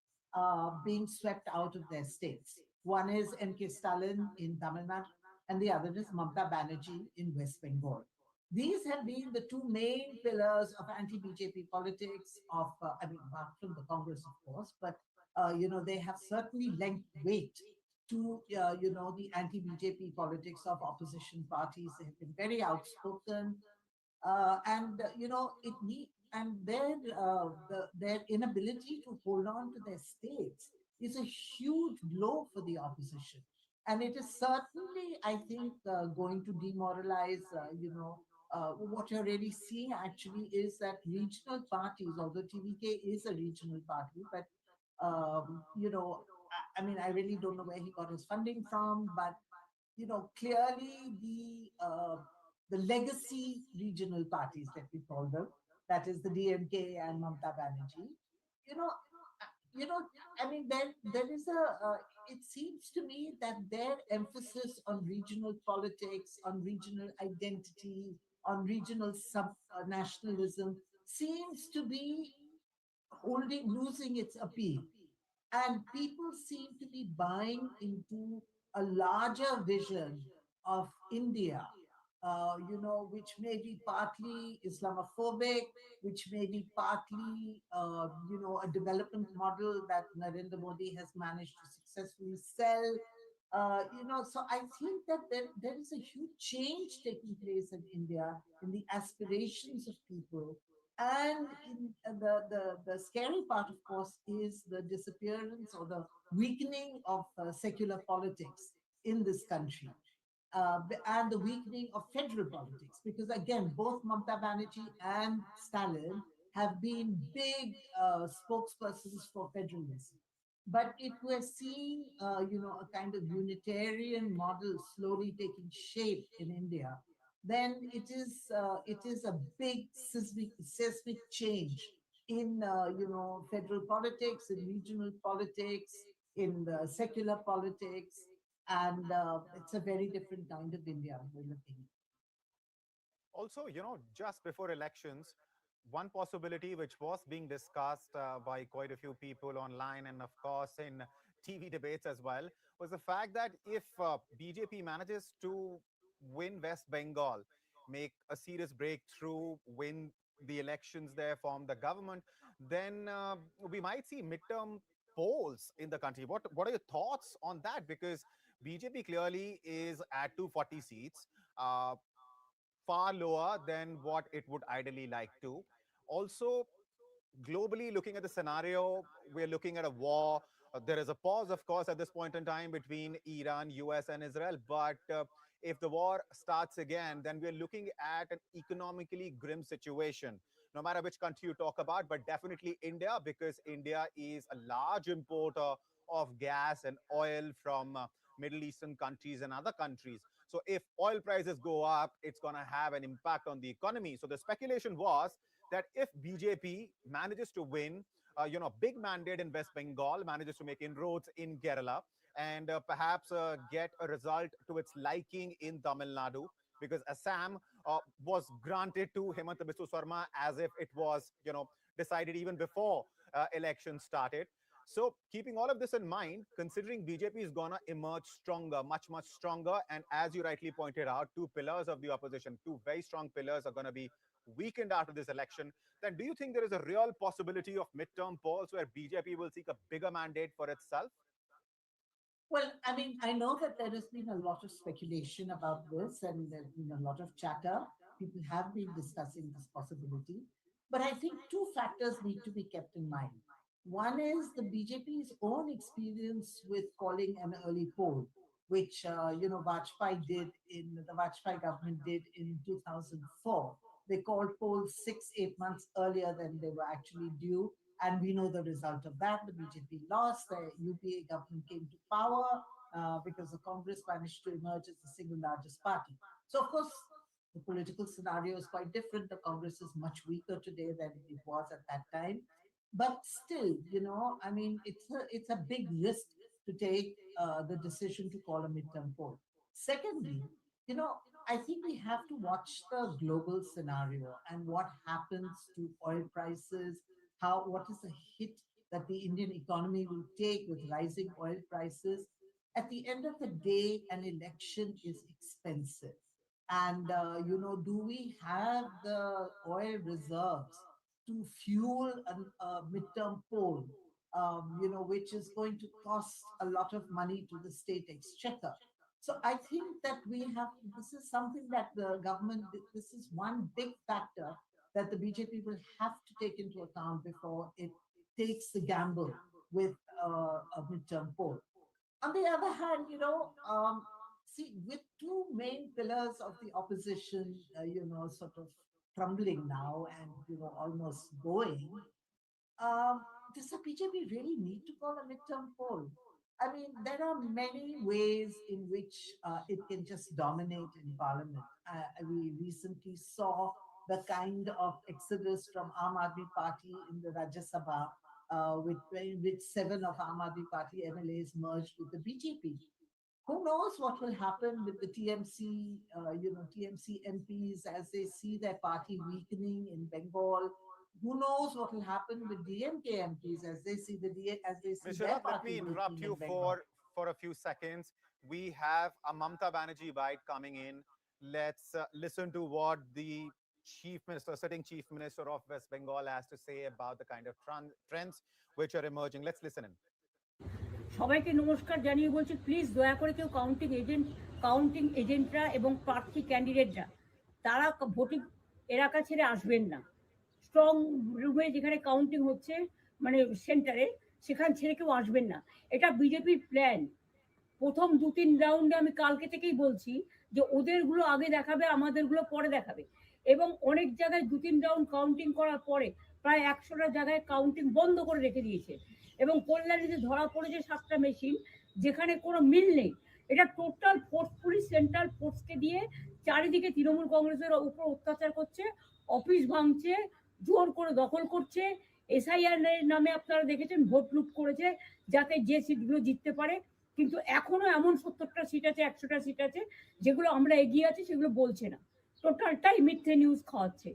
being swept out of their states. One is M.K. Stalin in Tamil Nadu, and the other is Mamata Banerjee in West Bengal. These have been the two main pillars of anti-BJP politics apart from the Congress, of course, but, they have certainly lent weight to, the anti-BJP politics of opposition parties. They have been very outspoken, it need and their inability to hold on to their states is a huge blow for the opposition, and it is certainly, I think, going to demoralize. What you're really seeing actually is that regional parties, although TVK is a regional party, but I mean, I really don't know where he got his funding from, but clearly the legacy regional parties that we call them, that is the DMK and Mamata Banerjee, you know, you know, I mean, there is it seems to me that their emphasis on regional politics, on regional identity, on regional nationalism seems to be losing its appeal. And people seem to be buying into a larger vision of India, which may be partly Islamophobic, which may be partly, a development model that Narendra Modi has managed to successfully sell. So I think that there is a huge change taking place in India in the aspirations of people. And the scary part, of course, is the disappearance or the weakening of secular politics in this country. And the weakening of federal politics, because again, both Mamata Banerjee and Stalin have been big spokespersons for federalism. But if we're seeing, a kind of unitarian model slowly taking shape in India, then it is a big seismic change in federal politics, in regional politics, in the secular politics, and it's a very different kind of India we're looking at. Also, just before elections, one possibility which was being discussed by quite a few people online and, of course, in TV debates as well, was the fact that if BJP manages to win West Bengal, make a serious breakthrough, win the elections there, form the government, then we might see midterm polls in the country. What are your thoughts on that? Because BJP clearly is at 240 seats. Far lower than what it would ideally like to. Also, globally, looking at the scenario, we're looking at a war. There is a pause, of course, at this point in time between Iran, US, and Israel. But if the war starts again, then we're looking at an economically grim situation, no matter which country you talk about, but definitely India, because India is a large importer of gas and oil from Middle Eastern countries and other countries. So if oil prices go up, it's going to have an impact on the economy. So the speculation was that if BJP manages to win, big mandate in West Bengal, manages to make inroads in Kerala, and perhaps get a result to its liking in Tamil Nadu, because Assam was granted to Himanta Biswa Sharma as if it was, decided even before elections started. So keeping all of this in mind, considering BJP is going to emerge stronger, much, much stronger, and as you rightly pointed out, two pillars of the opposition, two very strong pillars are going to be weakened after this election, then do you think there is a real possibility of midterm polls where BJP will seek a bigger mandate for itself? Well, I mean, I know that there has been a lot of speculation about this and there's been a lot of chatter. People have been discussing this possibility. But I think two factors need to be kept in mind. One is the BJP's own experience with calling an early poll, which, Vajpayee did the Vajpayee government did in 2004. They called polls 6-8 months earlier than they were actually due. And we know the result of that. The BJP lost. The UPA government came to power because the Congress managed to emerge as the single largest party. So, of course, the political scenario is quite different. The Congress is much weaker today than it was at that time. But still, I mean, it's a big risk to take the decision to call a midterm poll. Secondly, I think we have to watch the global scenario and what happens to oil prices, what is the hit that the Indian economy will take with rising oil prices. At the end of the day, an election is expensive. And, do we have the oil reserves to fuel a midterm poll, which is going to cost a lot of money to the state exchequer? So I think that this is something that the government, this is one big factor that the BJP will have to take into account before it takes the gamble with a midterm poll. On the other hand, with two main pillars of the opposition, sort of crumbling now and, almost going, does the BJP really need to call a midterm poll? I mean, there are many ways in which it can just dominate in parliament. We recently saw the kind of exodus from Aam Aadmi Party in the Rajya Sabha, with 7 of Aam Aadmi Party MLAs merged with the BJP. Who knows what will happen with the TMC, TMC MPs as they see their party weakening in Bengal. Who knows what will happen with DMK MPs as they see their party. Let me interrupt you for a few seconds. We have a Mamata Banerjee bite coming in. Let's listen to what the sitting chief minister of West Bengal has to say about the kind of trends which are emerging. Let's listen in. সবাইকে নমস্কার জানিয়ে বলছি, please দয়া করে কেউ counting এজেন্টরা এবং প্রার্থী ক্যান্ডিডেটরা তারা ভোটিং এলাকা ছেড়ে আসবেন না। স্ট্রং রুমে যেখানে কাউন্টিং হচ্ছে, মানে সেন্টারে, সেখান ছেড়ে কেউ আসবেন না। এটা বিজেপির প্ল্যান। প্রথম 2-3 রাউন্ডে আমি কালকে থেকেই বলছি যে ওদেরগুলো আগে দেখাবে, আমাদেরগুলো পরে দেখাবে। এবং অনেক জায়গায় 2-3 রাউন্ড কাউন্টিং করার পরে প্রায় 100টা জায়গায় কাউন্টিং বন্ধ করে রেখে দিয়েছে। এবং কল্যাণীতে ধরা পড়েছে 7টা মেশিন যেখানে কোনো মিল নেই। এটা টোটাল ফোর্সফুলি সেন্ট্রাল ফোর্সকে দিয়ে চারিদিকে তৃণমূল কংগ্রেসের উপর অত্যাচার করছে, অফিস ভাঙছে, জোর করে দখল করছে। এসআইআর এর নামে আপনারা দেখেছেন ভোট লুট করেছে যাতে যে সিটগুলো জিততে পারে। কিন্তু এখনো এমন 70টা সিট আছে, 100টা সিট আছে যেগুলো আমরা এগিয়ে আছি সেগুলো বলছে না, টোটালটাই মিথ্যে নিউজ খাওয়াচ্ছে।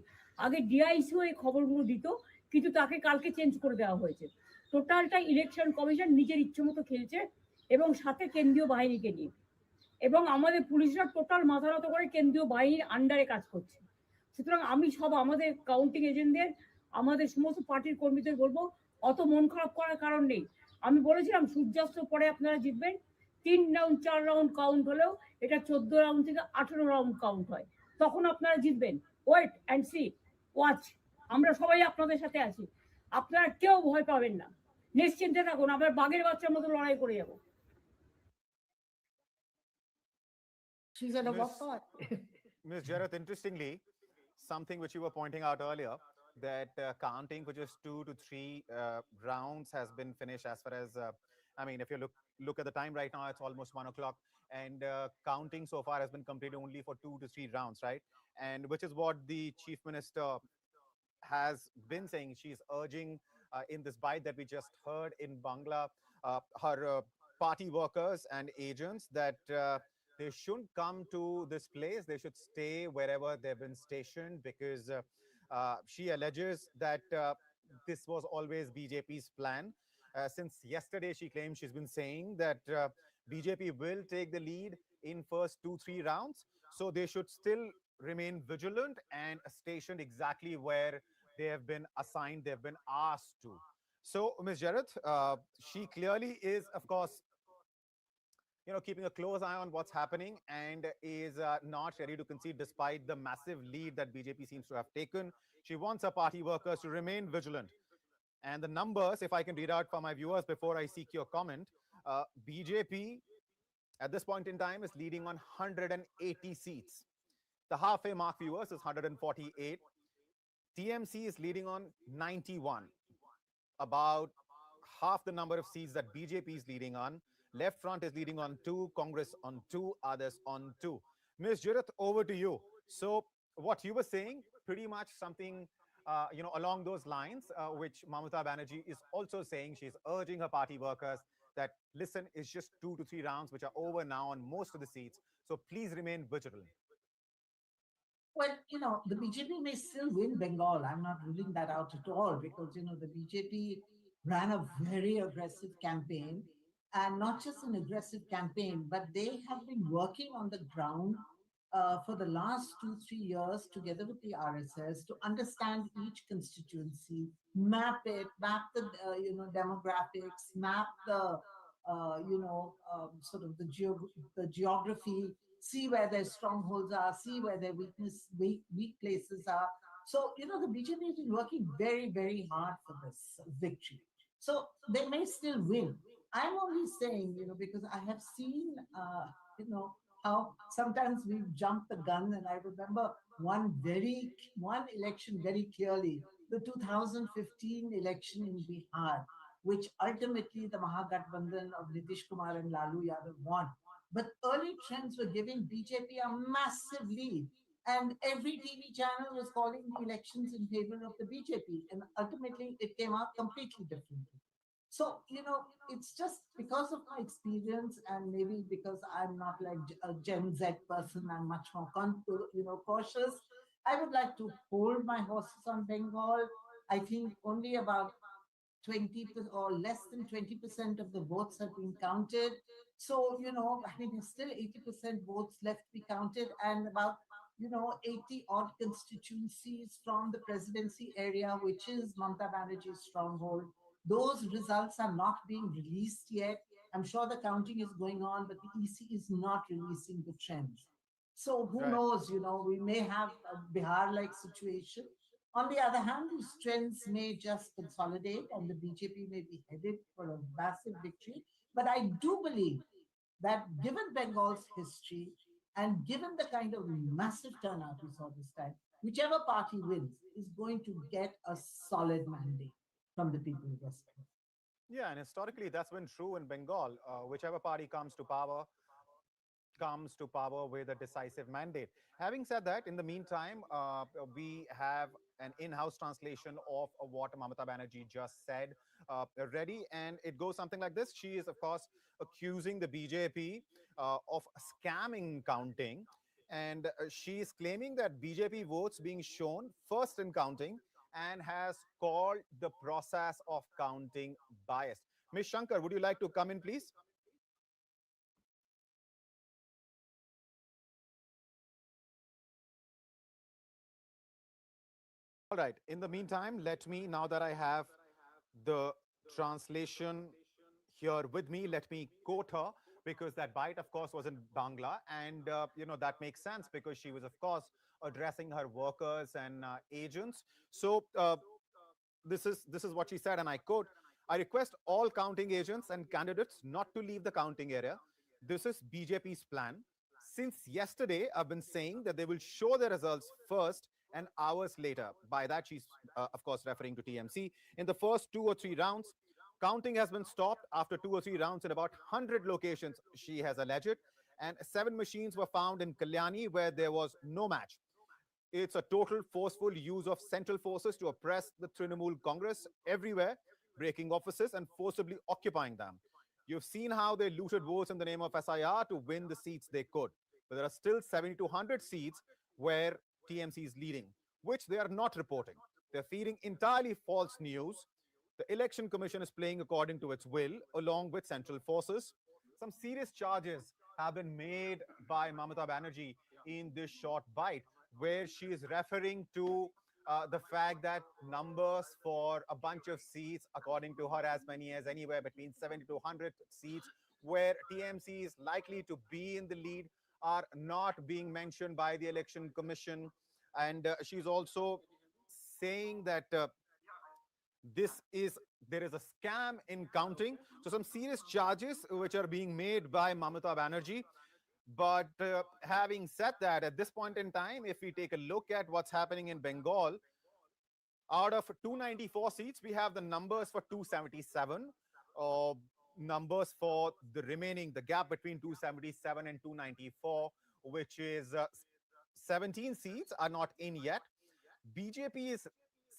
আগে ডিআইসিও এই খবরগুলো দিত, কিন্তু তাকে কালকে চেঞ্জ করে দেওয়া হয়েছে। টোটালটা ইলেকশন কমিশন নিজের ইচ্ছে মতো খেলছে এবং সাথে কেন্দ্রীয় বাহিনীকে নিয়ে, এবং আমাদের পুলিশরা টোটাল মাথা নত করে কেন্দ্রীয় বাহিনীর আন্ডারে কাজ করছে। সুতরাং আমি সব আমাদের কাউন্টিং এজেন্টদের, আমাদের সমস্ত পার্টির কর্মীদের বলবো, অত মন খারাপ করার কারণ নেই। আমি বলেছিলাম সূর্যাস্ত পরে আপনারা জিতবেন। 3 রাউন্ড 4 রাউন্ড কাউন্ট হলেও এটা 14 রাউন্ড থেকে 18 রাউন্ড কাউন্ট হয়, তখন আপনারা জিতবেন। Wait and see, watch. আমরা সবাই আপনাদের সাথে আছি, আপনারা কেউ ভয় পাবেন না, নিশ্চিন্তে থাকুন, আমরা বাঘের বাচ্চার মতো লড়াই করে যাবো। She's at a walk on. Ms. Jarrett, interestingly, something which you were pointing out earlier, that counting for just 2 to 3 rounds has been finished as far as, I mean, if you look at the time right now, it's almost 1 o'clock, and counting so far has been completed only for 2 to 3 rounds, right? And which is what the Chief Minister has been saying. She's urging in this bite that we just heard in Bangla, her party workers and agents that they shouldn't come to this place. They should stay wherever they've been stationed, because she alleges that this was always BJP's plan. Since yesterday, she claims she's been saying that BJP will take the lead in first 2-3 rounds. So they should still remain vigilant and stationed exactly where they have been assigned, they've been asked to. So, Ms. Jarrett, she clearly is, of course, keeping a close eye on what's happening, and is not ready to concede despite the massive lead that BJP seems to have taken. She wants her party workers to remain vigilant. And the numbers, if I can read out for my viewers before I seek your comment, BJP at this point in time is leading on 180 seats. The halfway mark, viewers, is 148. TMC is leading on 91, about half the number of seats that BJP is leading on. Left Front is leading on 2, Congress on 2, others on 2. Ms. Jarrett, over to you. So what you were saying, pretty much something along those lines, which Mamata Banerjee is also saying. She's urging her party workers that, listen, it's just 2 to 3 rounds, which are over now on most of the seats. So please remain vigilant. Well, the BJP may still win Bengal. I'm not ruling that out at all, because, the BJP ran a very aggressive campaign, and not just an aggressive campaign, but they have been working on the ground for the last 2-3 years together with the RSS to understand each constituency, map the demographics, map the sort of the geography, see where their strongholds are, see where their weak places are. So the BJP has been working very, very hard for this victory. So they may still win. I'm only saying, because I have seen, how sometimes we've jumped the gun, and I remember one election very clearly, the 2015 election in Bihar, which ultimately the Mahagathbandhan of Nitish Kumar and Lalu Yadav won. But early trends were giving BJP a massive lead, and every TV channel was calling the elections in favor of the BJP, and ultimately it came out completely differently. So, it's just because of my experience, and maybe because I'm not like a Gen Z person, I'm much more cautious. I would like to hold my horses on Bengal. I think only about 20% or less than 20% of the votes have been counted. So, there's still 80% votes left to be counted, and about 80 odd constituencies from the presidency area, which is Mamata Banerjee's stronghold. Those results are not being released yet. I'm sure the counting is going on, but the EC is not releasing the trends. So who knows, we may have a Bihar-like situation. On the other hand, these trends may just consolidate, and the BJP may be headed for a massive victory. But I do believe that, given Bengal's history and given the kind of massive turnout we saw this time, whichever party wins is going to get a solid mandate from the people of West Bengal. Yeah, and historically that's been true in Bengal. Whichever party comes to power comes to power with a decisive mandate. Having said that, in the meantime, we have an in-house translation of what Mamata Banerjee just said ready, and it goes something like this. She is, of course, accusing the BJP of scamming counting, and she is claiming that BJP votes being shown first in counting and has called the process of counting biased. Ms. Shankar, would you like to come in, please? All right. In the meantime, let me, now that I have the translation here with me, let me quote her, because that bite, of course, was in Bangla. And, that makes sense because she was, of course, addressing her workers and agents. So this is what she said, and I quote, "I request all counting agents and candidates not to leave the counting area. This is BJP's plan. Since yesterday, I've been saying that they will show the results first and hours later." By that, she's, of course, referring to TMC. "In the first 2 or 3 rounds, counting has been stopped after 2 or 3 rounds in about 100 locations," she has alleged, "and 7 machines were found in Kalyani where there was no match. It's a total forceful use of central forces to oppress the Trinamool Congress everywhere, breaking offices and forcibly occupying them. You've seen how they looted votes in the name of SIR to win the seats they could. But there are still 70 to 100 seats where TMC is leading, which they are not reporting. They're feeding entirely false news. The Election Commission is playing according to its will, along with central forces. Some serious charges have been made by Mamata Banerjee in this short bite, where she is referring to the fact that numbers for a bunch of seats, according to her, as many as anywhere between 70 to 100 seats, where TMC is likely to be in the lead, are not being mentioned by the Election Commission. And she's also saying that there is a scam in counting. So some serious charges which are being made by Mamata Banerjee. But having said that, at this point in time, if we take a look at what's happening in Bengal, out of 294 seats, we have the numbers for 277, numbers for the remaining, the gap between 277 and 294, which is 17 seats are not in yet. BJP is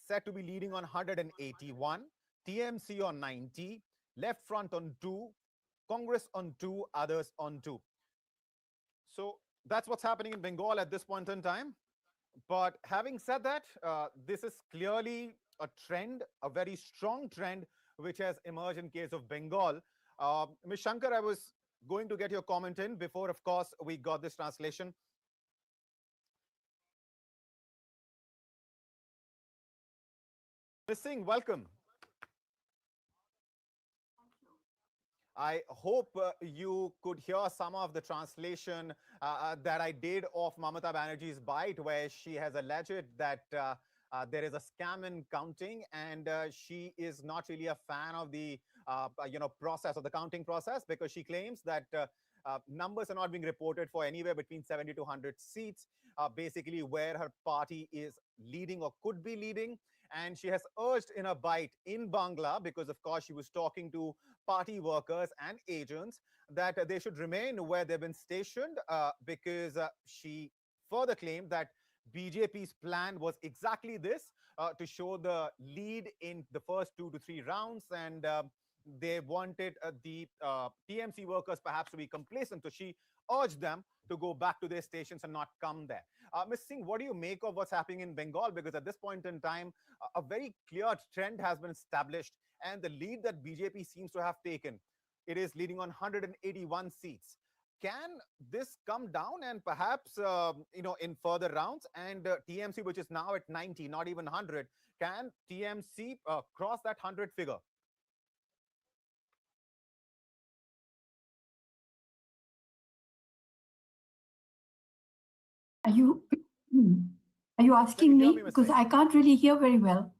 said to be leading on 181, TMC on 90, Left Front on 2, Congress on 2, others on 2. So that's what's happening in Bengal at this point in time. But having said that, this is clearly a trend, a very strong trend, which has emerged in case of Bengal. Ms. Shankar, I was going to get your comment in before, of course, we got this translation. Ms. Singh, welcome. I hope you could hear some of the translation that I did of Mamata Banerjee's bite, where she has alleged that there is a scam in counting, and she is not really a fan of the process of the counting process, because she claims that numbers are not being reported for anywhere between 70 to 100 seats, basically where her party is leading or could be leading. And she has urged in a bite in Bangla, because of course she was talking to party workers and agents, that they should remain where they've been stationed, because she further claimed that BJP's plan was exactly this, to show the lead in the first 2 to 3 rounds, and they wanted the TMC workers perhaps to be complacent. So she urged them to go back to their stations and not come there. Ms. Singh, what do you make of what's happening in Bengal? Because at this point in time, a very clear trend has been established, and the lead that BJP seems to have taken, it is leading on 181 seats. Can this come down and perhaps, in further rounds, and TMC, which is now at 90, not even 100, can TMC cross that 100 figure? Are you asking me? Because I can't really hear very well.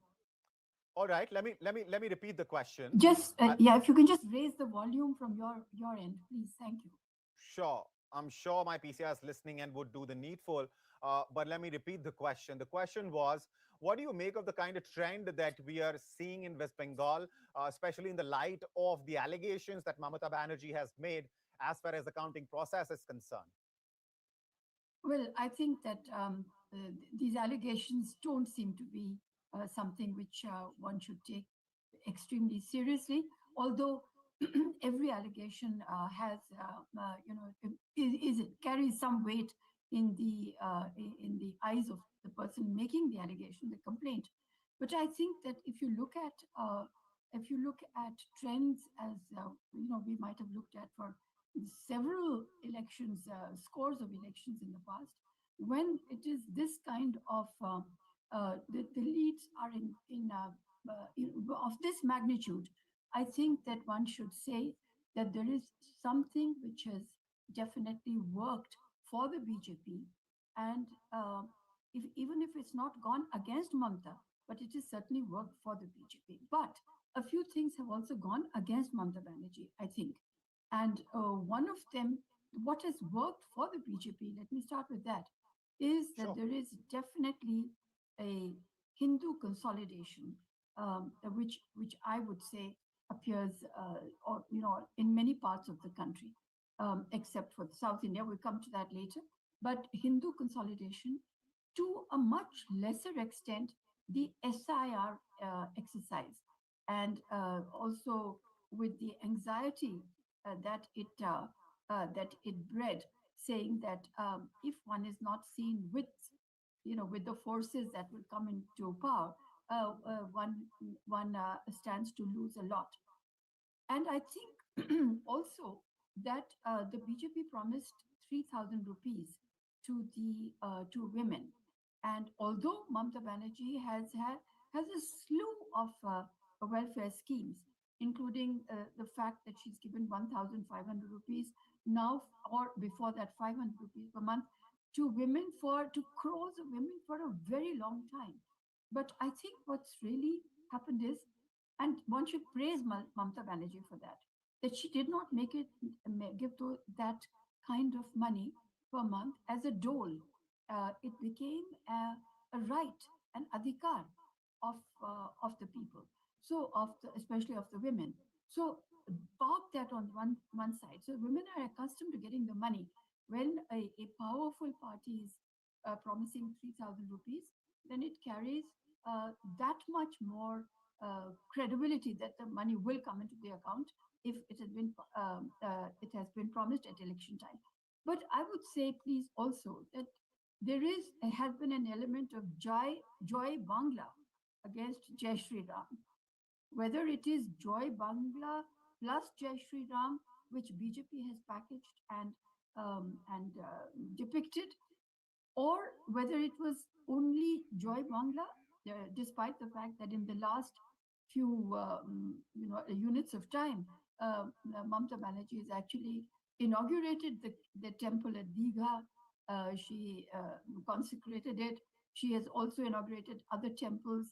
All right, let me repeat the question. Just yeah, if you can just raise the volume from your end, please. Thank you. Sure. I'm sure my PCR is listening and would do the needful. But let me repeat the question. The question was, what do you make of the kind of trend that we are seeing in West Bengal, especially in the light of the allegations that Mamata Banerjee has made as far as the counting process is concerned? Well, I think that these allegations don't seem to be something which one should take extremely seriously, although every allegation has, carries some weight in the eyes of the person making the allegation, the complaint. But I think that if you look at trends, as we might have looked at for several elections, scores of elections in the past, when it is this kind of the leads are of this magnitude, I think that one should say that there is something which has definitely worked for the BJP, and even if it's not gone against Mamta, but it has certainly worked for the BJP. But a few things have also gone against Mamta Banerjee, I think. And one of them, what has worked for the BJP, let me start with that, is that there is definitely a Hindu consolidation, which I would say appears, in many parts of the country, except for South India. We'll come to that later. But Hindu consolidation, to a much lesser extent, the SIR exercise, and also with the anxiety that it bred, saying that if one is not seen with the forces that will come into power, one stands to lose a lot. And I think also that the BJP promised 3,000 rupees to women, and although Mamta Banerjee has a slew of welfare schemes, including the fact that she's given 1,500 rupees now, or before that 500 rupees per month to crores of women for a very long time. But I think what's really happened is, and one should praise Mamta Banerjee for that she did not give that kind of money per month as a dole. It became a right, an adhikar of the people. So especially of the women. So park that on one side. So women are accustomed to getting the money. When a powerful party is promising 3,000 rupees, then it carries that much more credibility that the money will come into the account if it has been promised at election time. But I would say, please, also that there has been an element of Joy Bangla against Jai Shri Ram. Whether it is Joy Bangla plus Jai Shri Ram, which BJP has packaged and depicted, or whether it was only Joy Bangla, despite the fact that in the last few units of time, Mamta Banerjee has actually inaugurated the temple at Digha. She consecrated it. She has also inaugurated other temples.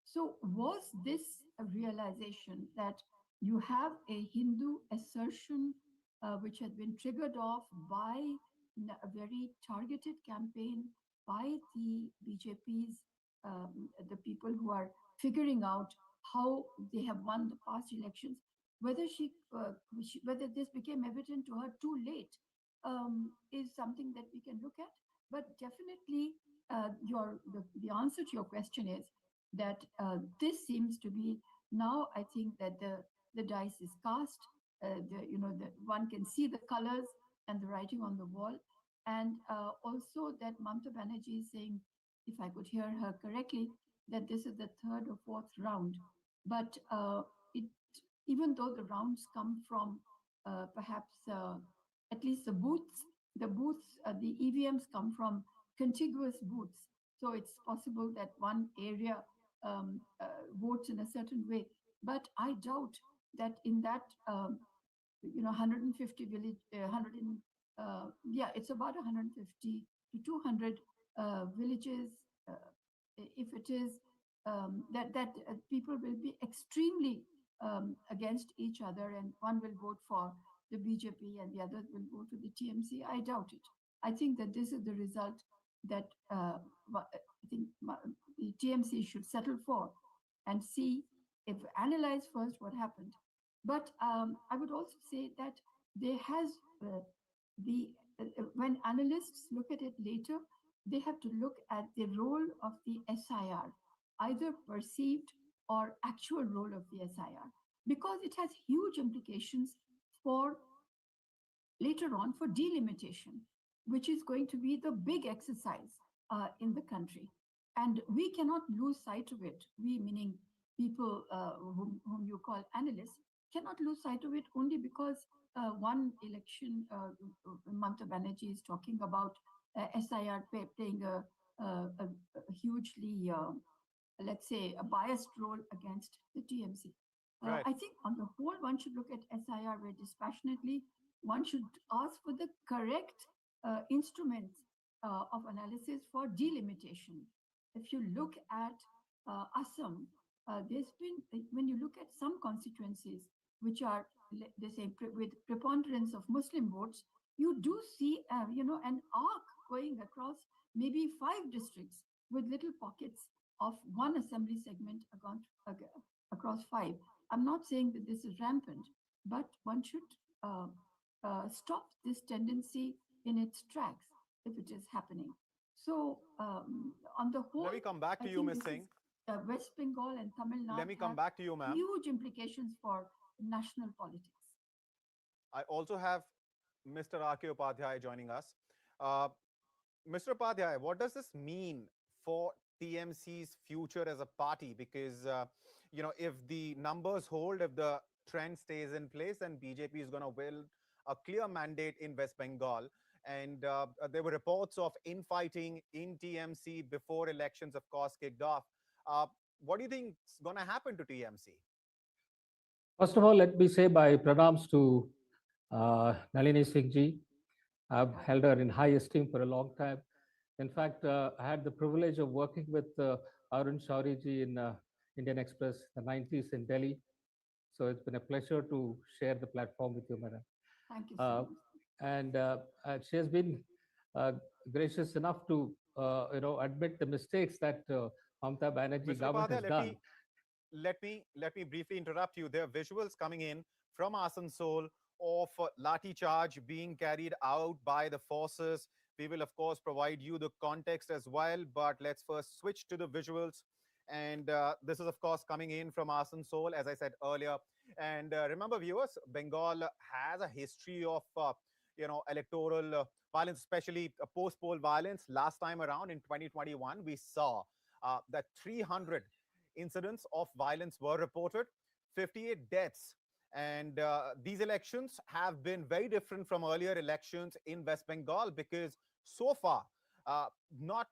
So was this a realization that you have a Hindu assertion which had been triggered off by a very targeted campaign by the BJP's, the people who are figuring out how they have won the past elections, whether this became evident to her too late is something that we can look at. But definitely the answer to your question is that this seems to be now, I think that the dice is cast. One can see the colors and the writing on the wall, and also that Mamta Banerjee is saying, if I could hear her correctly, that this is the third or fourth round. But even though the rounds come from perhaps at least the EVMs come from contiguous booths. So it's possible that one area votes in a certain way. But I doubt that in that 150 village, it's about 150 to 200 villages. If it is that people will be extremely against each other, and one will vote for the BJP and the other will go to the TMC, I doubt it. I think that this is the result that I think the TMC should settle for and see, if analyze first what happened. But I would also say that there has the when analysts look at it later, they have to look at the role of the SIR, either perceived or actual role of the SIR, because it has huge implications for later on for delimitation, which is going to be the big exercise in the country. And we cannot lose sight of it. We, meaning people whom you call analysts, cannot lose sight of it only because one election, Mamata Banerjee is talking about SIR playing a hugely, let's say, a biased role against the TMC. Right. I think on the whole, one should look at SIR very dispassionately. One should ask for the correct instruments of analysis for delimitation. If you look at Assam, there's been, when you look at some constituencies which are, they say, with preponderance of Muslim votes, you do see, an arc going across maybe 5 districts with little pockets of one assembly segment across 5. I'm not saying that this is rampant, but one should stop this tendency in its tracks if it is happening. So, on the whole, let me come back to I you, think Ms. this Singh. is, West Bengal and Tamil Nadu Let me come have back to you, ma'am. huge implications for national politics. I also have Mr. R.K. Upadhyay joining us. Mr. Upadhyay, what does this mean for TMC's future as a party? Because, if the numbers hold, if the trend stays in place, then BJP is going to wield a clear mandate in West Bengal. And there were reports of infighting in TMC before elections, of course, kicked off. What do you think is going to happen to TMC? First of all, let me say my pranams to Nalini Singh ji. I've held her in high esteem for a long time. In fact, I had the privilege of working with Arun Shauri ji in Indian Express in the 90s in Delhi. So it's been a pleasure to share the platform with you, madam. Thank you so much. And she has been gracious enough to, admit the mistakes that Mamata Banerjee Mr. government has Upadhyay, done. let me briefly interrupt you. There are visuals coming in from Asansol of Lati charge being carried out by the forces. We will, of course, provide you the context as well, but let's first switch to the visuals. And this is, of course, coming in from Asansol, as I said earlier. And remember, viewers, Bengal has a history of, electoral violence, especially post-poll violence. Last time around in 2021, we saw that 300 incidents of violence were reported, 58 deaths. And these elections have been very different from earlier elections in West Bengal because so far, not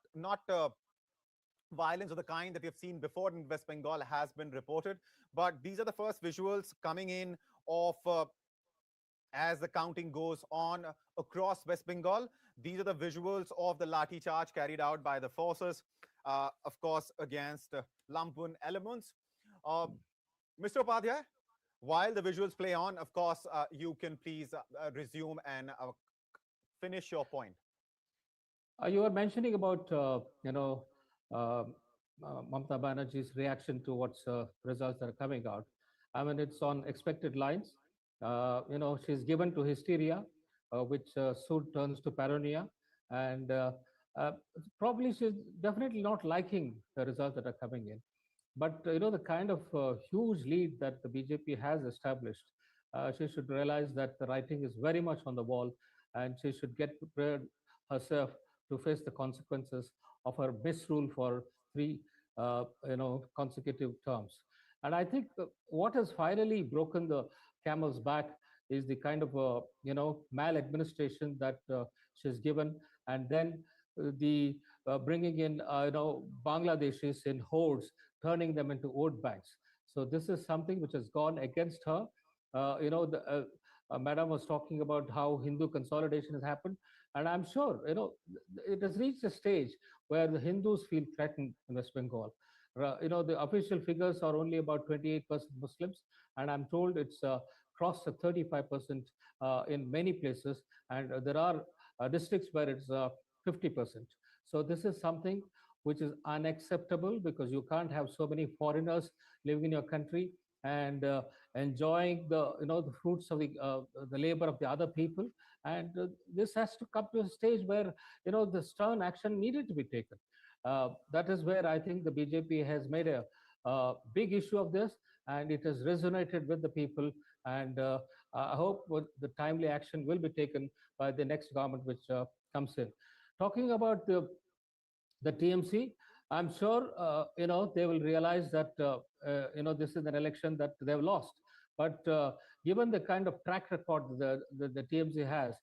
violence of the kind that we've seen before in West Bengal has been reported. But these are the first visuals coming in of as the counting goes on across West Bengal. These are the visuals of the lathi charge carried out by the forces, of course, against Lampun elements. Mr. Upadhyay, while the visuals play on, of course, you can please resume and finish your point. You were mentioning about, Mamata Banerjee's reaction to what's results that are coming out. I mean, it's on expected lines. She's given to hysteria, which soon turns to paranoia. And probably she's definitely not liking the results that are coming in. But, the kind of huge lead that the BJP has established, she should realize that the writing is very much on the wall and she should get prepared herself to face the consequences of her misrule for 3, consecutive terms. And I think what has finally broken the camel's back is the kind of, maladministration that she's given, and then the bringing in, Bangladeshis in hordes, turning them into vote banks. So this is something which has gone against her. Madam was talking about how Hindu consolidation has happened. And I'm sure, it has reached a stage where the Hindus feel threatened in West Bengal. The official figures are only about 28% Muslims, and I'm told it's crossed to 35% in many places, and there are districts where it's 50%. So this is something which is unacceptable because you can't have so many foreigners living in your country, and enjoying the fruits of the labor of the other people. And this has to come to a stage where the stern action needed to be taken. That is where I think the BJP has made a big issue of this, and it has resonated with the people. And I hope the timely action will be taken by the next government which comes in. Talking about the TMC, I'm sure they will realize that this is an election that they've lost. But given the kind of track record the TMC has,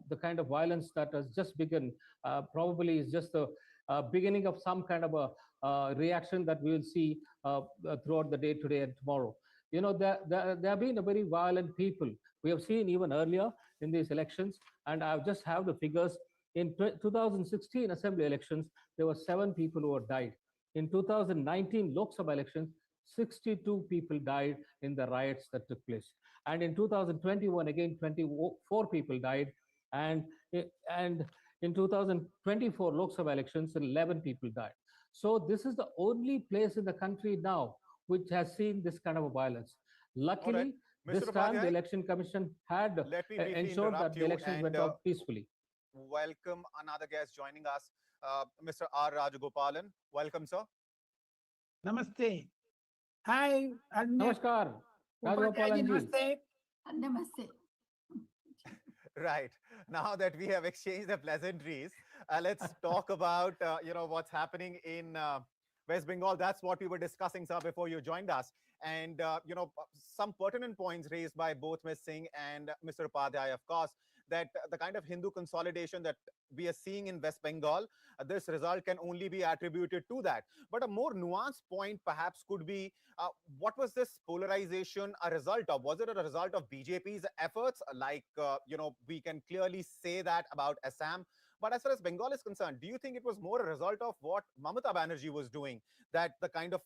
the kind of violence that has just begun, probably is just the beginning of some kind of a reaction that we will see throughout the day today and tomorrow. There have been a very violent people. We have seen even earlier in these elections, and I just have the figures. In 2016 assembly elections, there were 7 people who had died. In 2019 Lok Sabha elections, 62 people died in the riots that took place. And in 2021, again, 24 people died. And in 2024 Lok Sabha elections, 11 people died. So this is the only place in the country now which has seen this kind of violence. Luckily, this time the Election Commission had ensured that the elections went out peacefully. Welcome another guest joining us, Mr. R. Rajagopalan. Welcome, sir. Namaste. Hi. Namaskar. Rajagopalan ji. Namaste. Namaste. Right. Now that we have exchanged the pleasantries, let's talk about what's happening in West Bengal. That's what we were discussing, sir, before you joined us. And some pertinent points raised by both Ms. Singh and Mr. Upadhyay, of course, that the kind of Hindu consolidation that we are seeing in West Bengal, this result can only be attributed to that. But a more nuanced point perhaps could be, what was this polarization a result of? Was it a result of BJP's efforts? Like, we can clearly say that about Assam. But as far as Bengal is concerned, do you think it was more a result of what Mamata Banerjee was doing, that the kind of,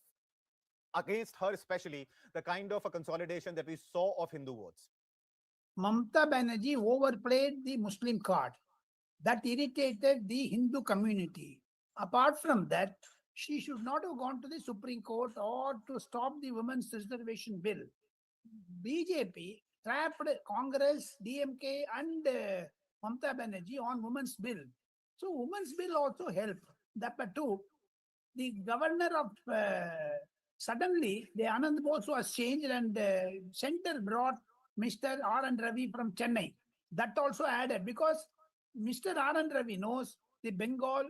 against her especially, the kind of a consolidation that we saw of Hindu votes? Mamata Banerjee overplayed the Muslim card. That irritated the Hindu community. Apart from that, she should not have gone to the Supreme Court or to stop the women's reservation bill. BJP trapped Congress, DMK and Mamata Banerjee on women's bill. So women's bill also helped. That but too, the governor of suddenly the Anand Bose was changed and center brought Mr. R.N. Ravi from Chennai. That also added, because Mr. R.N. Ravi knows the Bengal,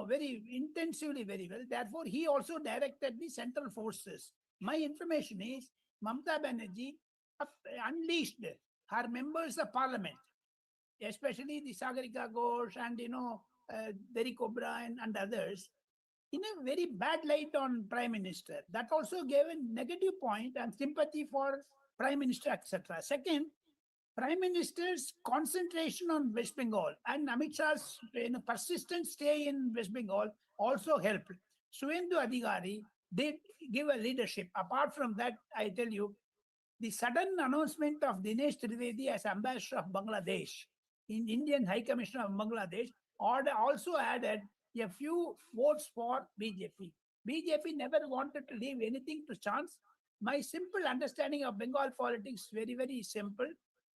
very intensively, very well. Therefore, he also directed the central forces. My information is Mamata Banerjee unleashed her members of parliament, especially the Sagarika Ghosh and Derek O'Brien and others, in a very bad light on Prime Minister. That also gave a negative point and sympathy for Prime Minister, etc. Second, Prime Minister's concentration on West Bengal and Amit Shah's persistent stay in West Bengal also helped. Suvendu Adhikari did give a leadership. Apart from that, I tell you, the sudden announcement of Dinesh Trivedi as ambassador of Bangladesh in Indian High Commissioner of Bangladesh also added a few votes for BJP. BJP never wanted to leave anything to chance. My simple understanding of Bengal politics, very, very simple.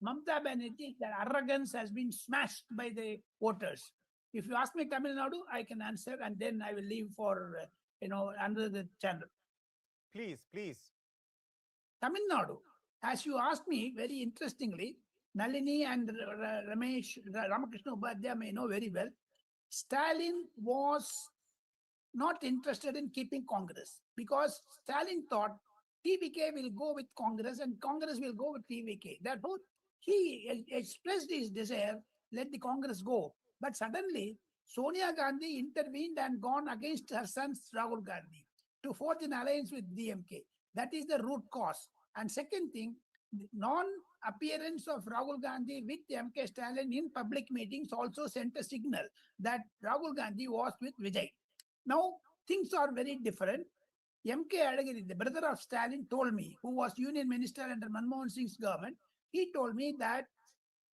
Mamata Banerjee, their arrogance has been smashed by the voters. If you ask me Tamil Nadu, I can answer, and then I will leave for, under the channel. Please. Tamil Nadu, as you asked me very interestingly, Nalini and Ramakrishna Upadhyay may know very well, Stalin was not interested in keeping Congress because Stalin thought TVK will go with Congress and Congress will go with TVK. Therefore, he expressed his desire, let the Congress go. But suddenly, Sonia Gandhi intervened and gone against her son Rahul Gandhi to forge an alliance with DMK. That is the root cause. And second thing, non-appearance of Rahul Gandhi with MK Stalin in public meetings also sent a signal that Rahul Gandhi was with Vijay. Now, things are very different. MK Adagiri, the brother of Stalin, told me, who was union minister under Manmohan Singh's government, he told me that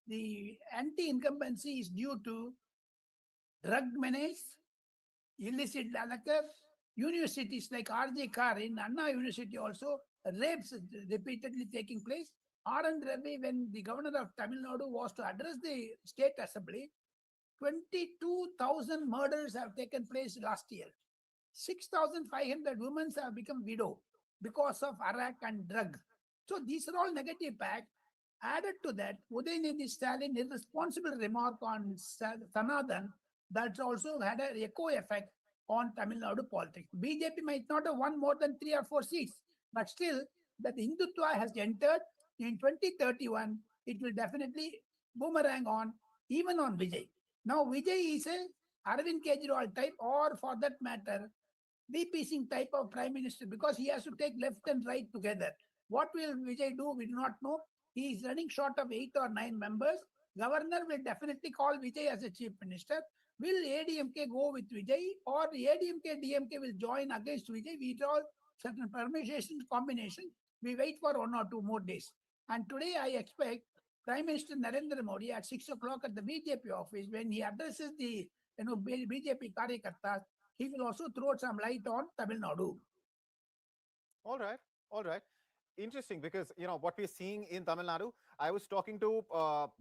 the anti-incumbency is due to drug menace, illicit liquor, universities like R.J. Carr in Anna University also rapes repeatedly taking place. R.N. Ravi, when the governor of Tamil Nadu was to address the state assembly, 22,000 murders have taken place last year. 6,500 women have become widow because of arak and drug. So these are all negative facts. Added to that, Udayanidhi Stalin irresponsible remark on Sanathan that's also had an echo effect on Tamil Nadu politics. BJP might not have won more than 3 or 4 seats, but still that Hindutva has entered in 2031, it will definitely boomerang on, even on Vijay. Now Vijay is a Arvind Kejriwal type, or for that matter, VP Singh type of prime minister, because he has to take left and right together. What will Vijay do? We do not know. He is running short of 8 or 9 members. Governor will definitely call Vijay as a chief minister. Will ADMK go with Vijay, or ADMK DMK will join against Vijay? We draw certain permutation combination. We wait for 1 or 2 more days. And today I expect Prime Minister Narendra Modi at 6 o'clock at the BJP office, when he addresses the BJP Karyakartas, he will also throw some light on Tamil Nadu. All right, all right. Interesting, because what we're seeing in Tamil Nadu. I was talking to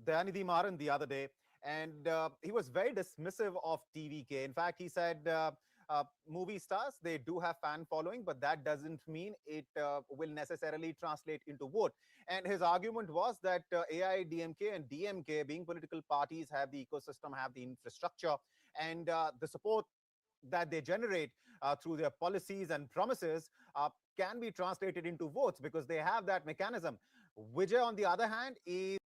Dayanidhi Maran the other day, and he was very dismissive of TVK. In fact, he said movie stars, they do have fan following, but that doesn't mean it will necessarily translate into vote. And his argument was that AIDMK and DMK, being political parties, have the ecosystem, have the infrastructure, and the support that they generate through their policies and promises can be translated into votes, because they have that mechanism. Vijay, on the other hand, is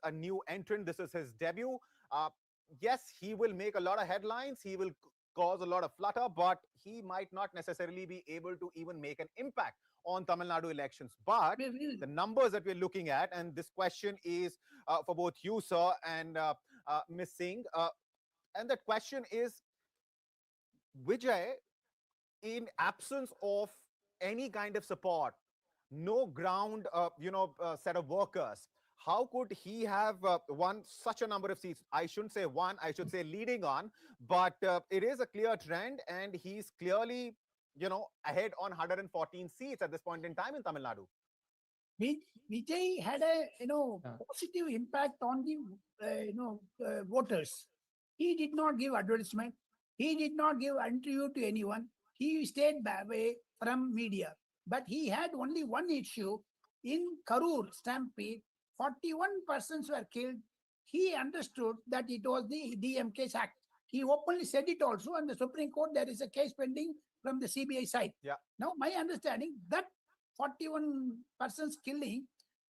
a new entrant. This is his debut. Yes, he will make a lot of headlines. He will cause a lot of flutter, but he might not necessarily be able to even make an impact on Tamil Nadu elections. But the numbers that we're looking at, and this question is for both you, sir, and Ms. Singh, and that question is, Vijay, in absence of any kind of support, no ground, set of workers, how could he have won such a number of seats? I shouldn't say one, I should say leading on, but it is a clear trend, and he's clearly, ahead on 114 seats at this point in time in Tamil Nadu. Vijay had a positive impact on the voters. He did not give advertisement. He did not give interview to anyone. He stayed away from media. But he had only one issue. In Karur stampede, 41 persons were killed. He understood that it was the DMK's act. He openly said it also, and the Supreme Court, there is a case pending from the CBI side. Yeah. Now, my understanding that 41 persons killing,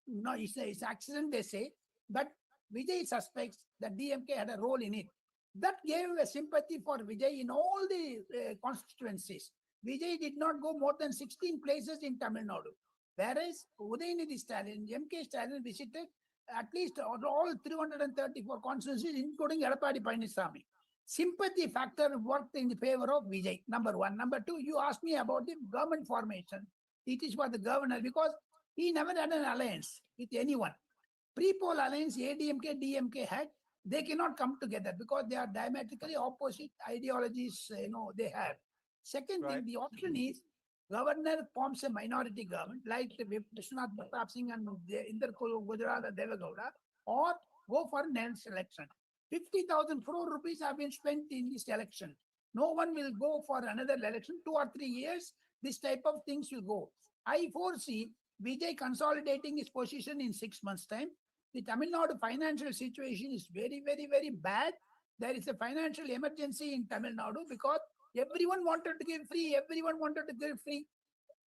it's accident, they say, but Vijay suspects that DMK had a role in it. That gave a sympathy for Vijay in all the constituencies. Vijay did not go more than 16 places in Tamil Nadu. Whereas Udayanidhi Stalin, MK Stalin visited at least all 334 constituencies, including Edappadi Palaniswamy. Sympathy factor worked in the favor of Vijay, number one. Number two, you asked me about the government formation. It is for the governor, because he never had an alliance with anyone. Pre-poll alliance, ADMK, DMK had. they cannot come together because they are diametrically opposite ideologies, they have. Second thing, the option is governor forms a minority government like Vishwanath Pratap Singh and Inder Gujarat and Devagowda, or go for next election. 50,000 crore rupees have been spent in this election. No one will go for another election. 2 or 3 years, this type of things will go. I foresee Vijay consolidating his position in 6 months' time. The Tamil Nadu financial situation is very, very, very bad. There is a financial emergency in Tamil Nadu because everyone wanted to give free. Everyone wanted to give free,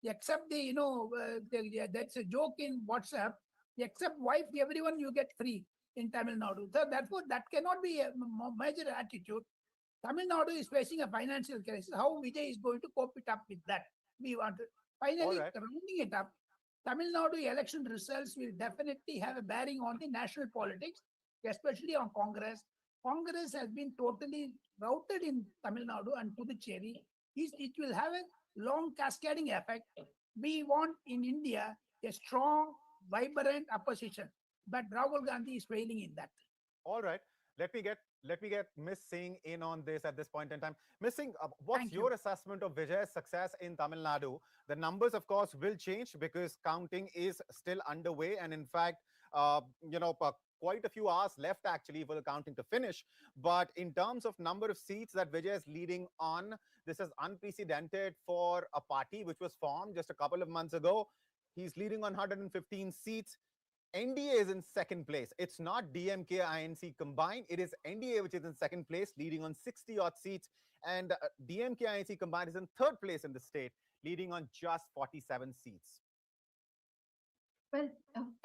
except that's a joke in WhatsApp. Except wife, everyone you get free in Tamil Nadu. So therefore, that cannot be a major attitude. Tamil Nadu is facing a financial crisis. How Vijay is going to cope it up with that? We want to finally rounding it up. Tamil Nadu election results will definitely have a bearing on the national politics, especially on Congress. Congress has been totally routed in Tamil Nadu and Puducherry. It will have a long cascading effect. We want in India a strong, vibrant opposition, but Rahul Gandhi is failing in that. All right. Let me get Miss Singh in on this at this point in time. Miss Singh, what's your assessment of Vijay's success in Tamil Nadu? The numbers, of course, will change because counting is still underway, and in fact, quite a few hours left actually for the counting to finish. But in terms of number of seats that Vijay is leading on, this is unprecedented for a party which was formed just a couple of months ago. He's leading on 115 seats. NDA is in second place. It's not DMK, INC combined. It is NDA which is in second place, leading on 60-odd seats. And DMK, INC combined is in third place in the state, leading on just 47 seats. Well,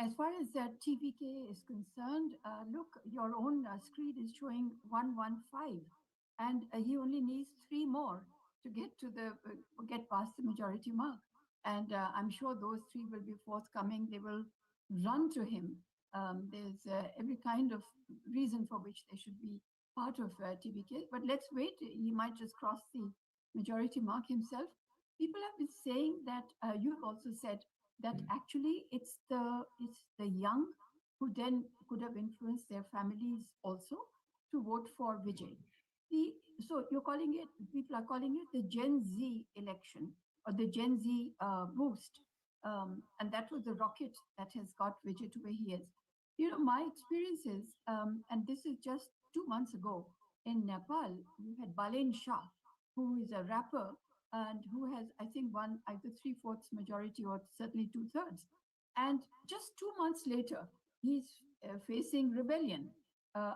as far as TVK is concerned, look, your own screen is showing 115, and he only needs 3 more to get past the majority mark. And I'm sure those 3 will be forthcoming. They will run to him. There's every kind of reason for which they should be part of TVK. But let's wait. He might just cross the majority mark himself. People have been saying that, you have also said that actually it's the young who then could have influenced their families also to vote for Vijay. So people are calling it the Gen Z election or the Gen Z boost. And that was the rocket that has got Vijay to where he is. My experiences, and this is just 2 months ago in Nepal, we had Balen Shah, who is a rapper and who has, I think, won either 3/4 majority or certainly 2/3. And just 2 months later, he's facing rebellion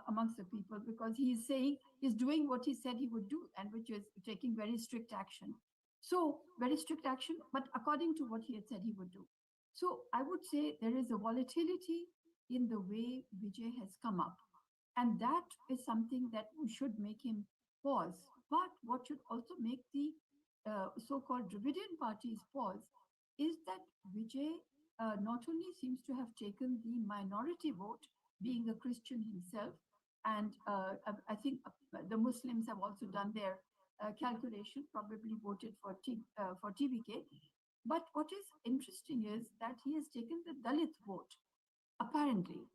amongst the people because he's doing what he said he would do, and which is taking very strict action. So very strict action, but according to what he had said he would do. So I would say there is a volatility in the way Vijay has come up. And that is something that should make him pause. But what should also make the so-called Dravidian parties pause is that Vijay not only seems to have taken the minority vote, being a Christian himself, and I think the Muslims have also done their calculation, probably voted for TVK. But what is interesting is that he has taken the Dalit vote, apparently,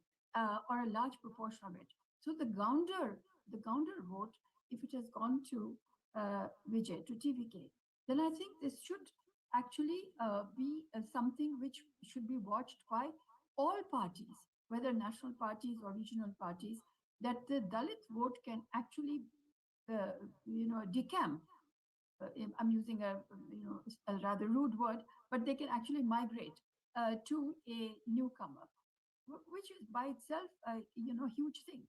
or a large proportion of it. So the Gounder vote, if it has gone to Vijay, to TVK, then I think this should actually be something which should be watched by all parties, whether national parties or regional parties, that the Dalit vote can actually decamp. I'm using a rather rude word, but they can actually migrate to a newcomer, which is by itself a huge thing.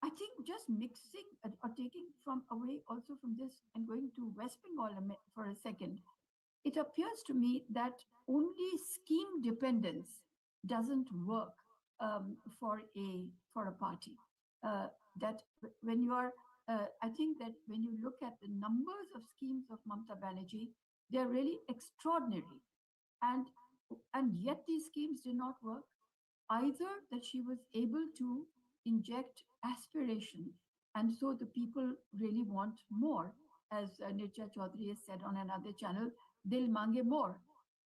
I think just mixing or taking from away also from this and going to West Bengal for a second, it appears to me that only scheme dependence doesn't work for a party. That when you are I think that when you look at the numbers of schemes of Mamata Banerjee, they're really extraordinary. And yet these schemes did not work. Either that she was able to inject aspiration, and so the people really want more. As Nircha Chaudhary has said on another channel, they'll mange more.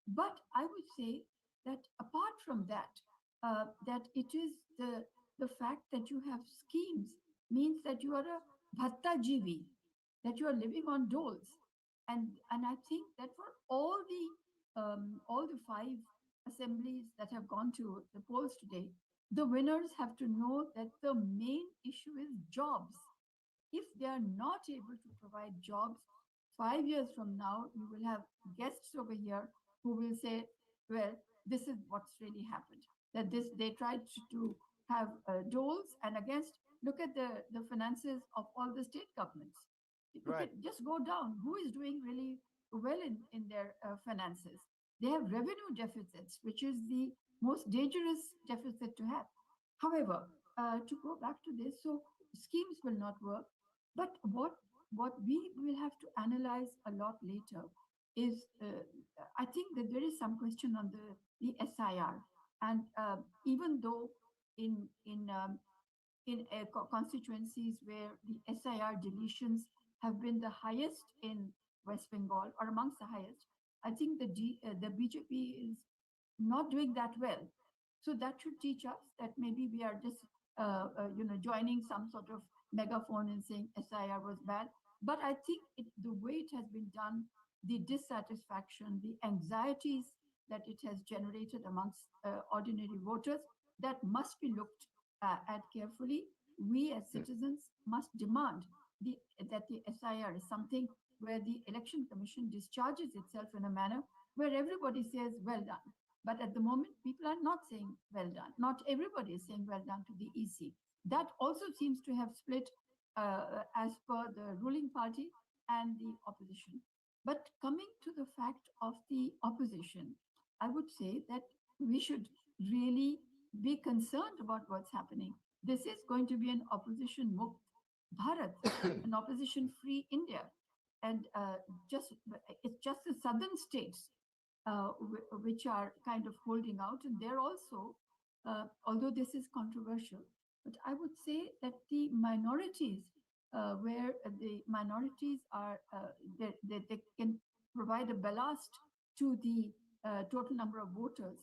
But I would say that apart from that, that it is the fact that you have schemes means that you are a bhatta jivi, that you are living on doles. And I think that for all the five assemblies that have gone to the polls today, the winners have to know that the main issue is jobs. If they are not able to provide jobs, 5 years from now, you will have guests over here who will say, well, this is what's really happened. That this they tried to have doles, and against, look at the finances of all the state governments. Look Right. at, just go down. Who is doing really well in their finances? They have revenue deficits, which is the most dangerous deficit to have. However, to go back to this, so schemes will not work. But what we will have to analyze a lot later is, I think that there is some question on the SIR, and even though in constituencies where the SIR deletions have been the highest in West Bengal, or amongst the highest, I think the BJP is not doing that well. So that should teach us that maybe we are just joining some sort of megaphone and saying SIR was bad. But I think the way it has been done, the dissatisfaction, the anxieties that it has generated amongst ordinary voters, that must be looked at carefully. We as citizens must demand that the SIR is something where the Election Commission discharges itself in a manner where everybody says, well done. But at the moment, people are not saying well done. Not everybody is saying well done to the EC. That also seems to have split as per the ruling party and the opposition. But coming to the fact of the opposition, I would say that we should really be concerned about what's happening. This is going to be an opposition mukt Bharat, an opposition free India. And it's just the southern states which are kind of holding out. And they're also, although this is controversial, but I would say that the minorities, where the minorities are, they can provide a ballast to the total number of voters,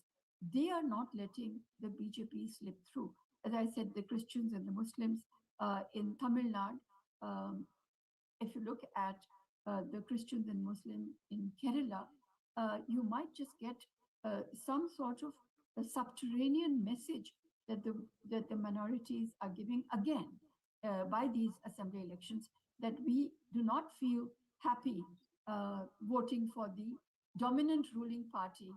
they are not letting the BJP slip through. As I said, the Christians and the Muslims in Tamil Nadu, if you look at the Christians and Muslims in Kerala, you might just get some sort of a subterranean message that the minorities are giving again by these assembly elections, that we do not feel happy voting for the dominant ruling party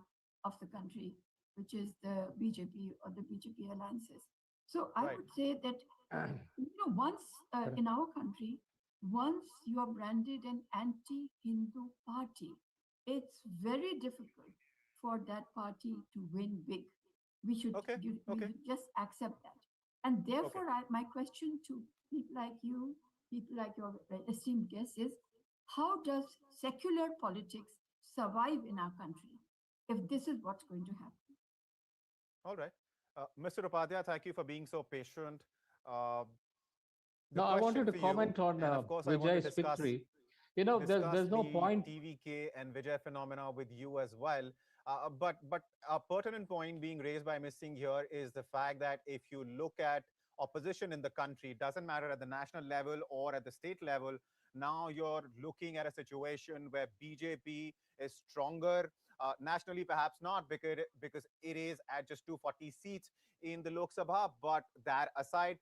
of the country, which is the BJP or the BJP alliances. So I would say that once in our country, once you are branded an anti-Hindu party, it's very difficult for that party to win big. We should just accept that. And therefore, my question to people like you, people like your esteemed guests is, how does secular politics survive in our country if this is what's going to happen? All right. Mr. Upadhyay, thank you for being so patient. No, I wanted to comment on Vijay's victory. There's no point. TVK and Vijay phenomena with you as well. But a pertinent point being raised by Ms. Singh here is the fact that if you look at opposition in the country, it doesn't matter at the national level or at the state level, now you're looking at a situation where BJP is stronger. Nationally, perhaps not, because it is at just 240 seats in the Lok Sabha. But that aside,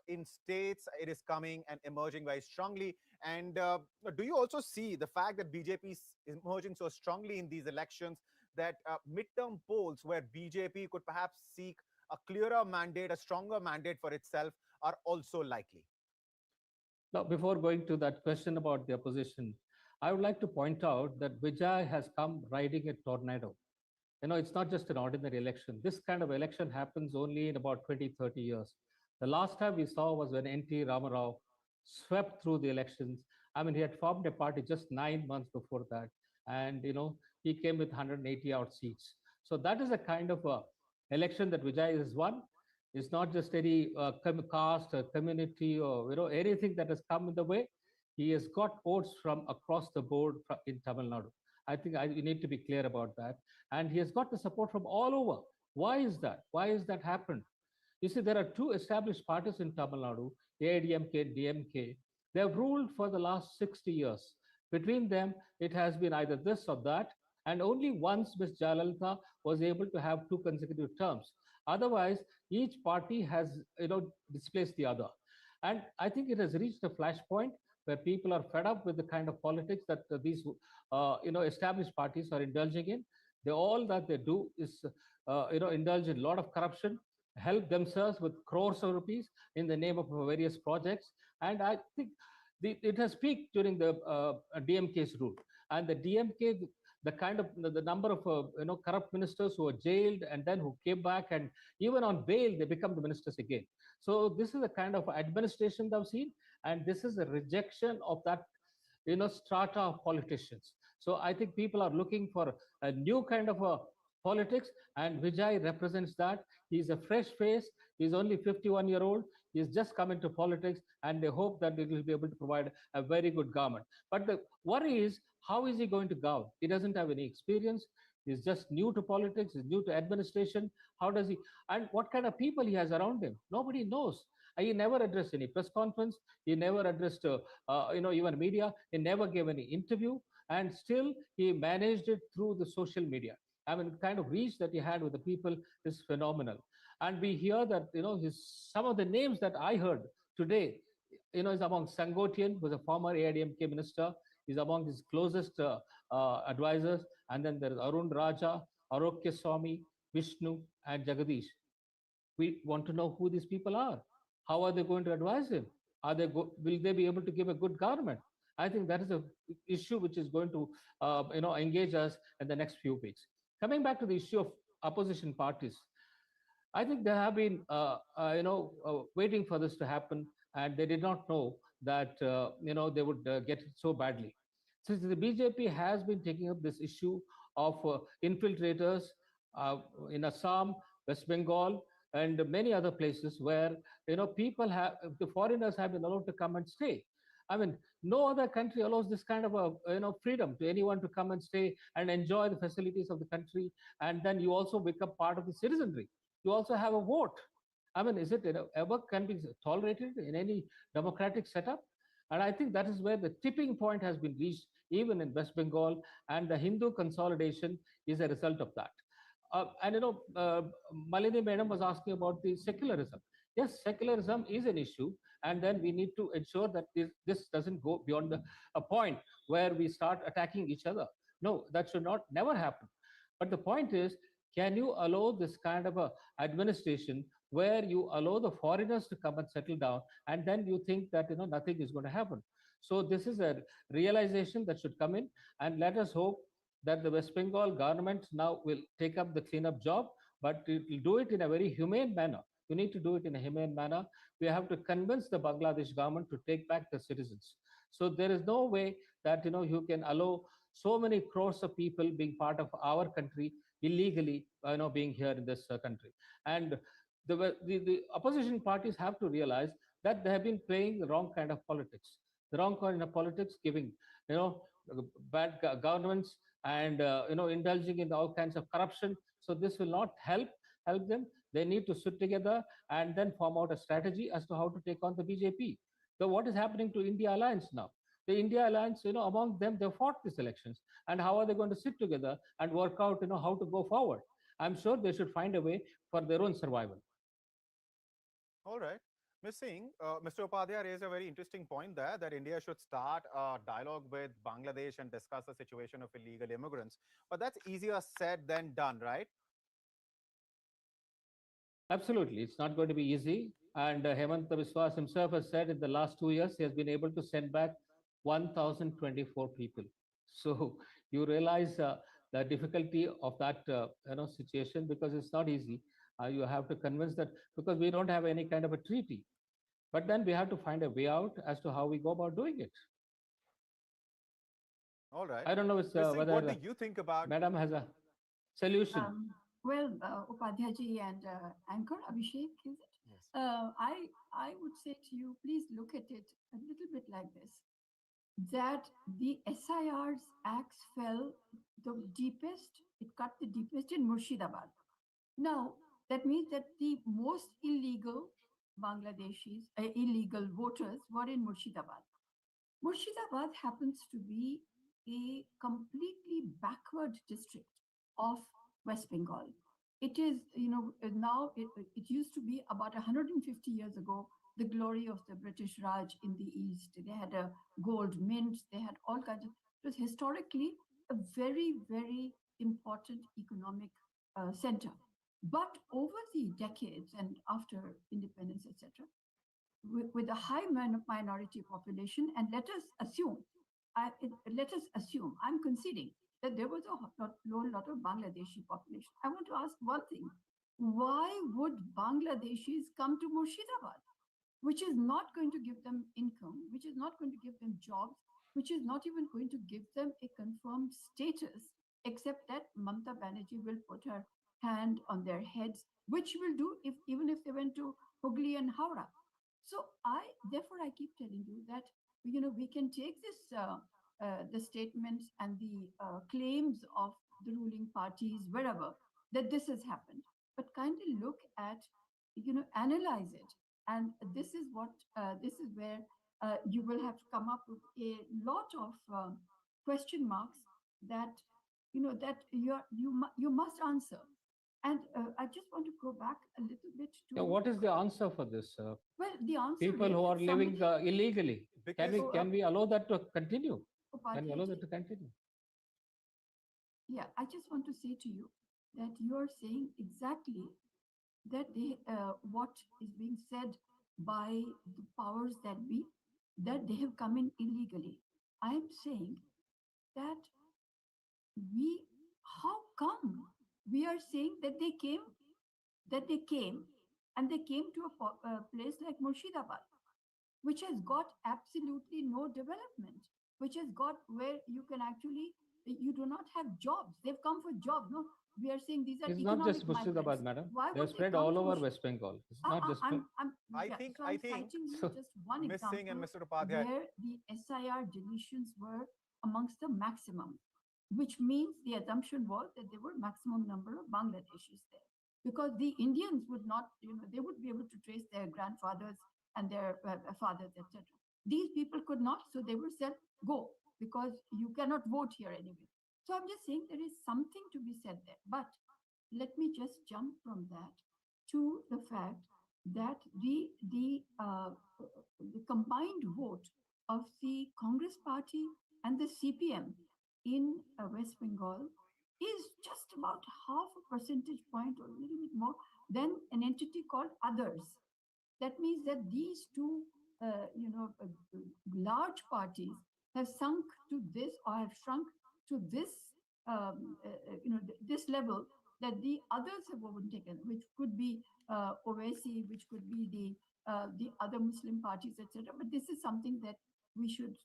in states, it is coming and emerging very strongly. And do you also see the fact that BJP is emerging so strongly in these elections that midterm polls where BJP could perhaps seek a clearer mandate, a stronger mandate for itself, are also likely? Now, before going to that question about the opposition, I would like to point out that Vijay has come riding a tornado. It's not just an ordinary election. This kind of election happens only in about 20, 30 years. The last time we saw was when N.T. Ramarao swept through the elections. I mean, he had formed a party just 9 months before that. And, he came with 180 odd seats. So that is a kind of election that Vijay has won. It's not just any caste or community or, anything that has come in the way. He has got votes from across the board in Tamil Nadu. I think we need to be clear about that. And he has got the support from all over. Why is that? Why has that happened? You see, there are two established parties in Tamil Nadu, AIDMK and DMK. They have ruled for the last 60 years. Between them, it has been either this or that, and only once Ms. Jayalalitha was able to have two consecutive terms. Otherwise, each party has, displaced the other. And I think it has reached a flashpoint where people are fed up with the kind of politics that these, established parties are indulging in. All that they do is, indulge in a lot of corruption, help themselves with crores of rupees in the name of various projects. And I think it has peaked during the DMK's rule. And the DMK, the kind of the number of corrupt ministers who were jailed and then who came back, and even on bail they become the ministers again. So this is the kind of administration that I've seen, and this is a rejection of that strata of politicians. So I think people are looking for a new kind of a politics, and Vijay represents that. He's a fresh face. He's only 51-year-old. He's just come into politics, and they hope that he will be able to provide a very good government. But the worry is, how is he going to govern? He doesn't have any experience. He's just new to politics. He's new to administration. How does he? And what kind of people he has around him? Nobody knows. He never addressed any press conference. He never addressed, even media. He never gave any interview, and still he managed it through the social media. I mean, the kind of reach that he had with the people is phenomenal. And we hear that, some of the names that I heard today, is among Sangotian, who's a former AIDMK minister. He's among his closest advisors. And then there is Arun Raja, Arokya Swami, Vishnu, and Jagadish. We want to know who these people are. How are they going to advise him? Will they be able to give a good government? I think that is a issue which is going to, engage us in the next few weeks. Coming back to the issue of opposition parties, I think they have been, waiting for this to happen, and they did not know that, they would get it so badly. Since the BJP has been taking up this issue of infiltrators in Assam, West Bengal, and many other places where the foreigners have been allowed to come and stay. I mean, no other country allows this kind of a freedom to anyone to come and stay and enjoy the facilities of the country, and then you also become part of the citizenry. You also have a vote. I mean, is it ever can be tolerated in any democratic setup? And I think that is where the tipping point has been reached, even in West Bengal, and the Hindu consolidation is a result of that. And Malini Madam was asking about the secularism. Yes, secularism is an issue, and then we need to ensure that this doesn't go beyond a point where we start attacking each other. No, that should never happen. But the point is, can you allow this kind of a administration where you allow the foreigners to come and settle down, and then you think that nothing is going to happen? So this is a realization that should come in, and let us hope that the West Bengal government now will take up the cleanup job, but it will do it in a very humane manner. You need to do it in a humane manner. We have to convince the Bangladesh government to take back the citizens. So there is no way that you can allow so many crores of people being part of our country illegally, being here in this country. And the opposition parties have to realize that they have been playing the wrong kind of politics. The wrong kind of politics, giving bad governments, and indulging in all kinds of corruption. So this will not help them. They need to sit together and then form out a strategy as to how to take on the BJP. So what is happening to India Alliance now? The India Alliance, among them, they fought these elections, and how are they going to sit together and work out, how to go forward? I'm sure they should find a way for their own survival. All right. Ms. Singh, Mr. Upadhyay raised a very interesting point there, that India should start a dialogue with Bangladesh and discuss the situation of illegal immigrants. But that's easier said than done, right? Absolutely. It's not going to be easy. And Himanta Biswa himself has said in the last 2 years, he has been able to send back 1,024 people. So you realize the difficulty of that situation, because it's not easy. You have to convince that, because we don't have any kind of a treaty. But then we have to find a way out as to how we go about doing it. All right. I don't know whether what do you think about Madam has a solution. Well, Upadhyayji and Anchor Abhishek, is it? Yes. I would say to you, please look at it a little bit like this: that the SIR's axe fell the deepest, it cut the deepest in Murshidabad. Now, That means that the most illegal Bangladeshis, illegal voters were in Murshidabad. Murshidabad happens to be a completely backward district of West Bengal. It is, now it used to be about 150 years ago, the glory of the British Raj in the East. They had a gold mint, they had all kinds of, it was historically a very, very important economic center. But over the decades and after independence, etc., with a high minority population, and let us assume, I'm conceding that there was a lot of Bangladeshi population. I want to ask one thing: why would Bangladeshis come to Murshidabad, which is not going to give them income, which is not going to give them jobs, which is not even going to give them a confirmed status, except that Mamata Banerjee will put her hand on their heads, which will do even if they went to Hooghly and Howrah. So therefore, I keep telling you that we can take this the statements and the claims of the ruling parties wherever that this has happened, but kindly look at analyze it, and this is where you will have to come up with a lot of question marks that that you must answer. And I just want to go back a little bit to what is the answer for this? Well, the answer People is who are that living illegally. Because Can we allow that to continue? Can we allow Upadhyayji, that to continue? yeah, I just want to say to you that you are saying exactly that what is being said by the powers that be, that they have come in illegally. I am saying that how come we are saying that they came and they came to a place like Murshidabad, which has got absolutely no development, which has got where you can actually, you do not have jobs. They've come for jobs. No, we are saying these are It's not economic just Murshidabad, migrants. madam. Why They're would they spread come all to over Murshidabad? West Bengal. It's not just. I think citing you So- just one Miss Singh and example Mr. Upadhyay, where the SIR deletions were amongst the maximum, which means the assumption was that there were maximum number of Bangladeshis there, because the Indians would not, they would be able to trace their grandfathers and their fathers, etc. These people could not, so they were said, go, because you cannot vote here anyway. So I'm just saying there is something to be said there. But let me just jump from that to the fact that the combined vote of the Congress party and the CPM in West Bengal is just about half a percentage point or a little bit more than an entity called others. That means that these two large parties have sunk to this, or have shrunk to this this level, that the others have overtaken, which could be Owaisi, which could be the other Muslim parties, etc. But this is something that we should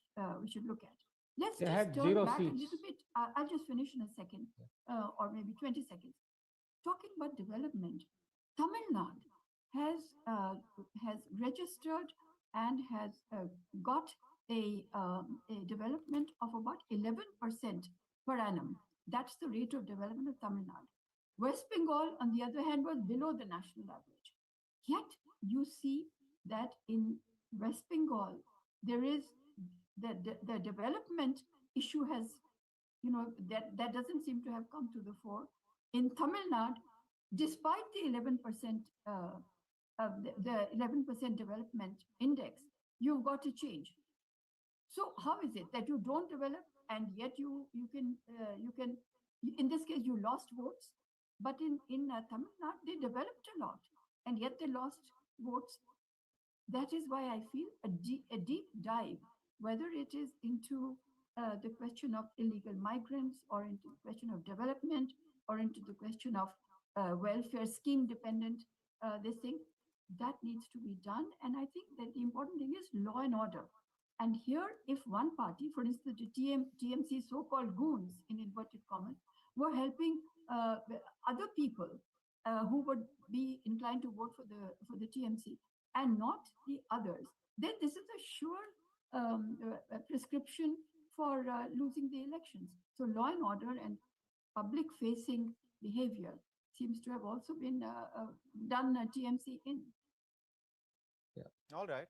look at. Let's They just had turn 0 back seats. a little bit. I'll just finish in a second, or maybe 20 seconds. Talking about development, Tamil Nadu has registered and has got a development of about 11% per annum. That's the rate of development of Tamil Nadu. West Bengal, on the other hand, was below the national average. Yet you see that in West Bengal, there is the development issue has, that doesn't seem to have come to the fore. In Tamil Nadu, despite the 11% the 11% development index, you've got to change. So how is it that you don't develop and yet you can in this case you lost votes, but in Tamil Nadu they developed a lot and yet they lost votes? That is why I feel a deep dive, whether it is into the question of illegal migrants, or into the question of development, or into the question of welfare scheme dependent this thing, that needs to be done. And I think that the important thing is law and order. And here, if one party, for instance, the TMC so-called goons, in inverted commas, were helping other people who would be inclined to vote for the TMC and not the others, then this is a sure prescription for losing the elections. So law and order and public-facing behavior seems to have also been done TMC in. All right.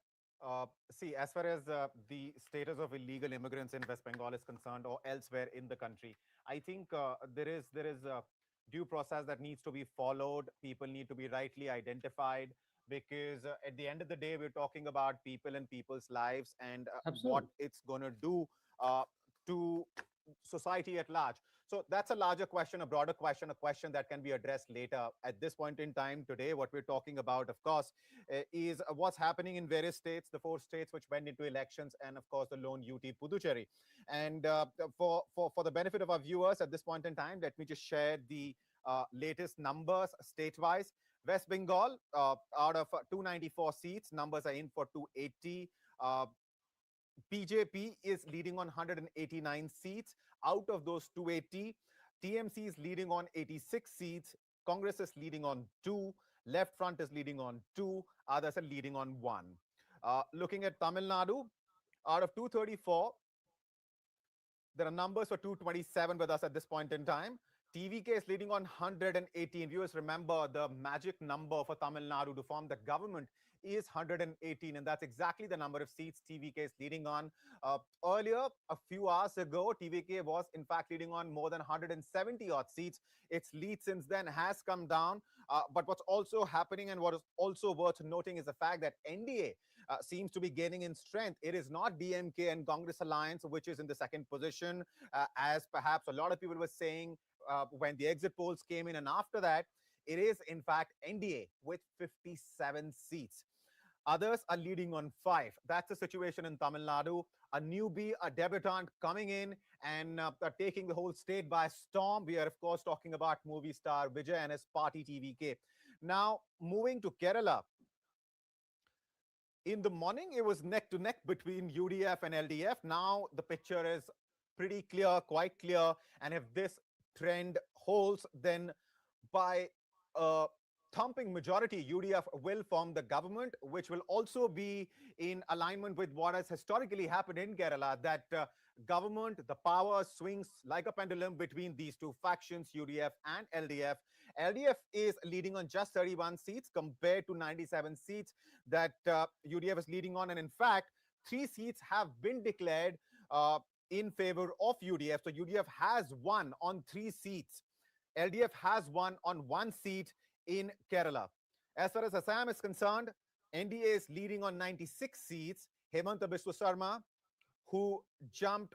See, as far as the status of illegal immigrants in West Bengal is concerned, or elsewhere in the country, I think there is a due process that needs to be followed. People need to be rightly identified, because at the end of the day, we're talking about people and people's lives, and what Absolutely. it's going to do to society at large. So that's a larger question, a broader question, a question that can be addressed later. At this point in time today, what we're talking about, of course, is what's happening in various states, the 4 states which went into elections, and of course the lone UT Puducherry. And for the benefit of our viewers at this point in time, let me just share the latest numbers state-wise. West Bengal, out of 294 seats, numbers are in for 280. BJP is leading on 189 seats. Out of those 280, TMC is leading on 86 seats. Congress is leading on 2. Left Front is leading on 2. Others are leading on 1. Looking at Tamil Nadu, out of 234, there are numbers for 227 with us at this point in time. TVK is leading on 118. Viewers, remember the magic number for Tamil Nadu to form the government is 118, and that's exactly the number of seats TVK is leading on. Earlier, a few hours ago, TVK was in fact leading on more than 170 odd seats. Its lead since then has come down. But what's also happening, and what is also worth noting, is the fact that NDA seems to be gaining in strength. It is not DMK and Congress alliance which is in the second position, as perhaps a lot of people were saying when the exit polls came in, and after that, it is in fact NDA with 57 seats. Others are leading on 5. That's the situation in Tamil Nadu. A newbie, a debutant coming in and taking the whole state by storm. We are, of course, talking about movie star Vijay and his party TVK. Now, moving to Kerala. In the morning, it was neck to neck between UDF and LDF. Now, the picture is pretty clear, quite clear. And if this trend holds, then by a thumping majority, UDF will form the government, which will also be in alignment with what has historically happened in Kerala, that government, the power swings like a pendulum between these two factions, UDF and LDF. LDF is leading on just 31 seats compared to 97 seats that UDF is leading on. And in fact, 3 seats have been declared in favor of UDF. So UDF has won on 3 seats. LDF has won on 1 seat in Kerala. As far as Assam is concerned, NDA is leading on 96 seats. Himanta Biswa Sharma, who jumped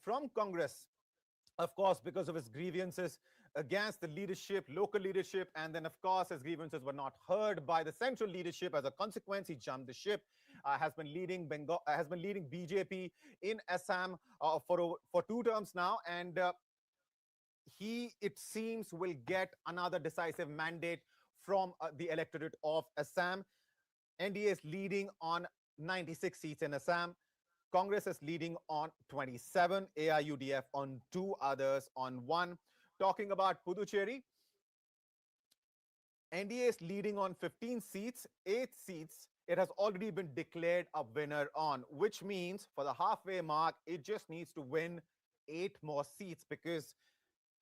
from Congress, of course, because of his grievances against the leadership, local leadership, and then, of course, his grievances were not heard by the central leadership. As a consequence, he jumped the ship. Has been leading BJP in Assam for 2 terms now, and he, it seems, will get another decisive mandate from the electorate of Assam. NDA is leading on 96 seats in Assam. Congress is leading on 27, AIUDF on 2, others on 1. Talking about Puducherry, NDA is leading on 15 seats, 8 seats. It has already been declared a winner on, which means for the halfway mark, it just needs to win 8 more seats, because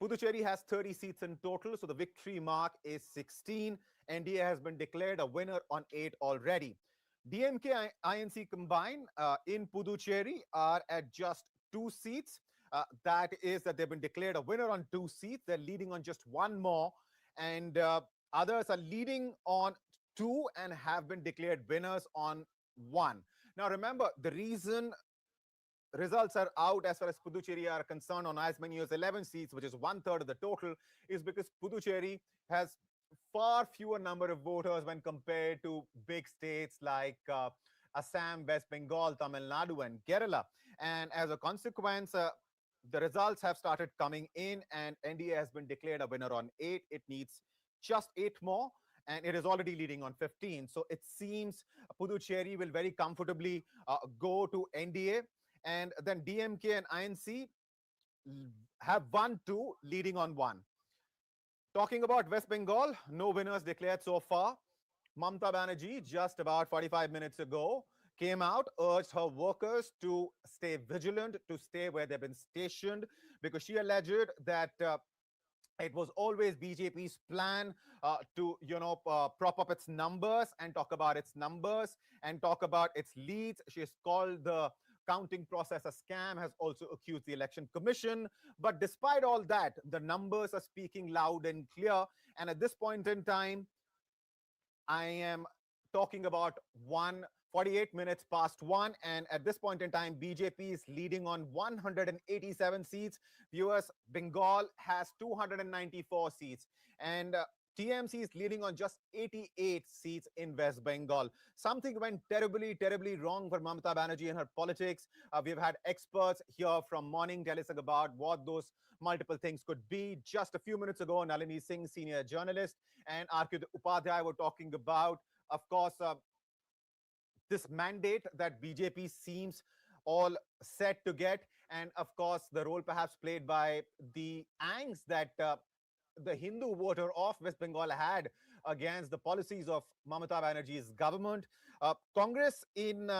Puducherry has 30 seats in total, so the victory mark is 16. NDA has been declared a winner on 8 already. DMK and INC combined in Puducherry are at just 2 seats. That is that they've been declared a winner on 2 seats. They're leading on just 1 more. And others are leading on 2 and have been declared winners on 1. Now, remember, the reason results are out as far as Puducherry are concerned on as many as 11 seats, which is 1/3 of the total, is because Puducherry has far fewer number of voters when compared to big states like Assam, West Bengal, Tamil Nadu, and Kerala. And as a consequence, the results have started coming in, and NDA has been declared a winner on 8. It needs just 8 more, and it is already leading on 15. So it seems Puducherry will very comfortably go to NDA. And then DMK and INC have won 2, leading on 1. Talking about West Bengal, no winners declared so far. Mamata Banerjee, just about 45 minutes ago, came out, urged her workers to stay vigilant, to stay where they've been stationed, because she alleged that It was always BJP's plan to, prop up its numbers and talk about its numbers and talk about its leads. She has called the counting process a scam, has also accused the election commission. But despite all that, the numbers are speaking loud and clear. And at this point in time, I am talking about 1:48 minutes past 1. And at this point in time, BJP is leading on 187 seats. Viewers, Bengal has 294 seats. And TMC is leading on just 88 seats in West Bengal. Something went terribly, terribly wrong for Mamata Banerjee and her politics. We've had experts here from morning tell us about what those multiple things could be. Just a few minutes ago, Nalini Singh, senior journalist, and Arkyud Upadhyay were talking about, of course, this mandate that BJP seems all set to get. And of course, the role perhaps played by the angst that the Hindu voter of West Bengal had against the policies of Mamata Banerjee's government. Congress in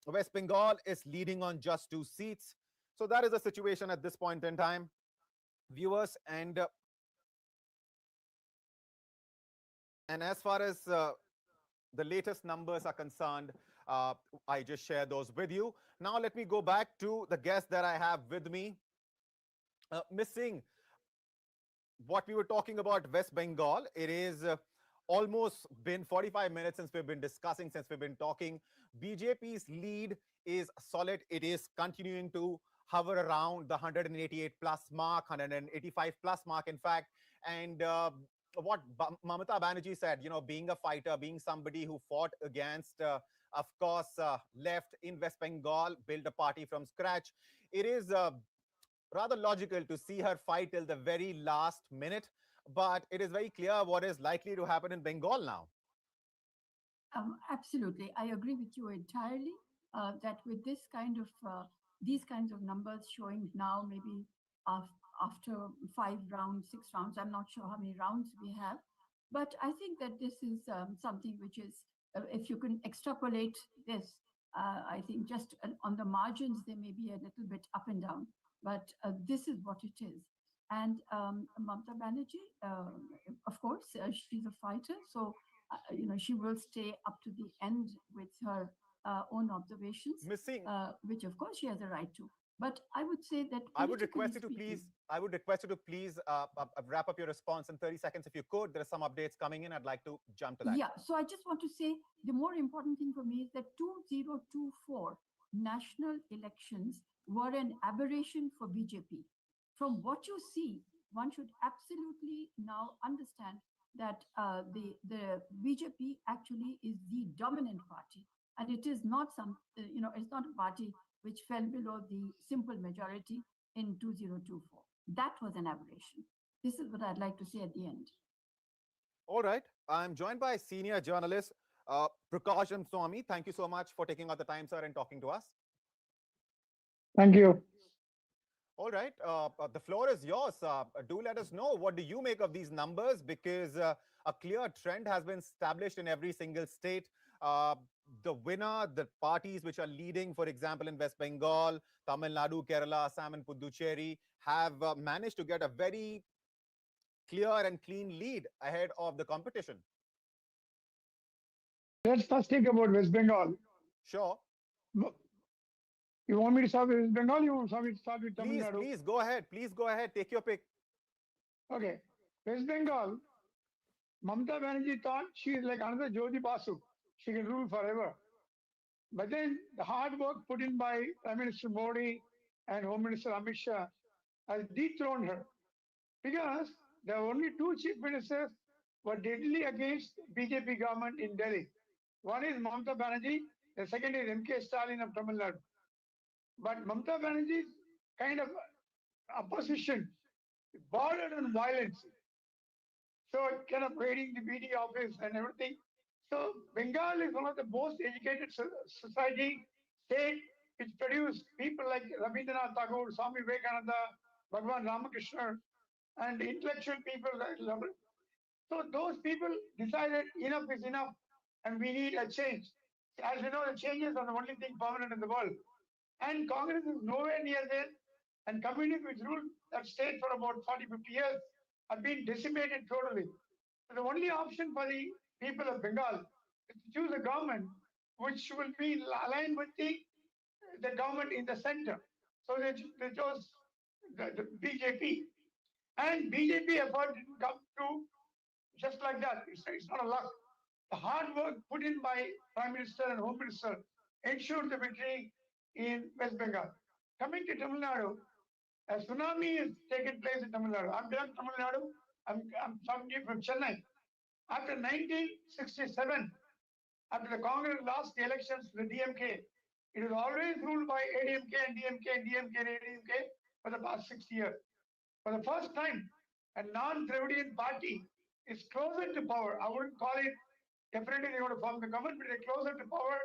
West Bengal is leading on just 2 seats. So that is the situation at this point in time, viewers. And as far as the latest numbers are concerned, I just share those with you. Now let me go back to the guest that I have with me. Ms. Singh, what we were talking about West Bengal, it is almost been 45 minutes since we've been discussing, since we've been talking. BJP's lead is solid. It is continuing to hover around the 188 plus mark, 185 plus mark, in fact. And what Mamata Banerjee said, being a fighter, being somebody who fought against, of course, left in West Bengal, built a party from scratch. It is rather logical to see her fight till the very last minute, but it is very clear what is likely to happen in Bengal now. Absolutely, I agree with you entirely. That with this kind of these kinds of numbers showing now, maybe after 5 rounds, 6 rounds, I'm not sure how many rounds we have, but I think that this is something which is, if you can extrapolate this, I think just on the margins there may be a little bit up and down, but this is what it is. And Mamata Banerjee, of course, she's a fighter, so she will stay up to the end with her own observations, which of course she has a right to. But I would say that I would request you to please wrap up your response in 30 seconds if you could. There are some updates coming in. I'd like to jump to that. Yeah, so I just want to say the more important thing for me is that 2024 national elections were an aberration for BJP. From what you see, one should absolutely now understand that the BJP actually is the dominant party, and it is not it's not a party which fell below the simple majority in 2024. That was an aberration. This is what I'd like to say at the end. All right. I'm joined by senior journalist Prakash Swami. Thank you so much for taking out the time, sir, and talking to us. Thank you. All right. The floor is yours. Do let us know, what do you make of these numbers? Because a clear trend has been established in every single state. The winner, the parties which are leading, for example, in West Bengal, Tamil Nadu, Kerala, Assam, and Puducherry, have managed to get a very clear and clean lead ahead of the competition. Let's first think about West Bengal. Sure. You want me to start with West Bengal? You want me to start with Tamil Nadu? Please go ahead. Please go ahead. Take your pick. Okay. West Bengal, Mamata Banerjee thought she is like another Jyoti Basu. She can rule forever. But then the hard work put in by Prime Minister Modi and Home Minister Amit Shah has dethroned her. Because there are only 2 chief ministers who are deadly against BJP government in Delhi. One is Mamata Banerjee, the second is M.K. Stalin of Tamil Nadu. But Mamata Banerjee's kind of opposition bordered on violence. So kind of raiding the BD office and everything. So Bengal is one of the most educated society state which produced people like Rabindranath Tagore, Swami Vivekananda, Bhagwan Ramakrishna, and intellectual people. So those people decided enough is enough and we need a change. As you know, the changes are the only thing permanent in the world. And Congress is nowhere near there. And communists which ruled that state for about 40, 50 years have been decimated totally. So the only option for the people of Bengal is to choose a government which will be aligned with the government in the center. So they chose the BJP. And BJP effort didn't come through just like that. It's not a luck. The hard work put in by Prime Minister and Home Minister ensured the victory in West Bengal. Coming to Tamil Nadu, a tsunami has taken place in Tamil Nadu. I'm from Tamil Nadu. I'm talking to you from Chennai. After 1967, after the Congress lost the elections to the DMK, it was always ruled by ADMK and DMK and DMK and ADMK for the past 60 years. For the first time, a non-Dravidian party is closer to power. I wouldn't call it, definitely they want to form the government, but they're closer to power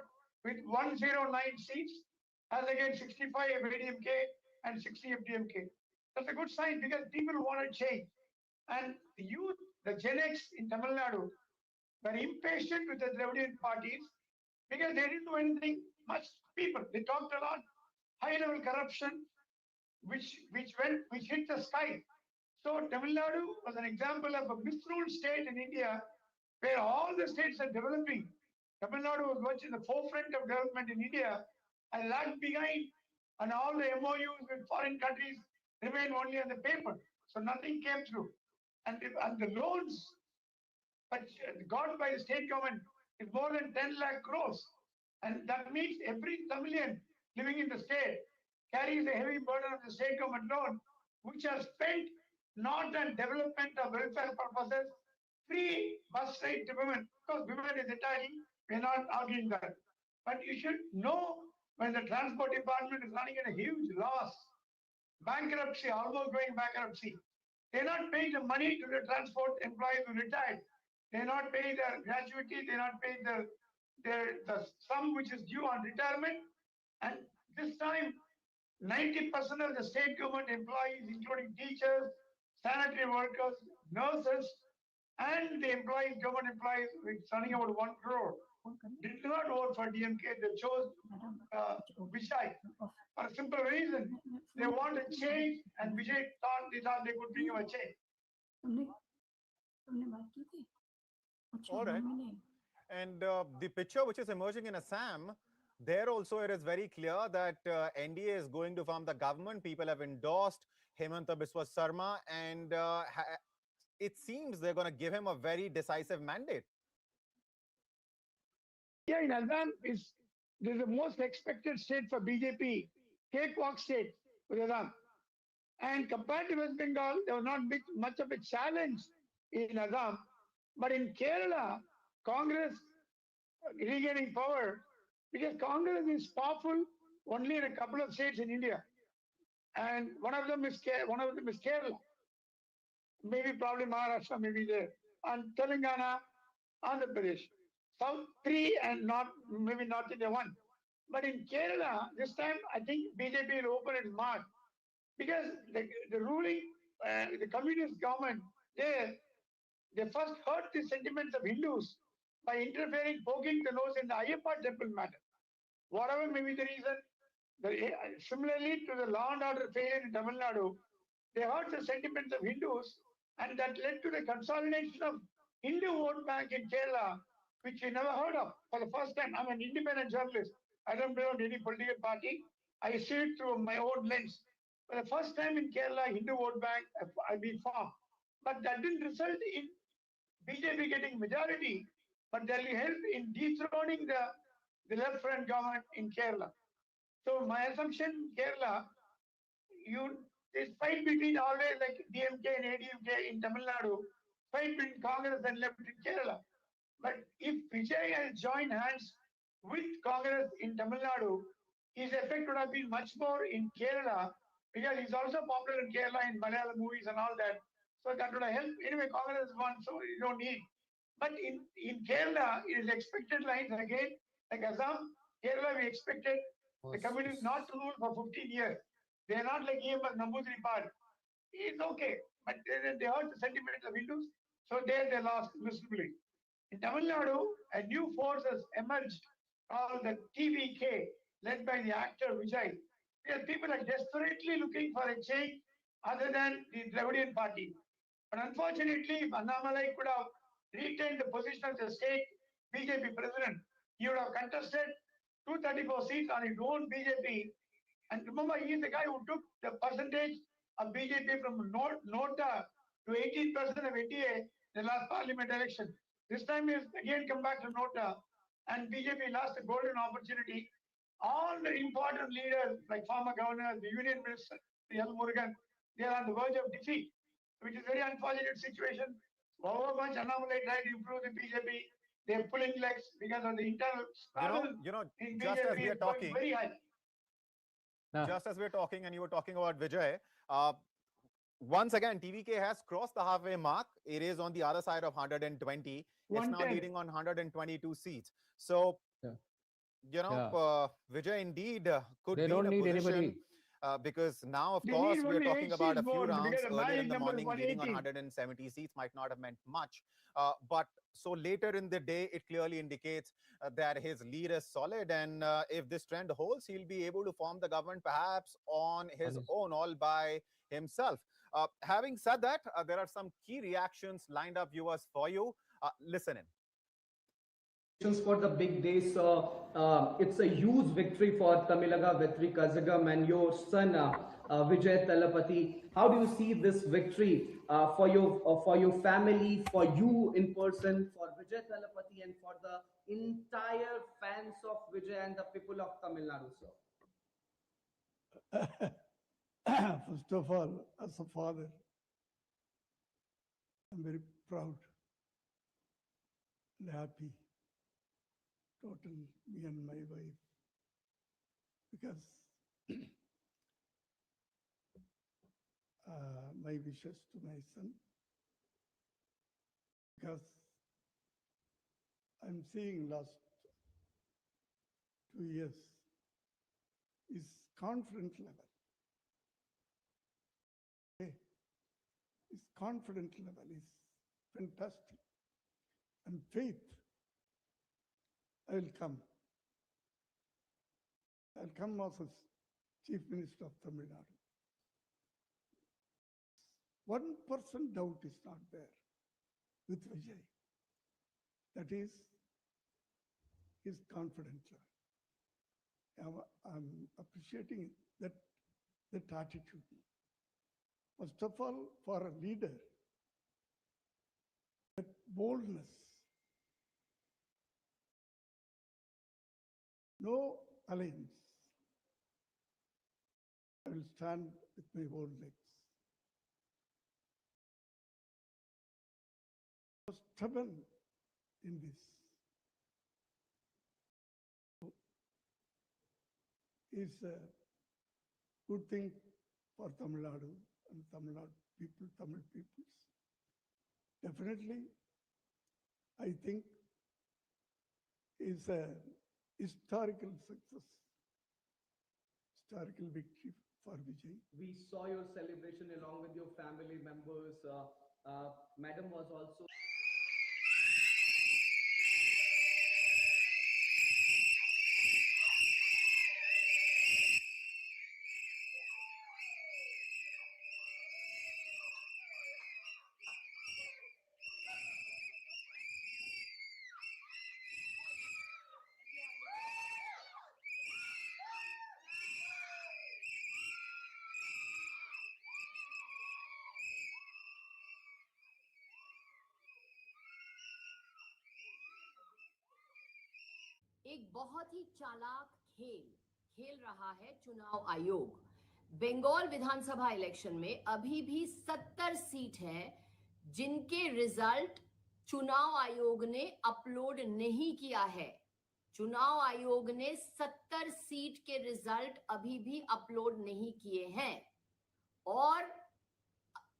with 109 seats as against 65 of ADMK and 60 of DMK. That's a good sign because people want to change. And the youth, the Gen X in Tamil Nadu, were impatient with the Dravidian parties because they didn't do anything much. People, they talked a lot, high-level corruption, which hit the sky. So Tamil Nadu was an example of a misruled state in India, where all the states are developing. Tamil Nadu was much in the forefront of development in India and lagged behind, and all the MOUs with foreign countries remained only on the paper. So nothing came through. And the loans but got by the state government is more than 10 lakh crores. And that means every Tamilian living in the state carries a heavy burden of the state government loan, which are spent not on development or welfare purposes, free bus ride to women. Because women is retiring, we're not arguing that. But you should know when the transport department is running at a huge loss, bankruptcy, almost going bankruptcy. They're not paying the money to the transport employees who retired. They're not paying their gratuity. They're not paying the sum which is due on retirement. And this time, 90% of the state government employees, including teachers, sanitary workers, nurses, and the employees, government employees, it's running about 1 crore, did not vote for DMK. They chose Vijay for a simple reason. They want a change, and Vijay thought they could bring him a change. All right. And the picture which is emerging in Assam, there also it is very clear that NDA is going to form the government. People have endorsed Himanta Biswa Sharma, and it seems they're going to give him a very decisive mandate. Yeah, in Assam is the most expected state for BJP, cakewalk state with Assam. And compared to West Bengal, there was not much of a challenge in Assam. But in Kerala, Congress regaining power, because Congress is powerful only in a couple of states in India. And one of them is Kerala. Maybe probably Maharashtra, maybe there. And Telangana, Andhra Pradesh. South 3 and maybe North India 1. But in Kerala, this time, I think BJP will open its mouth. Because the ruling, the communist government there, they first hurt the sentiments of Hindus by interfering, poking the nose in the Ayyappa temple matter. Whatever may be the reason, similarly to the law and order failure in Tamil Nadu, they hurt the sentiments of Hindus, and that led to the consolidation of Hindu vote bank in Kerala, which we never heard of for the first time. I'm an independent journalist. I don't belong to any political party. I see it through my own lens. For the first time in Kerala, Hindu vote bank have been formed. But that didn't result in BJP getting majority, but that will help in dethroning the left front government in Kerala. So my assumption, Kerala, this fight between always like DMK and ADMK in Tamil Nadu, fight between Congress and left in Kerala. But if Vijay has joined hands with Congress in Tamil Nadu, his effect would have been much more in Kerala, because he's also popular in Kerala in Malayalam movies and all that. So that would have helped. Anyway, Congress won, so you don't need. But in Kerala, it is expected lines again, like Assam, Kerala, we expected the communists not to rule for 15 years. They're not like EMS Namboodiripad. It's okay, but they hurt the sentiments of Hindus, so there they lost miserably. In Tamil Nadu, a new force has emerged called the TVK, led by the actor Vijay. Because people are desperately looking for a change other than the Dravidian party. But unfortunately, if Annamalai could have retained the position as the state BJP president, he would have contested 234 seats on his own BJP. And remember, he is the guy who took the percentage of BJP from Nota to 18% of NDA the last parliament election. This time he has again come back to Nota, and BJP lost a golden opportunity. All the important leaders, like former governors, the union minister, L. Murugan, they are on the verge of defeat, which is a very unfortunate situation. However much Annamalai tried to improve the BJP, they're pulling legs because of the internal struggle in just as BJP we are is going talking, very high. Just as we're talking, and you were talking about Vijay, once again, TVK has crossed the halfway mark. It is on the other side of 120. It's now leading on 122 seats. So, Vijay indeed could they be don't in a need position. Anybody. Because now, of They course, need we're only talking 8 about a seats few more rounds because the earlier in magic the number is morning, leading on 180. 170 seats might not have meant much. But so later in the day, it clearly indicates that his lead is solid. And if this trend holds, he'll be able to form the government perhaps on his own, all by himself. Having said that, there are some key reactions lined up, viewers, for you. Listen in. For the big day, so it's a huge victory for Tamilaga Vetri Kazagam and your son Vijay Talapati. How do you see this victory for your family, for you in person, for Vijay Talapati, and for the entire fans of Vijay and the people of Tamil Nadu, sir? First of all, as a father, I'm very proud and happy. Total, me and my wife, because my wishes to my son, because I'm seeing last 2 years his confidence level. Okay. His confidence level is fantastic, and faith. I will come. I'll come as Chief Minister of Tamil Nadu. 1% doubt is not there with Vijay. That is his confidence level. I'm appreciating that attitude. First of all, for a leader, that boldness. No alliance. I will stand with my own legs. I was stubborn in this. It's a good thing for Tamil Nadu and Tamil Nadu people, Tamil peoples. Definitely, I think it's a historical success, historical victory for Vijay. We saw your celebration along with your family members. Madam was also. एक बहुत ही चालाक खेल रहा है चुनाव आयोग। बंगाल विधानसभा election में अभी भी 70 सीट है जिनके रिजल्ट चुनाव आयोग ने अपलोड नहीं किया है। चुनाव आयोग ने 70 सीट के रिजल्ट अभी भी अपलोड नहीं किए हैं और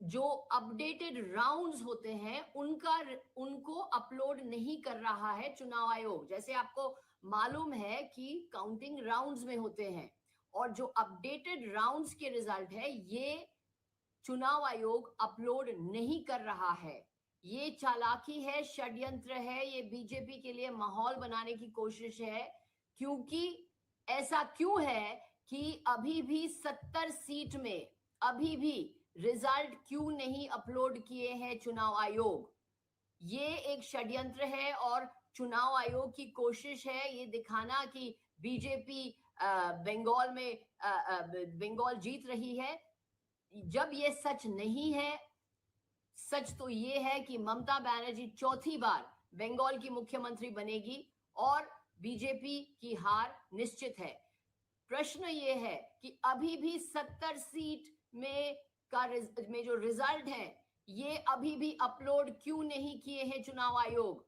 जो अपडेटेड राउंड्स होते हैं उनको अपलोड नहीं कर रहा है चुनाव आयोग। जैसे आपको मालूम है कि काउंटिंग राउंड्स में होते हैं और जो अपडेटेड राउंड्स के रिजल्ट है ये चुनाव आयोग अपलोड नहीं कर रहा है। ये चालाकी है, षड्यंत्र है, ये बीजेपी के लिए माहौल बनाने की कोशिश है। क्योंकि ऐसा क्यों है कि अभी भी 70 सीट में अभी भी रिजल्ट क्यों नहीं अपलोड किए हैं चुनाव आयोग? ये एक षड्यंत्र है और चुनाव आयोग की कोशिश है ये दिखाना कि बीजेपी बंगाल में बंगाल जीत रही है, जब ये सच नहीं है। सच तो ये है कि ममता बनर्जी चौथी बार बंगाल की मुख्यमंत्री बनेगी और बीजेपी की हार निश्चित है। प्रश्न ये है कि अभी भी 70 सीट में जो रिजल्ट है ये अभी भी अपलोड क्यों नहीं किए हैं चुनाव आयोग?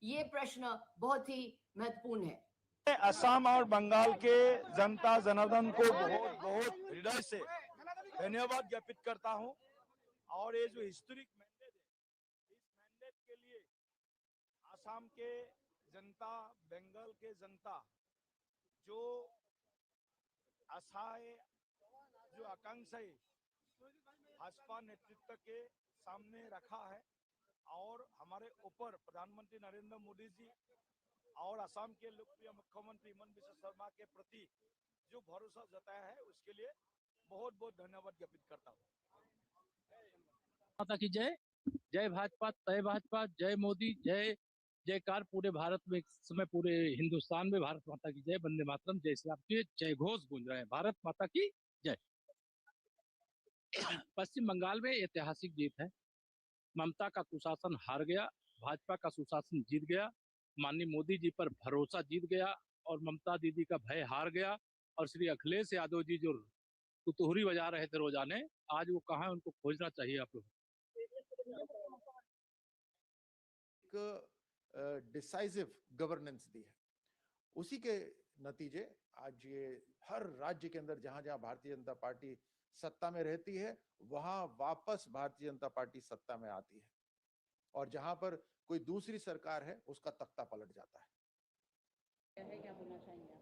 ये प्रश्न बहुत ही महत्वपूर्ण है। असम और बंगाल के जनता जनार्दन को बहुत बहुत हृदय से धन्यवाद ज्ञापित करता हूं। और ये जो हिस्टोरिक मैंडेट है, इस मैंडेट के लिए असम के जनता, बंगाल के जनता जो आशाएं, जो आकांक्षाएं भाजपा नेतृत्व के सामने रखा है और हमारे ऊपर प्रधानमंत्री नरेंद्र मोदी जी और असम के लोकप्रिय मुख्यमंत्री हिमंता बिस्वा शर्मा के प्रति जो भरोसा जताया है उसके लिए बहुत बहुत धन्यवाद ज्ञापित करता हूँ। माता की जय। जय भाजपा, तय भाजपा, जय मोदी, जय जयकार पूरे भारत में, इस समय पूरे हिंदुस्तान में भारत माता की जय, वंदे मातरम, जय श्री राम के जय घोष गूंज रहे हैं। भारत माता की जय। पश्चिम बंगाल में ऐतिहासिक जीत है। ममता का कुशासन हार गया, भाजपा का सुशासन जीत गया, माननीय मोदी जी पर भरोसा जीत गया और ममता दीदी का भय हार गया। और श्री अखिलेश यादव जी जो तुतुहरी बजा रहे थे रोजाने, आज वो कहाँ है, उनको खोजना चाहिए आप लोग। डिसाइसिव गवर्नेंस दी है, उसी के नतीजे आज ये हर राज्य के अंदर जहां जहां भारतीय जनता पार्टी सत्ता में रहती है वहां वापस भारतीय जनता पार्टी सत्ता में आती है और जहां पर कोई दूसरी सरकार है उसका तख्ता पलट जाता है। क्या बोलना चाहेंगे आप?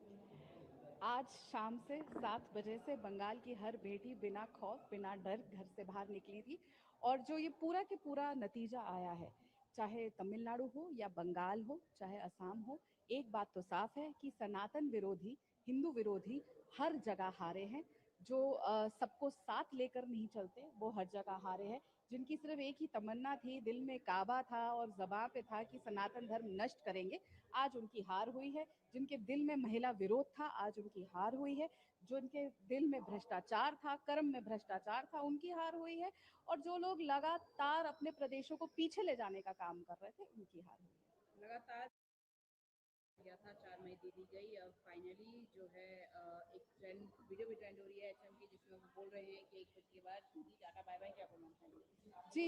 आज शाम से 7 बजे से बंगाल की हर बेटी बिना खौफ, बिना डर घर से बाहर निकली थी और जो ये पूरा के पूरा नतीजा आया है, चाहे तमिलनाडु हो या बंगाल हो, चाहे असम हो, एक बात तो साफ है कि सनातन विरोधी, हिंदू विरोधी हर जगह हारे हैं। जो सबको साथ लेकर नहीं चलते वो हर जगह हारे हैं। जिनकी सिर्फ एक ही तमन्ना थी, दिल में काबा था और ज़बां पे था कि सनातन धर्म नष्ट करेंगे, आज उनकी हार हुई है। जिनके दिल में महिला विरोध था, आज उनकी हार हुई है। जो उनके दिल में भ्रष्टाचार था, कर्म में भ्रष्टाचार था, उनकी हार हुई है। और जो लोग लगातार अपने प्रदेशों को पीछे ले जाने का काम कर रहे थे, उनकी हार हुई है। लगातार गया था 4 मई दे दी गई, अब फाइनली जो है एक ट्रेंड, वीडियो भी ट्रेंड हो रही है एचएम की, जिसमें वो बोल रहे हैं कि 1 बजे के बाद दीदी टाटा बाय बाय। क्या बोलना चाहिए? जी,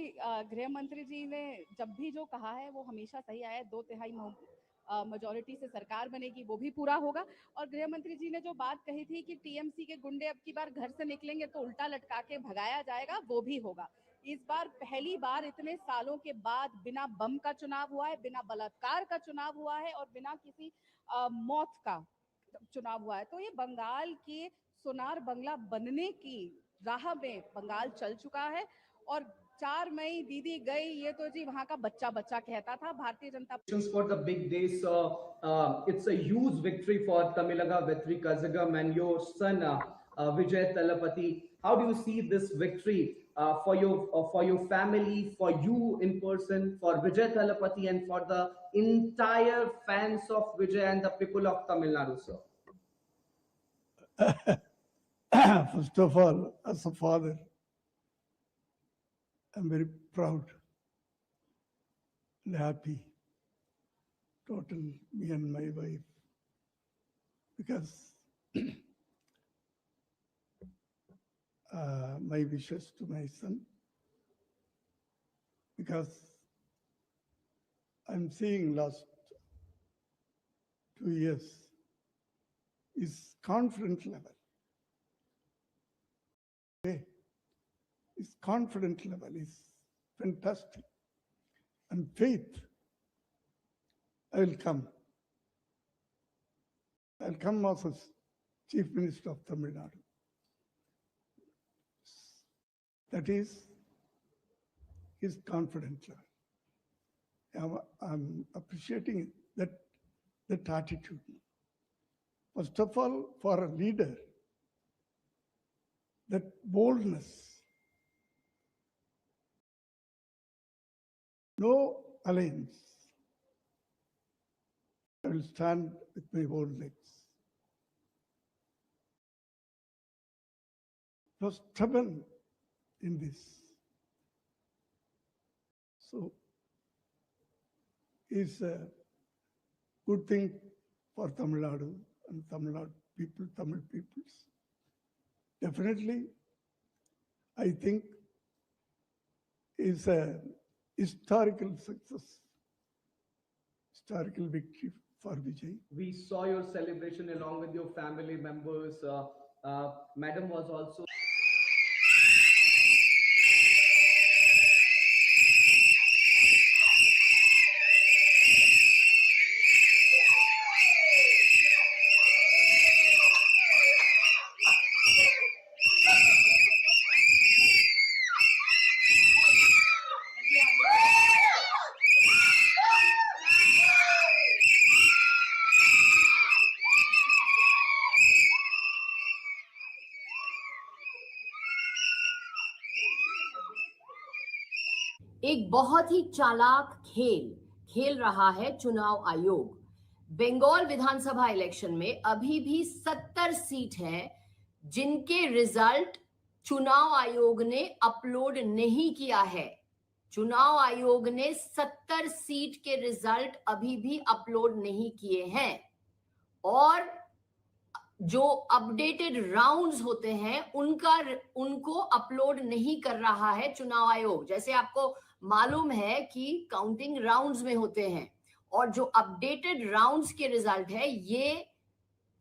गृह मंत्री जी ने जब भी जो कहा है वो हमेशा सही आया है। 2/3 मेजॉरिटी से सरकार बनेगी, वो भी पूरा होगा। और गृह मंत्री जी ने जो बात कही थी कि टीएमसी के गुंडे अब की बार घर से निकलेंगे तो उल्टा लटका के भगाया जाएगा, वो भी होगा। इस बार पहली बार इतने सालों के बाद बिना बम का चुनाव हुआ है, बिना बलात्कार का चुनाव हुआ है और बिना किसी मौत का चुनाव हुआ है। तो ये बंगाल के सोनार बंगला बनने की राह में बंगाल चल चुका है। और 4 मई दीदी गई, ये तो जी वहां का बच्चा बच्चा कहता था। Bharatiya Janata for the big day, so it's a huge victory for Tamilaga Vetri Kazagam and your son Vijay Talapati. How do you see this victory for your family, for you in person, for Vijay Talapati, and for the entire fans of Vijay and the people of Tamil Nadu, sir? First of all, as a father, I'm very proud and happy, total, me and my wife, because my wishes to my son, because I'm seeing last 2 years, his confidence level. His confidence level is fantastic. And faith, I will come. I'll come as a Chief Minister of Tamil Nadu. That is his confidence level. I'm appreciating that attitude. First of all, for a leader, that boldness no alliance. I will stand with my own legs. Was stubborn in this. So it's a good thing for Tamil Nadu and Tamil Nadu people, Tamil peoples. Definitely, I think it's a historical success, historical victory for Vijay. We saw your celebration along with your family members. Madam was also. एक बहुत ही चालाक खेल रहा है चुनाव आयोग। बंगाल विधानसभा election में अभी भी 70 सीट है जिनके रिजल्ट चुनाव आयोग ने अपलोड नहीं किया है। चुनाव आयोग ने 70 सीट के रिजल्ट अभी भी अपलोड नहीं किए हैं और जो अपडेटेड राउंड्स होते हैं उनको अपलोड नहीं कर रहा है चुनाव आयोग। जैसे आपको मालूम है कि काउंटिंग राउंड्स में होते हैं और जो अपडेटेड राउंड्स के रिजल्ट है ये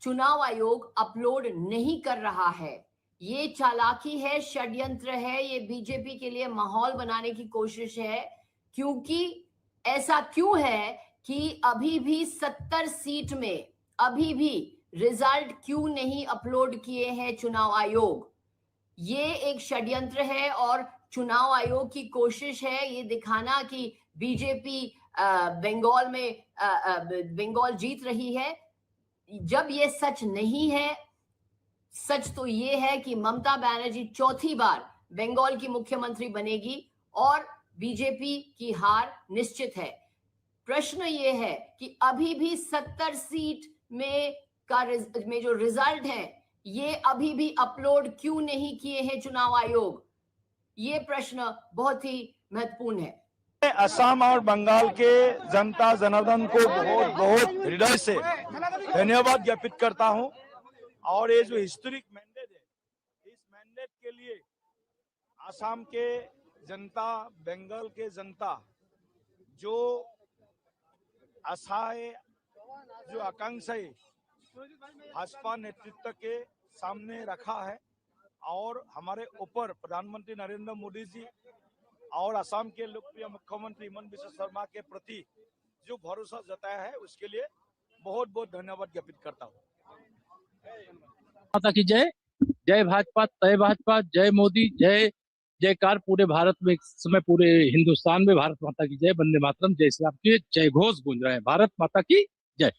चुनाव आयोग अपलोड नहीं कर रहा है। ये चालाकी है, षड्यंत्र है, ये बीजेपी के लिए माहौल बनाने की कोशिश है। क्योंकि ऐसा क्यों है कि अभी भी 70 सीट में अभी भी रिजल्ट क्यों नहीं अपलोड किए हैं चुनाव आयोग? ये एक षड्यंत्र है और चुनाव आयोग की कोशिश है ये दिखाना कि बीजेपी बंगाल में बंगाल जीत रही है, जब ये सच नहीं है। सच तो ये है कि ममता बनर्जी चौथी बार बंगाल की मुख्यमंत्री बनेगी और बीजेपी की हार निश्चित है। प्रश्न ये है कि अभी भी 70 सीट में जो रिजल्ट है ये अभी भी अपलोड क्यों नहीं किए हैं चुनाव आयोग? ये प्रश्न बहुत ही महत्वपूर्ण है। असम और बंगाल के जनता जनार्दन को बहुत बहुत हृदय से धन्यवाद ज्ञापित करता हूं और ये जो हिस्टोरिक मैंडेट है इस मैंडेट के लिए असम के जनता, बंगाल के जनता जो आशाएं, जो आकांक्षाएं भाजपा नेतृत्व के सामने रखा है और हमारे ऊपर प्रधानमंत्री नरेंद्र मोदी जी और असम के लोकप्रिय मुख्यमंत्री हिमंता बिस्वा शर्मा के प्रति जो भरोसा जताया है उसके लिए बहुत बहुत धन्यवाद ज्ञापित करता हूँ। माता की जय। जय भाजपा, तय भाजपा, जय मोदी, जय जयकार पूरे भारत में, इस समय पूरे हिंदुस्तान में भारत माता की जय, वंदे मातरम, जय श्री राम के जय घोष गूंज रहे हैं। भारत माता की जय।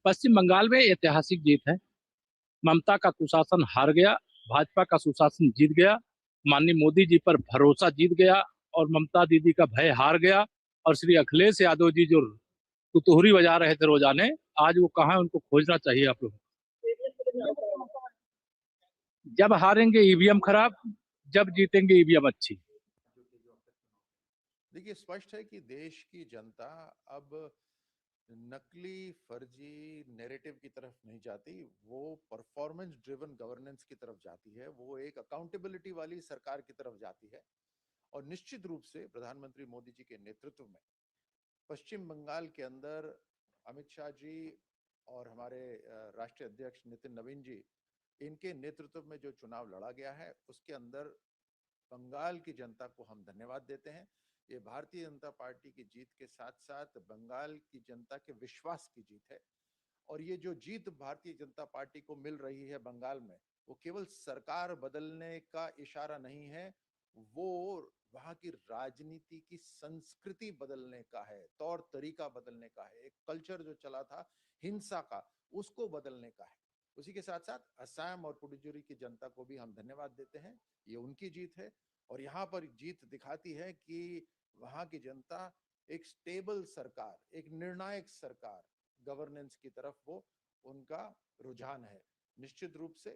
पश्चिम बंगाल में ऐतिहासिक जीत है। ममता का कुशासन हार गया, भाजपा का सुशासन जीत गया, माननीय मोदी जी पर भरोसा जीत गया और ममता दीदी का भय हार गया। और श्री अखिलेश यादव जी जो तुतुहरी बजा रहे थे रोजाने, आज वो कहाँ, उनको खोजना चाहिए आप लोग। जब हारेंगे ईवीएम खराब, जब जीतेंगे ईवीएम अच्छी। देखिए, स्पष्ट है कि देश की जनता अब नकली फर्जी नैरेटिव की तरफ नहीं जाती, वो परफॉर्मेंस ड्रिवन गवर्नेंस की तरफ जाती है, वो एक अकाउंटेबिलिटी वाली सरकार की तरफ जाती है। और निश्चित रूप से प्रधानमंत्री मोदी जी के नेतृत्व में पश्चिम बंगाल के अंदर अमित शाह जी और हमारे राष्ट्रीय अध्यक्ष नितिन नवीन जी, इनके नेतृत्व में जो चुनाव लड़ा गया है उसके अंदर बंगाल की जनता को हम धन्यवाद देते हैं। ये भारतीय जनता पार्टी की जीत के साथ साथ बंगाल की जनता के विश्वास की जीत है। और ये जो जीत भारतीय जनता पार्टी को मिल रही है बंगाल में, वो केवल सरकार बदलने का इशारा नहीं है, वो वहां की राजनीति की संस्कृति बदलने का है, तौर तरीका बदलने का है। एक कल्चर जो चला था हिंसा का, उसको बदलने का है। उसी के साथ साथ असम और पुडुचेरी की जनता को भी हम धन्यवाद देते हैं। ये उनकी जीत है और यहाँ पर जीत दिखाती है कि वहाँ की जनता एक स्टेबल सरकार, एक निर्णायक सरकार, गवर्नेंस की तरफ वो उनका रुझान है। निश्चित रूप से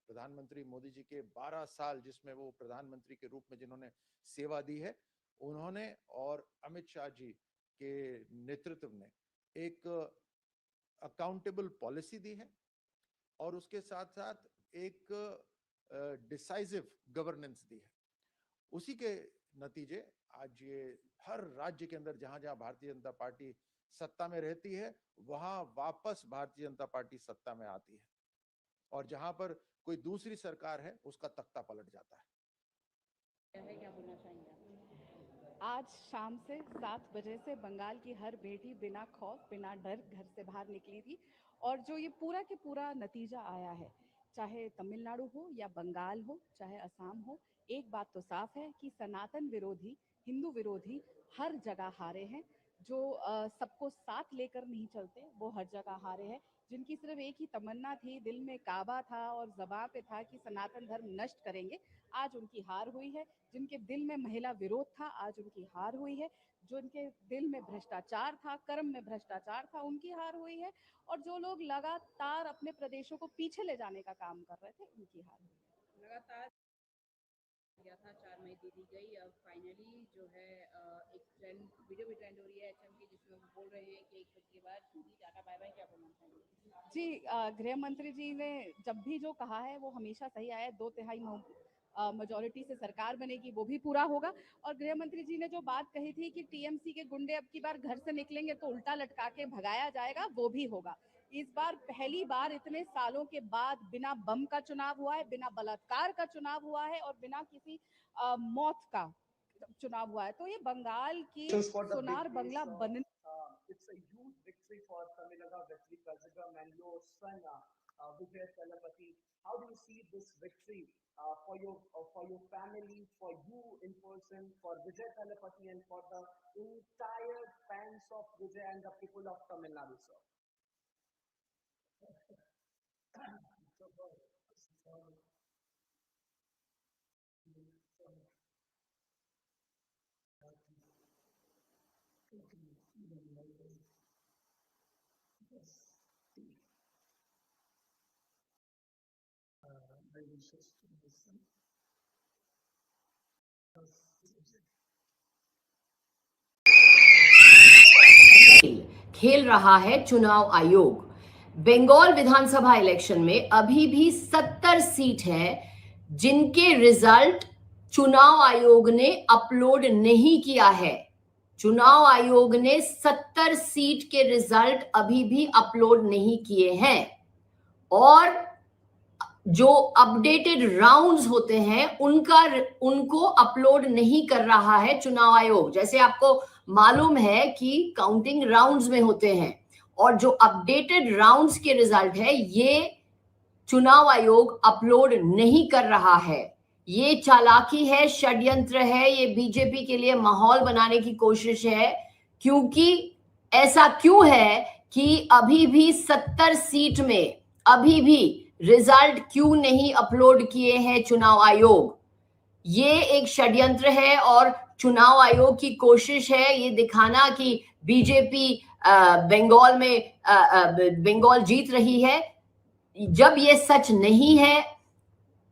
प्रधानमंत्री मोदी जी के 12 साल जिसमें वो प्रधानमंत्री के रूप में जिन्होंने सेवा दी है, उन्होंने और अमित शाह जी के नेतृत्व में एक अकाउंटेबल पॉलिसी दी है और उसके साथ साथ एक डिसाइसिव गवर्नेंस दी है। उसी के नतीजे आज ये हर राज्य के अंदर जहां जहां भारतीय जनता पार्टी सत्ता में रहती है, वहां वापस भारतीय जनता पार्टी सत्ता में आती है और जहां पर कोई दूसरी सरकार है उसका तख्ता पलट जाता है। क्या बोलना चाहेंगे आप? आज शाम से 7 बजे से बंगाल की हर बेटी बिना खौफ बिना डर घर से बाहर निकली थी और जो ये पूरा के पूरा नतीजा आया है, चाहे तमिलनाडु हो या बंगाल हो, चाहे असम हो, एक बात तो साफ है कि सनातन विरोधी, हिंदू विरोधी हर जगह हारे हैं। जो सबको साथ लेकर नहीं चलते वो हर जगह हारे हैं। जिनकी सिर्फ एक ही तमन्ना थी, दिल में काबा था और ज़बां पे था कि सनातन धर्म नष्ट करेंगे, आज उनकी हार हुई है। जिनके दिल में महिला विरोध था, आज उनकी हार हुई है। जो उनके दिल में भ्रष्टाचार था, कर्म में भ्रष्टाचार था, उनकी हार हुई है। और जो लोग लगातार अपने प्रदेशों को पीछे ले जाने का काम कर रहे थे, उनकी हार हुई है। लगातार गया था 4 मई दे दी गई, अब फाइनली जो है एक ट्रेंड वीडियो भी ट्रेंड हो रही है एचएम की, जिसमें वो बोल रहे हैं कि 1 बजे के बाद दीदी टाटा बाय बाय, क्या बोलना चाहेंगे? जी, गृह मंत्री जी ने जब भी जो कहा है वो हमेशा सही आया है। 2/3 मेजोरिटी से सरकार बनेगी, वो भी पूरा होगा। और गृह मंत्री जी ने जो बात कही थी कि टीएमसी के गुंडे अब की बार घर से निकलेंगे तो उल्टा लटका के भगाया जाएगा, वो भी होगा। इस बार पहली बार इतने सालों के बाद बिना बम का चुनाव हुआ है, बिना बलात्कार का चुनाव हुआ है और बिना किसी मौत का चुनाव हुआ है। तो ये बंगाल की सोनार बंगला बनने It's a huge victory for Tamilaga, Vetri Kazhagam and your son Vijay Talapati. How do you see this victory for your family, for you in person, for Vijay Talapati and for the entire fans of Vijay and the people of Tamil Nadu, sir? खेल रहा है चुनाव आयोग। बंगाल विधानसभा election में अभी भी 70 seat है जिनके रिजल्ट चुनाव आयोग ने अपलोड नहीं किया है। चुनाव आयोग ने 70 सीट के रिजल्ट अभी भी अपलोड नहीं किए हैं और जो अपडेटेड राउंड्स होते हैं उनको अपलोड नहीं कर रहा है चुनाव आयोग। जैसे आपको मालूम है कि काउंटिंग राउंड्स में होते हैं और जो अपडेटेड राउंड्स के रिजल्ट है ये चुनाव आयोग अपलोड नहीं कर रहा है। ये चालाकी है, षड्यंत्र है, ये बीजेपी के लिए माहौल बनाने की कोशिश है। क्योंकि ऐसा क्यों है कि अभी भी 70 सीट में अभी भी रिजल्ट क्यों नहीं अपलोड किए हैं चुनाव आयोग? ये एक षड्यंत्र है और चुनाव आयोग की कोशिश है ये दिखाना कि बीजेपी बंगाल में बंगाल जीत रही है, जब ये सच नहीं है।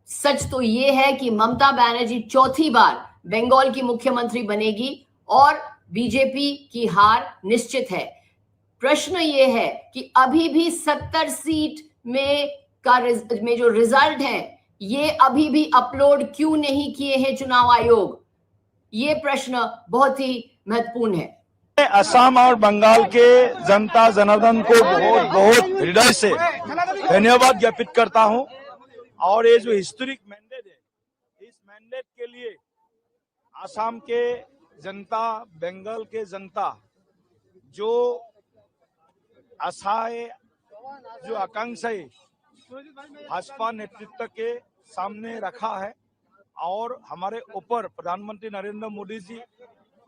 सच तो ये है कि ममता बनर्जी चौथी बार बंगाल की मुख्यमंत्री बनेगी और बीजेपी की हार निश्चित है। प्रश्न ये है कि अभी भी 70 सीट में जो रिजल्ट है ये अभी भी अपलोड क्यों नहीं किए हैं चुनाव आयोग? ये प्रश्न बहुत ही महत्वपूर्ण है। असम और बंगाल के जनता जनार्दन को बहुत बहुत हृदय से धन्यवाद ज्ञापित करता हूं और ये जो हिस्टोरिक मैंडेट है, इस मैंडेट के लिए असम के जनता, बंगाल के जनता जो आशाएं, जो आकांक्षाएं भाजपा नेतृत्व के सामने रखा है और हमारे ऊपर प्रधानमंत्री नरेंद्र मोदी जी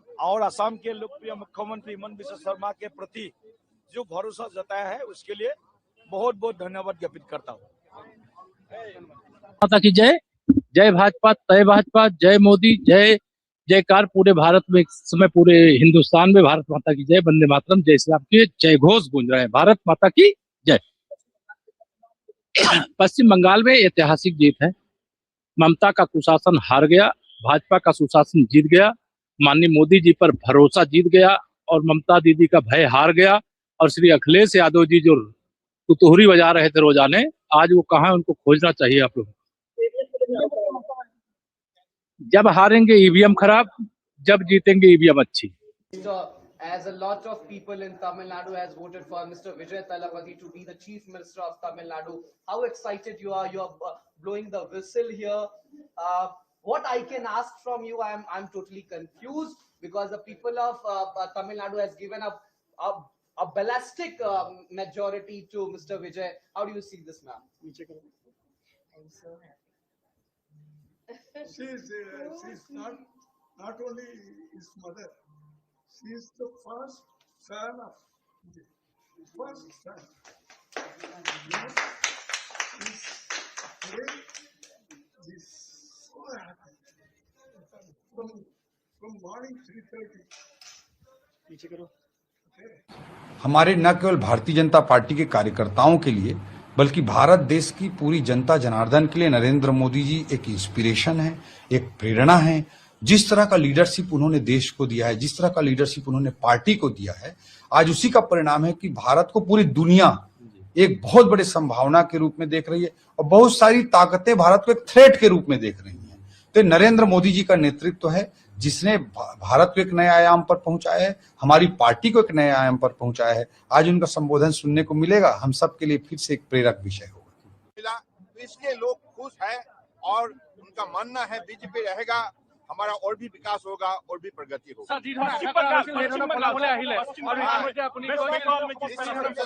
और असम के लोकप्रिय मुख्यमंत्री हिमंता बिस्वा शर्मा के प्रति जो भरोसा जताया है उसके लिए बहुत बहुत धन्यवाद ज्ञापित करता हूँ। माता की जय। जय भाजपा, तय भाजपा, जय मोदी, जय जयकार पूरे भारत में, इस समय पूरे हिंदुस्तान में भारत माता की जय, वंदे मातरम, जय श्री राम के जय घोष गूंज रहे हैं। भारत माता की जय। पश्चिम बंगाल में ऐतिहासिक जीत है। ममता का कुशासन हार गया, भाजपा का सुशासन जीत गया, माननीय मोदी जी पर भरोसा जीत गया और ममता दीदी का भय हार गया। और श्री अखिलेश यादव जी जो तुतुहरी बजा रहे थे रोजाने, आज वो कहाँ है, उनको खोजना चाहिए आप लोग। जब हारेंगे ईवीएम खराब, जब जीतेंगे ईवीएम अच्छी। As a lot of people in Tamil Nadu has voted for Mr. Vijay Thalapathy to be the Chief Minister of Tamil Nadu, how excited you are? You are blowing the whistle here. What I can ask from you, I'm totally confused because the people of Tamil Nadu has given a ballistic majority to Mr. Vijay. How do you see this, ma'am? I'm so happy. She's not only his mother. She is the first son of Vijay. First son. He's so happy. From morning 3:30. हमारे न केवल Bharatiya Janata party के कार्यकर्ताओं के लिए बल्कि भारत देश की पूरी जनता जनार्दन के लिए नरेंद्र मोदी जी एक इंस्पिरेशन है, एक प्रेरणा है। जिस तरह का लीडरशिप उन्होंने देश को दिया है, जिस तरह का लीडरशिप उन्होंने पार्टी को दिया है, आज उसी का परिणाम है कि भारत को पूरी दुनिया एक बहुत बड़े संभावना के रूप में देख रही है और बहुत सारी ताकतें भारत को एक थ्रेट के रूप में देख रही हैं। तो नरेंद्र मोदी जी का नेतृत्व है जिसने भारत को एक नए आयाम पर पहुंचाया है, हमारी पार्टी को एक नए आयाम पर पहुंचाया है। आज उनका संबोधन सुनने को मिलेगा, हम सब के लिए फिर से एक प्रेरक विषय होगा। तो इसलिए लोग खुश हैं और उनका मानना है बीजेपी रहेगा, हमारा और भी विकास होगा और भी प्रगति होगी।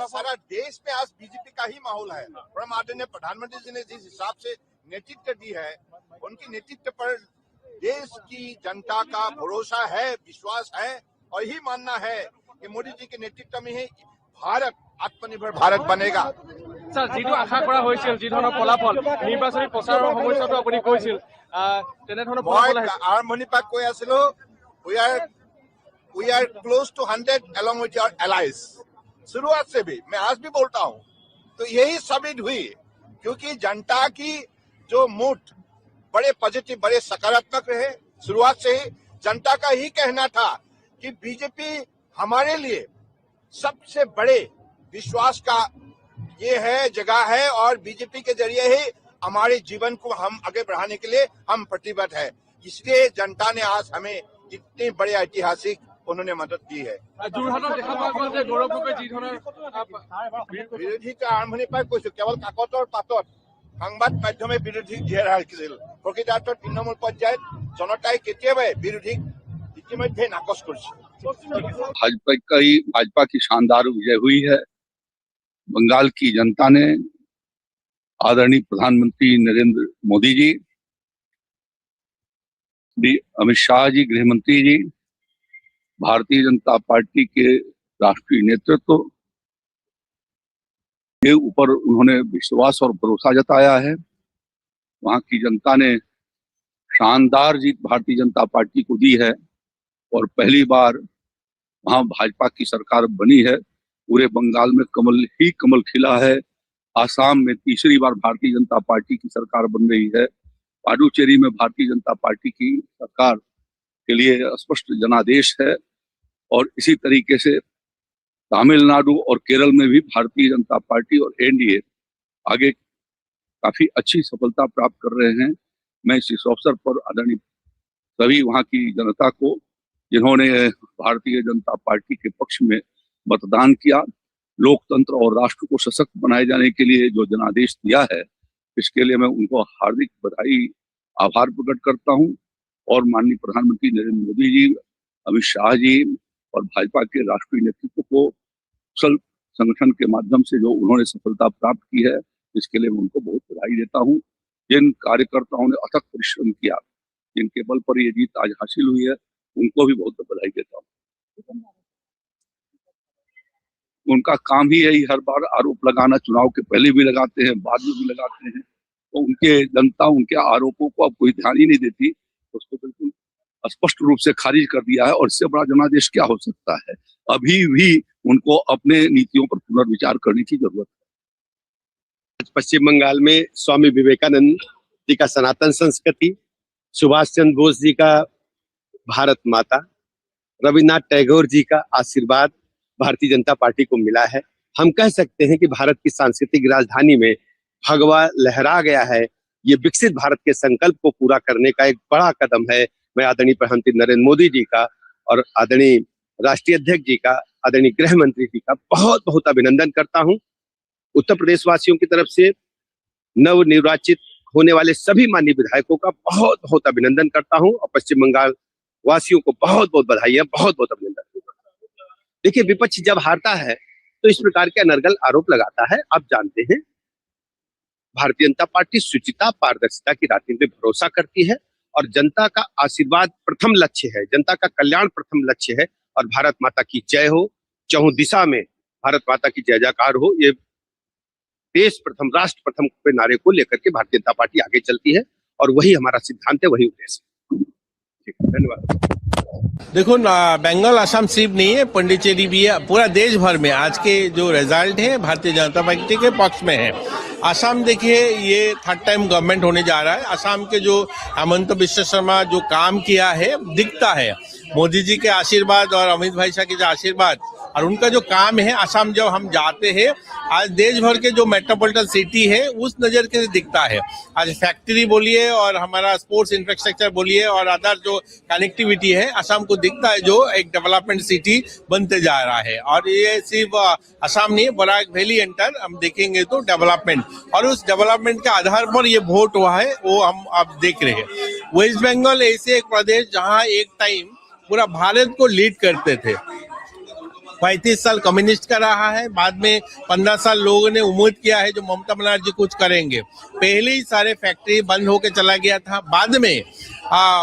सारा देश में आज बीजेपी का ही माहौल है। परम आदरणीय प्रधानमंत्री जी ने जिस हिसाब से नेतृत्व दी है, उनकी नेतृत्व पर देश की जनता का भरोसा है, विश्वास है और यही मानना है कि मोदी जी के नेतृत्व में ही भारत आत्मनिर्भर भारत बनेगा। सर, जिটো आशा কৰা হৈছিল, যি ধৰণৰ ফলাফল নিৰ্বাচনী প্ৰচাৰৰ সময়তো আপুনি কৈছিল, তেনেধৰণৰ ফলাফল আহিছে। আৰম্ভণিৰ পৰা কৈ আছিলো, we are close to 100 along with your allies। शुरुआत से भी मैं आज भी बोलता हूँ, तो यही साबित हुई क्योंकि जनता की जो मूड बड़े पॉजिटिव, बड़े सकारात्मक रहे। शुरुआत से ही जनता का ही कहना था कि बीजेपी हमारे लिए सबसे बड़े विश्वास का ये है, जगह है और बीजेपी के जरिए ही हमारे जीवन को हम आगे बढ़ाने के लिए हम प्रतिबद्ध है। इसलिए जनता ने आज हमें इतनी बड़ी ऐतिहासिक उन्होंने मदद दी है। বিৰোধী আৰম্ভণিৰ পৰা কৈছো, কেৱল কাকতৰ পাতত সংবাদ মাধ্যমে বিৰোধীক জীয়াই ৰাখিছিল। প্ৰকৃতাৰ্থত তৃণমূল পৰ্যায়ত জনতাই কেতিয়াবাই বিৰোধীক ইতিমধ্যে নাকচ কৰিছে। भाजपा की शानदार विजय हुई है। बंगाल की जनता ने आदरणीय प्रधानमंत्री नरेंद्र मोदी जी, श्री अमित शाह जी गृह मंत्री जी, भारतीय जनता पार्टी के राष्ट्रीय नेतृत्व के ऊपर उन्होंने विश्वास और भरोसा जताया है। वहां की जनता ने शानदार जीत भारतीय जनता पार्टी को दी है और पहली बार वहां भाजपा की सरकार बनी है। पूरे बंगाल में कमल ही कमल खिला है। आसाम में तीसरी बार भारतीय जनता पार्टी की सरकार बन रही है। पुडुचेरी में भारतीय जनता पार्टी की सरकार के लिए स्पष्ट जनादेश है और इसी तरीके से तमिलनाडु और केरल में भी भारतीय जनता पार्टी और एनडीए आगे काफी अच्छी सफलता प्राप्त कर रहे हैं। मैं इस अवसर पर आदरणीय सभी वहां की जनता को, जिन्होंने भारतीय जनता पार्टी के पक्ष में मतदान किया, लोकतंत्र और राष्ट्र को सशक्त बनाए जाने के लिए जो जनादेश दिया है, इसके लिए मैं उनको हार्दिक बधाई, आभार प्रकट करता हूं। और माननीय प्रधानमंत्री नरेंद्र मोदी जी, अमित शाह जी और भाजपा के राष्ट्रीय नेतृत्व को कुशल संगठन के माध्यम से जो उन्होंने सफलता प्राप्त की है, इसके लिए मैं उनको बहुत बधाई देता हूं। जिन कार्यकर्ताओं ने अथक परिश्रम किया, जिनके बल पर ये जीत आज हासिल हुई है, उनको भी बहुत बधाई देता हूँ। उनका काम ही यही हर बार आरोप लगाना, चुनाव के पहले भी लगाते हैं, बाद में भी लगाते हैं। तो उनके जनता उनके आरोपों को अब कोई ध्यान ही नहीं देती, उसको बिल्कुल स्पष्ट रूप से खारिज कर दिया है। और इससे बड़ा जनादेश क्या हो सकता है? अभी भी उनको अपने नीतियों पर पुनर्विचार करने की जरूरत है। पश्चिम बंगाल में स्वामी विवेकानंद जी का सनातन संस्कृति, सुभाष चंद्र बोस जी का भारत माता, रविन्द्रनाथ टैगोर जी का आशीर्वाद भारतीय जनता पार्टी को मिला है। हम कह सकते हैं कि भारत की सांस्कृतिक राजधानी में भगवा लहरा गया है। ये विकसित भारत के संकल्प को पूरा करने का एक बड़ा कदम है। मैं आदरणीय प्रधानमंत्री नरेंद्र मोदी जी का और आदरणीय राष्ट्रीय अध्यक्ष जी का, आदरणीय गृह मंत्री जी का बहुत बहुत अभिनंदन करता हूं। उत्तर प्रदेश वासियों की तरफ से नवनिर्वाचित होने वाले सभी माननीय विधायकों का बहुत बहुत अभिनंदन करता हूं और पश्चिम बंगाल वासियों को बहुत बहुत बधाई है, बहुत बहुत अभिनंदन। देखिए, विपक्ष जब हारता है तो इस प्रकार के अनर्गल आरोप लगाता है। आप जानते हैं, भारतीय जनता पार्टी शुचिता, पारदर्शिता की राजनीति में भरोसा करती है और जनता का आशीर्वाद प्रथम लक्ष्य है, जनता का कल्याण प्रथम लक्ष्य है। और भारत माता की जय हो, चहुं दिशा में भारत माता की जय जयकार हो। ये देश प्रथम, राष्ट्र प्रथम के नारे को लेकर के भारतीय जनता पार्टी आगे चलती है और वही हमारा सिद्धांत है, वही उद्देश्य है। धन्यवाद। देखो ना, बंगाल असम सिर्फ नहीं है, पुडुचेरी भी है। पूरा देश भर में आज के जो रिजल्ट है भारतीय जनता पार्टी के पक्ष में है। असम देखिए, ये थर्ड टाइम गवर्नमेंट होने जा रहा है। असम के जो हेमंत बिश्व शर्मा जो काम किया है दिखता है। मोदी जी के आशीर्वाद और अमित भाई शाह के जो आशीर्वाद और उनका जो काम है, असम जब हम जाते हैं, आज देश भर के जो मेट्रोपॉलिटन सिटी है उस नजर के दिखता है। आज फैक्ट्री बोलिए और हमारा स्पोर्ट्स इंफ्रास्ट्रक्चर बोलिए और अदर जो कनेक्टिविटी है, असम को दिखता है जो एक डेवलपमेंट सिटी बनते जा रहा है। और ये सिर्फ असम नहीं, बराक वैली एंटर हम देखेंगे तो डेवलपमेंट, और उस डेवलपमेंट के आधार पर ये वोट हुआ है, वो हम अब देख रहे हैं। वेस्ट बंगाल ऐसे एक प्रदेश जहाँ एक टाइम पूरा भारत को लीड करते थे। 35 साल कम्युनिस्ट का रहा है, बाद में 15 साल लोगों ने उम्मीद किया है जो ममता बनर्जी कुछ करेंगे। पहले ही सारे फैक्ट्री बंद होके चला गया था। बाद में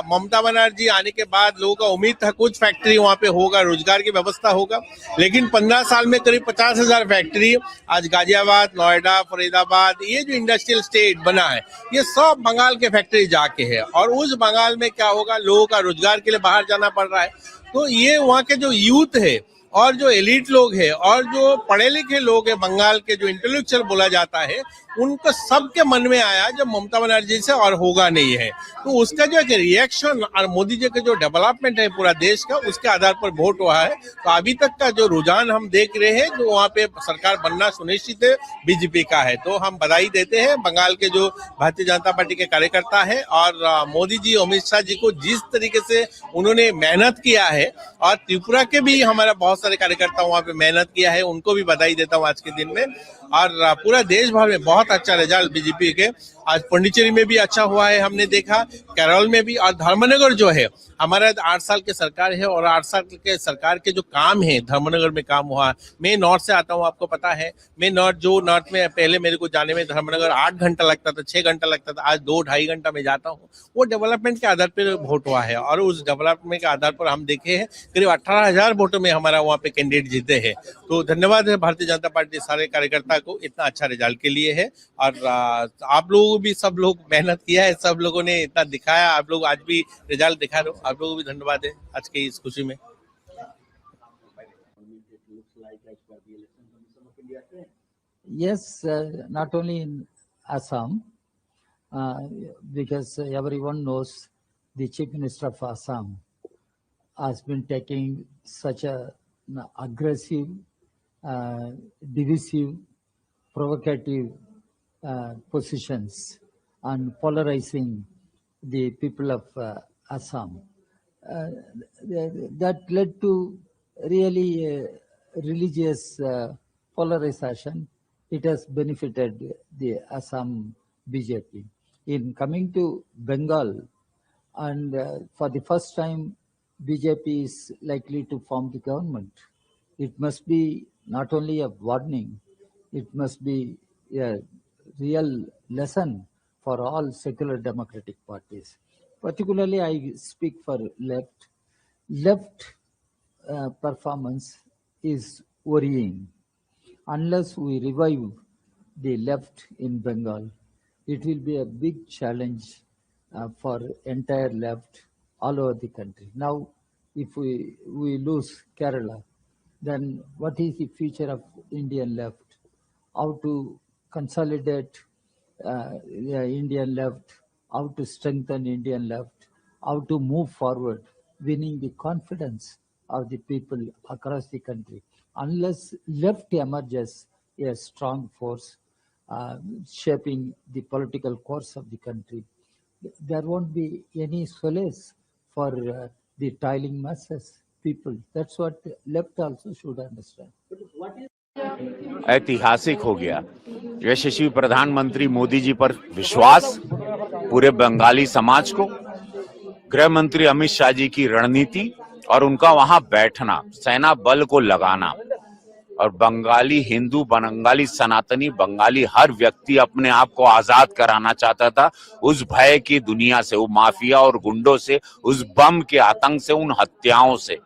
ममता बनर्जी आने के बाद लोगों का उम्मीद था कुछ फैक्ट्री वहां पे होगा, रोजगार की व्यवस्था होगा। लेकिन 15 साल में करीब 50,000 फैक्ट्री आज गाजियाबाद, नोएडा, फरीदाबाद, ये जो इंडस्ट्रियल स्टेट बना है, ये सब बंगाल के फैक्ट्री जाके है। और उस बंगाल में क्या होगा, लोगों का रोजगार के लिए बाहर जाना पड़ रहा है। तो ये वहाँ के जो यूथ है और जो एलिट लोग हैं और जो पढ़े लिखे लोग हैं, बंगाल के जो इंटेलेक्चुअल बोला जाता है, उनको सबके मन में आया जब ममता बनर्जी से और होगा नहीं है। तो उसका जो एक रिएक्शन और मोदी जी का जो डेवलपमेंट है पूरा देश का, उसके आधार पर वोट हुआ है। तो अभी तक का जो रुझान हम देख रहे हैं, जो वहाँ पे सरकार बनना सुनिश्चित है, बीजेपी का है। तो हम बधाई देते हैं बंगाल के जो भारतीय जनता पार्टी के कार्यकर्ता है और मोदी जी, अमित शाह जी को जिस तरीके से उन्होंने मेहनत किया है, और त्रिपुरा के भी हमारा बहुत सारे कार्यकर्ता वहाँ पे मेहनत किया है, उनको भी बधाई देता हूँ आज के दिन में। और पूरा देश भर में बहुत अच्छा रिजल्ट बीजेपी के। आज पुडुचेरी में भी अच्छा हुआ है, हमने देखा, केरल में भी। और धर्मनगर जो है, हमारा 8 साल की सरकार है और 8 साल के सरकार के जो काम है धर्मनगर में काम हुआ। मैं नॉर्थ से आता हूँ, आपको पता है। मैं नॉर्थ में पहले मेरे को जाने में धर्मनगर 8 घंटा लगता था, 6 घंटा लगता था, आज 2-2.5 घंटा में जाता हूँ। वो डेवलपमेंट के आधार पर वोट हुआ है और उस डेवलपमेंट के आधार पर हम देखे हैं करीब 18,000 वोटों में हमारा वहाँ पे कैंडिडेट जीते हैं। तो धन्यवाद है भारतीय जनता पार्टी सारे कार्यकर्ता को इतना अच्छा रिजल्ट के लिए है। और आप लोगों भी, सब लोग मेहनत किया है, सब लोगों ने इतना दिखाया, आप लोग आज भी रिजल्ट दिखा रहे हो, आप लोगों को भी धन्यवाद है आज की इस खुशी में। Yes, not only in Assam, because everyone knows the Chief Minister of Assam has been taking such a aggressive, divisive, provocative positions and polarizing the people of Assam. That led to really religious polarization. It has benefited the Assam BJP. In coming to Bengal, and for the first time, BJP is likely to form the government. It must be not only a warning, it must be a real lesson for all secular democratic parties. Particularly, I speak for left. Left performance is worrying. unless we revive the left in Bengal, it will be a big challenge for entire left all over the country. Now, if we lose Kerala, then what is the future of Indian left? How to consolidate the Indian left, how to strengthen Indian left, how to move forward, winning the confidence of the people across the country. Unless left emerges a strong force shaping the political course of the country, there won't be any solace for the toiling masses, people. That's what left also should understand. ऐतिहासिक हो गया। यशस्वी प्रधानमंत्री मोदी जी पर विश्वास पूरे बंगाली समाज को, गृह मंत्री अमित शाह जी की रणनीति और उनका वहां बैठना, सेना बल को लगाना, और बंगाली हिंदू, बंगाली सनातनी, बंगाली हर व्यक्ति अपने आप को आजाद कराना चाहता था उस भय की दुनिया से, वो माफिया और गुंडों से, उस बम के आतंक से, उन हत्याओं से।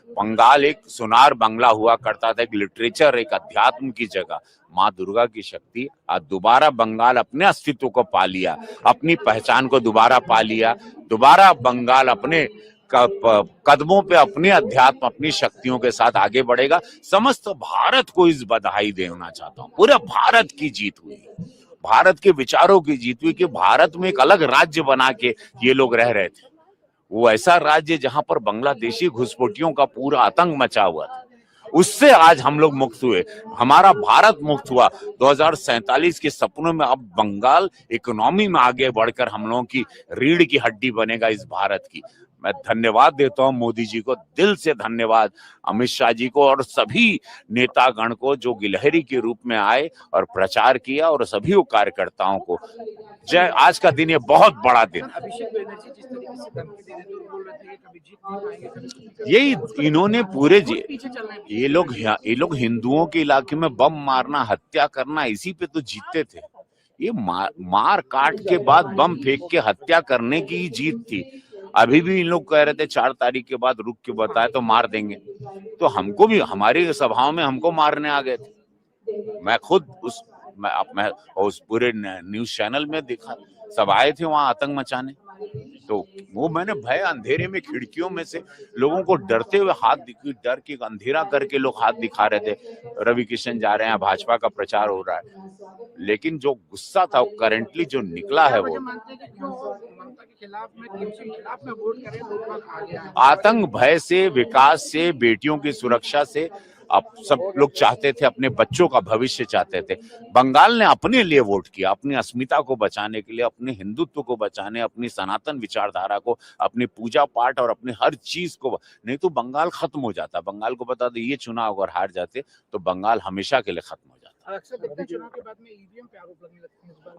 बंगाल एक सुनार बंगला हुआ करता था, एक लिटरेचर, एक अध्यात्म की जगह। माँ दुर्गा की शक्ति आज दोबारा बंगाल अपने अस्तित्व को पा लिया, अपनी पहचान को दोबारा पा लिया। दोबारा बंगाल अपने कदमों पे अपने अध्यात्म, अपनी शक्तियों के साथ आगे बढ़ेगा। समस्त भारत को इस बधाई देना चाहता हूँ। पूरे भारत की जीत हुई, भारत के विचारों की जीत हुई कि भारत में एक अलग राज्य बना के ये लोग रह रहे थे। वो ऐसा राज्य जहां पर बांग्लादेशी घुसपैठियों का पूरा आतंक मचा हुआ था, उससे आज हम लोग मुक्त हुए, हमारा भारत मुक्त हुआ। 2047 के सपनों में अब बंगाल इकोनॉमी में आगे बढ़कर हम लोगों की रीढ़ की हड्डी बनेगा इस भारत की। मैं धन्यवाद देता हूं मोदी जी को, दिल से धन्यवाद अमित शाह जी को और सभी नेतागण को जो गिलहरी के रूप में आए और प्रचार किया, और सभी कार्यकर्ताओं को जय। आज का दिन ये बहुत बड़ा दिन, यही इन्होंने पूरे ये लोग हिंदुओं के इलाके में बम मारना, हत्या करना, इसी पे तो जीतते थे। ये मार काट के बाद बम फेंक के हत्या करने की ही जीत थी। अभी भी इन लोग कह रहे थे 4 तारीख के बाद रुक के बताए तो मार देंगे, तो हमको भी हमारी सभाओं में हमको मारने आ गए थे। मैं खुद उस पूरे न्यूज चैनल में देखा, सब आए थे वहां आतंक मचाने, तो वो मैंने भय अंधेरे में खिड़कियों में से लोगों को डरते हुए डर के अंधेरा करके लोग हाथ दिखा रहे थे। रवि किशन जा रहे हैं, भाजपा का प्रचार हो रहा है, लेकिन जो गुस्सा था वो करेंटली जो निकला है वो आतंक भय से, विकास से, बेटियों की सुरक्षा से। अब सब लोग चाहते थे, अपने बच्चों का भविष्य चाहते थे। बंगाल ने अपने लिए वोट किया, अपनी अस्मिता को बचाने के लिए, अपने हिंदुत्व को बचाने, अपनी सनातन विचारधारा को, अपनी पूजा पाठ और अपनी हर चीज को। नहीं तो बंगाल खत्म हो जाता। बंगाल को बता दो ये चुनाव अगर हार जाते तो बंगाल हमेशा के लिए खत्म हो जाता।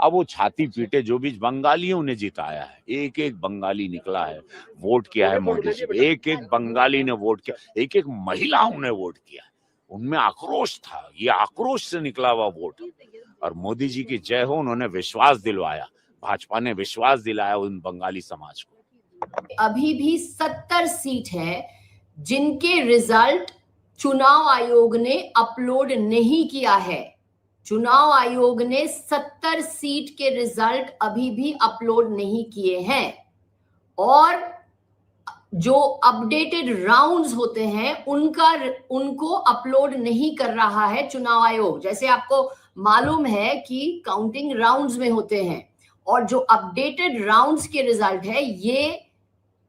अब वो छाती पीटे जो भी बंगालियों ने जिताया है, एक एक बंगाली निकला है, वोट किया है मोदी जी, एक एक बंगाली ने वोट किया, एक एक महिलाओं ने वोट किया। उनमें आक्रोश था, ये आक्रोश से निकला हुआ वोट। और मोदी जी की जय हो, उन्होंने विश्वास दिलवाया, भाजपा ने विश्वास दिलाया उन बंगाली समाज को। अभी भी 70 सीट है जिनके रिजल्ट चुनाव आयोग ने अपलोड नहीं किया है। चुनाव आयोग ने 70 सीट के रिजल्ट अभी भी अपलोड नहीं किए हैं, और जो अपडेटेड राउंड्स होते हैं उनको अपलोड नहीं कर रहा है चुनाव आयोग। जैसे आपको मालूम है कि काउंटिंग राउंड्स में होते हैं, और जो अपडेटेड राउंड्स के रिजल्ट है ये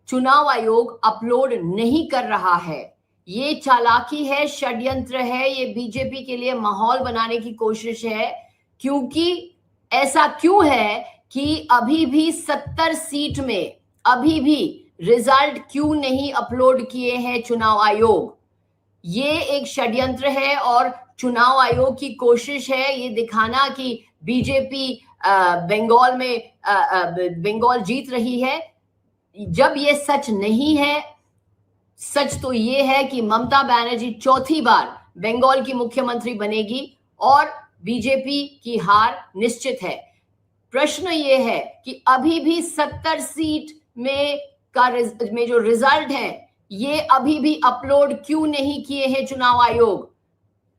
चुनाव आयोग अपलोड नहीं कर रहा है। ये चालाकी है, षड्यंत्र है, ये बीजेपी के लिए माहौल बनाने की कोशिश है। क्योंकि ऐसा क्यों है कि अभी भी 70 सीट में अभी भी रिजल्ट क्यों नहीं अपलोड किए हैं चुनाव आयोग? ये एक षड्यंत्र है और चुनाव आयोग की कोशिश है ये दिखाना कि बीजेपी बंगाल में बंगाल जीत रही है, जब ये सच नहीं है। सच तो ये है कि ममता बनर्जी चौथी बार बंगाल की मुख्यमंत्री बनेगी और बीजेपी की हार निश्चित है। प्रश्न ये है कि अभी भी 70 सीट में जो रिजल्ट है ये अभी भी अपलोड क्यों नहीं किए हैं चुनाव आयोग?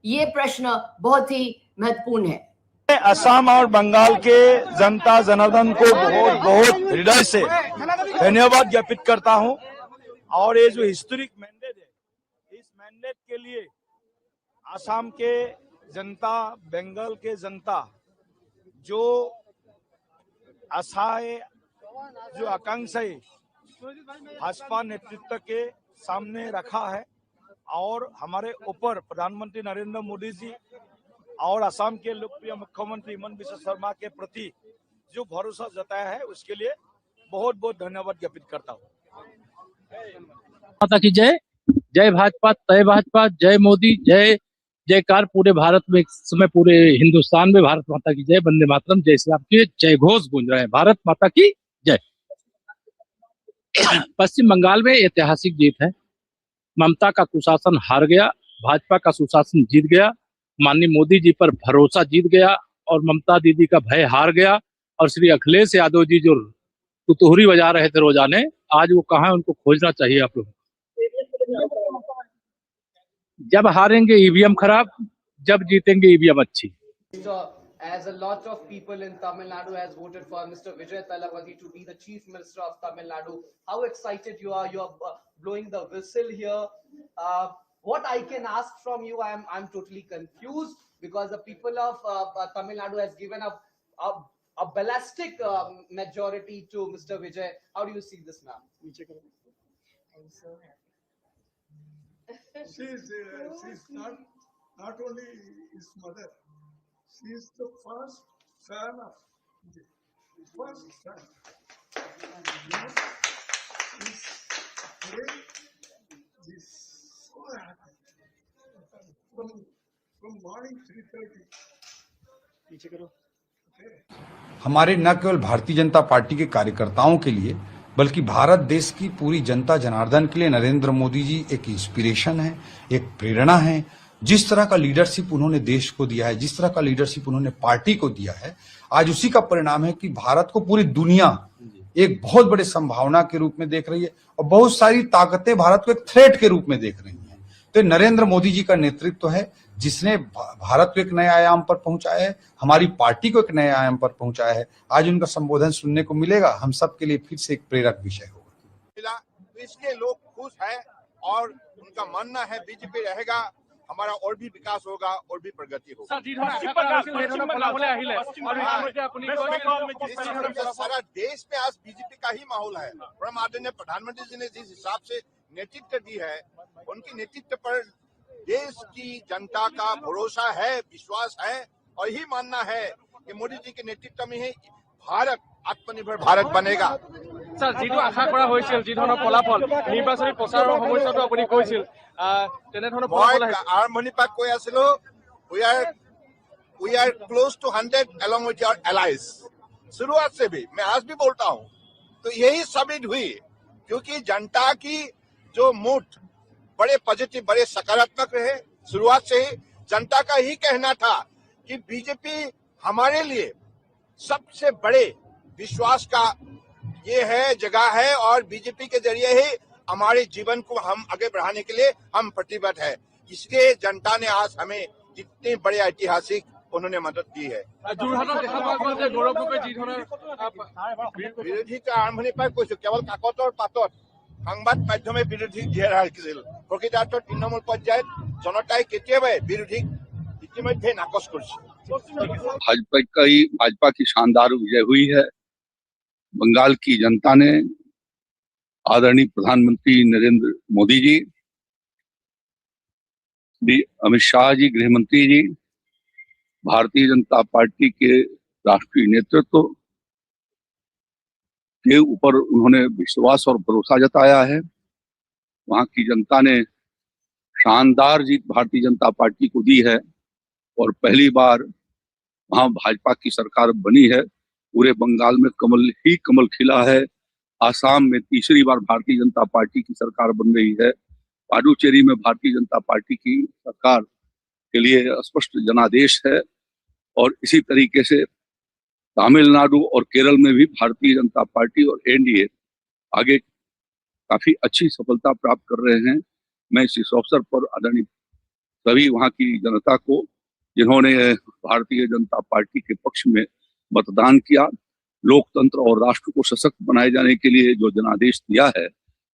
ये प्रश्न बहुत ही महत्वपूर्ण है। असम और बंगाल के जनता जनार्दन को बहुत बहुत हृदय से धन्यवाद ज्ञापित करता हूं। और ये जो हिस्टोरिक मैंडेट है, इस मैंडेट के लिए असम के जनता, बंगाल के जनता जो आशाएं, जो आकांक्षाएं भाजपा नेतृत्व के सामने रखा है और हमारे ऊपर प्रधानमंत्री नरेंद्र मोदी जी और असम के लोकप्रिय मुख्यमंत्री हिमंता बिस्वा शर्मा के प्रति जो भरोसा जताया है, उसके लिए बहुत बहुत धन्यवाद ज्ञापित करता हूँ। माता की जय। जय भाजपा, तय भाजपा, जय मोदी, जय जयकार पूरे भारत में, इस समय पूरे हिंदुस्तान में भारत माता की जय, वंदे मातरम, जय श्री राम के जय घोष गूंज रहे हैं। भारत माता की जय। पश्चिम बंगाल में ऐतिहासिक जीत है। ममता का कुशासन हार गया, भाजपा का सुशासन जीत गया, माननीय मोदी जी पर भरोसा जीत गया और ममता दीदी का भय हार गया। और श्री अखिलेश यादव जी जो तुतुहरी बजा रहे थे रोजाने, आज वो कहाँ है, उनको खोजना चाहिए आप लोग। जब हारेंगे ईवीएम खराब, जब जीतेंगे ईवीएम अच्छी। As a lot of people in Tamil Nadu has voted for Mr. Vijay Thalapathy to be the Chief Minister of Tamil Nadu, how excited you are? You are blowing the whistle here. What I can ask from you, I'm totally confused because the people of Tamil Nadu has given a ballistic majority to Mr. Vijay. How do you see this, ma'am? I'm so happy. She's not only his mother, she is the first son of Vijay. First son. He's so happy. From morning 3:30. हमारे न केवल Bharatiya Janata party के कार्यकर्ताओं के लिए बल्कि भारत देश की पूरी जनता जनार्दन के लिए नरेंद्र मोदी जी एक इंस्पिरेशन है, एक प्रेरणा है। जिस तरह का लीडरशिप उन्होंने देश को दिया है, जिस तरह का लीडरशिप उन्होंने पार्टी को दिया है, आज उसी का परिणाम है कि भारत को पूरी दुनिया एक बहुत बड़े संभावना के रूप में देख रही है और बहुत सारी ताकतें भारत को एक थ्रेट के रूप में देख रही हैं। तो नरेंद्र मोदी जी का नेतृत्व है जिसने भारत को एक नए आयाम पर पहुंचाया है, हमारी पार्टी को एक नए आयाम पर पहुंचाया है। आज उनका संबोधन सुनने को मिलेगा, हम सब के लिए फिर से एक प्रेरक विषय होगा। तो इसके लोग खुश हैं और उनका मानना है बीजेपी रहेगा, हमारा और भी विकास होगा और भी प्रगति होगी। सारा देश में आज बीजेपी का ही माहौल है। परम आदरणीय प्रधानमंत्री जी ने जिस हिसाब से नेतृत्व दी है, उनके नेतृत्व पर देश की जनता का भरोसा है, विश्वास है और यही मानना है कि मोदी जी के नेतृत्व में ही भारत आत्मनिर्भर भारत बनेगा। স্যার, যিটো আশা কৰা হৈছিল, যি ধৰণৰ ফলাফল নিৰ্বাচনী প্ৰচাৰৰ সময়তো আপুনি কৈছিল, তেনেধৰণৰ ফলাফল আহিছে। আৰম্ভণিৰ পৰা কৈ আছিলো, we are close to 100 along with your allies। शुरुआत से भी मैं आज भी बोलता हूँ, तो यही साबित हुई क्योंकि जनता की जो मूड बड़े पॉजिटिव, बड़े सकारात्मक रहे। शुरुआत से ही जनता का ही कहना था कि बीजेपी हमारे लिए सबसे बड़े विश्वास का ये है, जगह है और बीजेपी के जरिए ही हमारे जीवन को हम आगे बढ़ाने के लिए हम प्रतिबद्ध है। इसलिए जनता ने आज हमें इतनी बड़े ऐतिहासिक उन्होंने मदद दी है। বিৰোধী আৰম্ভণিৰ পৰা কৈছো, কেৱল কাকতৰ পাতত সংবাদ মাধ্যমে বিৰোধী জীয়াই ৰাখিছিল। প্ৰকৃতাৰ্থত তৃণমূল পৰ্যায়ত জনতাই কেতিয়াবাই বিৰোধীক ইতিমধ্যে নাকচ কৰিছে। भाजपा की शानदार विजय हुई है। बंगाल की जनता ने आदरणीय प्रधानमंत्री नरेंद्र मोदी जी, अमित शाह जी गृह मंत्री जी, भारतीय जनता पार्टी के राष्ट्रीय नेतृत्व के ऊपर उन्होंने विश्वास और भरोसा जताया है। वहां की जनता ने शानदार जीत भारतीय जनता पार्टी को दी है और पहली बार वहां भाजपा की सरकार बनी है। पूरे बंगाल में कमल ही कमल खिला है। आसाम में तीसरी बार भारतीय जनता पार्टी की सरकार बन रही है। पुडुचेरी में भारतीय जनता पार्टी की सरकार के लिए स्पष्ट जनादेश है और इसी तरीके से तमिलनाडु और केरल में भी भारतीय जनता पार्टी और एनडीए आगे काफी अच्छी सफलता प्राप्त कर रहे हैं। मैं इस अवसर पर आदरणीय तभी वहां की जनता को, जिन्होंने भारतीय जनता पार्टी के पक्ष में मतदान किया, लोकतंत्र और राष्ट्र को सशक्त बनाए जाने के लिए जो जनादेश दिया है,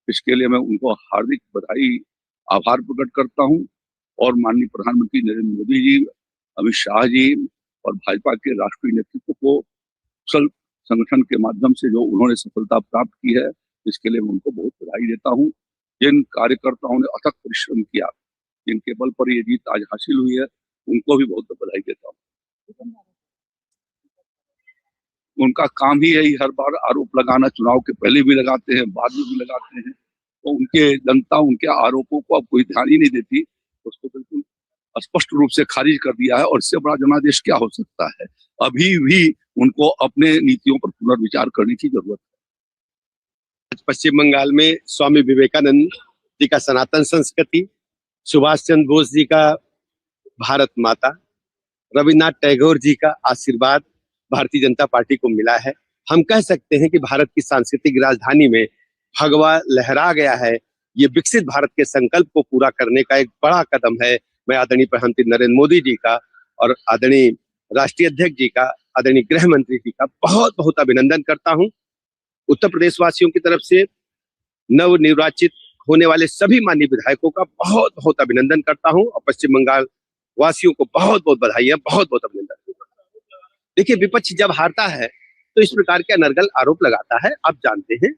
इसके लिए मैं उनको हार्दिक बधाई, आभार प्रकट करता हूं। और माननीय प्रधानमंत्री नरेंद्र मोदी जी, अमित शाह जी और भाजपा के राष्ट्रीय नेतृत्व को कुशल संगठन के माध्यम से जो उन्होंने सफलता प्राप्त की है, इसके लिए मैं उनको बहुत बधाई देता हूं। जिन कार्यकर्ताओं ने अथक परिश्रम किया, जिनके बल पर ये जीत आज हासिल हुई है, उनको भी बहुत बधाई देता हूं। उनका काम ही यही हर बार आरोप लगाना, चुनाव के पहले भी लगाते हैं, बाद में भी लगाते हैं। तो उनके जनता उनके आरोपों को अब कोई ध्यान ही नहीं देती, उसको बिल्कुल स्पष्ट रूप से खारिज कर दिया है। और इससे बड़ा जनादेश क्या हो सकता है? अभी भी उनको अपने नीतियों पर पुनर्विचार करने की जरूरत है। पश्चिम बंगाल में स्वामी विवेकानंद जी का सनातन संस्कृति, सुभाष चंद्र बोस जी का भारत माता, रविन्द्रनाथ टैगोर जी का आशीर्वाद भारतीय जनता पार्टी को मिला है। हम कह सकते हैं कि भारत की सांस्कृतिक राजधानी में भगवा लहरा गया है। ये विकसित भारत के संकल्प को पूरा करने का एक बड़ा कदम है। मैं आदरणीय प्रधानमंत्री नरेंद्र मोदी जी का और आदरणीय राष्ट्रीय अध्यक्ष जी का, आदरणीय गृह मंत्री जी का बहुत बहुत अभिनंदन करता हूं। उत्तर प्रदेश वासियों की तरफ से नवनिर्वाचित होने वाले सभी माननीय विधायकों का बहुत बहुत अभिनंदन करता हूं और पश्चिम बंगाल वासियों को बहुत बहुत बधाई है, बहुत बहुत अभिनंदन। देखिए, विपक्ष जब हारता है तो इस प्रकार के अनर्गल आरोप लगाता है। आप जानते हैं,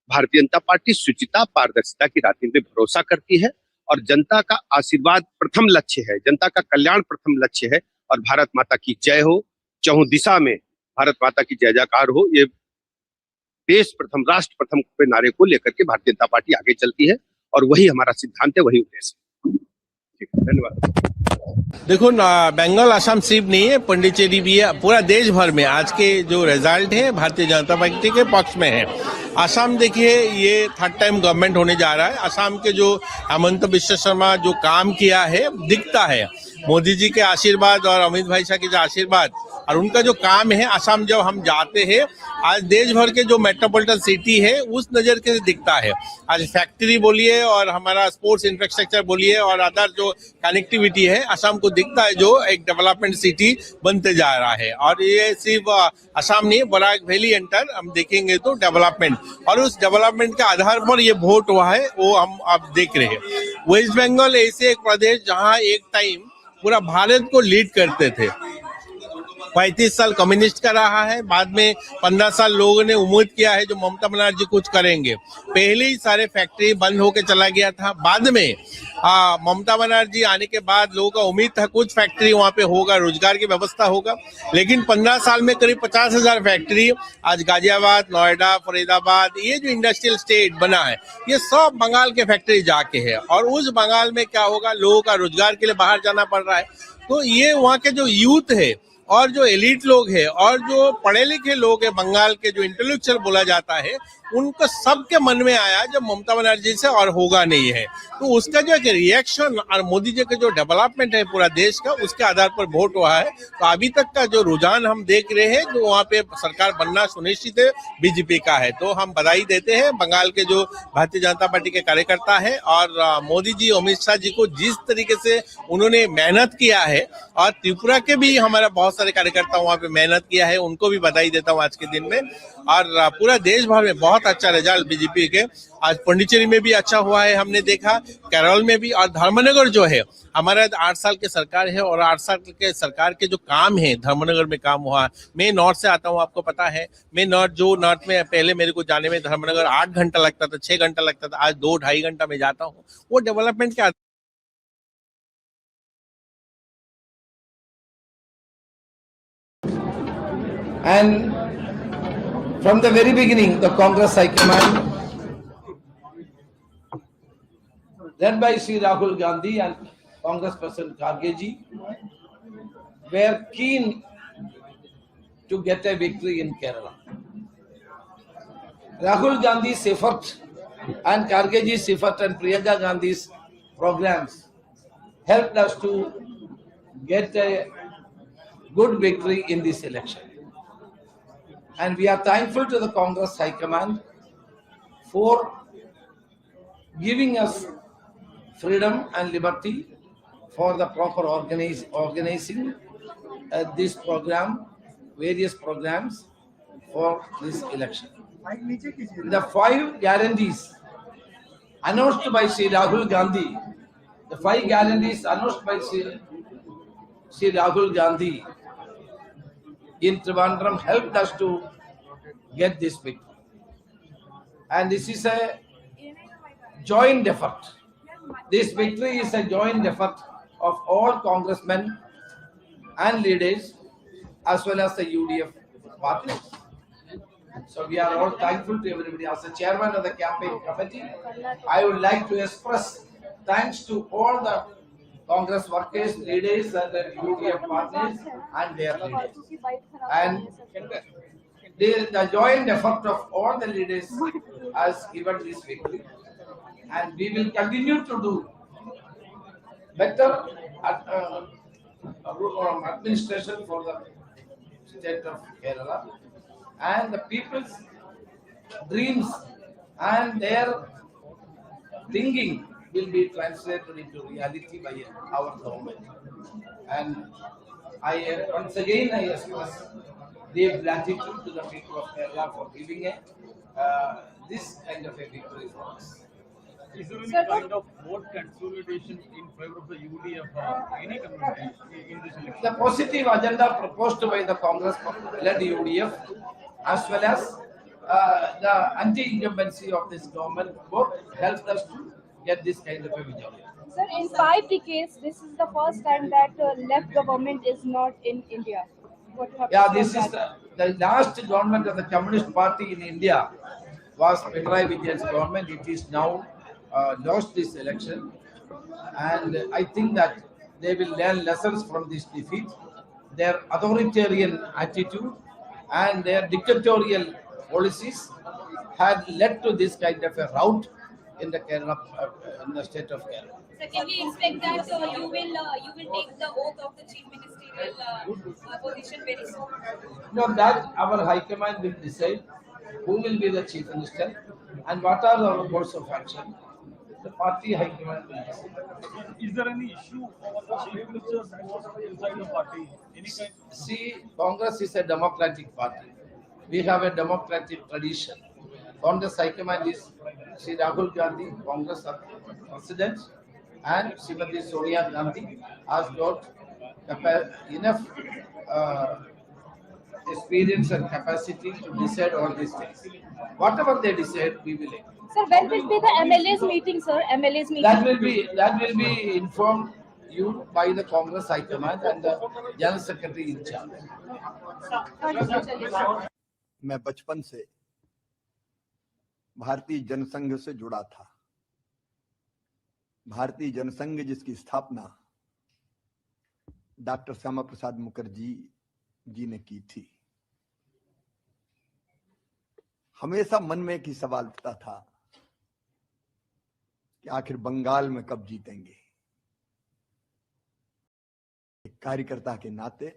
भारतीय जनता पार्टी शुचिता, पारदर्शिता की राजनीति में भरोसा करती है और जनता का आशीर्वाद प्रथम लक्ष्य है, जनता का कल्याण प्रथम लक्ष्य है। और भारत माता की जय हो, चहुं दिशा में भारत माता की जय जयकार हो। ये देश प्रथम, राष्ट्र प्रथम के नारे को लेकर के भारतीय जनता पार्टी आगे चलती है और वही हमारा सिद्धांत है, वही उद्देश्य है। धन्यवाद। देखो बंगाल असम सिर्फ नहीं है, पुडुचेरी भी है। पूरा देश भर में आज के जो रिजल्ट है भारतीय जनता पार्टी के पक्ष में है। असम देखिए, ये थर्ड टाइम गवर्नमेंट होने जा रहा है। असम के जो हिमंता बिस्वा शर्मा जो काम किया है दिखता है। मोदी जी के आशीर्वाद और अमित भाई शाह के जो आशीर्वाद और उनका जो काम है, असम जब हम जाते हैं, आज देश भर के जो मेट्रोपॉलिटन सिटी है उस नजर के दिखता है। आज फैक्ट्री बोलिए और हमारा स्पोर्ट्स इंफ्रास्ट्रक्चर बोलिए और अदर जो कनेक्टिविटी है, असम को दिखता है जो एक डेवलपमेंट सिटी बनते जा रहा है। और ये सिर्फ असम नहीं, बराक वैली एंटर हम देखेंगे तो डेवलपमेंट, और उस डेवलपमेंट के आधार पर ये वोट हुआ है, वो हम अब देख रहे हैं। वेस्ट बंगाल ऐसे एक प्रदेश जहाँ एक टाइम पूरा भारत को लीड करते थे। 35 साल कम्युनिस्ट का रहा है, बाद में 15 साल लोगों ने उम्मीद किया है जो ममता बनर्जी कुछ करेंगे। पहले ही सारे फैक्ट्री बंद होके चला गया था। बाद में ममता बनर्जी आने के बाद लोगों का उम्मीद था कुछ फैक्ट्री वहां पे होगा, रोजगार की व्यवस्था होगा। लेकिन 15 साल में करीब 50,000 फैक्ट्री आज गाजियाबाद, नोएडा, फरीदाबाद, ये जो इंडस्ट्रियल स्टेट बना है, ये सब बंगाल के फैक्ट्री जाके है। और उस बंगाल में क्या होगा, लोगों का रोजगार के लिए बाहर जाना पड़ रहा है। तो ये वहाँ के जो यूथ है और जो एलिट लोग हैं और जो पढ़े लिखे लोग हैं, बंगाल के जो इंटेलेक्चुअल बोला जाता है, उनको सबके मन में आया जब ममता बनर्जी से और होगा नहीं है। तो उसका जो एक रिएक्शन और मोदी जी का जो डेवलपमेंट है पूरा देश का, उसके आधार पर वोट हुआ है। तो अभी तक का जो रुझान हम देख रहे हैं, जो वहाँ पे सरकार बनना सुनिश्चित है, बीजेपी का है। तो हम बधाई देते हैं बंगाल के जो भारतीय जनता पार्टी के कार्यकर्ता है और मोदी जी, अमित शाह जी को जिस तरीके से उन्होंने मेहनत किया है, और त्रिपुरा के भी हमारा बहुत सारे कार्यकर्ता वहाँ पे मेहनत किया है, उनको भी बधाई देता हूँ आज के दिन में। और पूरा देश भर में बहुत अच्छा रिजल्ट बीजेपी के। आज पुडुचेरी में भी अच्छा हुआ है, हमने देखा, केरल में भी। और धर्मनगर जो है, हमारा 8 साल की सरकार है और 8 साल के सरकार के जो काम है धर्मनगर में काम हुआ। मैं नॉर्थ से आता हूँ, आपको पता है। मैं नॉर्थ में पहले मेरे को जाने में धर्मनगर 8 घंटा लगता था, 6 घंटा लगता था, आज 2-2.5 घंटा में जाता हूँ। वो डेवलपमेंट के And from the very beginning, the Congress High Command, led by Sri Rahul Gandhi and Congress President Kharge ji, were keen to get a victory in Kerala. Rahul Gandhi's effort and Kharge ji's effort and Priyanka Gandhi's programs helped us to get a good victory in this election. And we are thankful to the Congress High Command for giving us freedom and liberty for the proper organizing this program, various programs for this election. The 5 guarantees announced by Sri Rahul Gandhi, the 5 guarantees announced by Sri Rahul Gandhi in Trivandrum helped us to get this victory. And this is a joint effort. This victory is a joint effort of all congressmen and leaders as well as the UDF parties. So we are all thankful to everybody. As the chairman of the campaign committee, I would like to express thanks to all the Congress workers, leaders and the UDF partners and their leaders. And the joint effort of all the leaders has given this victory. And we will continue to do better administration for the state of Kerala, and the people's dreams and their thinking will be translated into reality by our government. And once again I express deep gratitude to the people of Kerala for giving this kind of a victory for us. Is there any kind of vote consolidation in favor of the UDF or any community in this election? The positive agenda proposed by the Congress-led UDF as well as the anti-incumbency of this government both helped us to get this kind of a victory. Sir, in 5 decades, this is the first time that left government is not in India. Yeah, this is the last government of the Communist Party in India was Pinarayi Vijay's government. It is now lost this election, and I think that they will learn lessons from this defeat. Their authoritarian attitude and their dictatorial policies had led to this kind of a rout in the Kerala, in the state of Kerala. So can we expect that you will take the oath of the chief ministerial position very soon? No, that our High Command will decide who will be the chief minister and what are our course of action. The party High Command will decide. Is there any issue for the chief minister's post inside the party? Any kind? See, Congress is a democratic party. We have a democratic tradition. Congress High Command is Sri Rahul Gandhi, Congress President, and Srimati Sonia Gandhi has got enough experience and capacity to decide all these things. Whatever they decide, we will agree. Sir, when will be the MLA's meeting, sir? MLA's meeting. That will be informed you by the Congress High Command and the General Secretary in charge. मैं बचपन से भारतीय जनसंघ से जुड़ा था। भारतीय जनसंघ जिसकी स्थापना डॉक्टर श्यामा प्रसाद मुखर्जी जी ने की थी। हमेशा मन में एक ही सवाल उठता था कि आखिर बंगाल में कब जीतेंगे। एक कार्यकर्ता के नाते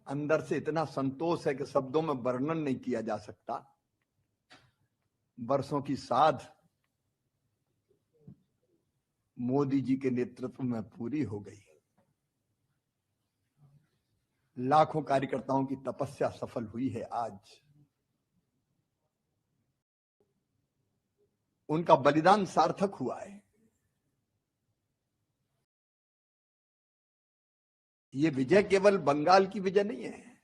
अंदर से इतना संतोष है कि शब्दों में वर्णन नहीं किया जा सकता। वर्षों की साध मोदी जी के नेतृत्व में पूरी हो गई। लाखों कार्यकर्ताओं की तपस्या सफल हुई है। आज उनका बलिदान सार्थक हुआ है। ये विजय केवल बंगाल की विजय नहीं है,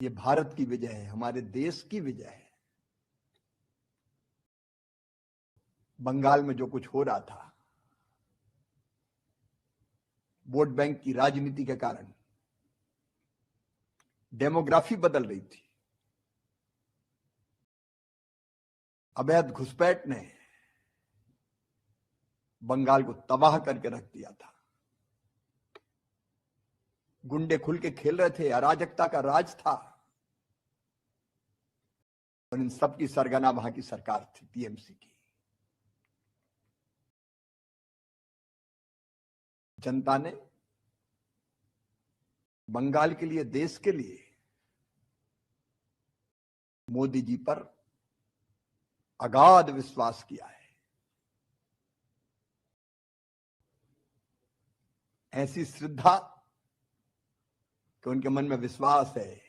ये भारत की विजय है, हमारे देश की विजय है। बंगाल में जो कुछ हो रहा था, वोट बैंक की राजनीति के कारण डेमोग्राफी बदल रही थी। अवैध घुसपैठ ने बंगाल को तबाह करके रख दिया था। गुंडे खुल के खेल रहे थे, अराजकता का राज था, और इन सब की सरगना वहां की सरकार थी, टीएमसी की। जनता ने बंगाल के लिए, देश के लिए मोदी जी पर अगाध विश्वास किया है। ऐसी श्रद्धा कि उनके मन में विश्वास है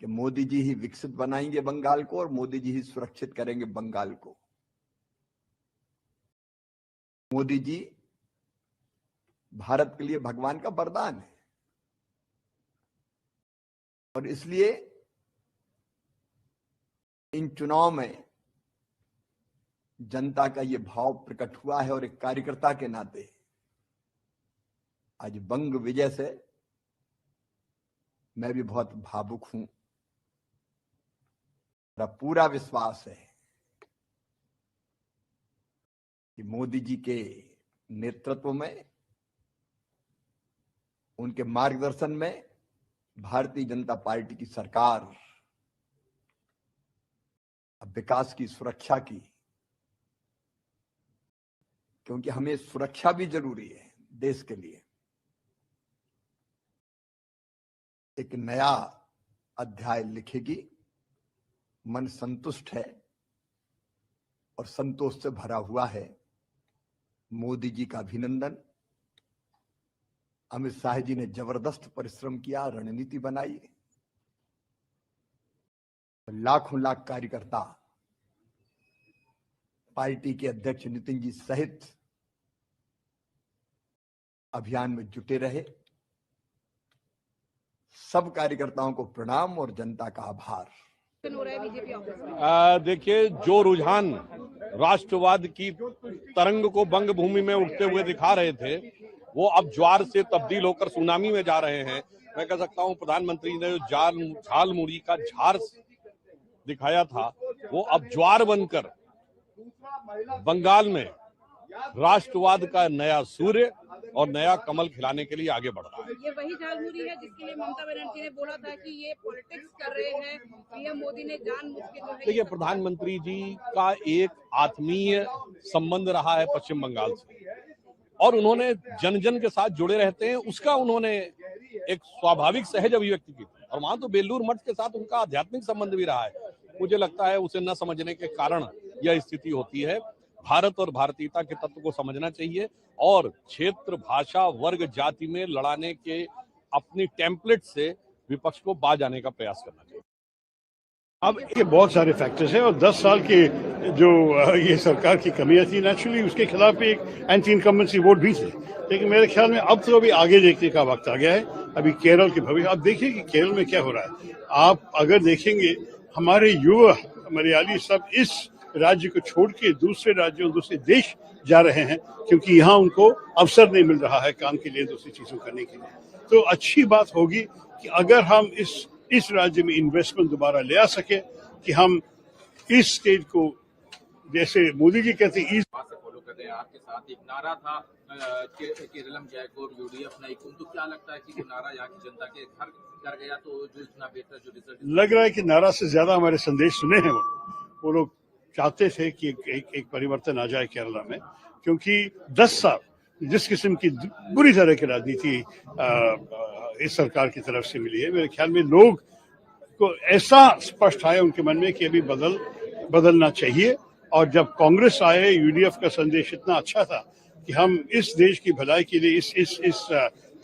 कि मोदी जी ही विकसित बनाएंगे बंगाल को और मोदी जी ही सुरक्षित करेंगे बंगाल को। मोदी जी भारत के लिए भगवान का वरदान है और इसलिए इन चुनाव में जनता का ये भाव प्रकट हुआ है और एक कार्यकर्ता के नाते आज बंग विजय से मैं भी बहुत भावुक हूं। मेरा पूरा विश्वास है कि मोदी जी के नेतृत्व में, उनके मार्गदर्शन में भारतीय जनता पार्टी की सरकार अब विकास की, सुरक्षा की, क्योंकि हमें सुरक्षा भी जरूरी है देश के लिए, एक नया अध्याय लिखेगी। मन संतुष्ट है और संतोष से भरा हुआ है। मोदी जी का अभिनंदन। अमित शाह जी ने जबरदस्त परिश्रम किया, रणनीति बनाई। लाखों लाख कार्यकर्ता पार्टी के अध्यक्ष नितिन जी सहित अभियान में जुटे रहे। सब कार्यकर्ताओं को प्रणाम और जनता का आभार। देखिए, जो रुझान राष्ट्रवाद की तरंग को बंग भूमि में उठते हुए दिखा रहे थे, वो अब ज्वार से तब्दील होकर सुनामी में जा रहे हैं। मैं कह सकता हूं प्रधानमंत्री ने जो झाल मुड़ी का झार दिखाया था, वो अब ज्वार बनकर बंगाल में राष्ट्रवाद का नया सूर्य और नया कमल खिलाने के लिए आगे बढ़ रहा है। ये वही झालमुड़ी है जिसके लिए ममता बनर्जी ने बोला था कि ये पॉलिटिक्स कर रहे हैं, पीएम मोदी ने जानबूझ के जो है। देखिए, प्रधानमंत्री जी का एक आत्मीय संबंध रहा है पश्चिम बंगाल से और उन्होंने जन जन के साथ जुड़े रहते हैं, उसका उन्होंने एक स्वाभाविक सहज अभिव्यक्ति की थी। और वहां तो बेलूर मठ के साथ उनका आध्यात्मिक संबंध भी रहा है। मुझे लगता है उसे न समझने के कारण यह स्थिति होती है। भारत और भारतीयता के तत्व को समझना चाहिए और क्षेत्र, भाषा, वर्ग, जाति में लड़ाने के अपनी टेम्पलेट से विपक्ष को बाज आने का प्रयास करना चाहिए। अब ये बहुत सारे फैक्टर्स हैं और 10 साल के जो ये सरकार की कमियां थी, नेचुरली उसके खिलाफ एक एंटी इनकम्बेंसी वोट भी थे। लेकिन मेरे ख्याल में अब तो अभी आगे देखने का वक्त आ गया है। अभी केरल के भविष्य, आप देखिए कि केरल में क्या हो रहा है। आप अगर देखेंगे, हमारे युवा मलयाली सब इस राज्य को छोड़ के दूसरे राज्यों, दूसरे देश जा रहे हैं क्योंकि यहाँ उनको अवसर नहीं मिल रहा है काम के लिए, दूसरी चीजों करने के लिए। तो अच्छी बात होगी कि अगर हम इस राज्य में इन्वेस्टमेंट दोबारा ले आ सके, कि हम इस स्टेट को, जैसे मोदी जी कहते हैं, फॉलो कर रहे हैं। आपके साथ एक नारा था केरलम जयकोर यूडीएफ नाइकुम, तो क्या लगता है कि वो नारा यहाँ की जनता के घर कर गया, तो जो इतना बेहतर जो रिजल्ट लग रहा है कि नारा से ज्यादा हमारे संदेश सुने हैं। वो लोग चाहते थे कि एक परिवर्तन आ जाए केरला में, क्योंकि 10 साल जिस किस्म की बुरी तरह की राजनीति इस सरकार की तरफ से मिली है, मेरे ख्याल में लोग को ऐसा स्पष्ट आया उनके मन में कि अभी बदलना चाहिए। और जब कांग्रेस आए, यूडीएफ का संदेश इतना अच्छा था कि हम इस देश की भलाई के लिए, इस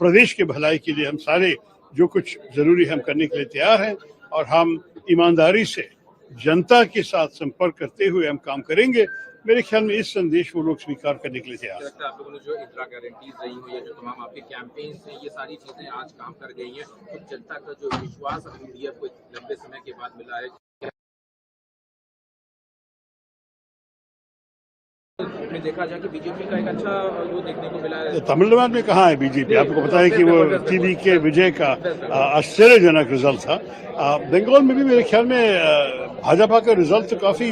प्रदेश के भलाई के लिए हम सारे जो कुछ जरूरी हम करने के लिए तैयार हैं और हम ईमानदारी से जनता के साथ संपर्क करते हुए हम काम करेंगे। मेरे ख्याल में इस संदेश को लोग स्वीकार करने के लिए तैयार हैं। आप लोगों ने जो इंदिरा गारंटीज रही हुई है, जो तमाम आपके कैंपेन्स हैं, ये सारी चीजें आज काम कर गई हैं, तो जनता का जो विश्वास यूडीएफ को लंबे समय के बाद मिला है, आपने देखा जाए कि बीजेपी का एक अच्छा वो देखने को मिला है। तमिलनाडु में कहाँ है बीजेपी? आपको पता है कि वो टीवी के विजय का आश्चर्यजनक रिजल्ट था। बंगाल में भी मेरे ख्याल में भाजपा का रिजल्ट तो काफी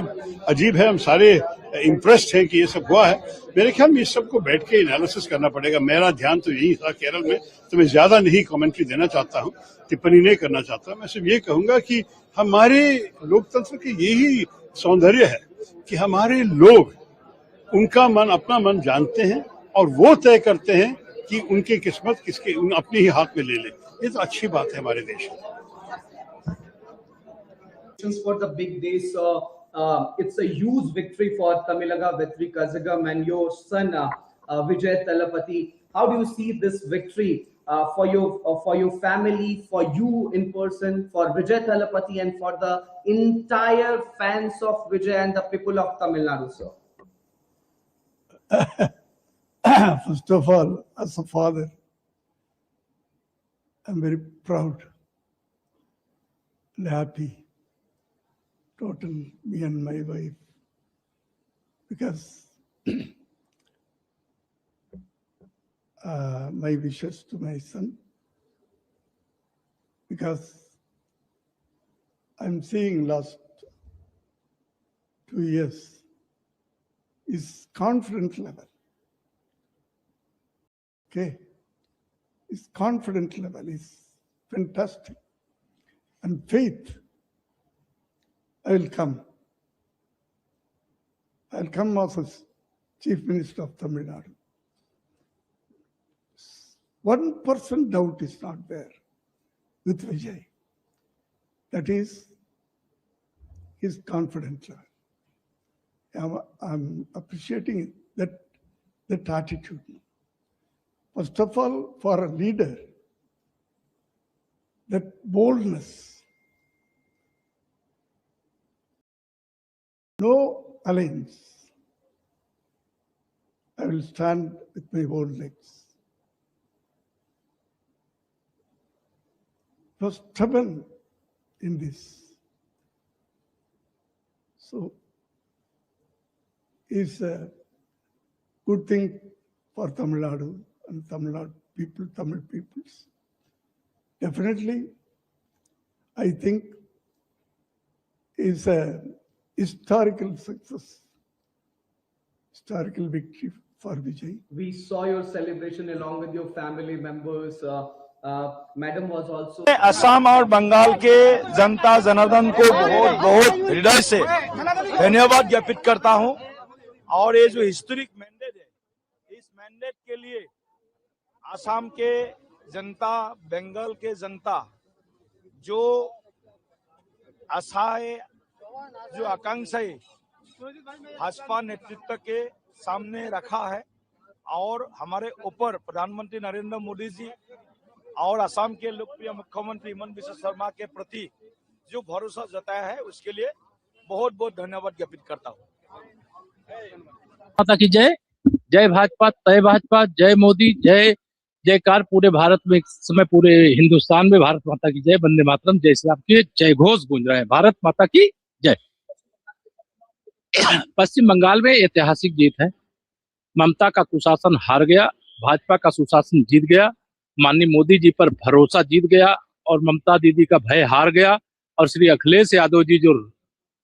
अजीब है। हम सारे इम्प्रेस्ड हैं कि ये सब हुआ है। मेरे ख्याल में इस सबको बैठ के एनालिसिस करना पड़ेगा। मेरा ध्यान तो यही था केरल में, तो मैं ज्यादा नहीं कमेंट्री देना चाहता हूँ, टिप्पणी नहीं करना चाहता। मैं सिर्फ ये कहूंगा कि हमारे लोकतंत्र की यही सौंदर्य है कि हमारे लोग उनका मन, अपना मन जानते हैं और वो तय करते हैं कि उनकी किस्मत किसके अपने ही हाथ में ले ले। ये तो अच्छी बात है हमारे देश में। For the big day, so it's a huge victory for Tamilaga Vetri Kazhagam and your son Vijay Talapati. How do you see this victory for your family, for you in person, for Vijay Thalapathy, and for the entire fans of Vijay and the people of Tamil Nadu, sir? First of all, as a father, I'm very proud and happy, total, me and my wife, because my wishes to my son, because I'm seeing last 2 years, his confidence level. Okay, his confidence level is fantastic. And faith, I will come. I'll come as a Chief Minister of Tamil Nadu. 1% doubt is not there with Vijay. That is his confidence level. I'm appreciating that attitude. First of all, for a leader, that boldness, no alliance. I will stand with my own legs. Was stubborn in this. So it's a good thing for Tamil Nadu and Tamil peoples. Definitely, I think is a historical success, historical victory for Vijay. We saw your celebration along with your family members. Madam was also. Assam और बंगाल के जनता जनार्दन को बहुत बहुत हृदय से धन्यवाद ज्ञापित करता हूं। और ये जो हिस्टोरिक मैंडेट है, इस मैंडेट के लिए असम के जनता, बंगाल के जनता जो आशाएं, जो आकांक्षाएं भाजपा नेतृत्व के सामने रखा है और हमारे ऊपर प्रधानमंत्री नरेंद्र मोदी जी और असम के लोकप्रिय मुख्यमंत्री हिमंता बिस्वा शर्मा के प्रति जो भरोसा जताया है, उसके लिए बहुत बहुत धन्यवाद ज्ञापित करता हूँ। माता की जय, जय भाजपा, तय भाजपा, जय मोदी, जय जयकार पूरे भारत में, इस समय पूरे हिंदुस्तान में भारत माता की जय, वंदे मातरम, जय श्री राम के जय घोष गूंज रहे हैं। भारत माता की जय। पश्चिम बंगाल में ऐतिहासिक जीत है। ममता का कुशासन हार गया, भाजपा का सुशासन जीत गया, माननीय मोदी जी पर भरोसा जीत गया और ममता दीदी का भय हार गया। और श्री अखिलेश यादव जी जो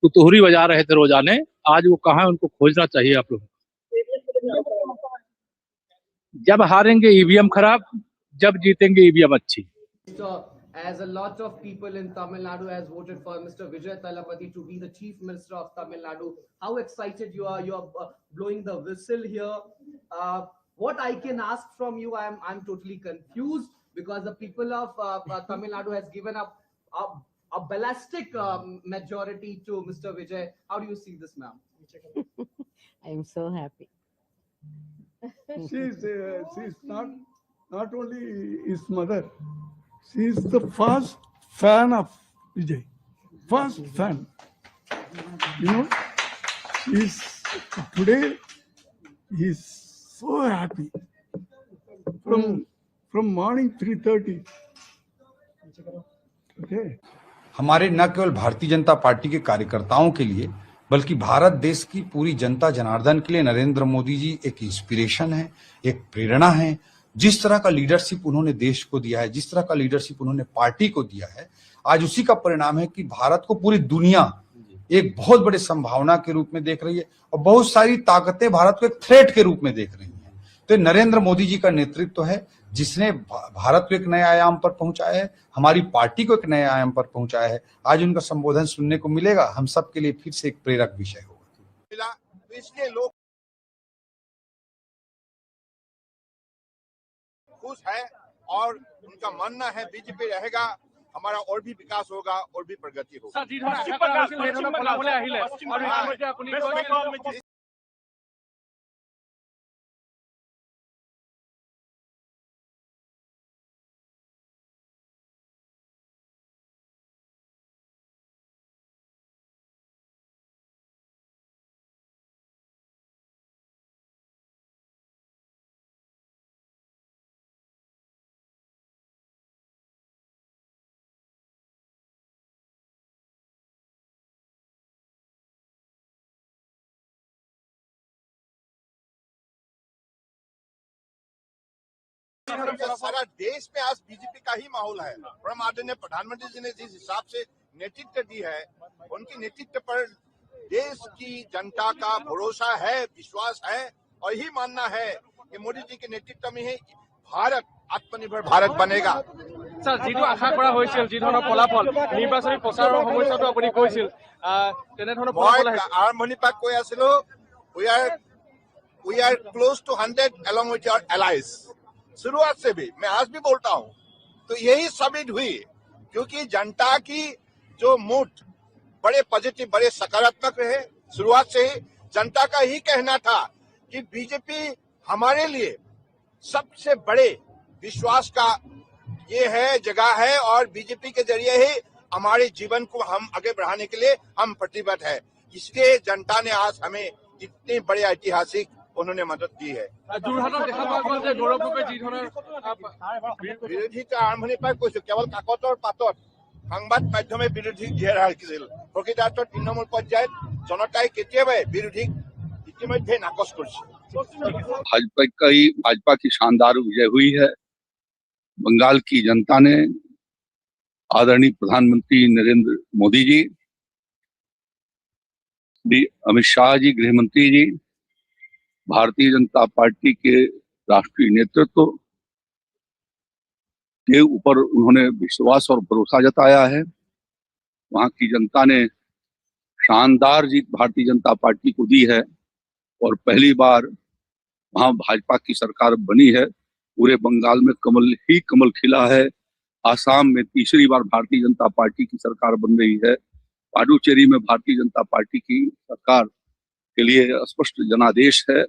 तुतुहरी बजा रहे थे रोजाने, आज वो कहाँ है, उनको खोजना चाहिए आप लोग। जब हारेंगे ईवीएम खराब, जब जीतेंगे ईवीएम अच्छी। As a lot of people in Tamil Nadu has voted for Mr. Vijay Thalapathy to be the Chief Minister of Tamil Nadu, how excited you are? You are blowing the whistle here. What I can ask from you, I'm totally confused because the people of Tamil Nadu has given up a ballistic majority to Mr. Vijay. How do you see this, ma'am? I'm so happy. She's not only his mother, she is the first fan of Vijay. First fan. You know, today he's so happy. From morning 3:30. Okay. हमारे न केवल Bharatiya Janata party के कार्यकर्ताओं के लिए बल्कि भारत देश की पूरी जनता जनार्दन के लिए नरेंद्र मोदी जी एक इंस्पिरेशन है, एक प्रेरणा है। जिस तरह का लीडरशिप उन्होंने देश को दिया है, जिस तरह का लीडरशिप उन्होंने पार्टी को दिया है, आज उसी का परिणाम है कि भारत को पूरी दुनिया एक बहुत बड़े संभावना के रूप में देख रही है और बहुत सारी ताकतें भारत को एक थ्रेट के रूप में देख रही हैं। तो नरेंद्र मोदी जी का नेतृत्व है जिसने भारत को एक नए आयाम पर पहुंचाया है, हमारी पार्टी को एक नए आयाम पर पहुंचाया है। आज उनका संबोधन सुनने को मिलेगा, हम सब के लिए फिर से एक प्रेरक विषय होगा। इसलिए लोग खुश है और उनका मानना है बीजेपी रहेगा, हमारा और भी विकास होगा और भी प्रगति होगा। सारा देश में आज बीजेपी का ही माहौल है। परम आदरणीय प्रधानमंत्री जी ने जिस हिसाब से नेतृत्व दी है, उनकी नेतृत्व पर देश की जनता का भरोसा है, विश्वास है और यही मानना है कि मोदी जी के नेतृत्व में ही भारत आत्मनिर्भर भारत बनेगा। স্যার, যিটো আশা কৰা হৈছিল, যি ধৰণৰ ফলাফল নিৰ্বাচনী প্ৰচাৰৰ সময়তো আপুনি কৈছিল, তেনেধৰণৰ ফলাফল আহিছে। আৰম্ভণিৰ পৰা কৈ আছিলো, we are close to 100 along with our allies। शुरुआत से भी मैं आज भी बोलता हूं, तो यही साबित हुई क्योंकि जनता की जो मूड बड़े पॉजिटिव, बड़े सकारात्मक रहे। शुरुआत से ही जनता का ही कहना था कि बीजेपी हमारे लिए सबसे बड़े विश्वास का ये है, जगह है और बीजेपी के जरिए ही हमारे जीवन को हम आगे बढ़ाने के लिए हम प्रतिबद्ध है। इसलिए जनता ने आज हमें इतनी बड़े ऐतिहासिक उन्होंने मदद दी है। বিৰোধী আৰম্ভণিৰ পৰাই কৈছো, কেৱল কাকতৰ পাতত সংবাদ মাধ্যমে বিৰোধীক ঘেৰা ৰাখিছিল। প্ৰকৃতাৰ্থত তৃণমূল পৰ্যায়ত জনতাই কেতিয়াবাই বিৰোধীক ইতিমধ্যে নাকচ কৰিছে। भाजपा की शानदार विजय हुई है। बंगाल की जनता ने आदरणीय प्रधानमंत्री नरेंद्र मोदी जी, अमित शाह जी गृह मंत्री जी, भारतीय जनता पार्टी के राष्ट्रीय नेतृत्व के ऊपर उन्होंने विश्वास और भरोसा जताया है। वहां की जनता ने शानदार जीत भारतीय जनता पार्टी को दी है और पहली बार वहां भाजपा की सरकार बनी है। पूरे बंगाल में कमल ही कमल खिला है। आसाम में तीसरी बार भारतीय जनता पार्टी की सरकार बन रही है। पुडुचेरी में भारतीय जनता पार्टी की सरकार के लिए स्पष्ट जनादेश है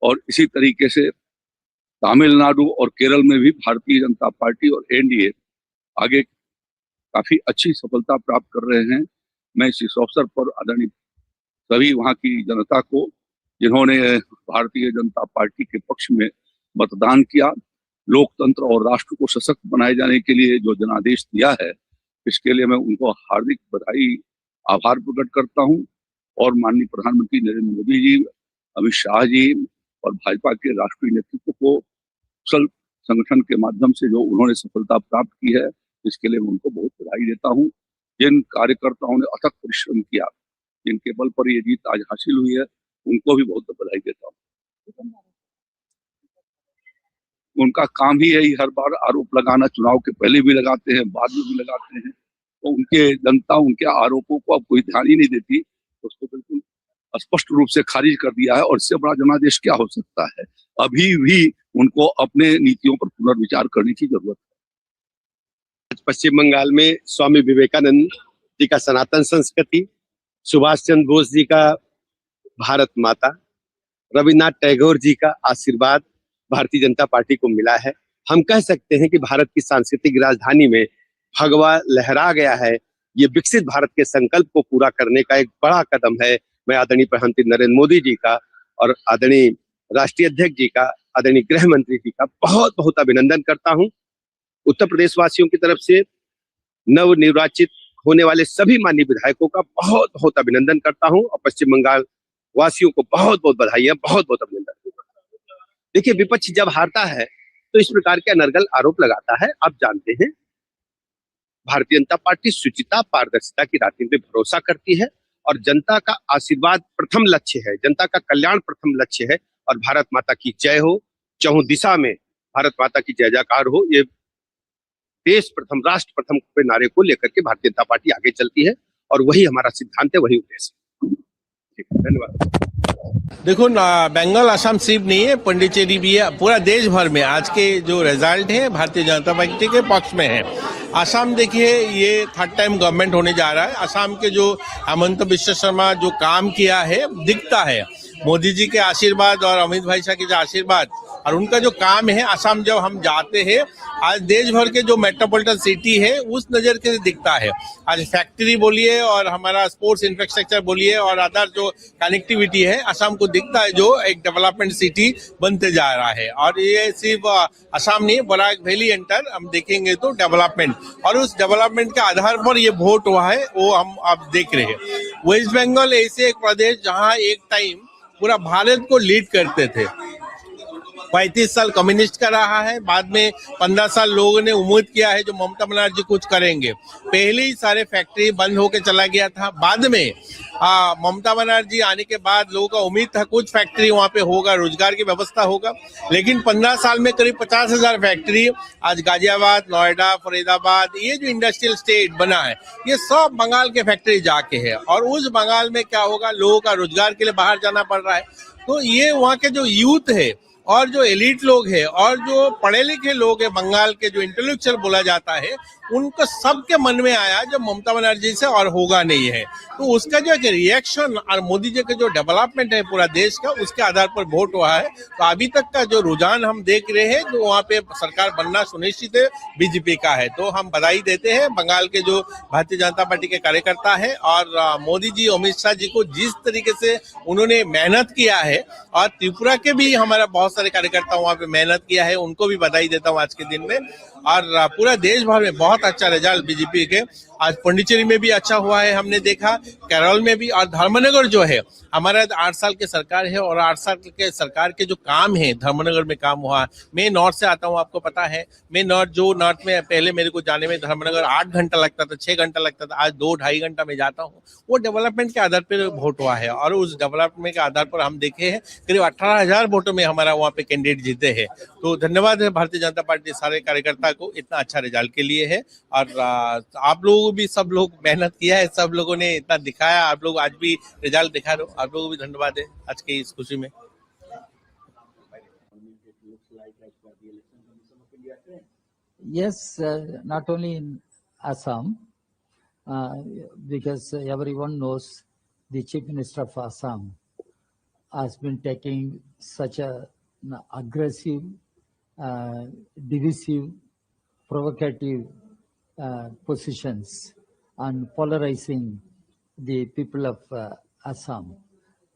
और इसी तरीके से तमिलनाडु और केरल में भी भारतीय जनता पार्टी और एनडीए आगे काफी अच्छी सफलता प्राप्त कर रहे हैं। मैं इस अवसर पर आदरणीय सभी वहां की जनता को, जिन्होंने भारतीय जनता पार्टी के पक्ष में मतदान किया, लोकतंत्र और राष्ट्र को सशक्त बनाए जाने के लिए जो जनादेश दिया है, इसके लिए मैं उनको हार्दिक बधाई, आभार प्रकट करता हूं। और माननीय प्रधानमंत्री नरेंद्र मोदी जी, अमित शाह जी और भाजपा के राष्ट्रीय नेतृत्व को कुशल संगठन के माध्यम से जो उन्होंने सफलता प्राप्त की है, इसके लिए मैं उनको बहुत बधाई देता हूं। जिन कार्यकर्ताओं ने अथक परिश्रम किया, जिनके बल पर ये जीत आज हासिल हुई है, उनको भी बहुत बधाई देता हूं। उनका काम ही यही हर बार आरोप लगाना, चुनाव के पहले भी लगाते हैं, बाद में भी लगाते हैं। तो उनके जनता उनके आरोपों को अब कोई ध्यान ही नहीं देती, उसको बिल्कुल स्पष्ट रूप से खारिज कर दिया है। और इससे बड़ा जनादेश क्या हो सकता है। अभी भी उनको अपने नीतियों पर पुनर्विचार करने की जरूरत है। पश्चिम बंगाल में स्वामी विवेकानंद जी का सनातन संस्कृति, सुभाष चंद्र बोस जी का भारत माता, रविन्द्रनाथ टैगोर जी का आशीर्वाद भारतीय जनता पार्टी को मिला है। हम कह सकते हैं कि भारत की सांस्कृतिक राजधानी में भगवा लहरा गया है। ये विकसित भारत के संकल्प को पूरा करने का एक बड़ा कदम है। मैं आदरणीय प्रधानमंत्री नरेंद्र मोदी जी का और आदरणीय राष्ट्रीय अध्यक्ष जी का, आदरणीय गृह मंत्री जी का बहुत बहुत अभिनंदन करता हूं। उत्तर प्रदेश वासियों की तरफ से नव निर्वाचित होने वाले सभी माननीय विधायकों का बहुत बहुत अभिनंदन करता हूं और पश्चिम बंगाल वासियों को बहुत बहुत बधाई, बहुत बहुत अभिनंदन। देखिए, विपक्ष जब हारता है तो इस प्रकार के अनर्गल आरोप लगाता है। आप जानते हैं, भारतीय जनता पार्टी शुचिता, पारदर्शिता की राजनीति पे भरोसा करती है और जनता का आशीर्वाद प्रथम लक्ष्य है, जनता का कल्याण प्रथम लक्ष्य है। और भारत माता की जय हो, चहुं दिशा में भारत माता की जय जयकार हो। ये देश प्रथम, राष्ट्र प्रथम के नारे को लेकर के भारतीय जनता पार्टी आगे चलती है और वही हमारा सिद्धांत है, वही उद्देश्य है। धन्यवाद। देखो ना, बंगाल असम सिर्फ नहीं है, पुडुचेरी भी है। पूरा देश भर में आज के जो रिजल्ट है भारतीय जनता पार्टी के पक्ष में है। असम देखिए, ये थर्ड टाइम गवर्नमेंट होने जा रहा है। असम के जो हिमंता बिस्वा शर्मा जो काम किया है, दिखता है। मोदी जी के आशीर्वाद और अमित भाई शाह के जो आशीर्वाद और उनका जो काम है, असम जब हम जाते हैं, आज देश भर के जो मेट्रोपॉलिटन सिटी है उस नजर के दिखता है। आज फैक्ट्री बोलिए और हमारा स्पोर्ट्स इंफ्रास्ट्रक्चर बोलिए और अदर जो कनेक्टिविटी है, असम को दिखता है जो एक डेवलपमेंट सिटी बनते जा रहा है। और ये सिर्फ असम नहीं, बराक वैली एंटर हम देखेंगे तो डेवलपमेंट, और उस डेवलपमेंट के आधार पर ये वोट हुआ है, वो हम अब देख रहे हैं। वेस्ट बंगाल ऐसे एक प्रदेश जहाँ एक टाइम पूरा भारत को लीड करते थे, 35 साल कम्युनिस्ट का रहा है, बाद में 15 साल लोगों ने उम्मीद किया है जो ममता बनर्जी कुछ करेंगे। पहले ही सारे फैक्ट्री बंद होके चला गया था, बाद में ममता बनर्जी आने के बाद लोगों का उम्मीद था कुछ फैक्ट्री वहां पे होगा, रोजगार की व्यवस्था होगा, लेकिन 15 साल में करीब 50,000 फैक्ट्री आज गाजियाबाद, नोएडा, फरीदाबाद, ये जो इंडस्ट्रियल स्टेट बना है ये सब बंगाल के फैक्ट्री जाके है। और उस बंगाल में क्या होगा, लोगों का रोजगार के लिए बाहर जाना पड़ रहा है। तो ये वहाँ के जो यूथ है और जो एलिट लोग हैं और जो पढ़े लिखे लोग हैं, बंगाल के जो इंटेलेक्चुअल बोला जाता है, उनको सबके मन में आया जो ममता बनर्जी से और होगा नहीं है। तो उसका जो एक रिएक्शन और मोदी जी का जो डेवलपमेंट है पूरा देश का, उसके आधार पर वोट हुआ है। तो अभी तक का जो रुझान हम देख रहे हैं जो वहाँ पे सरकार बनना सुनिश्चित है बीजेपी का है। तो हम बधाई देते हैं बंगाल के जो भारतीय जनता पार्टी के कार्यकर्ता है और मोदी जी, अमित शाह जी को जिस तरीके से उन्होंने मेहनत किया है, और त्रिपुरा के भी हमारा बहुत सारे कार्यकर्ता वहाँ पे मेहनत किया है, उनको भी बधाई देता हूँ आज के दिन में। और पूरा देश भर में बहुत अच्छा रिजल्ट बीजेपी के। आज पुडुचेरी में भी अच्छा हुआ है, हमने देखा, केरल में भी, और धर्मनगर जो है हमारा 8 साल की सरकार है और 8 साल के सरकार के जो काम है धर्मनगर में काम हुआ। मैं नॉर्थ से आता हूँ, आपको पता है, मैं नॉर्थ में पहले मेरे को जाने में धर्मनगर 8 घंटा लगता था, 6 घंटा लगता था, आज 2-2.5 घंटा में जाता हूँ। वो डेवलपमेंट के आधार पर वोट हुआ है और उस डेवलपमेंट के आधार पर हम देखे हैं करीब 18,000 वोटों में हमारा वहाँ पे कैंडिडेट जीते हैं। तो धन्यवाद है भारतीय जनता पार्टी सारे कार्यकर्ता को इतना अच्छा रिजल्ट के लिए है। और आप लोग भी, सब लोग मेहनत किया है, सब लोगों ने इतना दिखाया, आप लोग आज भी रिजल्ट दिखा रहे हो, आप लोगों को भी धन्यवाद है आज की इस खुशी में। Yes, not only in Assam, because everyone knows the Chief Minister of Assam has been taking such an aggressive, divisive, provocative positions and polarizing the people of Assam.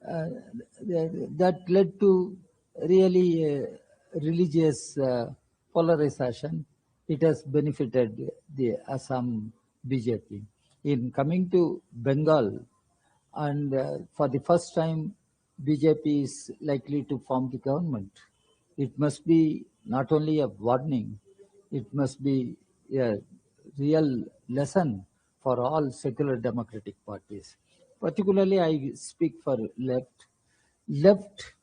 That led to really religious polarization. It has benefited the Assam BJP. In coming to Bengal, and for the first time, BJP is likely to form the government. It must be not only a warning, it must be a real lesson for all secular democratic parties. Particularly, I speak for left. Left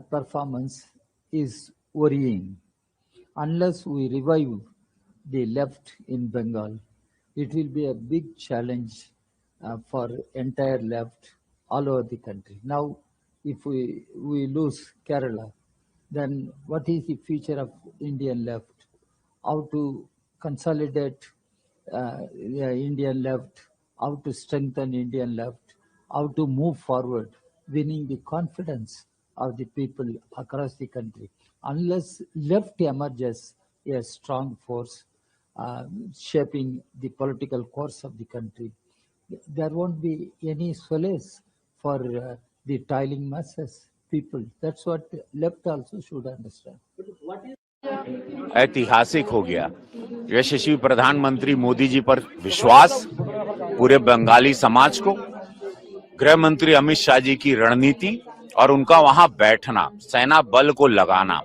performance is worrying. Unless we revive the left in Bengal, it will be a big challenge for entire left all over the country. Now, if we lose Kerala, then what is the future of Indian left? How to consolidate Indian left, how to strengthen Indian left, how to move forward, winning the confidence of the people across the country. Unless left emerges a strong force shaping the political course of the country, there won't be any solace for the toiling masses, people. That's what left also should understand. ऐतिहासिक हो गया। यशस्वी प्रधानमंत्री मोदी जी पर विश्वास पूरे बंगाली समाज को, गृह मंत्री अमित शाह जी की रणनीति और उनका वहां बैठना, सेना बल को लगाना,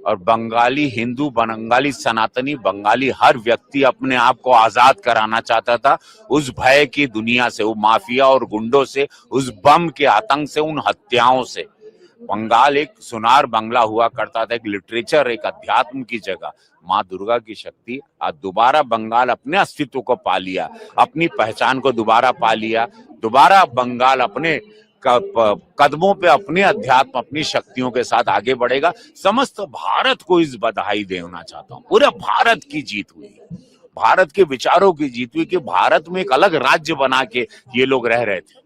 और बंगाली हिंदू, बंगाली सनातनी, बंगाली हर व्यक्ति अपने आप को आजाद कराना चाहता था उस भय की दुनिया से, वो माफिया और गुंडों से, उस बम के आतंक से, उन हत्याओं से। बंगाल एक सुनार बंगला हुआ करता था, एक लिटरेचर, एक अध्यात्म की जगह। माँ दुर्गा की शक्ति आज दोबारा बंगाल अपने अस्तित्व को पा लिया, अपनी पहचान को दोबारा पा लिया। दोबारा बंगाल अपने कदमों पे, अपने अध्यात्म, अपनी शक्तियों के साथ आगे बढ़ेगा। समस्त भारत को इस बधाई देना चाहता हूँ। पूरे भारत की जीत हुई, भारत के विचारों की जीत हुई कि भारत में एक अलग राज्य बना के ये लोग रह रहे थे।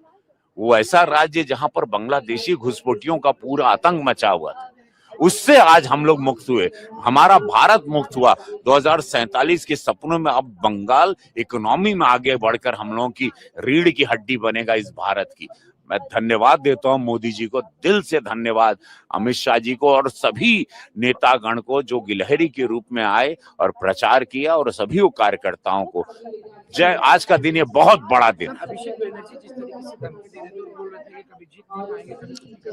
वो ऐसा राज्य जहां पर बांग्लादेशी घुसपैठियों का पूरा आतंक मचा हुआ था, उससे आज हम लोग मुक्त हुए, हमारा भारत मुक्त हुआ। 2047 के सपनों में अब बंगाल इकोनॉमी में आगे बढ़कर हम लोगों की रीढ़ की हड्डी बनेगा इस भारत की। मैं धन्यवाद देता हूं मोदी जी को, दिल से धन्यवाद अमित शाह जी को और सभी नेतागण को जो गिलहरी के रूप में आए और प्रचार किया, और सभी कार्यकर्ताओं को जय। आज का दिन ये बहुत बड़ा दिन,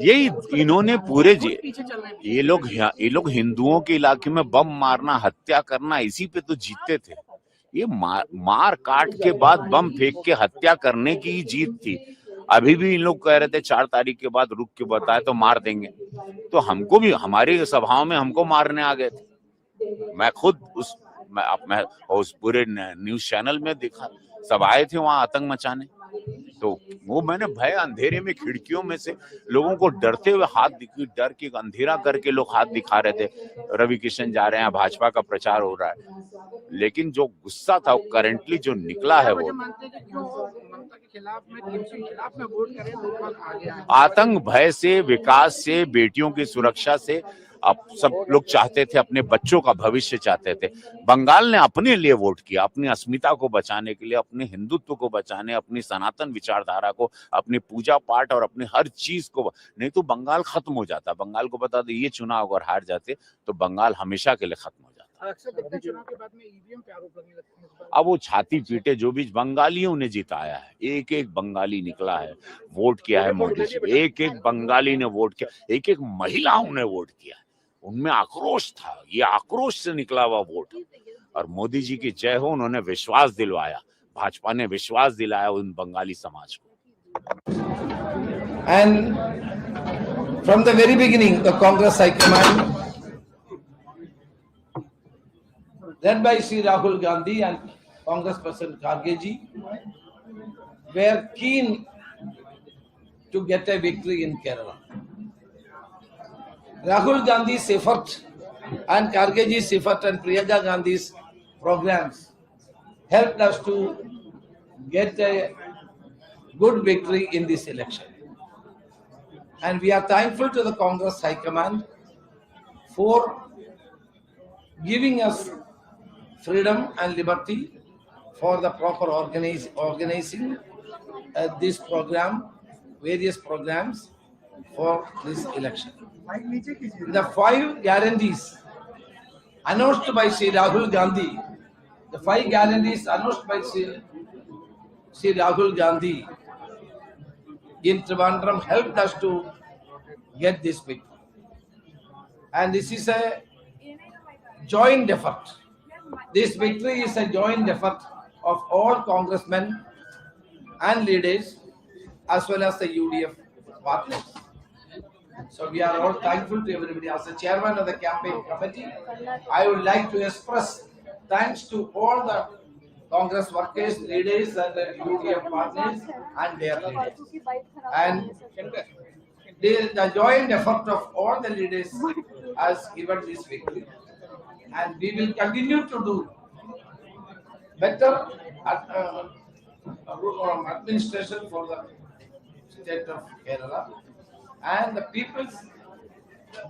यही इन्होंने पूरे ये लोग हिंदुओं के इलाके में बम मारना, हत्या करना, इसी पे तो जीतते थे। ये मार काट के बाद बम फेंक के हत्या करने की ही जीत थी। अभी भी इन लोग कह रहे थे 4 तारीख के बाद रुक के बताए तो मार देंगे, तो हमको भी हमारी सभाओं में हमको मारने आ गए थे। मैं खुद मैं उस पूरे न्यूज चैनल में देखा, सब आए थे वहां आतंक मचाने, तो वो मैंने भय अंधेरे में खिड़कियों में से लोगों को डरते हुए डर के अंधेरा करके लोग हाथ दिखा रहे थे, रवि किशन जा रहे हैं, भाजपा का प्रचार हो रहा है। लेकिन जो गुस्सा था वो करेंटली जो निकला है वो आतंक भय से, विकास से, बेटियों की सुरक्षा से। अब सब लोग चाहते थे, अपने बच्चों का भविष्य चाहते थे। बंगाल ने अपने लिए वोट किया, अपनी अस्मिता को बचाने के लिए, अपने हिंदुत्व को बचाने, अपनी सनातन विचारधारा को, अपनी पूजा पाठ और अपनी हर चीज को। नहीं तो बंगाल खत्म हो जाता। बंगाल को बता दे ये चुनाव अगर हार जाते तो बंगाल हमेशा के लिए खत्म हो जाता। अब वो छाती पीटे जो भी, बंगालियों ने जिताया है, एक एक बंगाली निकला है, वोट किया है मोदी जी, एक एक बंगाली ने वोट किया, एक एक महिलाओं ने वोट किया। उनमें आक्रोश था, ये आक्रोश से निकला हुआ वोट। और मोदी जी की जय हो, उन्होंने विश्वास दिलवाया, भाजपा ने विश्वास दिलाया उन बंगाली समाज को। And from the very beginning, the Congress High Command, led by Sri Rahul Gandhi and Congress President Kharge ji, were keen to get a victory in Kerala. Rahul Gandhi's effort and Kharge ji's effort and Priyanka Gandhi's programs helped us to get a good victory in this election. And we are thankful to the Congress High Command for giving us freedom and liberty for the proper organizing this program, various programs for this election. The 5 guarantees announced by Sri Rahul Gandhi, the 5 guarantees announced by Sri Rahul Gandhi in Trivandrum helped us to get this victory. And this is a joint effort. This victory is a joint effort of all congressmen and leaders as well as the UDF partners. So we are all thankful to everybody. As the chairman of the campaign committee, I would like to express thanks to all the Congress workers, leaders and the UDF partners and their leaders. And the joint effort of all the leaders has given this victory. And we will continue to do better administration for the state of Kerala, and the people's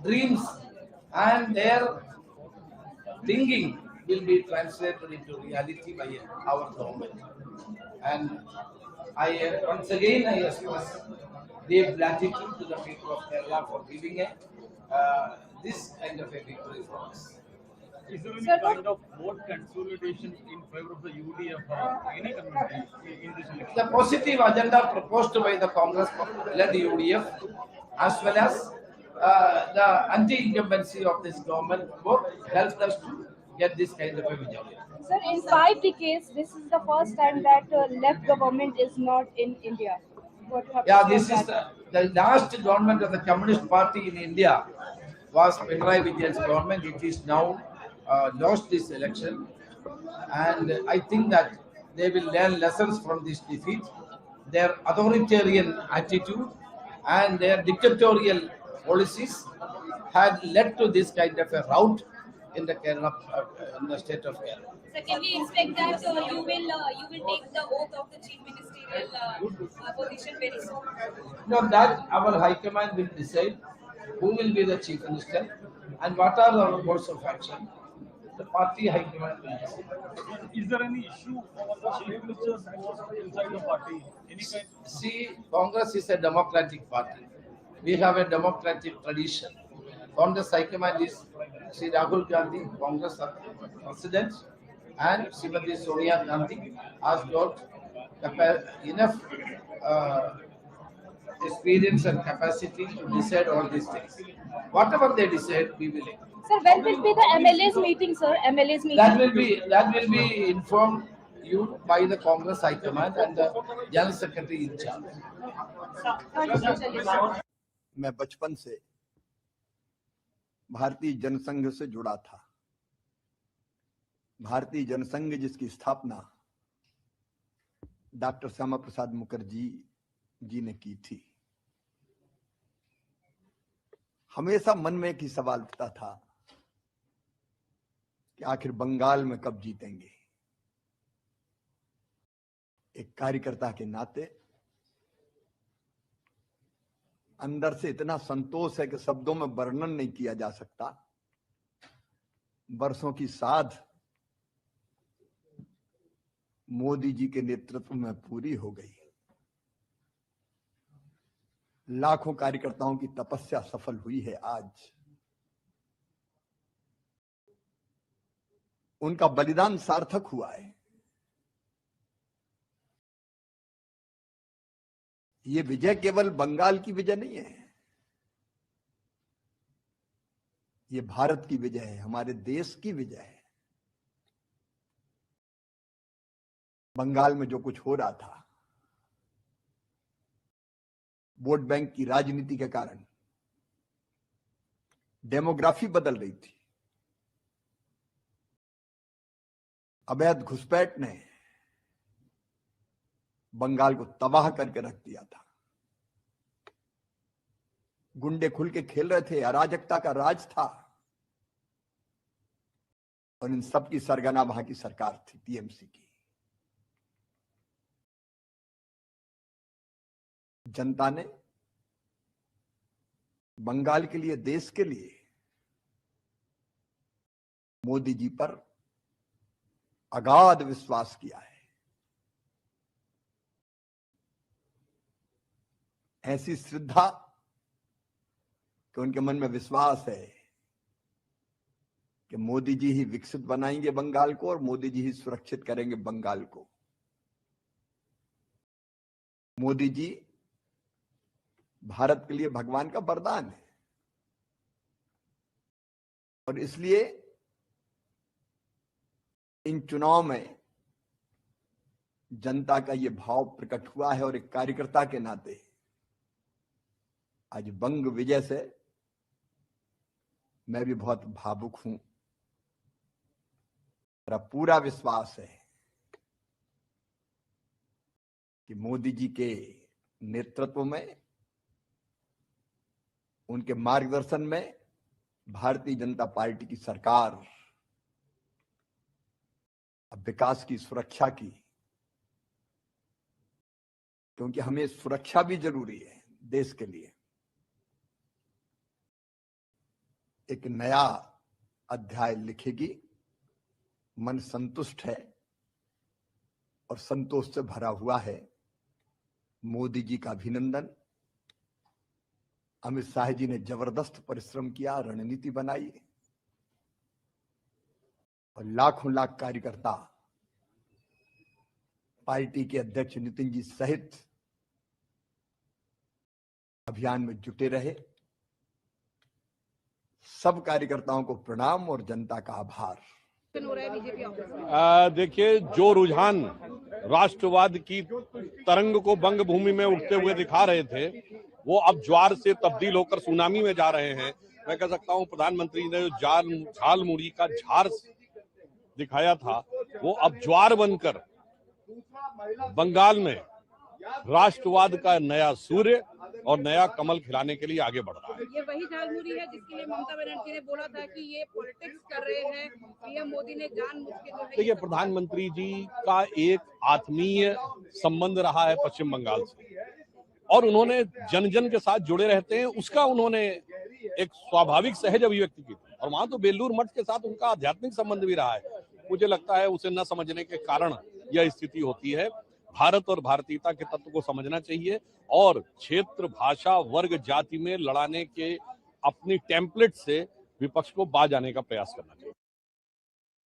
dreams and their thinking will be translated into reality by our government. And once again I express deep gratitude to the people of Kerala for giving this kind of a victory for us. Is there any kind of vote consolidation in favor of the UDF or any community in this election? The positive agenda proposed by the Congress-led UDF as well as the anti-incumbency of this government both helped us to get this kind of a majority. Sir, in 5 decades, this is the first time that left government is not in India. Yeah, this is the last government of the Communist Party in India was Pinarayi Vijay's government. It is now lost this election, and I think that they will learn lessons from this defeat. Their authoritarian attitude and their dictatorial policies had led to this kind of a rout in the Kerala, in the state of Kerala. So can we expect that you will take the oath of the chief ministerial position very soon? No, that our High Command will decide who will be the chief minister and what are our course of action. The party high command will decide. Is there any issue over the chief minister's post inside the party? Any kind? See, Congress is a democratic party. We have a democratic tradition. Congress High Command is Sri Rahul Gandhi, Congress President, and Srimati Sonia Gandhi has got enough experience and capacity to decide all these things. Whatever they decide, we will. Sir, when will be the MLA's meeting, sir? MLA's meeting. That will be informed you by the Congress High Command and the General Secretary in charge. मैं बचपन से भारतीय जनसंघ से जुड़ा था। भारतीय जनसंघ जिसकी स्थापना डॉक्टर श्यामा प्रसाद मुखर्जी जी ने की थी। हमेशा मन में एक ही सवाल उठता था कि आखिर बंगाल में कब जीतेंगे। एक कार्यकर्ता के नाते अंदर से इतना संतोष है कि शब्दों में वर्णन नहीं किया जा सकता। वर्षों की साध मोदी जी के नेतृत्व में पूरी हो गई। लाखों कार्यकर्ताओं की तपस्या सफल हुई है। आज उनका बलिदान सार्थक हुआ है। ये विजय केवल बंगाल की विजय नहीं है, ये भारत की विजय है, हमारे देश की विजय है। बंगाल में जो कुछ हो रहा था, वोट बैंक की राजनीति के कारण डेमोग्राफी बदल रही थी। अवैध घुसपैठ ने बंगाल को तबाह करके रख दिया था। गुंडे खुल के खेल रहे थे, अराजकता का राज था, और इन सब की सरगना वहां की सरकार थी, टीएमसी की। जनता ने बंगाल के लिए, देश के लिए मोदी जी पर अगाध विश्वास किया है। ऐसी श्रद्धा कि उनके मन में विश्वास है कि मोदी जी ही विकसित बनाएंगे बंगाल को और मोदी जी ही सुरक्षित करेंगे बंगाल को। मोदी जी भारत के लिए भगवान का वरदान है, और इसलिए इन चुनाव में जनता का ये भाव प्रकट हुआ है। और एक कार्यकर्ता के नाते आज बंग विजय से मैं भी बहुत भावुक हूं। मेरा पूरा विश्वास है कि मोदी जी के नेतृत्व में, उनके मार्गदर्शन में भारतीय जनता पार्टी की सरकार अब विकास की, सुरक्षा की, क्योंकि हमें सुरक्षा भी जरूरी है देश के लिए, एक नया अध्याय लिखेगी। मन संतुष्ट है और संतोष से भरा हुआ है। मोदी जी का अभिनंदन। अमित शाह जी ने जबरदस्त परिश्रम किया, रणनीति बनाई, और लाखों लाख कार्यकर्ता पार्टी के अध्यक्ष नितिन जी सहित अभियान में जुटे रहे। सब कार्यकर्ताओं को प्रणाम और जनता का आभार। देखिए, जो रुझान राष्ट्रवाद की तरंग को बंग भूमि में उठते हुए दिखा रहे थे, वो अब ज्वार से तब्दील होकर सुनामी में जा रहे हैं। मैं कह सकता हूं प्रधानमंत्री ने जो झाल मुड़ी का झार दिखाया था, वो अब ज्वार बनकर बंगाल में राष्ट्रवाद का नया सूर्य और नया कमल खिलाने के लिए आगे बढ़ रहा है। ये वही झालमुड़ी है जिसके लिए ममता बनर्जी ने बोला था कि ये पॉलिटिक्स कर रहे हैं, पीएम मोदी ने जानबूझ के जो है। देखिए, प्रधानमंत्री जी का एक आत्मीय संबंध रहा है पश्चिम बंगाल से, और उन्होंने जन जन के साथ जुड़े रहते हैं, उसका उन्होंने एक स्वाभाविक सहज अभिव्यक्ति की थी। और वहां तो बेलूर मठ के साथ उनका आध्यात्मिक संबंध भी रहा है। मुझे लगता है उसे न समझने के कारण यह स्थिति होती है। भारत और भारतीयता के तत्व को समझना चाहिए और क्षेत्र, भाषा, वर्ग, जाति में लड़ाने के अपनी टेम्पलेट से विपक्ष को बाज आने का प्रयास करना चाहिए।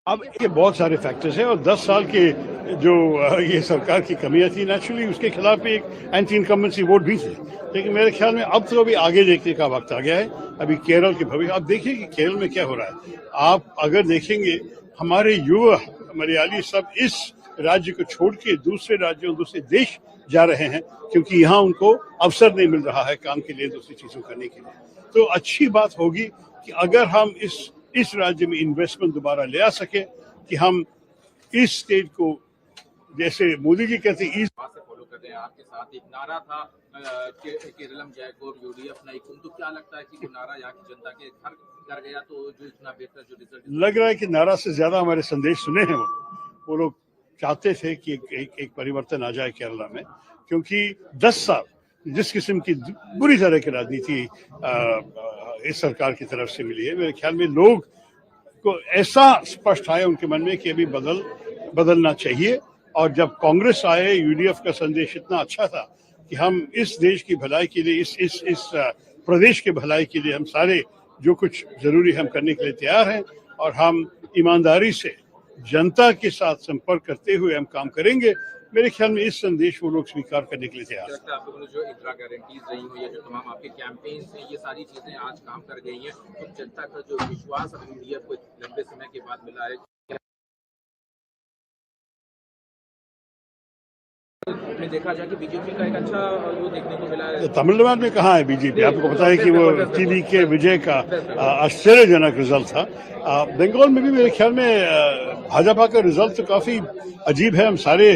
अब ये बहुत सारे फैक्टर्स हैं और 10 साल के जो ये सरकार की कमियां थी, नेचुरली उसके खिलाफ एक एंटी इनकम्बेंसी वोट भी थे, लेकिन मेरे ख्याल में अब तो अभी आगे देखने का वक्त आ गया है। अभी केरल के भविष्य आप देखिए कि केरल में क्या हो रहा है। आप अगर देखेंगे हमारे युवा मलयाली सब इस राज्य को छोड़ के दूसरे राज्यों, दूसरे देश जा रहे हैं, क्योंकि यहाँ उनको अवसर नहीं मिल रहा है काम के लिए, दूसरी चीजों करने के लिए। तो अच्छी बात होगी कि अगर हम इस राज्य में इन्वेस्टमेंट दोबारा ले आ सके, कि हम इस स्टेट को, जैसे मोदी जी कहते हैं, फॉलो कर रहे हैं। आपके साथ एक नारा था केरलम जयकोर यूडीएफ नाइकुम, तो क्या लगता है कि वो नारा यहाँ की जनता के घर कर गया, तो जो इतना बेहतर जो रिजल्ट लग रहा है कि नारा से ज्यादा हमारे संदेश सुने हैं वो लोग चाहते थे कि एक परिवर्तन आ जाए केरला में, क्योंकि 10 साल जिस किस्म की बुरी तरह की राजनीति इस सरकार की तरफ से मिली है, मेरे ख्याल में लोग को ऐसा स्पष्ट आया उनके मन में कि अभी बदलना चाहिए। और जब कांग्रेस आए, यूडीएफ का संदेश इतना अच्छा था कि हम इस देश की भलाई के लिए, इस प्रदेश के भलाई के लिए हम सारे जो कुछ जरूरी हम करने के लिए तैयार हैं, और हम ईमानदारी से जनता के साथ संपर्क करते हुए हम काम करेंगे। मेरे ख्याल में इस संदेश वो लोग स्वीकार करने के लिए तैयार हैं। आप लोगों ने जो इंदिरा गारंटीज रही हो या जो तमाम आपके कैंपेन्स हैं, ये सारी चीजें आज काम कर गई हैं, तो जनता का जो विश्वास अब यूडीएफ को लंबे समय के बाद मिला है, में देखा जाए कि बीजेपी का एक अच्छा वो देखने को मिला है। तमिलनाडु में कहाँ है बीजेपी? आपको पता है कि वो टीवी के विजय का आश्चर्यजनक रिजल्ट था। बंगाल में भी मेरे ख्याल में भाजपा का रिजल्ट तो काफी अजीब है। हम सारे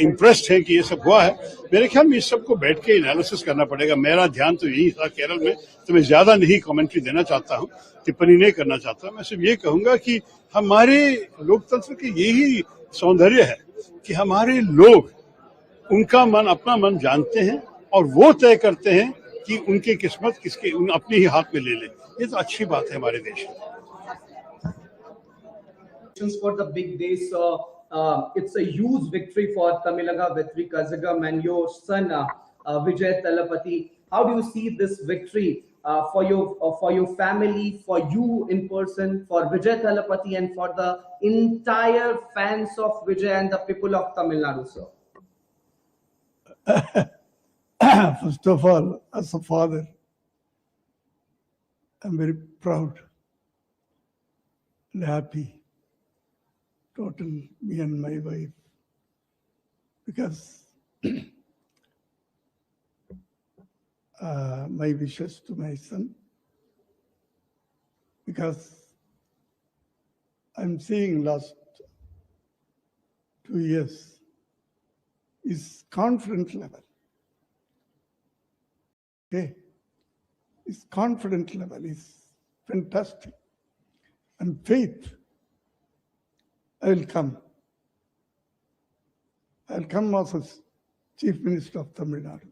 इम्प्रेस्ड हैं कि ये सब हुआ है। मेरे ख्याल में इस सबको बैठ के एनालिसिस करना पड़ेगा। मेरा ध्यान तो यही था केरल में, तो मैं ज्यादा नहीं कमेंट्री देना चाहता हूँ, टिप्पणी नहीं करना चाहता। मैं सिर्फ ये कहूंगा कि हमारे लोकतंत्र के यही सौंदर्य है कि हमारे लोग उनका मन, अपना मन जानते हैं और वो तय करते हैं कि उनकी किस्मत किसके अपने ही हाथ में ले ले। ये तो अच्छी बात है हमारे देश में। For the big day, so it's a huge victory for Tamilaga Vetri Kazagam and your son Vijay Talapati. How do you see this victory for your family, for you in person, for Vijay Talapati, and for the entire fans of Vijay and the people of Tamil Nadu, sir? First of all, as a father, I'm very proud and happy, total, me and my wife, because my wishes to my son, because I'm seeing last 2 years, his confidence level. Okay, his confidence level is fantastic. And faith, I will come. I'll come as Chief Minister of Tamil Nadu.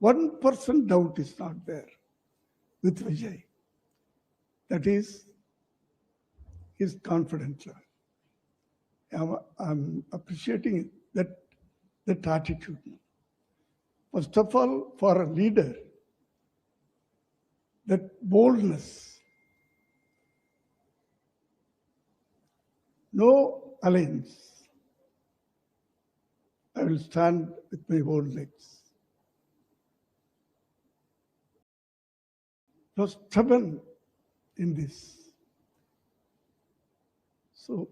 1% doubt is not there with Vijay. That is his confidence level. I'm appreciating that attitude. First of all, for a leader, that boldness, no alliance. I will stand with my own legs. Was stubborn in this. So,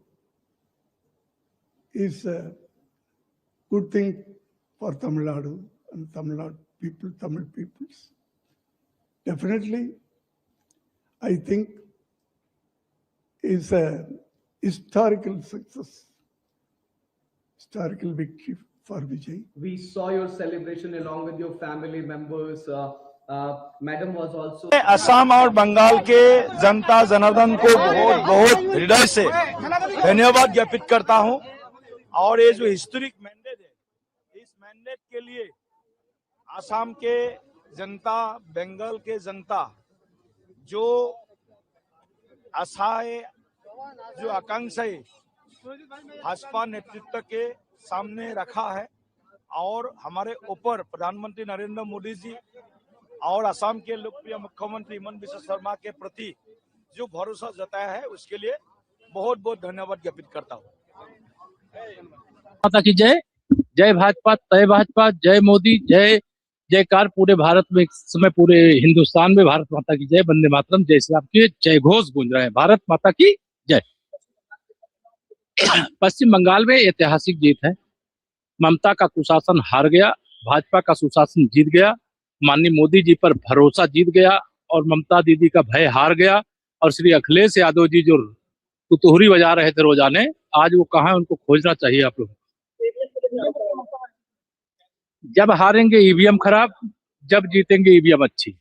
it's a good thing for Tamil Nadu and Tamil Nadu people, Tamil peoples. Definitely, I think it's a historical success, historical victory for Vijay. We saw your celebration along with your family members. Madam was also. Assam और बंगाल के जनता जनार्दन को बहुत बहुत हृदय से धन्यवाद ज्ञापित करता हूं। और ये जो हिस्टोरिक मैंडेट है, इस मैंडेट के लिए असम के जनता, बंगाल के जनता जो आशाएं, जो आकांक्षाएं भाजपा नेतृत्व के सामने रखा है और हमारे ऊपर प्रधानमंत्री नरेंद्र मोदी जी और असम के लोकप्रिय मुख्यमंत्री हिमंत बिस्वा शर्मा के प्रति जो भरोसा जताया है उसके लिए बहुत बहुत धन्यवाद ज्ञापित करता हूँ। माता की जय। जय भाजपा, तय भाजपा, जय मोदी, जय जयकार पूरे भारत में, इस समय पूरे हिंदुस्तान में भारत माता की जय, वंदे मातरम, जय श्री राम के जय घोष गूंज रहे हैं। भारत माता की जय। पश्चिम बंगाल में ऐतिहासिक जीत है। ममता का कुशासन हार गया, भाजपा का सुशासन जीत गया, माननीय मोदी जी पर भरोसा जीत गया और ममता दीदी का भय हार गया। और श्री अखिलेश यादव जी जो तुतुहरी बजा रहे थे रोजाने, आज वो कहाँ है, उनको खोजना चाहिए आप लोग। जब हारेंगे ईवीएम खराब, जब जीतेंगे ईवीएम अच्छी।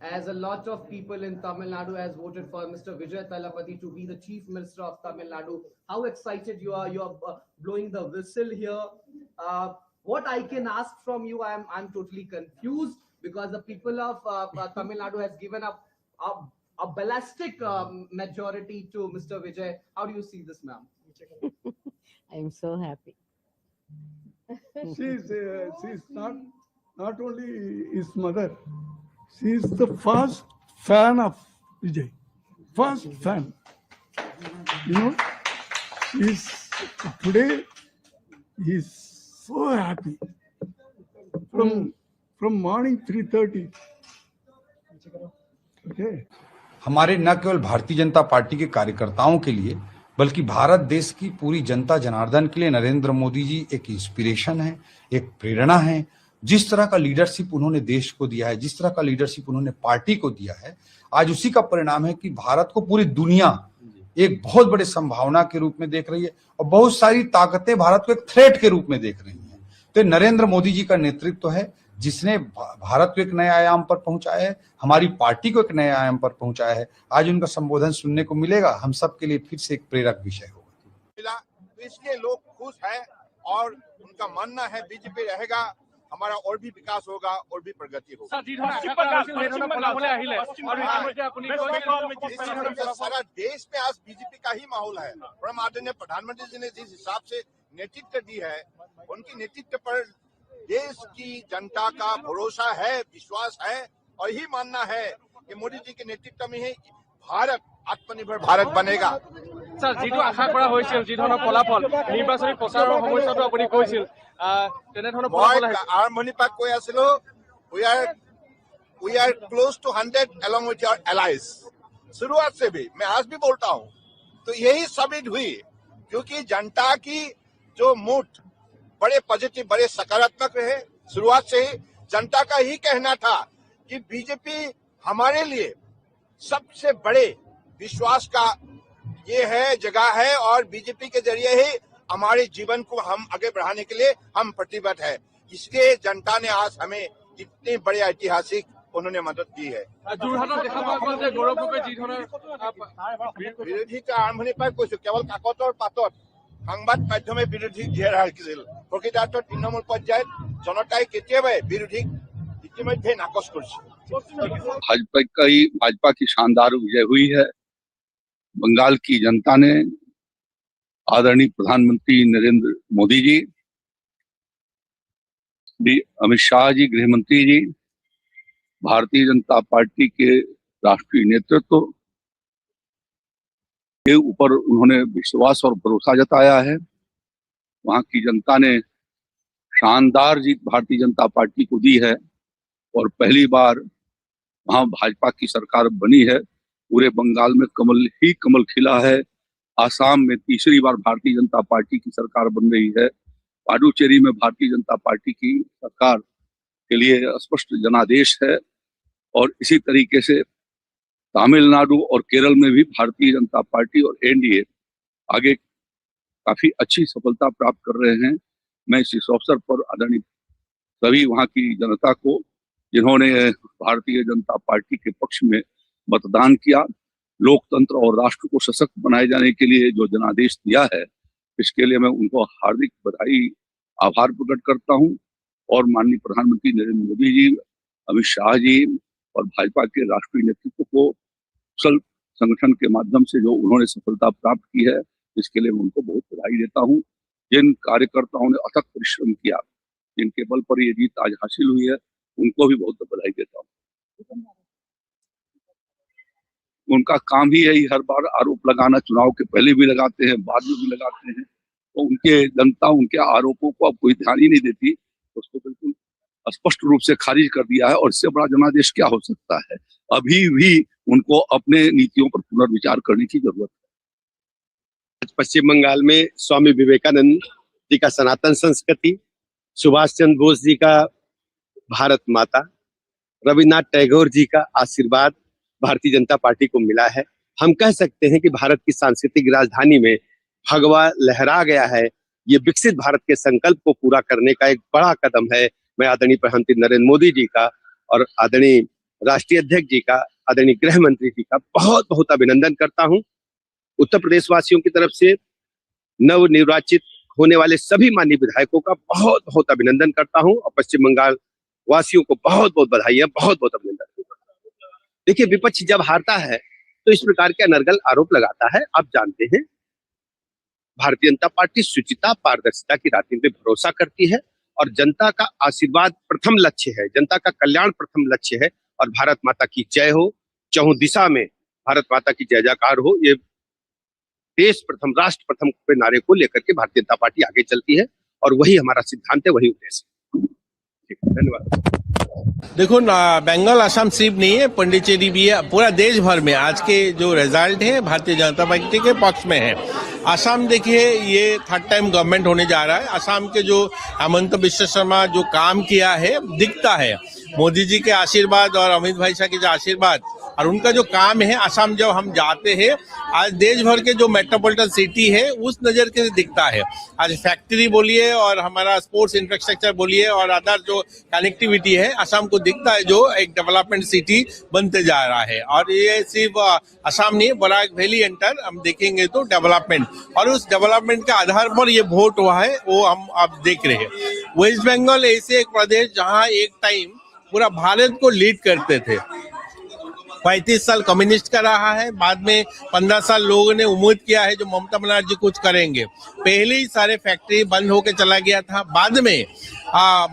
As a lot of people in Tamil Nadu has voted for Mr. Vijay Thalapathy to be the Chief Minister of Tamil Nadu. How excited you are? You are blowing the whistle here. What I can ask from you, I'm totally confused because the people of Tamil Nadu has given up a ballistic majority to Mr. Vijay. How do you see this, ma'am? I'm so happy. She's not only his mother. She is the first fan of Vijay. First fan. You know, today he's so happy. From morning 3:30. Okay. हमारे न केवल Bharatiya Janata party के कार्यकर्ताओं के लिए बल्कि भारत देश की पूरी जनता जनार्दन के लिए नरेंद्र मोदी जी एक इंस्पिरेशन है, एक प्रेरणा है। जिस तरह का लीडरशिप उन्होंने देश को दिया है, जिस तरह का लीडरशिप उन्होंने पार्टी को दिया है, आज उसी का परिणाम है कि भारत को पूरी दुनिया एक बहुत बड़े संभावना के रूप में देख रही है और बहुत सारी ताकतें भारत को एक थ्रेट के रूप में देख रही हैं। तो नरेंद्र मोदी जी का नेतृत्व है जिसने भारत को एक नए आयाम पर पहुंचाया है, हमारी पार्टी को एक नए आयाम पर पहुंचाया है। आज उनका संबोधन सुनने को मिलेगा, हम सब के लिए फिर से एक प्रेरक विषय होगा। इसलिए लोग खुश हैं और उनका मानना है बीजेपी रहेगा, हमारा और भी विकास होगा और भी प्रगति होगा। सारा देश में आज बीजेपी का ही माहौल है। परम आदरणीय प्रधानमंत्री जी ने जिस हिसाब से नेतृत्व दी है, उनकी नेतृत्व पर देश की जनता का भरोसा है, विश्वास है और यही मानना है कि मोदी जी के नेतृत्व में ही भारत आत्मनिर्भर भारत बनेगा। सर, जी आशा কৰা হৈছিল, যি ধৰণৰ ফলাফল নিৰ্বাচনী প্ৰচাৰৰ সময়তো আপুনি কৈছিল, তেনেধৰণৰ ফলাফল আৰম্ভণিৰ পৰা কৈ আছিলো, we are close to 100 along with your allies। शुरुआत से भी मैं आज भी बोलता हूँ, तो यही साबित हुई क्योंकि जनता की जो मूड बड़े पॉजिटिव, बड़े सकारात्मक रहे। शुरुआत से ही जनता का ही कहना था कि बीजेपी हमारे लिए सबसे बड़े विश्वास का ये है, जगह है और बीजेपी के जरिए ही हमारे जीवन को हम आगे बढ़ाने के लिए हम प्रतिबद्ध है। इसलिए जनता ने आज हमें इतनी बड़ी ऐतिहासिक उन्होंने मदद दी है। বিৰোধী আৰম্ভণিৰ পৰা কৈছো, কেৱল কাকতৰ পাতত সংবাদ মাধ্যমে বিৰোধীক জীয়াই ৰাখিছিল। প্ৰকৃতাৰ্থত তৃণমূল পৰ্যায়ত জনতাই কেতিয়াবাই বিৰোধীক ইতিমধ্যে নাকচ কৰিছে। भाजपा की शानदार विजय हुई है। बंगाल की जनता ने आदरणीय प्रधानमंत्री नरेंद्र मोदी जी, अमित शाह जी गृह मंत्री जी, भारतीय जनता पार्टी के राष्ट्रीय नेतृत्व के ऊपर उन्होंने विश्वास और भरोसा जताया है। वहां की जनता ने शानदार जीत भारतीय जनता पार्टी को दी है और पहली बार वहां भाजपा की सरकार बनी है। पूरे बंगाल में कमल ही कमल खिला है। आसाम में तीसरी बार भारतीय जनता पार्टी की सरकार बन रही है। पुडुचेरी में भारतीय जनता पार्टी की सरकार के लिए स्पष्ट जनादेश है और इसी तरीके से तमिलनाडु और केरल में भी भारतीय जनता पार्टी और एनडीए आगे काफी अच्छी सफलता प्राप्त कर रहे हैं। मैं इस अवसर पर आदरणीय सभी वहां की जनता को, जिन्होंने भारतीय जनता पार्टी के पक्ष में मतदान किया, लोकतंत्र और राष्ट्र को सशक्त बनाए जाने के लिए जो जनादेश दिया है, इसके लिए मैं उनको हार्दिक बधाई, आभार प्रकट करता हूं। और माननीय प्रधानमंत्री नरेंद्र मोदी जी, अमित शाह जी, और भाजपा के राष्ट्रीय नेतृत्व को कुशल संगठन के माध्यम से जो उन्होंने सफलता प्राप्त की है, इसके लिए मैं उनको बहुत बधाई देता हूं। जिन कार्यकर्ताओं ने अथक परिश्रम किया, जिनके बल पर ये जीत आज हासिल हुई है, उनको भी बहुत बधाई देता हूं। उनका काम ही यही हर बार आरोप लगाना, चुनाव के पहले भी लगाते हैं, बाद में भी लगाते हैं। तो उनके जनता उनके आरोपों को अब कोई ध्यान ही नहीं देती, उसको बिल्कुल स्पष्ट रूप से खारिज कर दिया है। और इससे बड़ा जनादेश क्या हो सकता है? अभी भी उनको अपने नीतियों पर पुनर्विचार करने की जरूरत है। पश्चिम बंगाल में स्वामी विवेकानंद जी का सनातन संस्कृति, सुभाष चंद्र बोस जी का भारत माता, रविन्द्रनाथ टैगोर जी का आशीर्वाद भारतीय जनता पार्टी को मिला है। हम कह सकते हैं कि भारत की सांस्कृतिक राजधानी में भगवा लहरा गया है। ये विकसित भारत के संकल्प को पूरा करने का एक बड़ा कदम है। मैं आदरणीय प्रधानमंत्री नरेंद्र मोदी जी का और आदरणीय राष्ट्रीय अध्यक्ष जी का, आदरणीय गृह मंत्री जी का बहुत बहुत अभिनंदन करता हूं। उत्तर प्रदेश वासियों की तरफ से नव निर्वाचित होने वाले सभी माननीय विधायकों का बहुत बहुत अभिनंदन करता हूं और पश्चिम बंगाल वासियों को बहुत बहुत बधाई है, बहुत बहुत अभिनंदन। देखिए, विपक्ष जब हारता है तो इस प्रकार के अनर्गल आरोप लगाता है। आप जानते हैं, भारतीय जनता पार्टी शुचिता, पारदर्शिता की राजनीति पे भरोसा करती है और जनता का आशीर्वाद प्रथम लक्ष्य है, जनता का कल्याण प्रथम लक्ष्य है। और भारत माता की जय हो, चहुं दिशा में भारत माता की जय जयकार हो। ये देश प्रथम, राष्ट्र प्रथम के नारे को लेकर के भारतीय जनता पार्टी आगे चलती है और वही हमारा सिद्धांत है, वही उद्देश्य है। धन्यवाद। देखो ना, बंगाल असम सिर्फ नहीं है, पुडुचेरी भी है। पूरा देश भर में आज के जो रिजल्ट है भारतीय जनता पार्टी के पक्ष में है। असम देखिए, ये थर्ड टाइम गवर्नमेंट होने जा रहा है। असम के जो हिमंता बिस्वा शर्मा जो काम किया है दिखता है। मोदी जी के आशीर्वाद और अमित भाई शाह के जो आशीर्वाद और उनका जो काम है, असम जब हम जाते हैं, आज देश भर के जो मेट्रोपॉलिटन सिटी है उस नजर के दिखता है। आज फैक्ट्री बोलिए और हमारा स्पोर्ट्स इंफ्रास्ट्रक्चर बोलिए और अदर जो कनेक्टिविटी है, असम को दिखता है जो एक डेवलपमेंट सिटी बनते जा रहा है। और ये सिर्फ असम नहीं, बराक वैली एंटर हम देखेंगे तो डेवलपमेंट, और उस डेवलपमेंट के आधार पर ये वोट हुआ है, वो हम अब देख रहे हैं। वेस्ट बंगाल ऐसे एक प्रदेश जहाँ एक टाइम पूरा भारत को लीड करते थे। 35 साल कम्युनिस्ट का रहा है, बाद में 15 साल लोगों ने उम्मीद किया है जो ममता बनर्जी कुछ करेंगे। पहले ही सारे फैक्ट्री बंद होके चला गया था। बाद में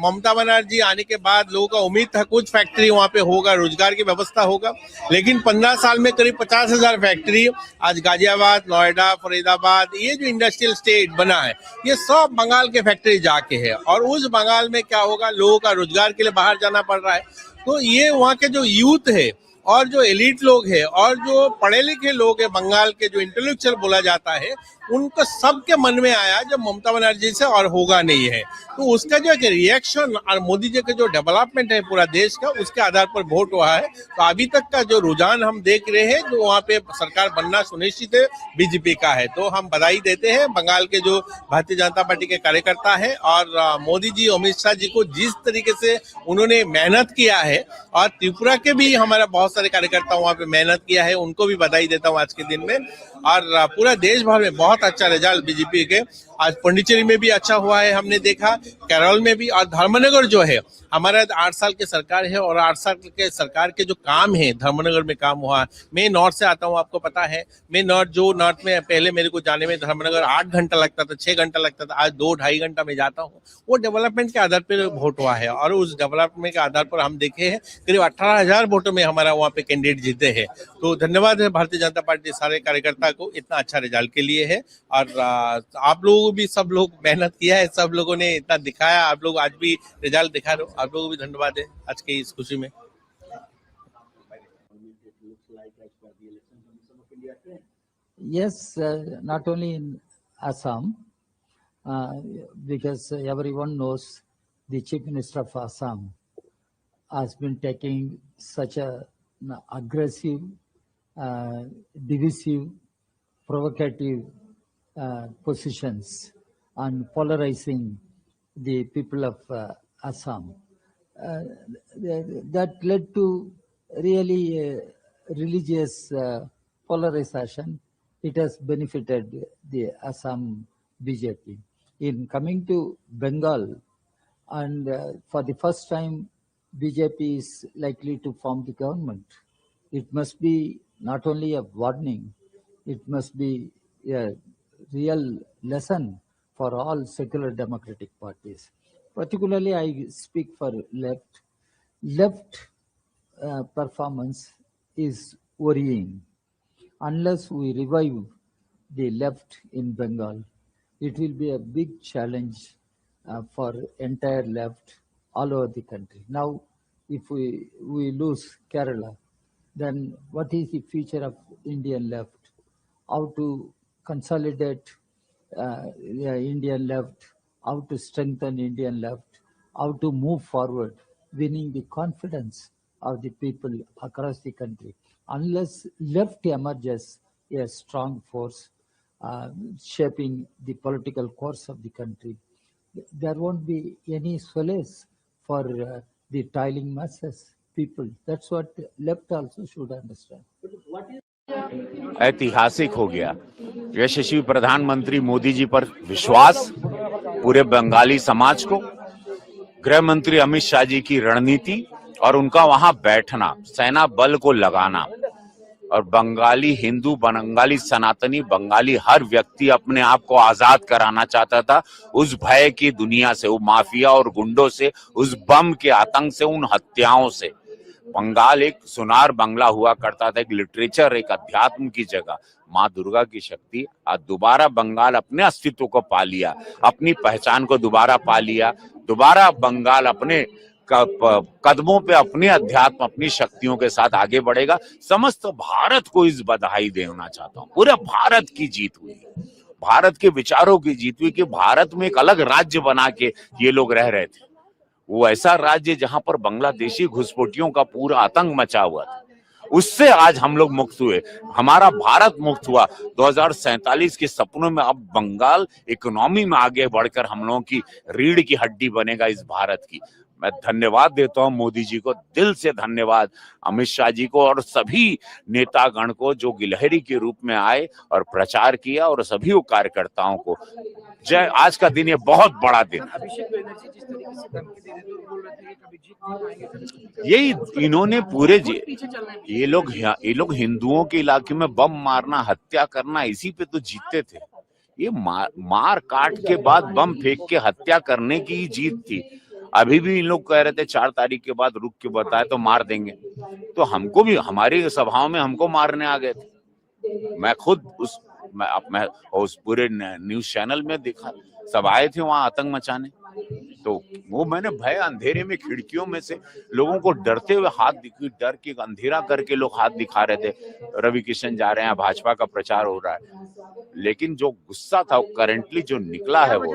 ममता बनर्जी आने के बाद लोगों का उम्मीद था कुछ फैक्ट्री वहाँ पे होगा, रोजगार की व्यवस्था होगा। लेकिन 15 साल में करीब 50,000 फैक्ट्री आज गाजियाबाद, नोएडा, फरीदाबाद, ये जो इंडस्ट्रियल स्टेट बना है, ये सब बंगाल के फैक्ट्री जाके है। और उस बंगाल में क्या होगा, लोगों का रोजगार के लिए बाहर जाना पड़ रहा है। तो ये वहाँ के जो यूथ है और जो एलिट लोग हैं और जो पढ़े लिखे लोग हैं, बंगाल के जो इंटेलेक्चुअल बोला जाता है, उनको सबके मन में आया जब ममता बनर्जी से और होगा नहीं है। तो उसका जो एक रिएक्शन और मोदी जी का जो डेवलपमेंट है पूरा देश का, उसके आधार पर वोट हुआ है। तो अभी तक का जो रुझान हम देख रहे हैं, जो वहाँ पे सरकार बनना सुनिश्चित है, बीजेपी का है। तो हम बधाई देते हैं बंगाल के जो भारतीय जनता पार्टी के कार्यकर्ता है और मोदी जी, अमित शाह जी को जिस तरीके से उन्होंने मेहनत किया है, और त्रिपुरा के भी हमारा बहुत सारे कार्यकर्ता वहाँ पे मेहनत किया है, उनको भी बधाई देता हूँ आज के दिन में। और पूरा देश भर में बहुत अच्छा रिजल्ट बीजेपी के। आज पुडुचेरी में भी अच्छा हुआ है, हमने देखा, केरल में भी। और धर्मनगर जो है, हमारा 8 साल की सरकार है और 8 साल के सरकार के जो काम है धर्मनगर में काम हुआ। मैं नॉर्थ से आता हूँ, आपको पता है। मैं नॉर्थ में पहले मेरे को जाने में धर्मनगर 8 घंटा लगता था, 6 घंटा लगता था, आज 2-2.5 घंटा में जाता हूँ। वो डेवलपमेंट के आधार पर वोट हुआ है और उस डेवलपमेंट के आधार पर हम देखे हैं करीब 18,000 वोटों में हमारा वहाँ पे कैंडिडेट जीते हैं। तो धन्यवाद है भारतीय जनता पार्टी सारे कार्यकर्ता को इतना अच्छा रिजल्ट के लिए है। और आप लोग भी, सब लोग मेहनत किया है, सब लोगों ने इतना दिखाया, आप लोग आज भी रिजल्ट दिखा रहे हो, आप लोगों को भी धन्यवाद है आज की इस खुशी में। Yes, not only in Assam, because everyone knows the Chief Minister of Assam has been taking such a aggressive, divisive, provocative positions and polarizing the people of Assam. That led to really religious polarization. It has benefited the Assam BJP. In coming to Bengal, and for the first time BJP is likely to form the government. It must be not only a warning, it must be a real lesson for all secular democratic parties. Particularly, I speak for left. Left performance is worrying. Unless we revive the left in Bengal, it will be a big challenge for entire left all over the country. Now, if we lose Kerala, then what is the future of Indian left? How to consolidate Indian left, how to strengthen Indian left, how to move forward, winning the confidence of the people across the country. Unless left emerges a strong force shaping the political course of the country, there won't be any solace for the toiling masses, people. That's what left also should understand. ऐतिहासिक हो गया। यशस्वी प्रधानमंत्री मोदी जी पर विश्वास पूरे बंगाली समाज को, गृह मंत्री अमित शाह जी की रणनीति और उनका वहां बैठना, सेना बल को लगाना, और बंगाली हिंदू, बंगाली सनातनी, बंगाली हर व्यक्ति अपने आप को आजाद कराना चाहता था उस भय की दुनिया से, वो माफिया और गुंडों से, उस बम के आतंक से, उन हत्याओं से। बंगाल एक सुनार बंगला हुआ करता था, एक लिटरेचर, एक अध्यात्म की जगह। माँ दुर्गा की शक्ति आज दोबारा बंगाल अपने अस्तित्व को पा लिया, अपनी पहचान को दोबारा पा लिया। दोबारा बंगाल अपने कदमों पे अपने अध्यात्म, अपनी शक्तियों के साथ आगे बढ़ेगा। समस्त भारत को इस बधाई देना चाहता हूँ। पूरे भारत की जीत हुई, भारत के विचारों की जीत हुई कि भारत में एक अलग राज्य बना के ये लोग रह रहे थे। वो ऐसा राज्य जहां पर बांग्लादेशी घुसपैठियों का पूरा आतंक मचा हुआ था, उससे आज हम लोग मुक्त हुए, हमारा भारत मुक्त हुआ। 2047 के सपनों में अब बंगाल इकोनॉमी में आगे बढ़कर हम लोगों की रीढ़ की हड्डी बनेगा इस भारत की। मैं धन्यवाद देता हूं मोदी जी को, दिल से धन्यवाद अमित शाह जी को और सभी नेतागण को जो गिलहरी के रूप में आए और प्रचार किया, और सभी कार्यकर्ताओं को जय। आज का दिन ये बहुत बड़ा दिन, यही इन्होंने पूरे ये लोग हिंदुओं के इलाके में बम मारना, हत्या करना, इसी पे तो जीतते थे। ये मार काट के बाद बम फेंक के हत्या करने की ही जीत थी। अभी भी इन लोग कह रहे थे 4 तारीख के बाद रुक के बताए तो मार देंगे, तो हमको भी हमारी सभाओं में हमको मारने आ गए थे। मैं खुद उस पूरे न्यूज चैनल में देखा, सब आए थे वहां आतंक मचाने, तो वो मैंने भय अंधेरे में खिड़कियों में से लोगों को डरते हुए हाथ दिखी, डर के अंधेरा करके लोग हाथ दिखा रहे थे। रवि किशन जा रहे हैं, भाजपा का प्रचार हो रहा है, लेकिन जो गुस्सा था करेंटली जो निकला है वो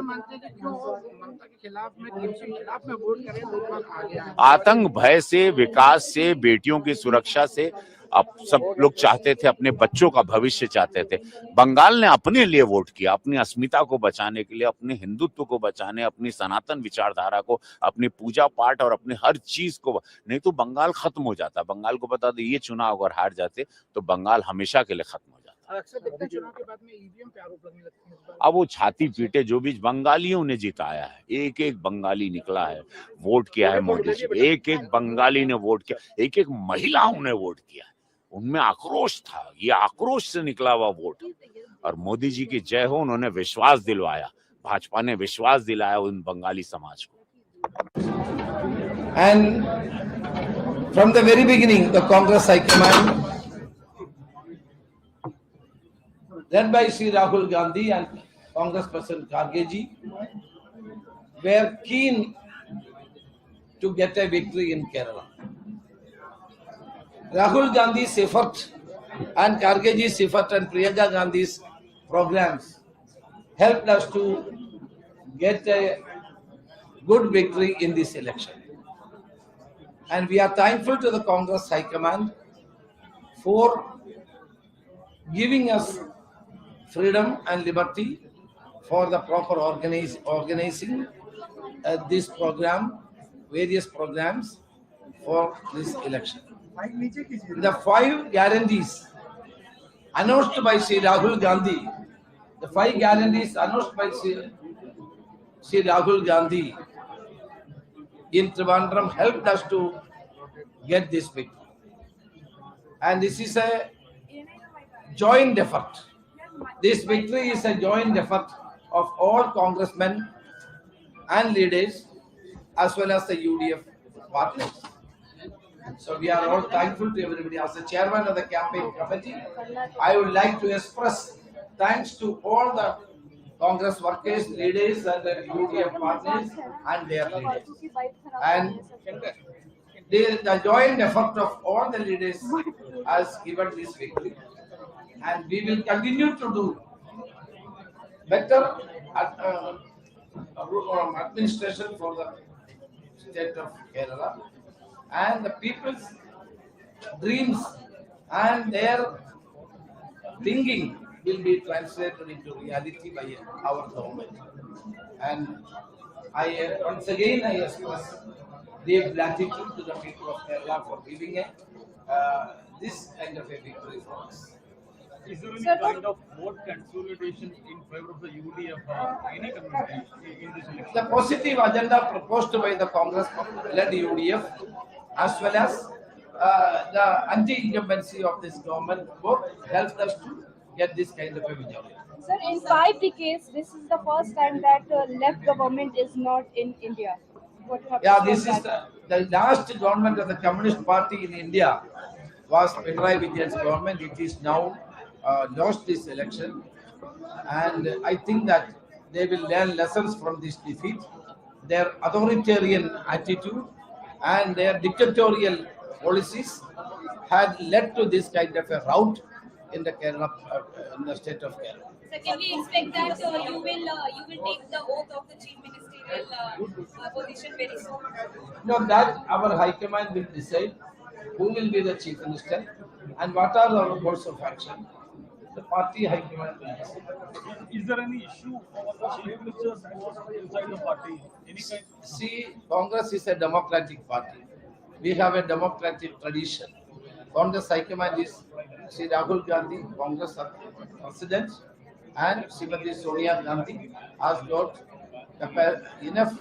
आतंक भय से, विकास से, बेटियों की सुरक्षा से। अब सब लोग चाहते थे, अपने बच्चों का भविष्य चाहते थे। बंगाल ने अपने लिए वोट किया, अपनी अस्मिता को बचाने के लिए, अपने हिंदुत्व को बचाने, अपनी सनातन विचारधारा को, अपनी पूजा पाठ और अपने हर चीज को। नहीं तो बंगाल खत्म हो जाता। बंगाल को बता दे ये चुनाव अगर हार जाते तो बंगाल हमेशा के लिए खत्म हो जाता। अब वो छाती पीटे जो भी, बंगालियों ने जिताया है, एक एक बंगाली निकला है, वोट किया है मोदी जी, एक एक बंगाली ने वोट किया, एक एक महिलाओं ने वोट किया। उनमें आक्रोश था, ये आक्रोश से निकला हुआ वोट। और मोदी जी की जय हो, उन्होंने विश्वास दिलवाया, भाजपा ने विश्वास दिलाया उन बंगाली समाज को। And from the very beginning, the Congress High Command, led by Sri Rahul Gandhi and Congress President Kharge ji, were keen to get a victory in Kerala. Rahul Gandhi's effort and Kharge ji's effort and Priyanka Gandhi's programs helped us to get a good victory in this election. And we are thankful to the Congress High Command for giving us freedom and liberty for the proper organizing this program, various programs for this election. The 5 guarantees announced by Sri Rahul Gandhi, the 5 guarantees announced by Sri Rahul Gandhi in Trivandrum helped us to get this victory. And this is a joint effort. This victory is a joint effort of all congressmen and leaders as well as the UDF partners. So we are all thankful to everybody. As the chairman of the campaign committee, I would like to express thanks to all the Congress workers, leaders and the UDF partners and their leaders. And the joint effort of all the leaders has given this victory. And we will continue to do better administration for the state of Kerala, and the people's dreams and their thinking will be translated into reality by our government. And I once again I express deep gratitude to the people of Kerala for giving this kind of a victory for us. Is there any kind of vote consolidation in favor of the UDF any community in this election? The positive agenda proposed by the Congress-led UDF as well as the anti-incumbency of this government both helped us to get this kind of a majority. Sir, in 5 decades, this is the first time that left government is not in India. What you have to say This on is that? the last government of the Communist Party in India was Pinarayi Vijay's government. It is now lost this election, and I think that they will learn lessons from this defeat. Their authoritarian attitude and their dictatorial policies had led to this kind of a rout in the Kerala, in the state of Kerala. So can we expect that you will take the oath of the chief ministerial position very soon? No, that our High Command will decide who will be the chief minister and what are our course of action. The party High Command will decide. Is there any issue over the chief minister's post inside the party? Any kind? See, Congress is a democratic party. We have a democratic tradition. Congress High Command is Sri Rahul Gandhi, Congress President, and Srimati Sonia Gandhi has got enough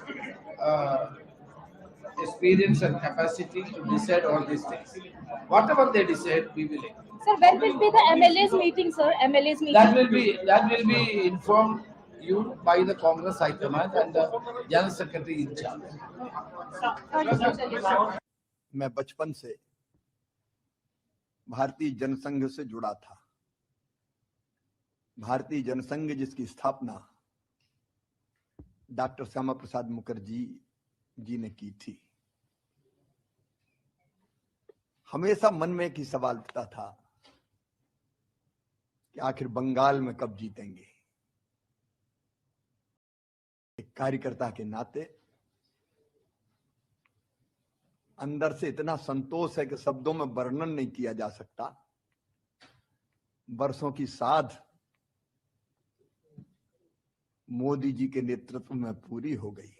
experience and capacity to decide all these things. Whatever they decide, we will agree. Sir, when will be the MLA's meeting, sir? MLA's meeting? That will be informed you by the Congress High Command and the General Secretary in charge. मैं बचपन से भारतीय जनसंघ से जुड़ा था। भारतीय जनसंघ जिसकी स्थापना डॉक्टर श्यामा प्रसाद मुखर्जी जी ने की थी। हमेशा मन में एक ही सवाल उठता था कि आखिर बंगाल में कब जीतेंगे। एक कार्यकर्ता के नाते अंदर से इतना संतोष है कि शब्दों में वर्णन नहीं किया जा सकता। वर्षों की साध मोदी जी के नेतृत्व में पूरी हो गई।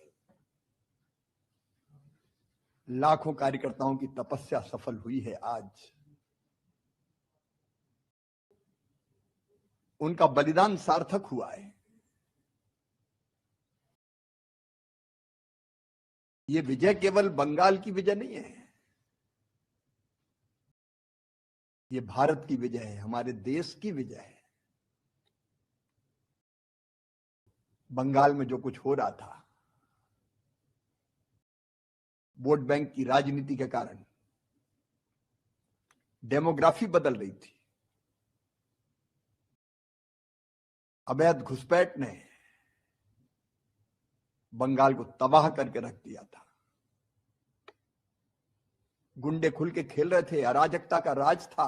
लाखों कार्यकर्ताओं की तपस्या सफल हुई है। आज उनका बलिदान सार्थक हुआ है। ये विजय केवल बंगाल की विजय नहीं है, ये भारत की विजय है, हमारे देश की विजय है। बंगाल में जो कुछ हो रहा था, वोट बैंक की राजनीति के कारण डेमोग्राफी बदल रही थी। अवैध घुसपैठ ने बंगाल को तबाह करके रख दिया था। गुंडे खुल के खेल रहे थे, अराजकता का राज था,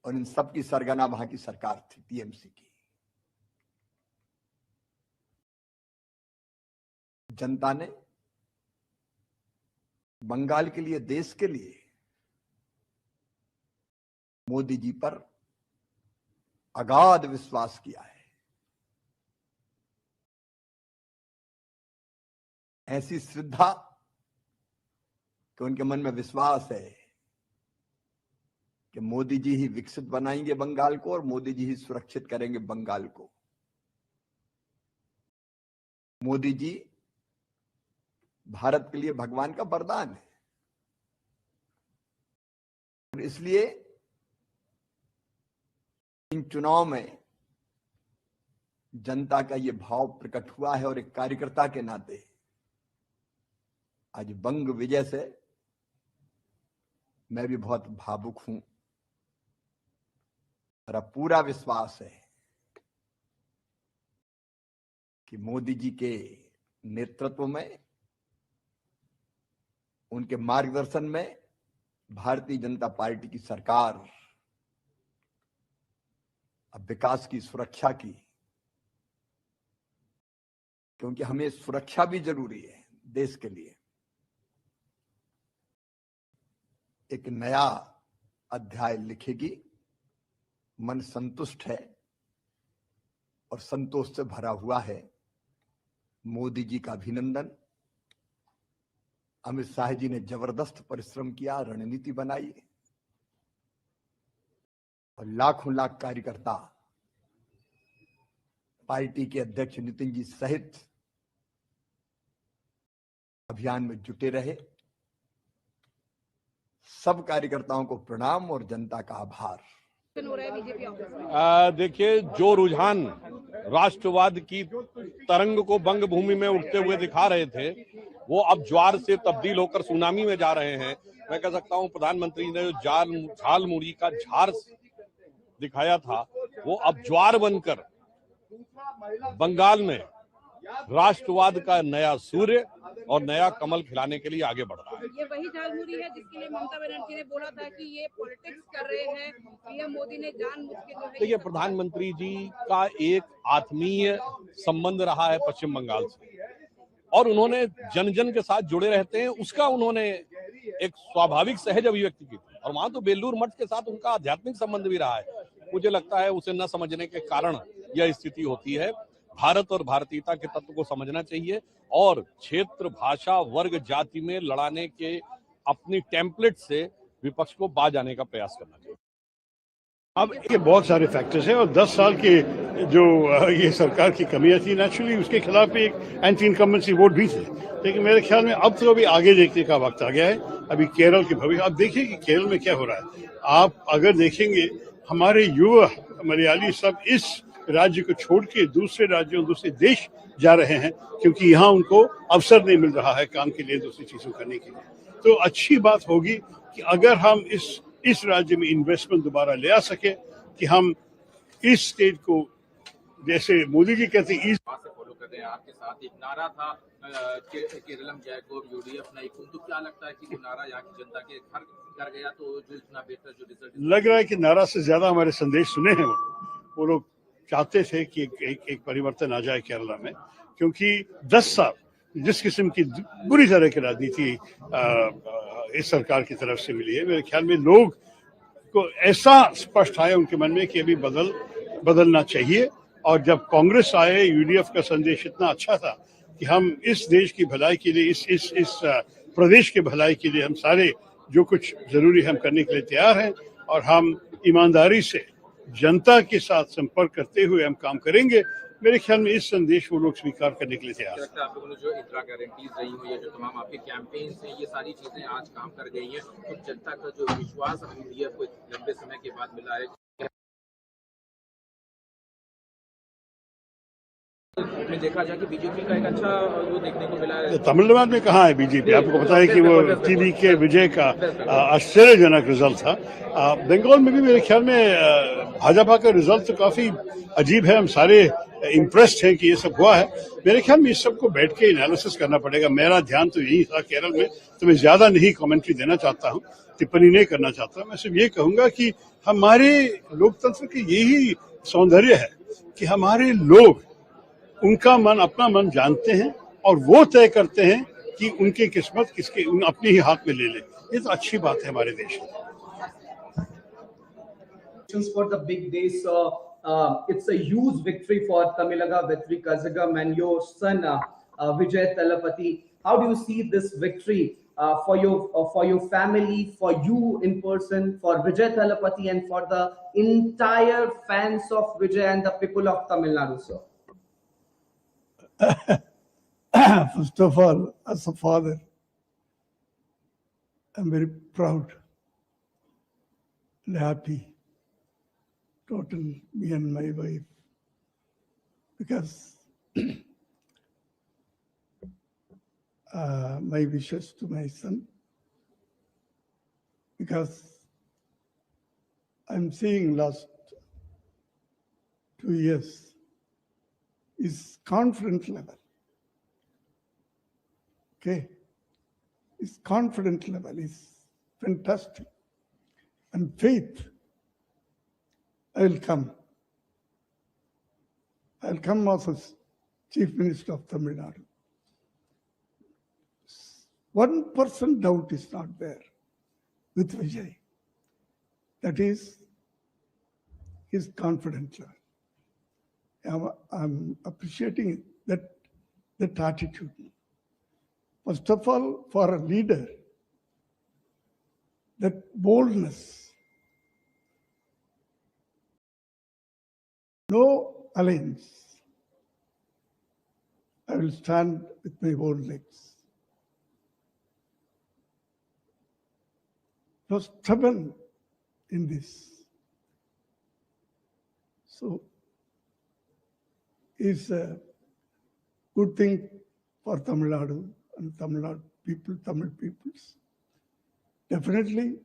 और इन सब की सरगना वहां की सरकार थी, टीएमसी की। जनता ने बंगाल के लिए, देश के लिए मोदी जी पर अगाध विश्वास किया है। ऐसी श्रद्धा कि उनके मन में विश्वास है कि मोदी जी ही विकसित बनाएंगे बंगाल को और मोदी जी ही सुरक्षित करेंगे बंगाल को। मोदी जी भारत के लिए भगवान का वरदान है। और इसलिए इन चुनाव में जनता का ये भाव प्रकट हुआ है और एक कार्यकर्ता के नाते आज बंग विजय से मैं भी बहुत भावुक हूं। मेरा पूरा विश्वास है कि मोदी जी के नेतृत्व में, उनके मार्गदर्शन में भारतीय जनता पार्टी की सरकार अब विकास की, सुरक्षा की, क्योंकि हमें सुरक्षा भी जरूरी है देश के लिए, एक नया अध्याय लिखेगी। मन संतुष्ट है और संतोष से भरा हुआ है। मोदी जी का अभिनंदन। अमित शाह जी ने जबरदस्त परिश्रम किया, रणनीति बनाई और लाखों लाख कार्यकर्ता पार्टी के अध्यक्ष नितिन जी सहित अभियान में जुटे रहे। सब कार्यकर्ताओं को प्रणाम और जनता का आभार। देखिए, जो रुझान राष्ट्रवाद की तरंग को बंग भूमि में उठते हुए दिखा रहे थे, वो अब ज्वार से तब्दील होकर सुनामी में जा रहे हैं। मैं कह सकता हूं प्रधानमंत्री ने जो झाल मुड़ी का झार दिखाया था, वो अब ज्वार बनकर बंगाल में राष्ट्रवाद का नया सूर्य और नया कमल खिलाने के लिए आगे बढ़ रहा है। ये वही झालमुड़ी है जिसके लिए ममता बनर्जी ने बोला था कि ये पॉलिटिक्स कर रहे हैं, पीएम मोदी ने जानबूझ के जो है। देखिए, प्रधानमंत्री जी का एक आत्मीय संबंध रहा है पश्चिम बंगाल से और उन्होंने जन जन के साथ जुड़े रहते हैं, उसका उन्होंने एक स्वाभाविक सहज अभिव्यक्ति की थी। और वहां तो बेलूर मठ के साथ उनका आध्यात्मिक संबंध भी रहा है। मुझे लगता है उसे न समझने के कारण यह स्थिति होती है। भारत और भारतीयता के तत्व को समझना चाहिए और क्षेत्र, भाषा, वर्ग, जाति में लड़ाने के अपनी टेम्पलेट से विपक्ष को बाज आने का प्रयास करना चाहिए। अब ये बहुत सारे फैक्टर्स हैं और 10 साल के जो ये सरकार की कमियां थी, नेचुरली उसके खिलाफ भी एक एंटी इनकम्बेंसी वोट भी थे। लेकिन मेरे ख्याल में अब तो अभी आगे देखने का वक्त आ गया है। अभी केरल के भविष्य, आप देखिए कि केरल में क्या हो रहा है। आप अगर देखेंगे, हमारे युवा मलयाली सब इस राज्य को छोड़ के दूसरे राज्यों, दूसरे देश जा रहे हैं, क्योंकि यहाँ उनको अवसर नहीं मिल रहा है काम के लिए, दूसरी चीजों करने के लिए। तो अच्छी बात होगी कि अगर हम इस राज्य में इन्वेस्टमेंट दोबारा ले आ सके, कि हम इस स्टेट को, जैसे मोदी जी कहते हैं, फॉलो कर रहे हैं। आपके साथ एक नारा था केरलम जयकोर यूडीएफ नहीं, तो क्या लगता है कि वो नारा यहाँ की जनता के घर कर गया, तो जो इतना बेहतर जो रिजल्ट लग रहा है कि नारा से ज्यादा हमारे संदेश सुने हैं वो लोग चाहते थे कि एक परिवर्तन आ जाए केरला में, क्योंकि 10 साल जिस किस्म की बुरी तरह की राजनीति इस सरकार की तरफ से मिली है, मेरे ख्याल में लोग को ऐसा स्पष्ट आया उनके मन में कि अभी बदलना चाहिए। और जब कांग्रेस आए, यूडीएफ का संदेश इतना अच्छा था कि हम इस देश की भलाई के लिए, इस प्रदेश के भलाई के लिए हम सारे जो कुछ जरूरी हम करने के लिए तैयार हैं और हम ईमानदारी से जनता के साथ संपर्क करते हुए हम काम करेंगे। मेरे ख्याल में इस संदेश को लोग स्वीकार करने के लिए तैयार हैं। आप लोगों ने जो इंदिरा गारंटीज रही हो, ये जो तमाम आपके कैंपेन हैं, ये सारी चीजें आज काम कर गई हैं, तो जनता का जो विश्वास यूडीएफ को लंबे समय के बाद मिला है। में देखा जाए कि बीजेपी का एक अच्छा वो देखने को मिला है। तमिलनाडु में कहाँ है बीजेपी? आपको पता है कि वो टीवी के विजय का आश्चर्यजनक रिजल्ट था। बंगाल में भी मेरे ख्याल में भाजपा का रिजल्ट तो काफी अजीब है। हम सारे इम्प्रेस्ड हैं कि ये सब हुआ है। मेरे ख्याल में इस सब को बैठ के एनालिसिस करना पड़ेगा। मेरा ध्यान तो यही था केरल में, तो मैं ज्यादा नहीं कमेंट्री देना चाहता हूँ, टिप्पणी नहीं करना चाहता। मैं सिर्फ ये कहूंगा कि हमारे लोकतंत्र की यही सौंदर्य है कि हमारे लोग उनका मन, अपना मन जानते हैं और वो तय करते हैं कि उनकी किस्मत किसके अपने ही हाथ में ले ले। ये तो अच्छी बात है हमारे देश में। For the big day, so it's a huge victory for Tamilaga Vetri Kazagam and your son Vijay Talapati. How do you see this victory for your family, for you in person, for Vijay Talapati, and for the entire fans of Vijay and the people of Tamil Nadu, sir? First of all, as a father, I'm very proud and happy, total, me and my wife, because my wishes to my son, because I'm seeing last 2 years, his confidence level. Okay, his confidence level is fantastic. And faith, I'll come as a Chief Minister of Tamil Nadu. 1% doubt is not there with Vijay. That is his confidence level. I'm appreciating that attitude. First of all, for a leader, that boldness, no alliance. I will stand with my own legs. No stubborn in this. So it's a good thing for Tamil Nadu and Tamil Nadu people, Tamil peoples. Definitely,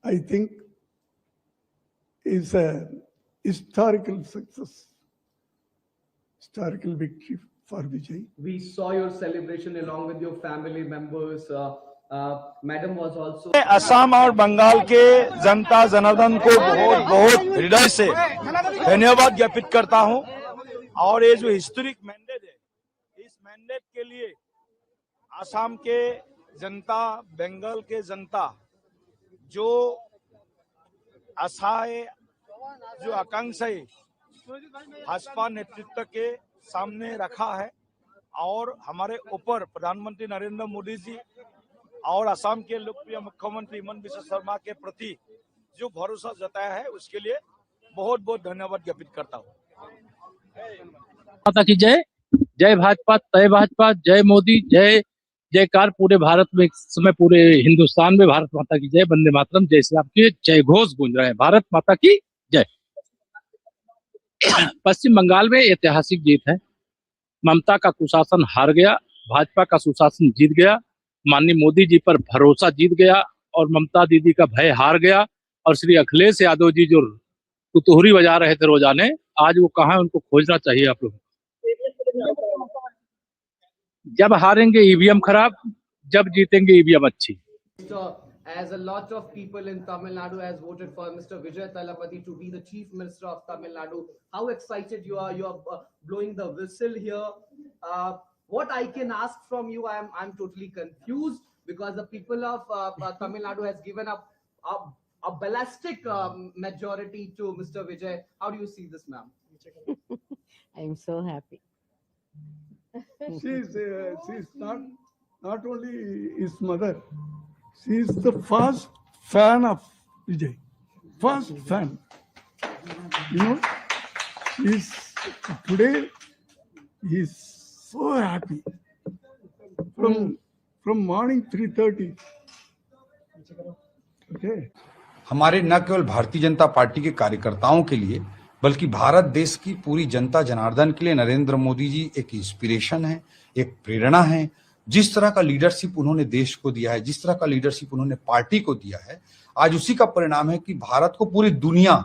I think it's a historical success, historical victory for Vijay. We saw your celebration along with your family members. Madam was also. Assam और बंगाल के जनता जनार्दन को बहुत बहुत हृदय से धन्यवाद ज्ञापित करता हूं। और ये जो हिस्टोरिक मैंडेट है, इस मैंडेट के लिए असम के जनता, बंगाल के जनता जो आशाएं, जो आकांक्षाएं भाजपा नेतृत्व के सामने रखा है और हमारे ऊपर प्रधानमंत्री नरेंद्र मोदी जी और असम के लोकप्रिय मुख्यमंत्री हिमंता बिस्वा शर्मा के प्रति जो भरोसा जताया है, उसके लिए बहुत बहुत धन्यवाद ज्ञापित करता हूँ। माता की जय, जय भाजपा, जय भाजपा, जय मोदी, जय जयकार पूरे भारत में, इस समय पूरे हिंदुस्तान में भारत माता की जय, वंदे मातरम, जय श्री राम के जय घोष गूंज रहे हैं। भारत माता की जय। पश्चिम बंगाल में ऐतिहासिक जीत है। ममता का कुशासन हार गया, भाजपा का सुशासन जीत गया, माननीय मोदी जी पर भरोसा जीत गया और ममता दीदी का भय हार गया। और श्री अखिलेश यादव जी जो कुतूहरी बजा रहे थे रोजाने, आज वो कहाँ है, उनको खोजना चाहिए आप लोग। जब हारेंगे ईवीएम खराब, जब जीतेंगे ईवीएम अच्छी। As a lot of people in Tamil Nadu has voted for Mr. Vijay Thalapathy to be the Chief Minister of Tamil Nadu, how excited you are? You are blowing the whistle here. What I can ask from you, I'm totally confused because the people of Tamil Nadu has given up a ballistic majority to Mr. Vijay. How do you see this, ma'am? I'm so happy. She's not only his mother, she is the first fan of Vijay. First fan. You know, today he's so happy. From morning 3:30. Okay. हमारे न केवल Bharatiya Janata party के कार्यकर्ताओं के लिए बल्कि भारत देश की पूरी जनता जनार्दन के लिए नरेंद्र मोदी जी एक इंस्पिरेशन है, एक प्रेरणा है। जिस तरह का लीडरशिप उन्होंने देश को दिया है, जिस तरह का लीडरशिप उन्होंने पार्टी को दिया है, आज उसी का परिणाम है कि भारत को पूरी दुनिया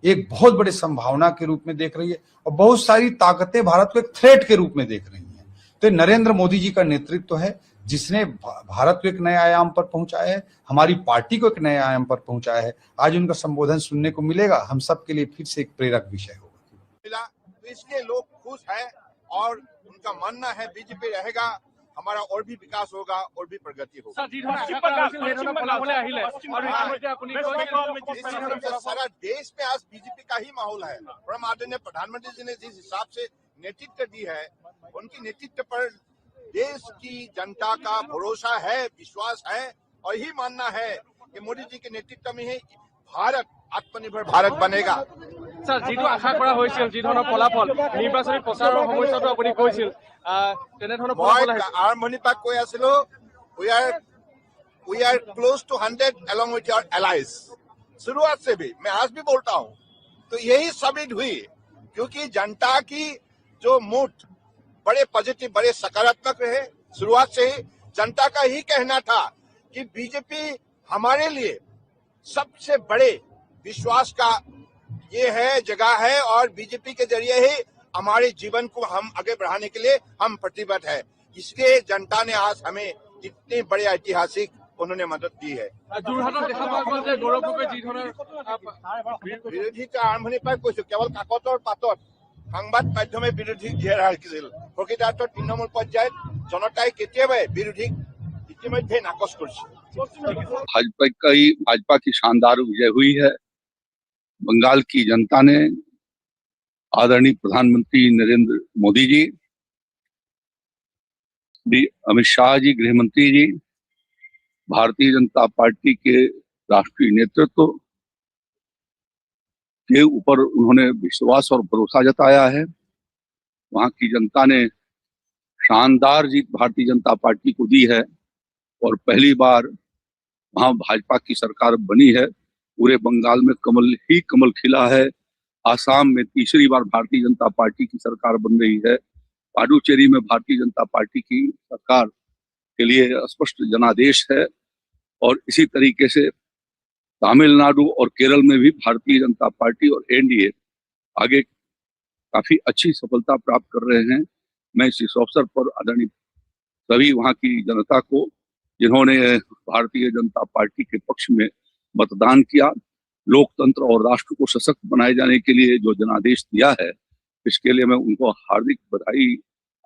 एक बहुत बड़े संभावना के रूप में देख रही है और बहुत सारी ताकतें भारत को एक थ्रेट के रूप में देख रही हैं। तो नरेंद्र मोदी जी का नेतृत्व है जिसने भारत को एक नए आयाम पर पहुंचाया है, हमारी पार्टी को एक नए आयाम पर पहुंचाया है। आज उनका संबोधन सुनने को मिलेगा, हम सब के लिए फिर से एक प्रेरक विषय होगा। तो इसलिए लोग खुश हैं और उनका मानना है बीजेपी रहेगा, हमारा और भी विकास होगा और भी प्रगति होगी। सारा देश में आज बीजेपी का ही माहौल है और हम आदरणीय प्रधानमंत्री जी ने जिस हिसाब से नेतृत्व दी है, उनकी नेतृत्व पर देश की जनता का भरोसा है, विश्वास है और यही मानना है कि मोदी जी के नेतृत्व में ही भारत आत्मनिर्भर भारत बनेगा। স্যার যেটো আশা কৰা হৈছিল যি ধৰণৰ ফলাফল নিৰ্বাচনী প্ৰচাৰৰ সময়তো আপুনি কৈছিল তেনে ধৰণৰ ফলাফল আহিছে আৰম্ভণিৰ পৰা কৈ আছিলো we are close to 100 along with your allies शुरुआत से भी मैं आज भी बोलता हूं तो यही साबित हुई क्योंकि जनता की जो मूड बड़े पॉजिटिव बड़े सकारात्मक रहे शुरुआत से ही जनता का ही कहना था कि बीजेपी हमारे लिए सबसे बड़े विश्वास का ये है जगह है और बीजेपी के जरिए ही हमारे जीवन को हम आगे बढ़ाने के लिए हम प्रतिबद्ध है इसलिए जनता ने आज हमें इतनी बड़े ऐतिहासिक उन्होंने मदद दी है বিৰোধী আৰম্ভণিৰ পৰা কৈছো কেৱল কাকতৰ পাতত সংবাদ মাধ্যমে বিৰোধীক জেৰ ৰাখিছিল প্ৰকৃতাৰ্থত তৃণমূল পৰ্যায়ত জনতাই কেতিয়াবাই বিৰোধীক ইতিমধ্যে নাকচ কৰিছে भाजपा की शानदार विजय हुई है। बंगाल की जनता ने आदरणीय प्रधानमंत्री नरेंद्र मोदी जी, अमित शाह जी गृह मंत्री जी, भारतीय जनता पार्टी के राष्ट्रीय नेतृत्व के ऊपर उन्होंने विश्वास और भरोसा जताया है। वहां की जनता ने शानदार जीत भारतीय जनता पार्टी को दी है और पहली बार वहां भाजपा की सरकार बनी है। पूरे बंगाल में कमल ही कमल खिला है। आसाम में तीसरी बार भारतीय जनता पार्टी की सरकार बन रही है। पुडुचेरी में भारतीय जनता पार्टी की सरकार के लिए स्पष्ट जनादेश है और इसी तरीके से तमिलनाडु और केरल में भी भारतीय जनता पार्टी और एनडीए आगे काफी अच्छी सफलता प्राप्त कर रहे हैं। मैं इस अवसर पर आदरणीय सभी वहां की जनता को जिन्होंने भारतीय जनता पार्टी के पक्ष में मतदान किया, लोकतंत्र और राष्ट्र को सशक्त बनाए जाने के लिए जो जनादेश दिया है, इसके लिए मैं उनको हार्दिक बधाई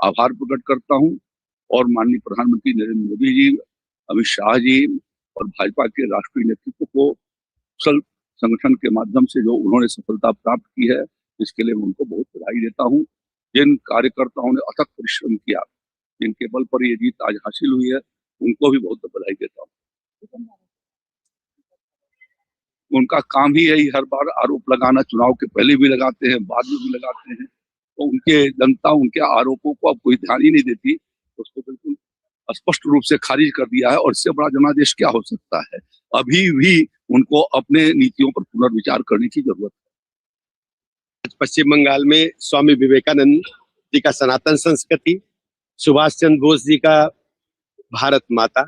आभार प्रकट करता हूं और माननीय प्रधानमंत्री नरेंद्र मोदी जी, अमित शाह जी और भाजपा के राष्ट्रीय नेतृत्व को कुशल संगठन के माध्यम से जो उन्होंने सफलता प्राप्त की है, इसके लिए मैं उनको बहुत बधाई देता हूं। जिन कार्यकर्ताओं ने अथक परिश्रम किया, जिनके बल पर ये जीत आज हासिल हुई है, उनको भी बहुत बधाई देता हूं। उनका काम ही यही हर बार आरोप लगाना, चुनाव के पहले भी लगाते हैं, बाद में भी लगाते हैं, तो उनके जनता उनके आरोपों को अब कोई ध्यान ही नहीं देती, उसको बिल्कुल स्पष्ट रूप से खारिज कर दिया है। और इससे बड़ा जनादेश क्या हो सकता है? अभी भी उनको अपने नीतियों पर पुनर्विचार करने की जरूरत है। पश्चिम बंगाल में स्वामी विवेकानंद जी का सनातन संस्कृति, सुभाष चंद्र बोस जी का भारत माता,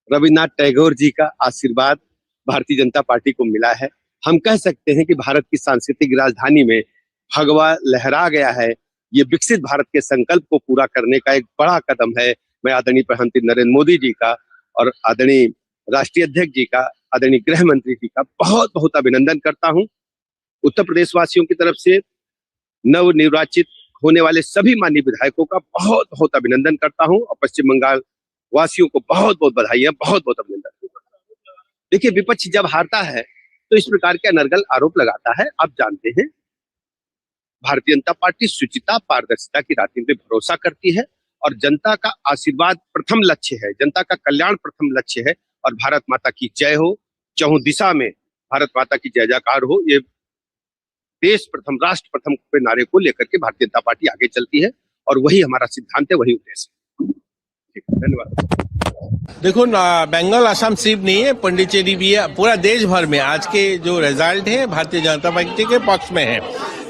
रविन्द्रनाथ टैगोर जी का आशीर्वाद भारतीय जनता पार्टी को मिला है। हम कह सकते हैं कि भारत की सांस्कृतिक राजधानी में भगवा लहरा गया है। ये विकसित भारत के संकल्प को पूरा करने का एक बड़ा कदम है। मैं आदरणीय प्रधानमंत्री नरेंद्र मोदी जी का और आदरणीय राष्ट्रीय अध्यक्ष जी का, आदरणीय गृह मंत्री जी का बहुत बहुत अभिनंदन करता हूं। उत्तर प्रदेश वासियों की तरफ से नव निर्वाचित होने वाले सभी माननीय विधायकों का बहुत बहुत अभिनंदन करता हूं और पश्चिम बंगाल वासियों को बहुत बहुत बधाई, बहुत बहुत अभिनंदन। देखिए, विपक्ष जब हारता है तो इस प्रकार के अनर्गल आरोप लगाता है। आप जानते हैं, भारतीय जनता पार्टी शुचिता, पारदर्शिता की राजनीति में भरोसा करती है और जनता का आशीर्वाद प्रथम लक्ष्य है, जनता का कल्याण प्रथम लक्ष्य है। और भारत माता की जय हो, चहुं दिशा में भारत माता की जय जयकार हो, ये देश प्रथम राष्ट्र प्रथम के नारे को लेकर के भारतीय जनता पार्टी आगे चलती है और वही हमारा सिद्धांत है, वही उद्देश्य है। धन्यवाद। देखो बंगाल असम सिर्फ नहीं है, पुडुचेरी भी है। पूरा देश भर में आज के जो रिजल्ट है भारतीय जनता पार्टी के पक्ष में है।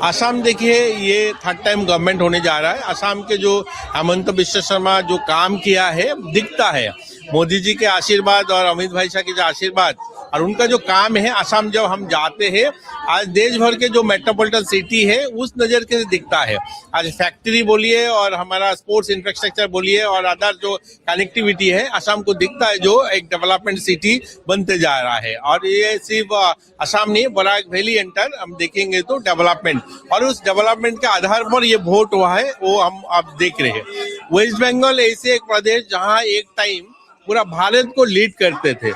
असम देखिए, ये थर्ड टाइम गवर्नमेंट होने जा रहा है। असम के जो हिमंता बिस्वा शर्मा जो काम किया है दिखता है। मोदी जी के आशीर्वाद और अमित भाई शाह के जो आशीर्वाद और उनका जो काम है, असम जब हम जाते हैं, आज देश भर के जो मेट्रोपॉलिटन सिटी है उस नजर के दिखता है। आज फैक्ट्री बोलिए और हमारा स्पोर्ट्स इंफ्रास्ट्रक्चर बोलिए और अदर जो कनेक्टिविटी है, असम को दिखता है जो एक डेवलपमेंट सिटी बनते जा रहा है। और ये सिर्फ असम नहीं, बराक वैली एंटर हम देखेंगे तो डेवलपमेंट, और उस डेवलपमेंट के आधार पर ये वोट हुआ है, वो हम अब देख रहे हैं। वेस्ट बंगाल ऐसे एक प्रदेश जहाँ एक टाइम पूरा भारत को लीड करते थे।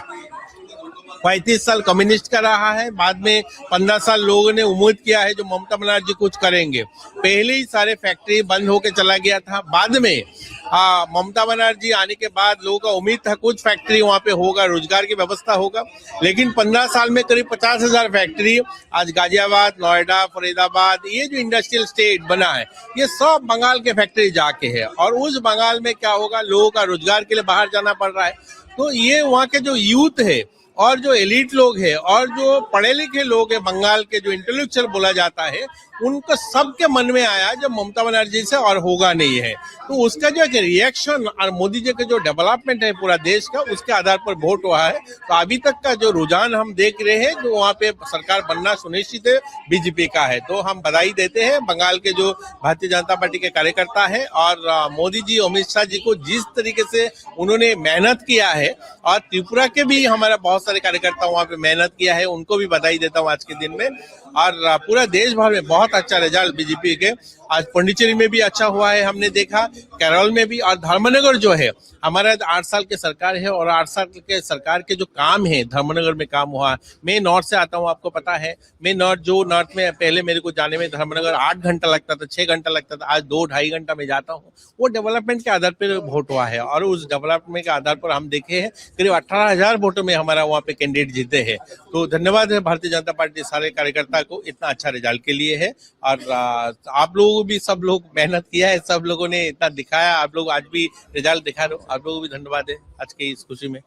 35 साल कम्युनिस्ट का रहा है, बाद में 15 साल लोगों ने उम्मीद किया है जो ममता बनर्जी कुछ करेंगे। पहले ही सारे फैक्ट्री बंद होके चला गया था। बाद में ममता बनर्जी आने के बाद लोगों का उम्मीद था कुछ फैक्ट्री वहाँ पे होगा, रोजगार की व्यवस्था होगा, लेकिन 15 साल में करीब 50,000 फैक्ट्री आज गाजियाबाद, नोएडा, फरीदाबाद, ये जो इंडस्ट्रियल स्टेट बना है ये सब बंगाल के फैक्ट्री जाके है। और उस बंगाल में क्या होगा, लोगों का रोजगार के लिए बाहर जाना पड़ रहा है। तो ये वहाँ के जो यूथ है और जो एलिट लोग हैं और जो पढ़े लिखे लोग हैं, बंगाल के जो इंटेलेक्चुअल बोला जाता है, उनको सबके मन में आया जब ममता बनर्जी से और होगा नहीं है। तो उसका जो एक रिएक्शन और मोदी जी का जो डेवलपमेंट है पूरा देश का, उसके आधार पर वोट हुआ है। तो अभी तक का जो रुझान हम देख रहे हैं, जो वहाँ पे सरकार बनना सुनिश्चित है बीजेपी का है। तो हम बधाई देते हैं बंगाल के जो भारतीय जनता पार्टी के कार्यकर्ता है और मोदी जी, अमित शाह जी को जिस तरीके से उन्होंने मेहनत किया है, और त्रिपुरा के भी हमारा बहुत सारे कार्यकर्ता वहाँ पे मेहनत किया है, उनको भी बधाई देता हूँ आज के दिन में। और पूरा देश भर में बहुत अच्छा रिजल्ट बीजेपी के। आज पुडुचेरी में भी अच्छा हुआ है, हमने देखा, केरल में भी, और धर्मनगर जो है हमारा 8 साल की सरकार है और 8 साल के सरकार के जो काम है धर्मनगर में काम हुआ। मैं नॉर्थ से आता हूँ, आपको पता है, मैं नॉर्थ में पहले मेरे को जाने में धर्मनगर 8 घंटा लगता था, 6 घंटा लगता था, आज 2-2.5 घंटा में जाता हूँ। वो डेवलपमेंट के आधार पर वोट हुआ है और उस डेवलपमेंट के आधार पर हम देखे हैं करीब 18,000 वोटों में हमारा वहाँ पे कैंडिडेट जीते हैं। तो धन्यवाद है भारतीय जनता पार्टी सारे कार्यकर्ता को इतना अच्छा रिजल्ट के लिए है। और आप लोगों भी, सब लोग मेहनत किया है, सब लोगों ने इतना दिखाया, आप लोग आज भी रिजल्ट दिखा रहे हो, आप लोगों को भी धन्यवाद है आज की इस खुशी में।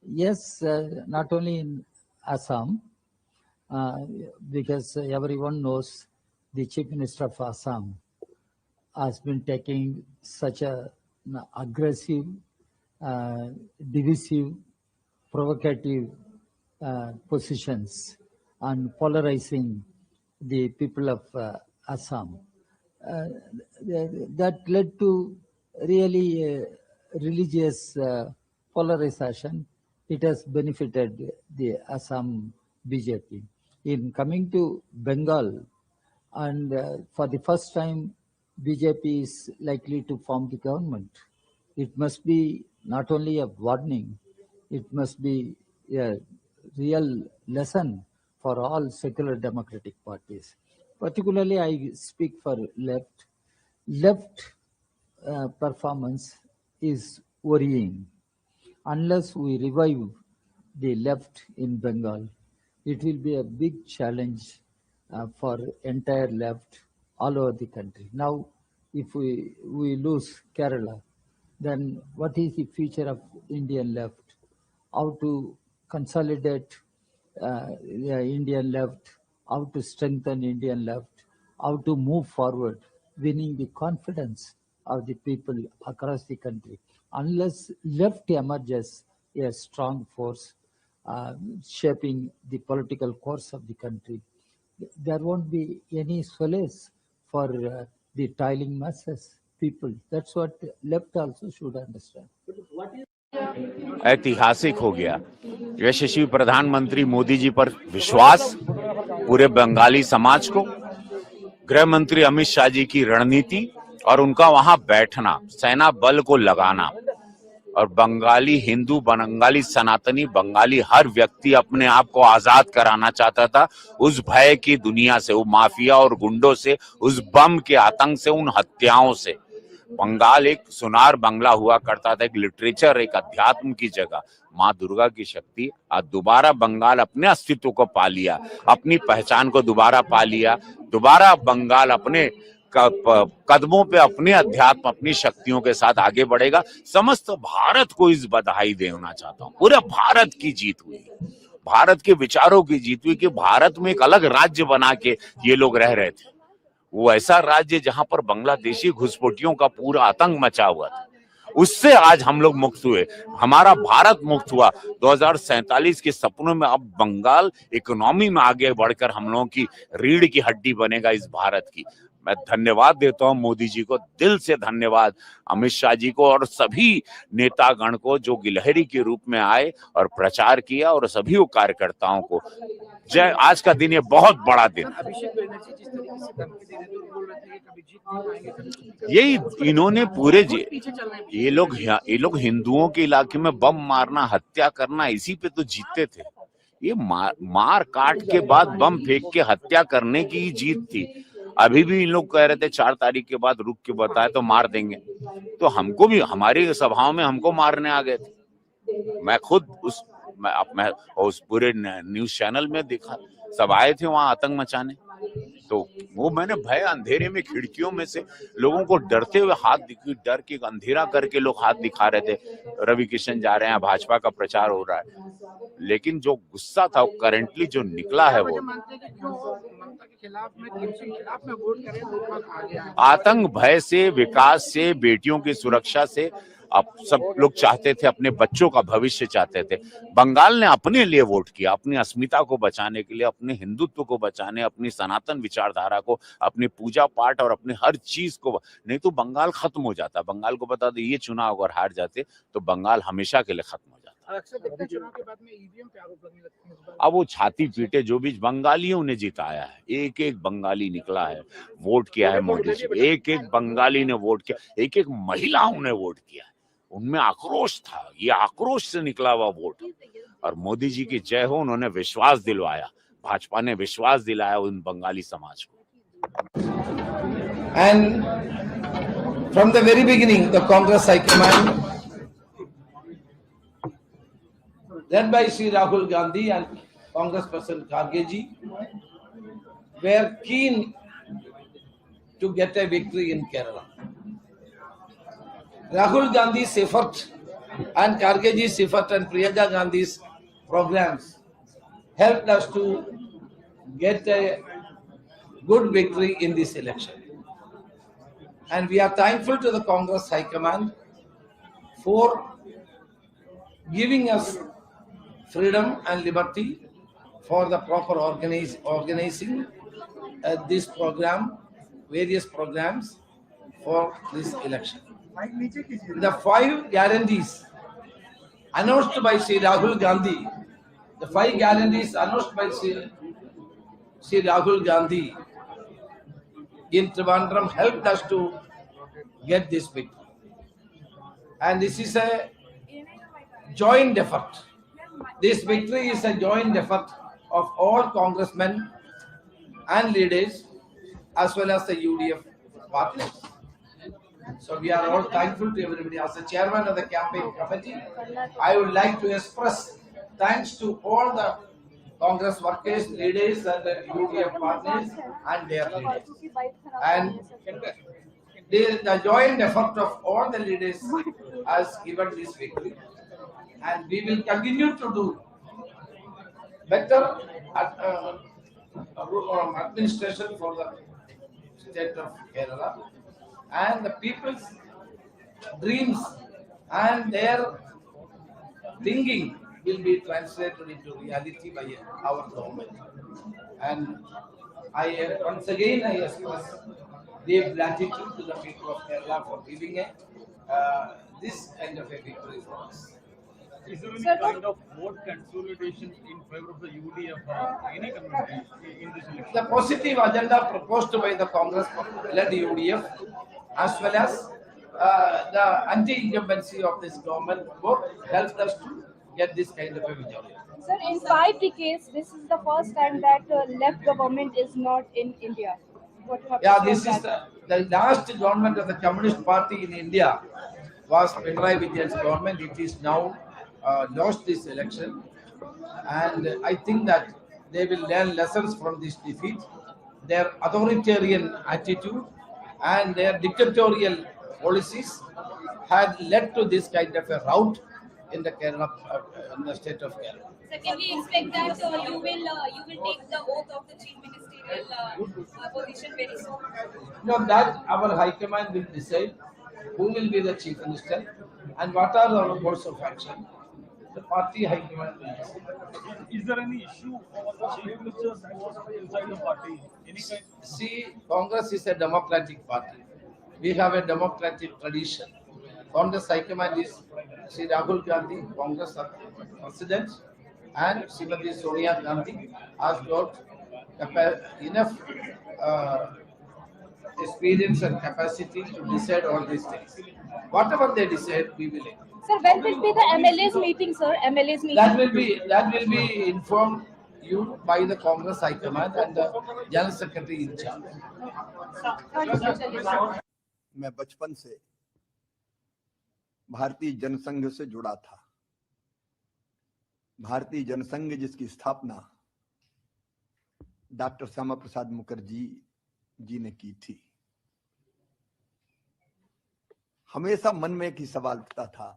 Yes, not only in Assam, because everyone knows the Chief Minister of Assam has been taking such a aggressive, divisive, provocative positions and polarizing the people of Assam. That led to really religious polarization. It has benefited the Assam BJP. In coming to Bengal, and for the first time, BJP is likely to form the government. It must be not only a warning, it must be a real lesson for all secular democratic parties. Particularly, I speak for left. Left performance is worrying. Unless we revive the left in Bengal, it will be a big challenge for entire left all over the country. Now, if we lose Kerala, then what is the future of Indian left? How to consolidate the Indian left, how to strengthen Indian left, how to move forward, winning the confidence of the people across the country. Unless left emerges a strong force shaping the political course of the country, there won't be any solace for the toiling masses, people. That's what left also should understand. ऐतिहासिक हो गया यशस्वी प्रधानमंत्री मोदी जी पर विश्वास, पूरे बंगाली समाज को, गृह मंत्री अमित शाह जी की रणनीति और उनका वहां बैठना, सेना बल को लगाना, और बंगाली हिंदू, बंगाली सनातनी, बंगाली हर व्यक्ति अपने आप को आजाद कराना चाहता था उस भय की दुनिया से, वो माफिया और गुंडों से, उस बम के आतंक से, उन हत्याओं से। बंगाल एक सुनार बंगला हुआ करता था, एक लिटरेचर, एक अध्यात्म की जगह। माँ दुर्गा की शक्ति आज दोबारा बंगाल अपने अस्तित्व को पा लिया, अपनी पहचान को दोबारा पा लिया। दोबारा बंगाल अपने कदमों पे, अपने अध्यात्म, अपनी शक्तियों के साथ आगे बढ़ेगा। समस्त भारत को इस बधाई देना चाहता हूँ। पूरे भारत की जीत हुई, भारत के विचारों की जीत हुई कि भारत में एक अलग राज्य बना के ये लोग रह रहे थे। वो ऐसा राज्य जहां पर बांग्लादेशी घुसपैठियों का पूरा आतंक मचा हुआ था, उससे आज हम लोग मुक्त हुए, हमारा भारत मुक्त हुआ। 2047 के सपनों में अब बंगाल इकोनॉमी में आगे बढ़कर हम लोगों की रीढ़ की हड्डी बनेगा इस भारत की। मैं धन्यवाद देता हूं मोदी जी को, दिल से धन्यवाद अमित शाह जी को और सभी नेतागण को जो गिलहरी के रूप में आए और प्रचार किया, और सभी कार्यकर्ताओं को जय। आज का दिन ये बहुत बड़ा दिन, यही इन्होंने पूरे ये लोग हिंदुओं के इलाके में बम मारना, हत्या करना, इसी पे तो जीतते थे। ये मार काट के बाद बम फेंक के हत्या करने की जीत थी। अभी भी इन लोग कह रहे थे 4 तारीख के बाद रुक के बताए तो मार देंगे, तो हमको भी हमारी सभाओं में हमको मारने आ गए थे। मैं खुद मैं उस पूरे न्यूज चैनल में देखा, सब आए थे वहां आतंक मचाने, तो वो मैंने भय अंधेरे में खिड़कियों में से लोगों को डरते हुए डर के अंधेरा करके लोग हाथ दिखा रहे थे, रवि किशन जा रहे हैं, भाजपा का प्रचार हो रहा है, लेकिन जो गुस्सा था वो करेंटली जो निकला है वो आतंक भय से, विकास से, बेटियों की सुरक्षा से। अब सब लोग चाहते थे, अपने बच्चों का भविष्य चाहते थे। बंगाल ने अपने लिए वोट किया, अपनी अस्मिता को बचाने के लिए, अपने हिंदुत्व को बचाने, अपनी सनातन विचारधारा को, अपनी पूजा पाठ और अपनी हर चीज को, नहीं तो बंगाल खत्म हो जाता। बंगाल को बता दो, ये चुनाव अगर हार जाते तो बंगाल हमेशा के लिए खत्म हो जाता। अब वो छाती पीटे जो भी बंगालियों ने जिताया है, एक एक बंगाली निकला है, वोट किया है मोदी जी, एक एक बंगाली ने वोट किया, एक एक महिलाओं ने वोट किया, उनमें आक्रोश था, ये आक्रोश से निकला हुआ वोट। और मोदी जी की जय हो, उन्होंने विश्वास दिलवाया, भाजपा ने विश्वास दिलाया उन बंगाली समाज को। And from the very beginning, the Congress High Command, led by Sri Rahul Gandhi and Congress President Kharge ji, were keen to get a victory in Kerala. Rahul Gandhi's effort and Kharge ji's effort and Priyanka Gandhi's programs helped us to get a good victory in this election. And we are thankful to the Congress High Command for giving us freedom and liberty for the proper organizing this program, various programs for this election. The 5 guarantees announced by Sri Rahul Gandhi, the 5 guarantees announced by Sri Rahul Gandhi in Trivandrum helped us to get this victory. And this is a joint effort. This victory is a joint effort of all congressmen and leaders as well as the UDF partners. So we are all thankful to everybody. As the chairman of the campaign committee, I would like to express thanks to all the Congress workers, leaders and the UDF partners and their leaders. And the joint effort of all the leaders has given this victory. And we will continue to do better administration for the state of Kerala, and the people's dreams and their thinking will be translated into reality by our government. And once again I express deep gratitude to the people of Kerala for giving this kind of a victory for us. Is there any kind of vote consolidation in favor of the UDF any community in this election? The positive agenda proposed by the Congress-led UDF as well as the anti-incumbency of this government both helped us to get this kind of a majority. Sir, in 5 decades, this is the first time that left government is not in India. What you have to say This is the last government of the Communist Party in India was Pinarayi Vijay's government. It is now lost this election, and I think that they will learn lessons from this defeat. Their authoritarian attitude and their dictatorial policies had led to this kind of a rout in the Kerala, in the state of Kerala. So can we expect that you will take the oath of the chief ministerial position very soon? No, that our High Command will decide who will be the chief minister and what are our course of action. The party High Command will decide. Is there any issue over the chief minister's post inside the party? Any kind? See, Congress is a democratic party. We have a democratic tradition. Congress High Command is Sri Rahul Gandhi, Congress President, and Srimati Sonia Gandhi has got enough experience and capacity to decide all these things. Whatever they decide, we will agree. Sir, when will be the MLA's meeting, sir? MLA's meeting? That will be informed you by the Congress High Command and the General Secretary in charge. मैं बचपन से भारतीय जनसंघ से जुड़ा था। भारतीय जनसंघ जिसकी स्थापना डॉक्टर श्यामा प्रसाद मुखर्जी जी ने की थी। हमेशा मन में एक ही सवाल उठता था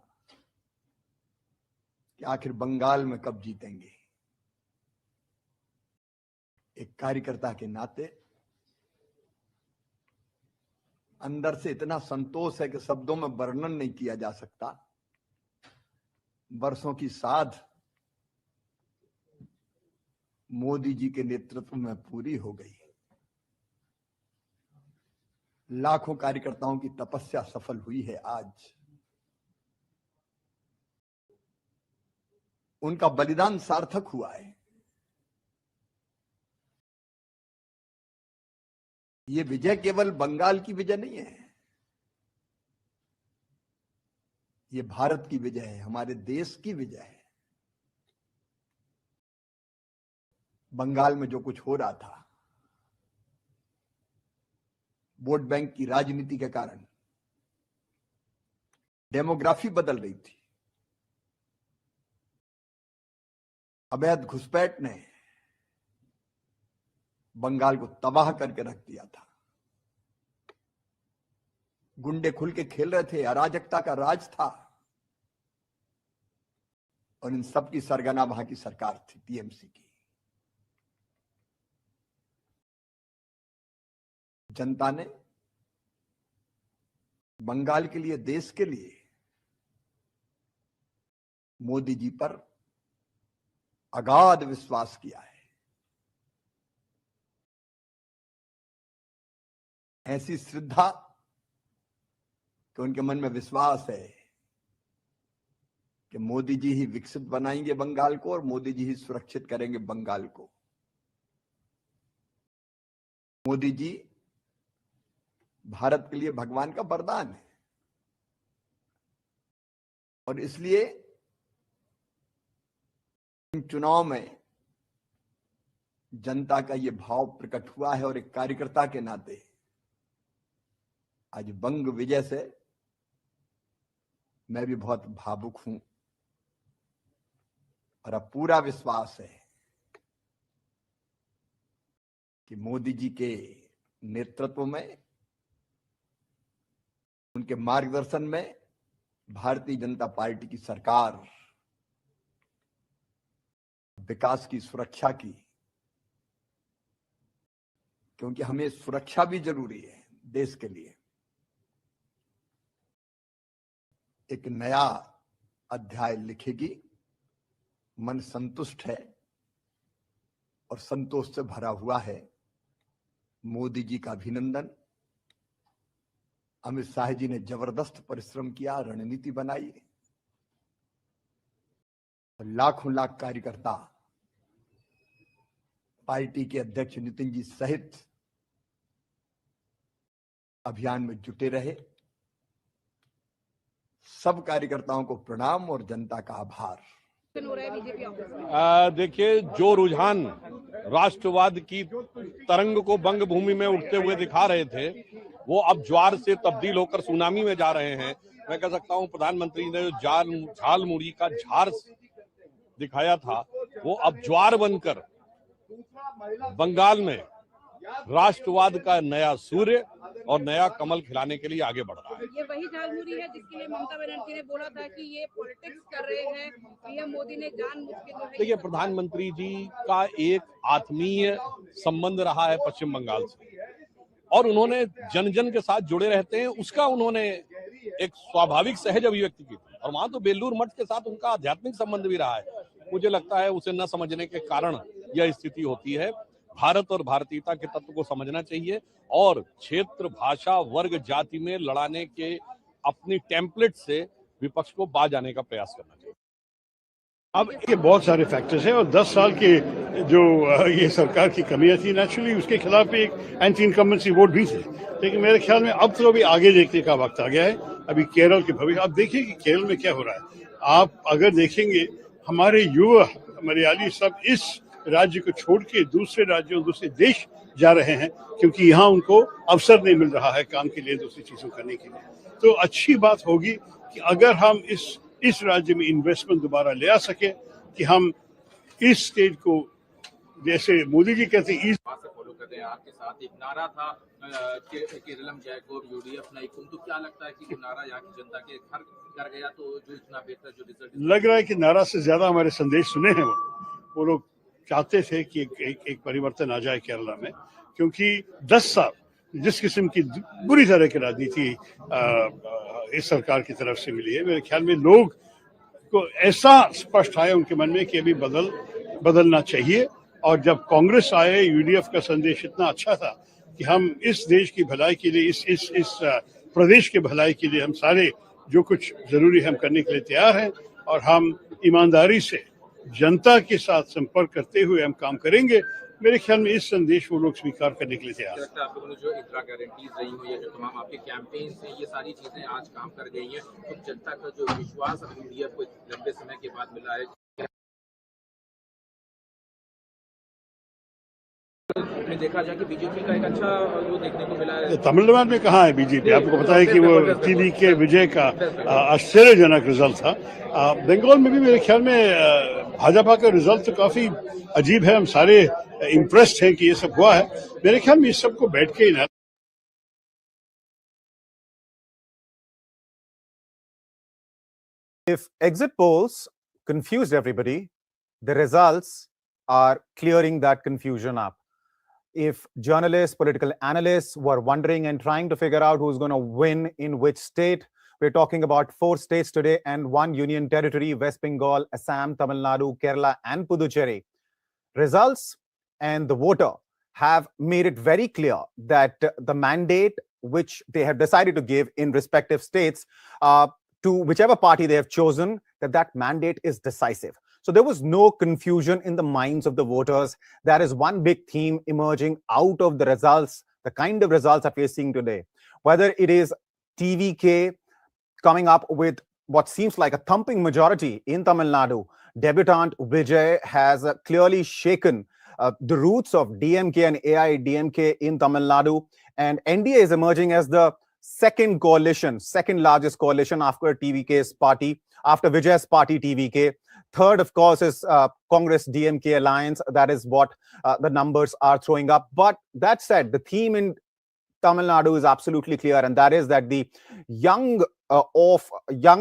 कि आखिर बंगाल में कब जीतेंगे। एक कार्यकर्ता के नाते अंदर से इतना संतोष है कि शब्दों में वर्णन नहीं किया जा सकता। वर्षों की साध मोदी जी के नेतृत्व में पूरी हो गई। लाखों कार्यकर्ताओं की तपस्या सफल हुई है। आज उनका बलिदान सार्थक हुआ है। ये विजय केवल बंगाल की विजय नहीं है, ये भारत की विजय है, हमारे देश की विजय है। बंगाल में जो कुछ हो रहा था, वोट बैंक की राजनीति के कारण डेमोग्राफी बदल रही थी। अवैध घुसपैठ ने बंगाल को तबाह करके रख दिया था। गुंडे खुल के खेल रहे थे, अराजकता का राज था और इन सब की सरगना वहां की सरकार थी, टीएमसी की। जनता ने बंगाल के लिए, देश के लिए मोदी जी पर अगाध विश्वास किया है। ऐसी श्रद्धा कि उनके मन में विश्वास है कि मोदी जी ही विकसित बनाएंगे बंगाल को और मोदी जी ही सुरक्षित करेंगे बंगाल को। मोदी जी भारत के लिए भगवान का वरदान है और इसलिए इन चुनाव में जनता का ये भाव प्रकट हुआ है और एक कार्यकर्ता के नाते आज बंग विजय से मैं भी बहुत भावुक हूं और अब पूरा विश्वास है कि मोदी जी के नेतृत्व में, उनके मार्गदर्शन में भारतीय जनता पार्टी की सरकार विकास की, सुरक्षा की, क्योंकि हमें सुरक्षा भी जरूरी है देश के लिए, एक नया अध्याय लिखेगी। मन संतुष्ट है और संतोष से भरा हुआ है। मोदी जी का अभिनंदन। अमित शाह जी ने जबरदस्त परिश्रम किया, रणनीति बनाई। लाखों लाख कार्यकर्ता पार्टी के अध्यक्ष नितिन जी सहित अभियान में जुटे रहे। सब कार्यकर्ताओं को प्रणाम और जनता का आभार। देखिए, जो रुझान राष्ट्रवाद की तरंग को बंग भूमि में उठते हुए दिखा रहे थे, वो अब ज्वार से तब्दील होकर सुनामी में जा रहे हैं। मैं कह सकता हूं प्रधानमंत्री ने जो झाल मुड़ी का झार दिखाया था, वो अब ज्वार बनकर बंगाल में राष्ट्रवाद का नया सूर्य और नया कमल खिलाने के लिए आगे बढ़ रहा है। ये वही झालमुड़ी है जिसके लिए ममता बनर्जी ने बोला था कि ये पॉलिटिक्स कर रहे हैं, पीएम मोदी ने जानबूझ के जो है। देखिए, प्रधानमंत्री जी का एक आत्मीय संबंध रहा है पश्चिम बंगाल से और उन्होंने जन जन के साथ जुड़े रहते हैं, उसका उन्होंने एक स्वाभाविक सहज अभिव्यक्ति की थी। और वहां तो बेलूर मठ के साथ उनका आध्यात्मिक संबंध भी रहा है। मुझे लगता है उसे न समझने के कारण यह स्थिति होती है। भारत और भारतीयता के तत्व को समझना चाहिए और क्षेत्र, भाषा, वर्ग, जाति में लड़ाने के अपनी टेम्पलेट से विपक्ष को बाज आने का प्रयास करना चाहिए। अब ये बहुत सारे फैक्टर्स हैं और 10 साल के जो ये सरकार की कमियां थी, नेचुरली उसके खिलाफ एक एंटी इनकम्बेंसी वोट भी थे। लेकिन मेरे ख्याल में अब तो अभी आगे देखने का वक्त आ गया है। अभी केरल के भविष्य, अब देखिए कि केरल में क्या हो रहा है। आप अगर देखेंगे, हमारे युवा मलयाली सब इस राज्य को छोड़ के दूसरे राज्यों दूसरे देश जा रहे हैं, क्योंकि यहाँ उनको अवसर नहीं मिल रहा है काम के लिए, दूसरी चीजों करने के लिए। तो अच्छी बात होगी कि अगर हम इस राज्य में इन्वेस्टमेंट दोबारा ले आ सके, कि हम इस स्टेट को, जैसे मोदी जी कहते हैं, फॉलो कर रहे हैं। आपके साथ एक नारा था केरलम जयकोर यूडीएफ नाइकुम, तो क्या लगता है कि वो नारा यहाँ की जनता के घर कर गया, तो जो इतना बेहतर जो रिजल्ट लग रहा है कि नारा से ज्यादा हमारे संदेश सुने हैं वो लोग चाहते थे कि एक परिवर्तन आ जाए केरला में, क्योंकि 10 साल जिस किस्म की बुरी तरह की राजनीति इस सरकार की तरफ से मिली है, मेरे ख्याल में लोग को ऐसा स्पष्ट आया उनके मन में कि अभी बदलना चाहिए। और जब कांग्रेस आए, यूडीएफ का संदेश इतना अच्छा था कि हम इस देश की भलाई के लिए, इस प्रदेश के भलाई के लिए हम सारे जो कुछ जरूरी है हम करने के लिए तैयार हैं, और हम ईमानदारी से जनता के साथ संपर्क करते हुए हम काम करेंगे। मेरे ख्याल में इस संदेश वो लोग स्वीकार करने के लिए तैयार हैं। आप लोगों ने जो इंदिरा गारंटीज रही हुई है, जो तमाम आपके कैंपेन हैं, ये सारी चीजें आज काम कर गई हैं, तो जनता का जो विश्वास अब यूडीएफ को लंबे समय के बाद मिला है, में देखा जाए कि बीजेपी का एक अच्छा वो देखने को मिला है। तमिलनाडु में कहाँ है बीजेपी? आपको पता है कि वो टीवी के विजय का आश्चर्यजनक रिजल्ट था। बंगाल में भी मेरे ख्याल में भाजपा का रिजल्ट तो काफी अजीब है। हम सारे इम्प्रेस्ड हैं कि ये सब हुआ है। मेरे ख्याल में इस सबको बैठ के ही If exit polls confused everybody, the results are clearing that confusion up. If journalists, political analysts were wondering and trying to figure out who's going to win in which state, we're talking about 4 states today and 1 union territory: West Bengal, Assam, Tamil Nadu, Kerala, and Puducherry. Results and the voter have made it very clear that the mandate which they have decided to give in respective states to whichever party they have chosen, that mandate is decisive. So there was no confusion in the minds of the voters. That is one big theme emerging out of the results, the kind of results that we're seeing today. Whether it is TVK coming up with what seems like a thumping majority in Tamil Nadu, debutant Vijay has clearly shaken the roots of DMK and AIDMK in Tamil Nadu, and NDA is emerging as the second largest coalition after TVK's party, after Vijay's party TVK. Third, of course, is Congress DMK alliance. That is what the numbers are throwing up. But that said, the theme in Tamil Nadu is absolutely clear, and that is that the young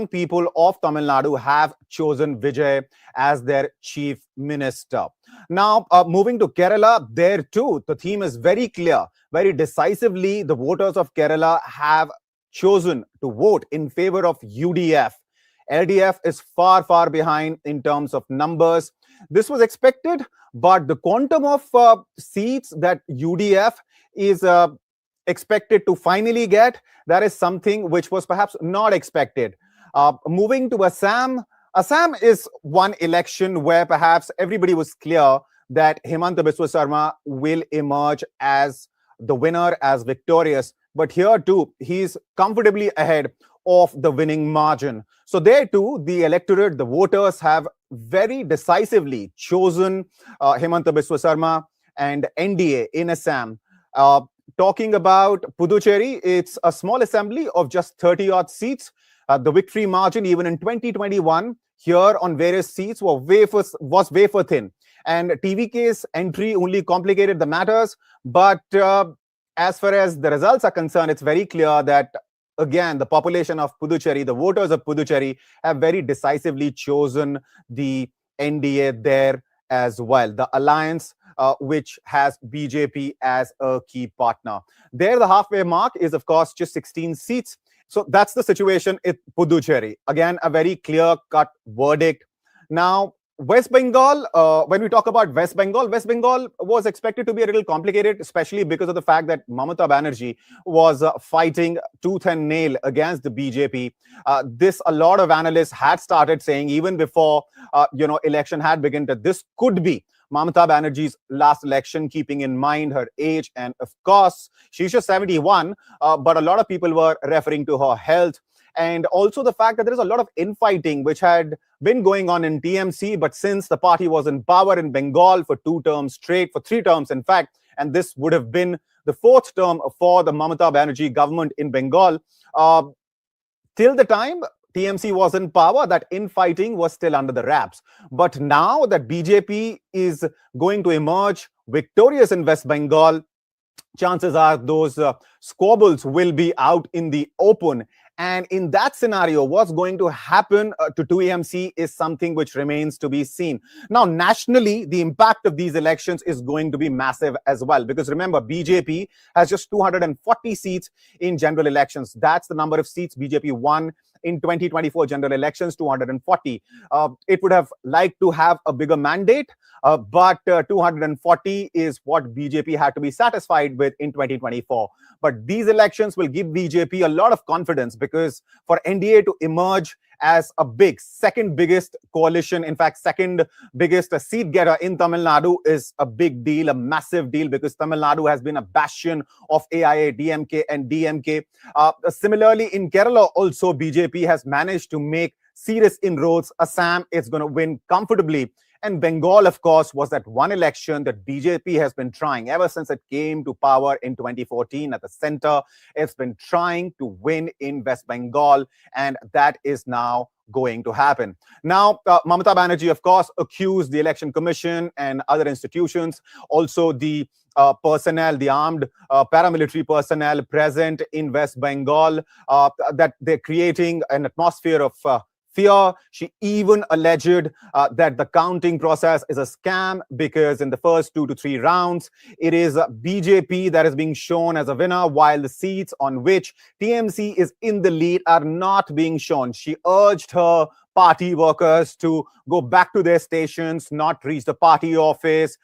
people of Tamil Nadu have chosen Vijay as their chief minister. Now, moving to Kerala, there too, the theme is very clear. Very decisively, the voters of Kerala have chosen to vote in favor of UDF. LDF is far, far behind in terms of numbers. This was expected, but the quantum of seats that UDF is expected to finally get, that is something which was perhaps not expected. Moving to Assam, Assam is one election where perhaps everybody was clear that Himanta Biswa Sharma will emerge as the winner, as victorious. But here too, he's comfortably ahead of the winning margin. So there too, the electorate, the voters have very decisively chosen Himanta Biswa Sharma and NDA in Assam. Talking about Puducherry, it's a small assembly of just 30-odd seats. The victory margin, even in 2021, here on various seats was wafer thin. And TVK's entry only complicated the matters. But as far as the results are concerned, it's very clear that, again, the population of Puducherry, the voters of Puducherry, have very decisively chosen the NDA there as well. The alliance which has BJP as a key partner. There, the halfway mark is, of course, just 16 seats. So that's the situation in Puducherry. Again, a very clear-cut verdict. Now, West Bengal, when we talk about West Bengal was expected to be a little complicated, especially because of the fact that Mamata Banerjee was fighting tooth and nail against the BJP. A lot of analysts had started saying, even before election had begun, that this could be Mamata Banerjee's last election, keeping in mind her age. And of course, she's just 71, but a lot of people were referring to her health. And also the fact that there is a lot of infighting which had been going on in TMC, but since the party was in power in Bengal for 2 terms straight, for 3 terms in fact, and this would have been the 4th term for the Mamata Banerjee government in Bengal, till the time TMC was in power, that infighting was still under the wraps. But now that BJP is going to emerge victorious in West Bengal, chances are those squabbles will be out in the open. And in that scenario, what's going to happen to TMC is something which remains to be seen. Now, nationally, the impact of these elections is going to be massive as well. Because remember, BJP has just 240 seats in general elections. That's the number of seats BJP won in 2024 general elections, 240. It would have liked to have a bigger mandate, but 240 is what BJP had to be satisfied with in 2024. But these elections will give BJP a lot of confidence, because for NDA to emerge as a big, second biggest coalition, in fact, second biggest seat getter in Tamil Nadu is a big deal, a massive deal, because Tamil Nadu has been a bastion of AIA, DMK and DMK. Similarly, in Kerala also, BJP has managed to make serious inroads. Assam is going to win comfortably. And Bengal, of course, was that one election that BJP has been trying ever since it came to power in 2014 at the center. It's been trying to win in West Bengal, and that is now going to happen. Now, Mamata Banerjee, of course, accused the Election Commission and other institutions, also the personnel, the armed paramilitary personnel present in West Bengal, that they're creating an atmosphere of fear. She even alleged that the counting process is a scam, because in the first 2 to 3 rounds, it is BJP that is being shown as a winner, while the seats on which TMC is in the lead are not being shown. She urged her party workers to go back to their stations, not reach the party office,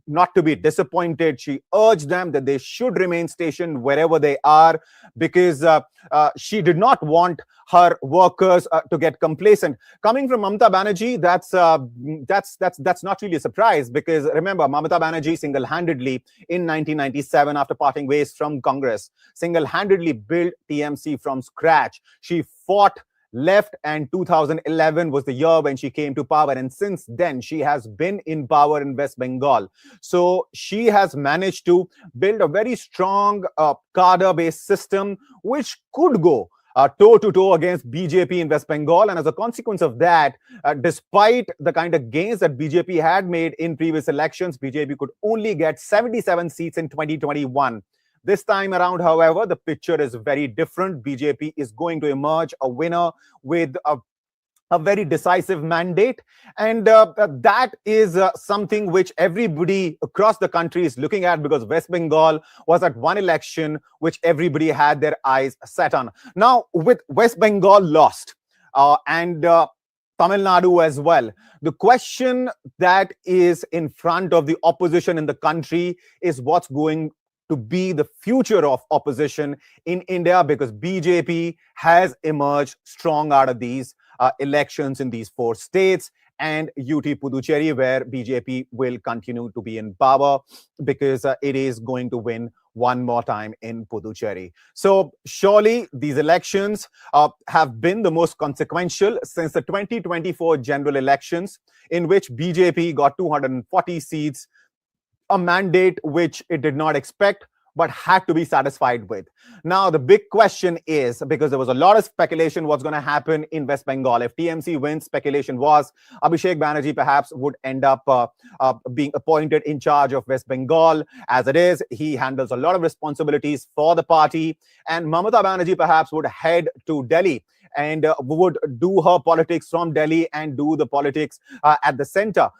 not to be disappointed. She urged them that they should remain stationed wherever they are, because she did not want her workers to get complacent. Coming from Mamata Banerjee, that's not really a surprise, because remember, Mamata Banerjee single-handedly in 1997, after parting ways from Congress, single-handedly built TMC from scratch. She fought left, and 2011 was the year when she came to power, and since then she has been in power in West Bengal. So she has managed to build a very strong cadre-based system which could go toe-to-toe against BJP in West Bengal. And as a consequence of that, despite the kind of gains that BJP had made in previous elections, BJP could only get 77 seats in 2021. This time around, however, the picture is very different. BJP is going to emerge a winner with a very decisive mandate. And that is something which everybody across the country is looking at, because West Bengal was that one election which everybody had their eyes set on. Now, with West Bengal lost and Tamil Nadu as well, the question that is in front of the opposition in the country is what's going to be the future of opposition in India, because BJP has emerged strong out of these elections in these 4 states, and UT Puducherry, where BJP will continue to be in power, because it is going to win one more time in Puducherry. So surely these elections have been the most consequential since the 2024 general elections, in which BJP got 240 seats, a mandate which it did not expect but had to be satisfied with. Now, the big question is, because there was a lot of speculation what's going to happen in West Bengal. If TMC wins, speculation was Abhishek Banerjee perhaps would end up being appointed in charge of West Bengal. As it is, he handles a lot of responsibilities for the party, and Mamata Banerjee perhaps would head to Delhi and would do her politics from Delhi and do the politics at the center.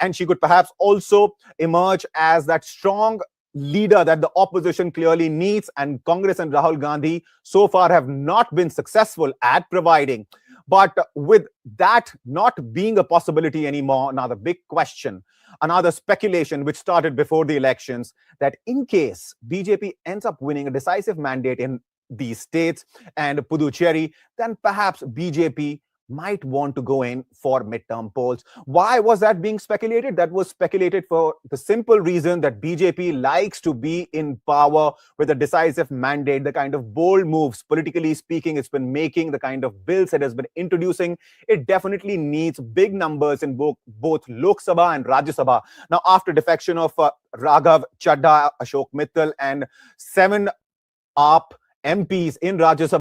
And she could perhaps also emerge as that strong leader that the opposition clearly needs, and Congress and Rahul Gandhi so far have not been successful at providing. But with that not being a possibility anymore, now the big question, another speculation which started before the elections, that in case BJP ends up winning a decisive mandate in these states and Puducherry, then perhaps BJP might want to go in for midterm polls. Why was that being speculated? That was speculated for the simple reason that BJP likes to be in power with a decisive mandate, the kind of bold moves, politically speaking, it's been making, the kind of bills it has been introducing. It definitely needs big numbers in both Lok Sabha and Rajya Sabha. Now, after defection of Raghav Chadha, Ashok Mittal, and 7 AAP MPs in Rajya Sabha,